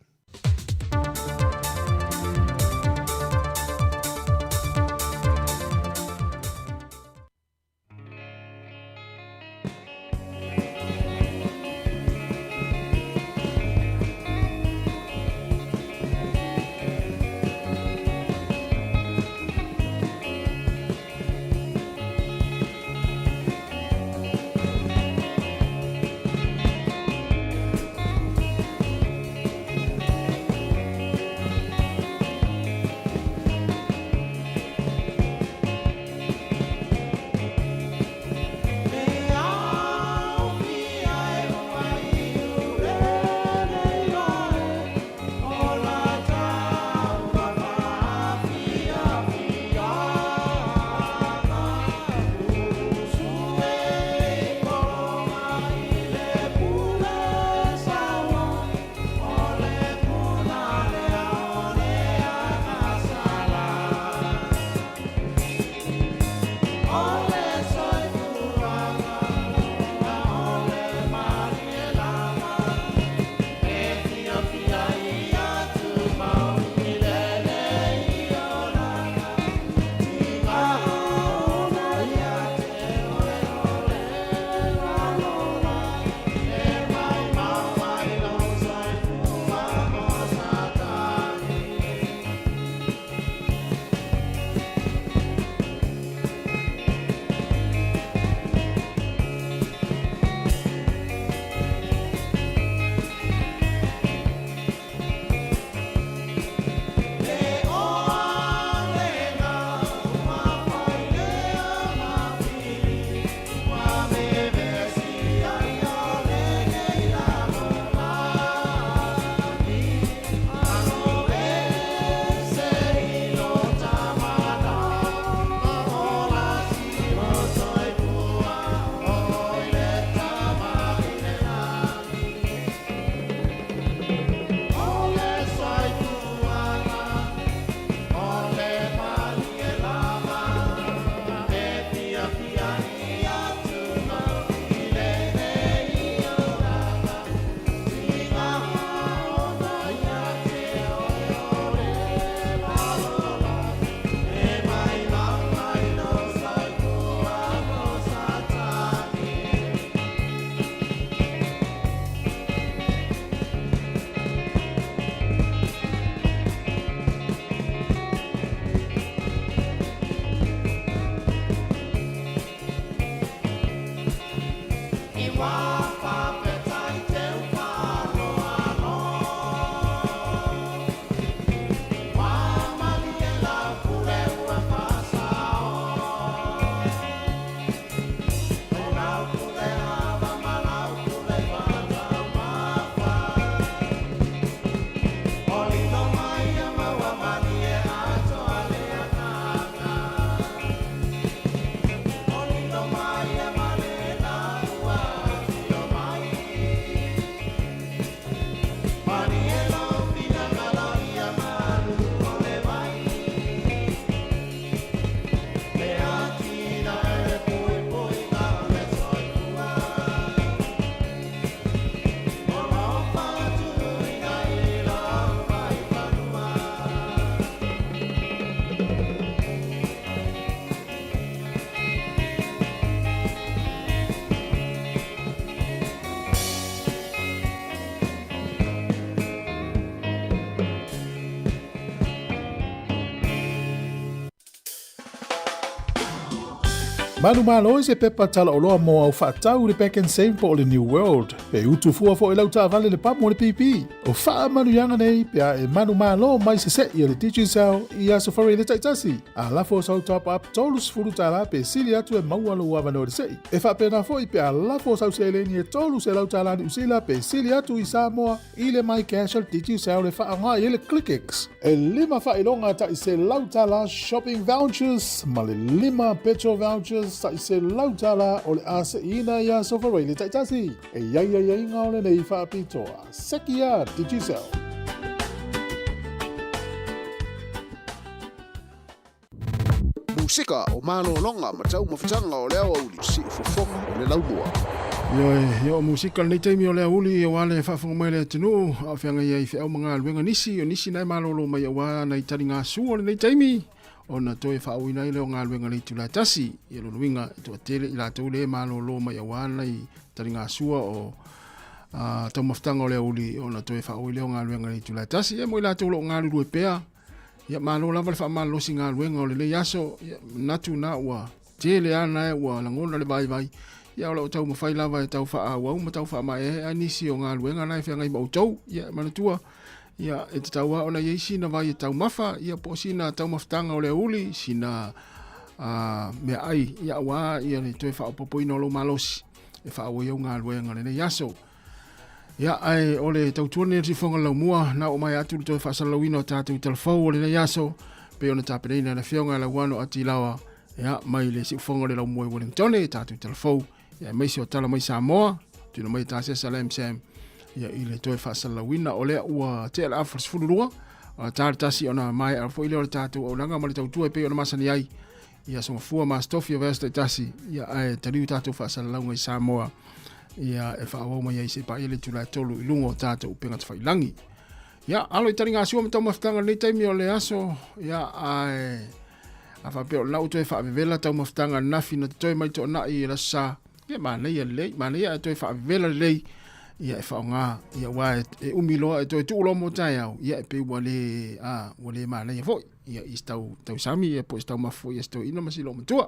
Manu malo se pepa tala oloa mo au whaatau le back and save po le New World. Pe utu fua fo e lau ta vale le pamu le pipi. O wha manu yanga nei, pia e manu malo mai se se i le teaching cell i aso whare le taitasi. A lafo sau top up tolus furu tala pe sili atu e maualo ua vano le sei. E wha pena fo i pia lafo sau se le ni e tolus e lau tala ni usila pe sili atu i Sāmoa i le mai casual teaching cell le wha anga i le ClickX. E lima wha ilonga ta i se lau tala shopping vouchers, ma le lima petrol vouchers sa i se lautala o le ase ina ia sofarei le taitasi. E iai ngā ole nei whaapitoa. Sekia Digisel. Musika o mano longa matau mawhitanga o leo auli si ufofonga o le laumua. Yo musika nei teimi o lea uli o wale whaafonga mai lea tenu a whianga iai whiau mga luenga nisi o nisi nai malolo mai o wā nei tari ngā su o le nei teimi. Ona toe whaauina i leo ngā luenga nei tula tasi i lo luinga i toa tele i la tau le malolo mai o wā nei tari ngā sua o tau mawhitanga o lea uli ona toe whaau i leo ngā luenga nei tula tasi e mo i la tau lo ngā lulu e pēa ia malo lava le whaamalosi ngā luenga o le lei aso natu na ua tele ana e ua langona le vai ia o la o tau mawhai lava e tau whaau ma tau wha mai e anisi o ngā luenga nai whianga i mautau ia manatua ia e te taua ona iei sina vai e tau mafa ia po sina tau mawhitanga o le uli sina mea ai ia wā ia ne toe whaopopoina o lo malosi e whaau iau ngā luenga le nei aso ia ai o le tautuane e tifonga lau mua na o mai atu le toe whaasalawina o tātou telefau o le nei aso pe ona tāpereina na whionga la wano ati lawa ia mai le si ufonga le lau mua i Wellington e tātou telefau ia mai si o tala mai Sāmoa tuna mai tāse Salam Sam ia i le toe whaasalawina o lea ua te ala afras fururua tāre tasi ona mai alfo i leo le tātou au langa ma le tautua e pe ona masani ai ia songa fua mastofi o vesta i tasi ia ai tariu tātou whaasalawinga i Sāmoa ia e whaawau mai ai se pa ele tula tolu i lungo tātou penga te whailangi ia alo i tari ngā sua matau mawhitanga nei taimi o le aso ia ai a whapeo lau toe whaavevela tau mawhitanga nafi na te toe mai to na i la sa ia manei a lei manei a toe whaavevela lei ia e whaonga ia wā e umiloa e toe tuulo mo tai au ia e pe wale manei a foi ia i stau sami ia po stau mafo ia stau ina masilo matua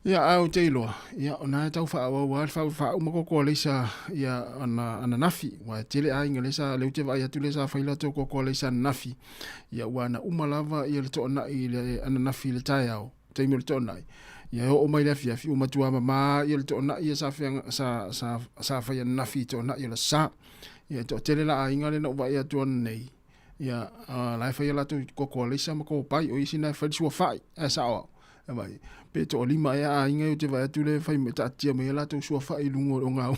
ia au te iloa ia ona e tau whaawau whaau makoko leisa ia ana nafi wa tele a inga leisa leu te vai atu leisa whaila tō koko leisa nafi ia wana umalava ia le tōna i le ana nafi le tai au teimi le tōna ia o mai lefi afi umatua mama ia le tōna ia sa whaia nafi tōna ia le sa ia tō tele la a inga le na uwa ia tuan nei ia lai whaia la tō koko leisa makoko pai o isi nai whaisua whai e sa au vai pe to lima ya inga te vai tu le fai meta tia me la to so fai lungo o ngau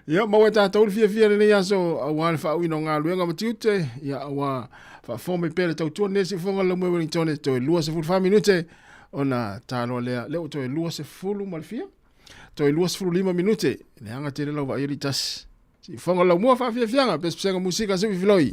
ya mo ta to fia ne ya so wa fa wi no nga luenga matiute ya wa fa forme pe to tu ne si fonga lo mo Wellington to lua se 5 minute ona talo le to lua se fulu malfia to lua se fulu 5 minute le anga te lo va iritas si fonga lo mo fa fia nga pe senga musika se filoi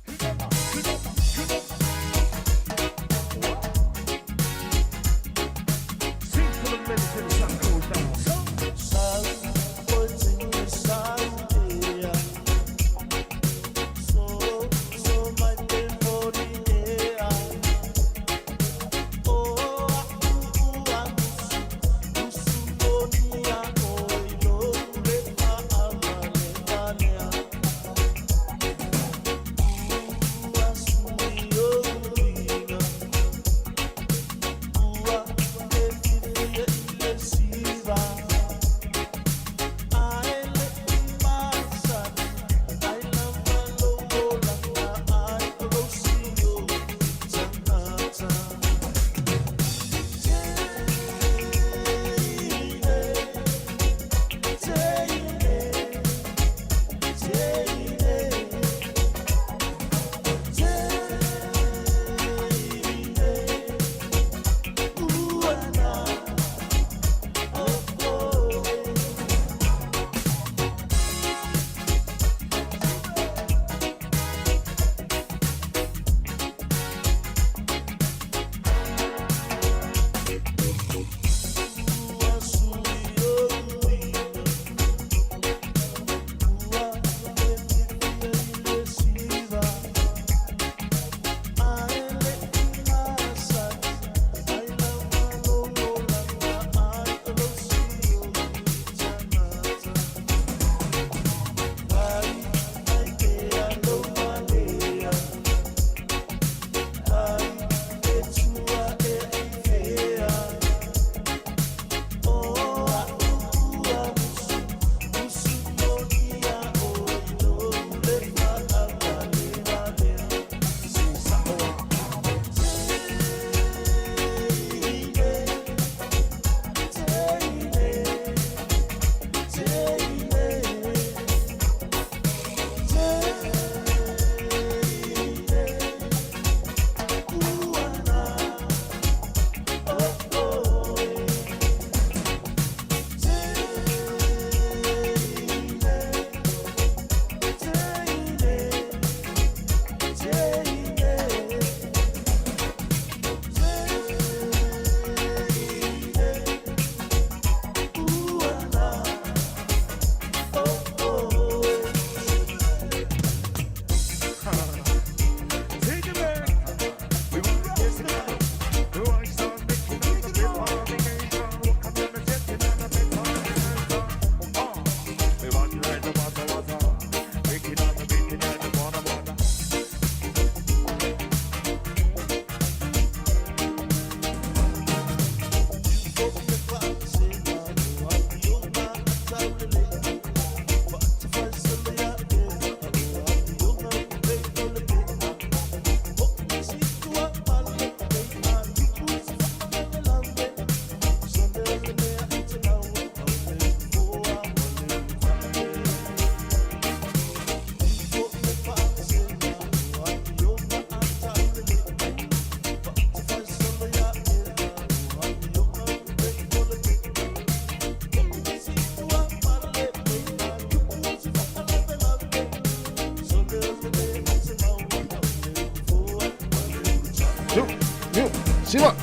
Siwa.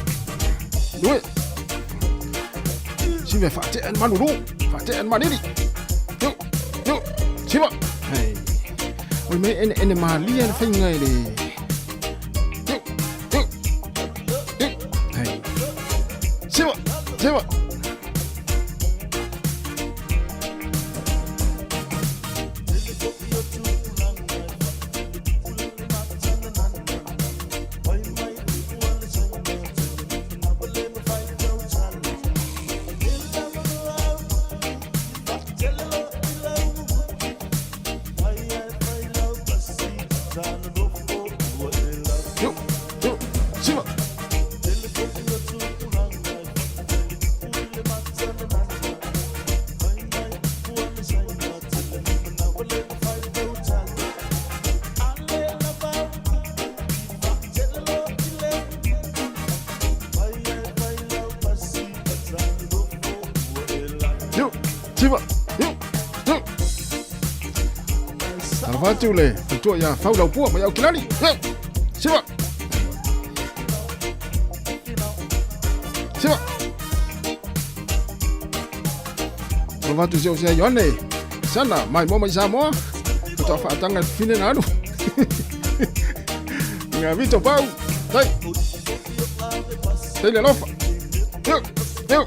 Due. Siwa fate manulu. Fate manili. Yo. Siwa. Hey. Oi me ene malia na fainga ele. Yo. Hey. Siwa. Tule, tu ya fau lau pua mai au kilani. Siwa. Provatu sio sia yone. Sana mai mo mai Sāmoa. Tu fa tanga fine na anu. Nga vito pau. Dai. Dai le lofa. Yo.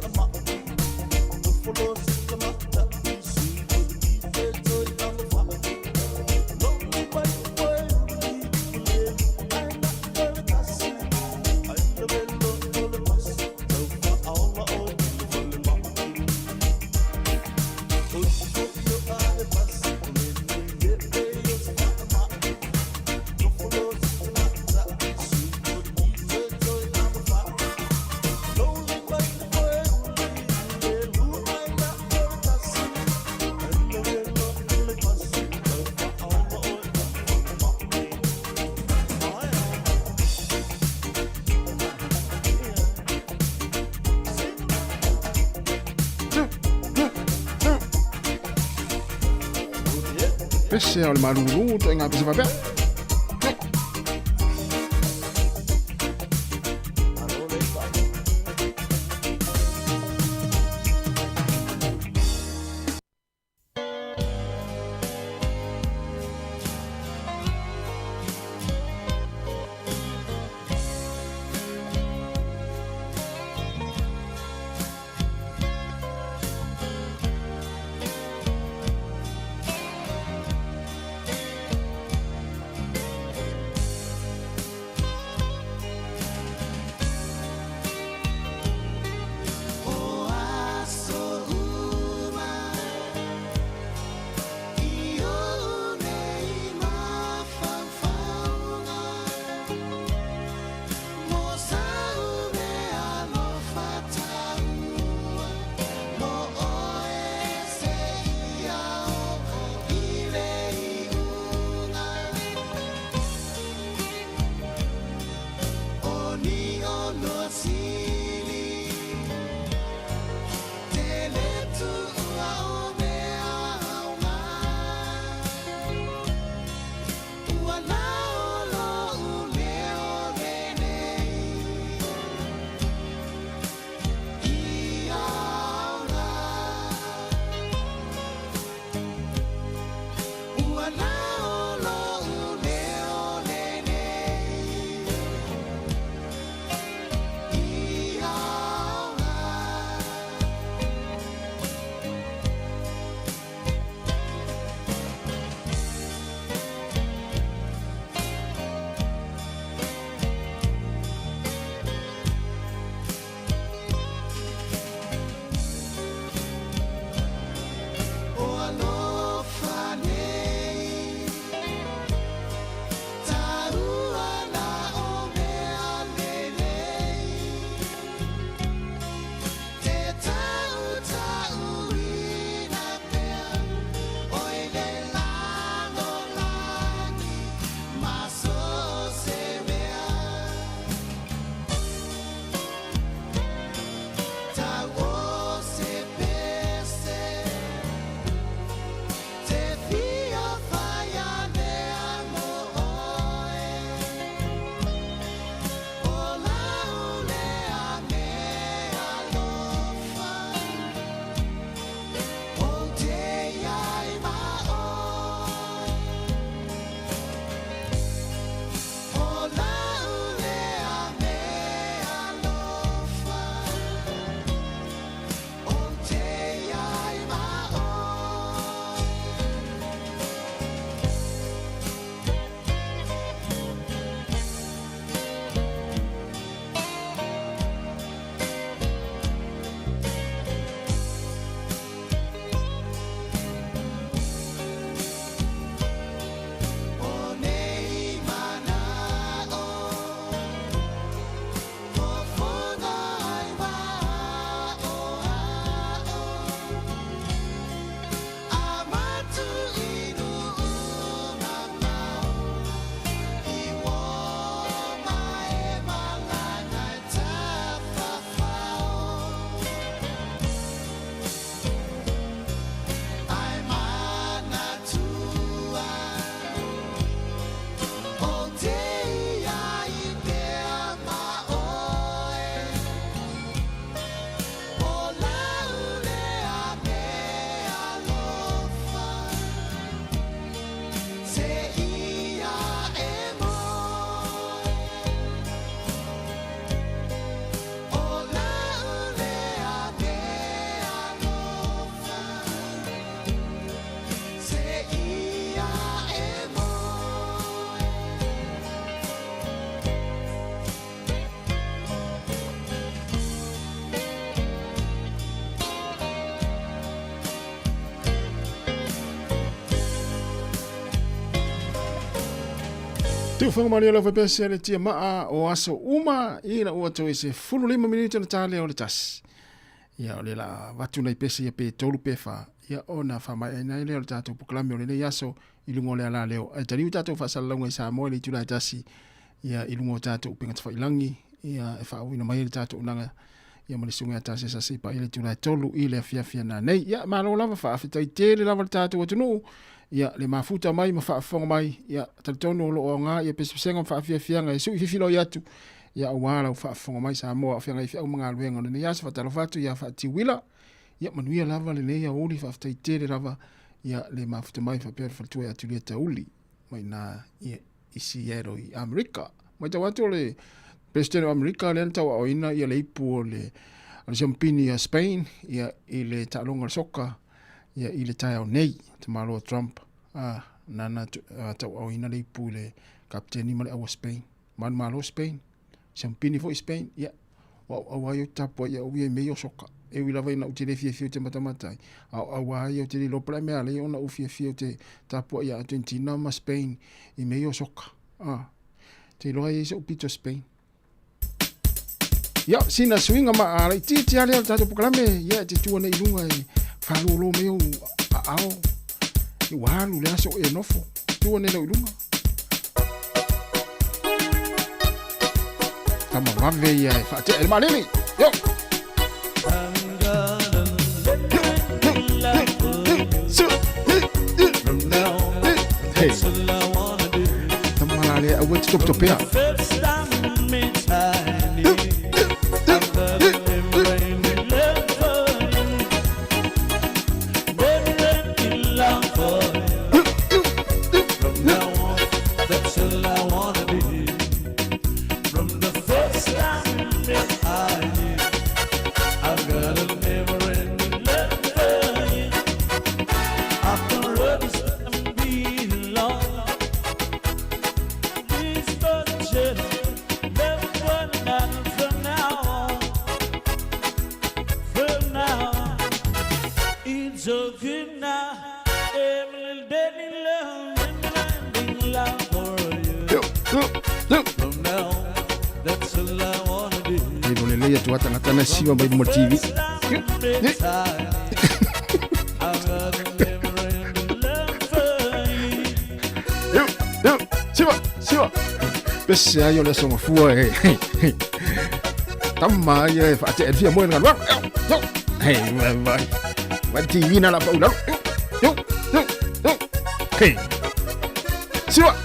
Pese o le maruru to inga pese papea. Tu whanga mani ala whapea le tia maa o aso uma i na ua tau se 15 minute na tāle o le tas. Ia o le la watu nei pese ia pe tolu pefa. Ia o na whamai ai nei leo le tātou pukalami o le nei aso i lungo le ala leo. Ai tariu tātou whaasalaunga i Sāmoa le tūrai tasi. Ia i lungo tātou upenga te whailangi. Ia e whaawina mai le tātou unanga. Ia mali sunga tasi sa sipa i le tūrai tolu i le fia na nei. Ia malo lava whaafitai te le lava le tātou atunu. Ia le mafuta mai ma whaafonga mai. Ia tatonu o loo ngā. Ia pesepesenga ma whaafianga. Ia sui fifilo i atu. Ia uwala u whaafonga mai Sāmoa. Whianga i whiau mga aluenga. Le nei asa whatalo whatu. Ia whaati wila. Ia manuia lava le nei a uli whaafitai te le lava. Ia le mafuta mai whapea whatua atu lia tauli. Mai nā ia isi ero i Amerika. Mai tau atu le President o Amerika le antau o ina. Ia le ipu o le Champini a Spain. Ia i le ta'alonga soka. Ia i le tai au nei, te malo Trump, nana tau au ina le ipu le kapteni male awa Spain. Man malo Spain, Champini fo i Spain, ia, au ai o tapua, ia ui e mei soka. E ui lava ina utile fia te matamatai. Au ai o te li lopra mea le ona u fia te tapua ia Argentina ma Spain, i mei soka. Te loa i se upito Spain. Ia, sina swinga ma ala i titi ale al tato pukalame, ia te tuana i lunga e whalolo meo ao. I walu le aso e nofo. Tuana lau i lunga. Tama wave ia e whaate e malele. Yo! Hey! Tama malele a wet top topea. Siwa by more TV. Siwa. Besi ayo le songa fua Tama ya fa te fia mo ngal. Hey, vai TV na la paula. Yo. Hey. Siwa.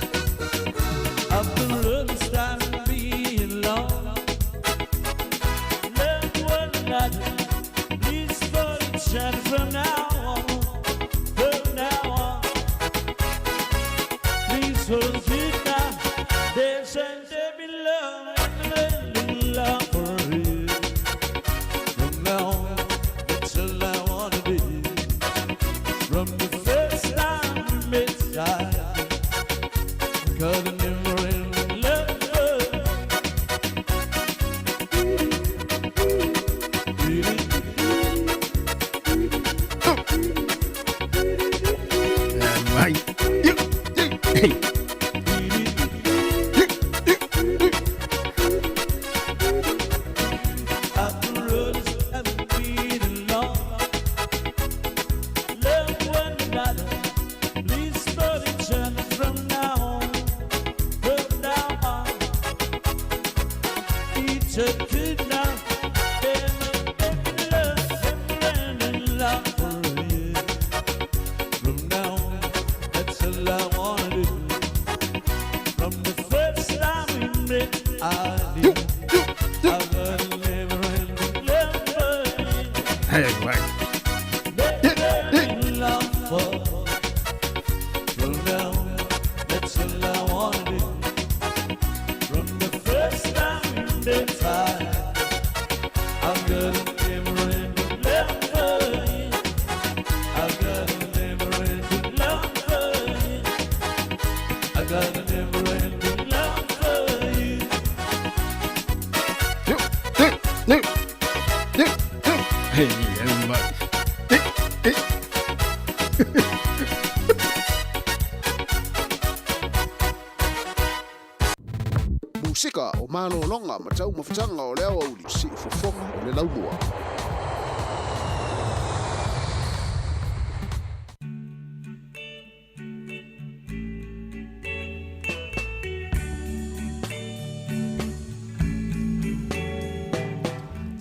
malolonga ma tau mafutanga o leo au si fofonga o le laumua.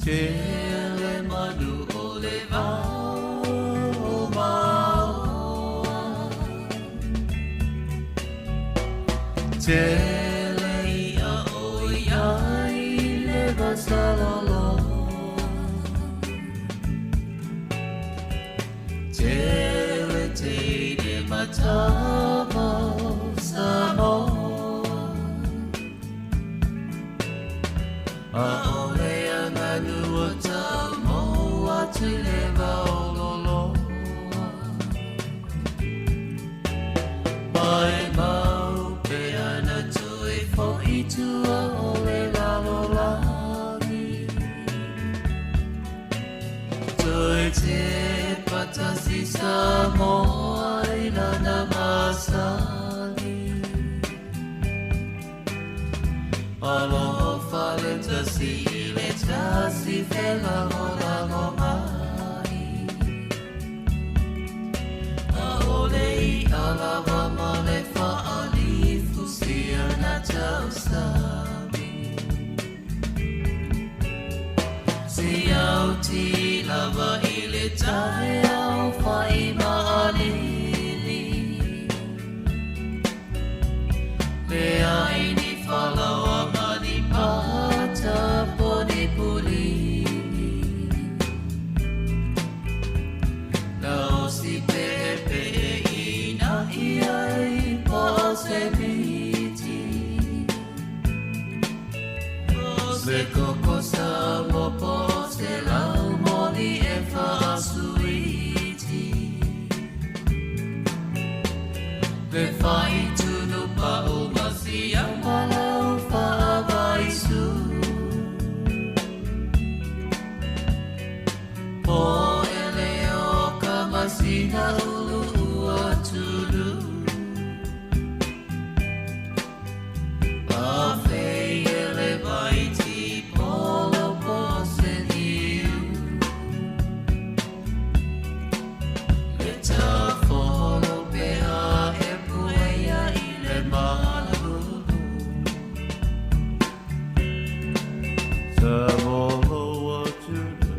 Tele manu o le vau maoa Tele ia o iai le vasalala Tele teine matama Sāmoa Aole anganua Sāmoa te lewa ololo Mai mau pe ana tui fo itua o le lalolani Tui te patasi Sāmoa i lana masani Aloha fale tasi le tasi fela mola ngomai Aolei alawa male faali fusia na tausami Si au ti lava ile tae au fai maalili Le aini falawa Pata poni pulini Lao si pepe ina iai pa se biti Se koko sa mopo se lau moni e fa suiti Le fai tunu pa o masi amalau fa avaisu Po ele o kamasina ulu ua tulu A fei ele vaiti polo po se niu Le ta folo pea e puea i le malu Sāmoa what to do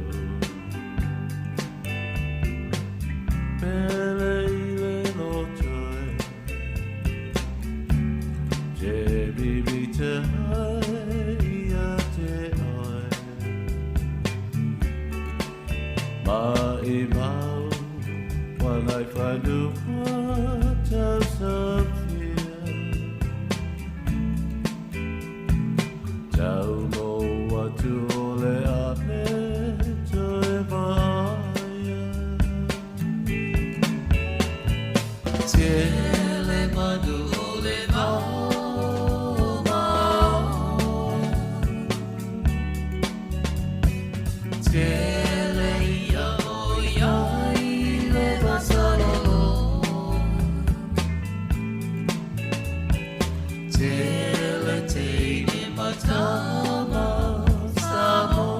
Pele ile no tai Te bibi te hai a te ai Ma I mau Wanai whanu pata sapia Tau mo watu ole ane toe vaya Tele manu ole vau maoa Tele ia o iai le vasalolo Tele teine matama Sāmoa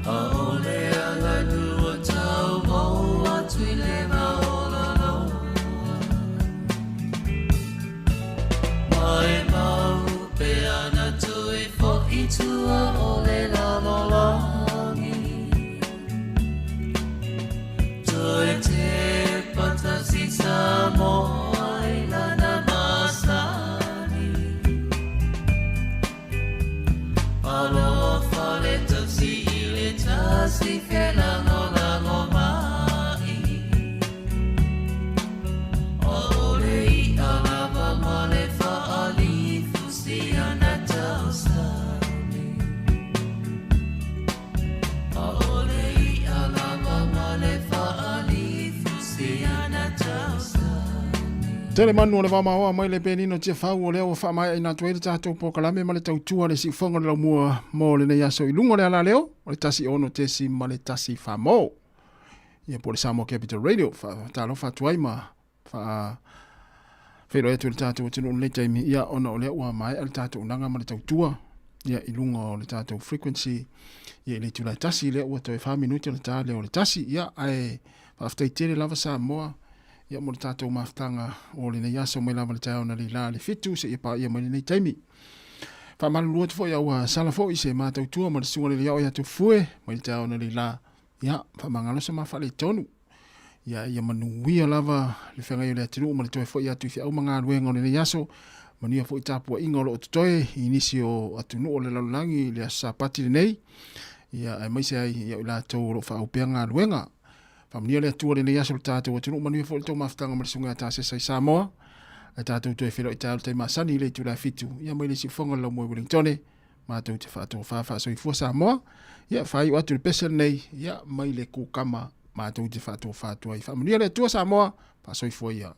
Aole anganua tau maua tui lewa ololo Mai mau pe ana tui fo itua o le lalolani Tui te patasi Sāmoa i lana masani Aloha fale tasi i le tasi fela ngola ngomai Aolei alawa male faali fusia na tausami Aolei alawa male faali fusia na tausami Tele manu o le wamaoa mai le penino tia whau o leo o whamai ina tuere tātou po kalame ma le tautua le si whonga le mua mo le nei aso i lungo le ala leo o le tasi ono te si ma le tasi whamo. Ia po le Sāmoa Capital Radio, talo whatuai ma Whaero e tu le tātou tino le taimi ia ona o le ua mai al tātou nanga ma le tautua. Ia ilunga o le tātou frequency. Ia le tu lai tasi le ua toi 5 minuti o le tā le o le tasi. Ia ai whaftai tere lava Sāmoa. Ia mo le tātou maftanga o le nei aso mai lava le tau na li la le fitu se ia pa ia mai nei taimi. Whamalu lua te fo ia ua sala fo i se mātou tua ma le sunga le liao ia tu fue mai le tau na li la. Ia whamangalo sa mawhale tonu. Ia manuia lava le whenga i le atinu ma le toe fo ia tu i whiau mga ruenga o le nei aso. Mania fo i tāpua inga o lo ototoe i nisi o atunu o le lalulangi le asapati le nei. Ia ai maise ai ia i la tau o lo whaupea ngā ruenga. Pamnia le atua le nei aso le tātou atinu manuia fo i tau maftanga ma le sunga tāse sai Sāmoa. Ai tātou toe whiro i tālu tai masani le tu la fitu. Ia mai le si whonga lau moe Wellingtone. Mātou te whātou whawha so i fua Sāmoa. Ia whai o atu le pesa nei. Ia mai le kukama. Mātou te whātou whātua i whamania le atua Sāmoa. Pa so i fua ia.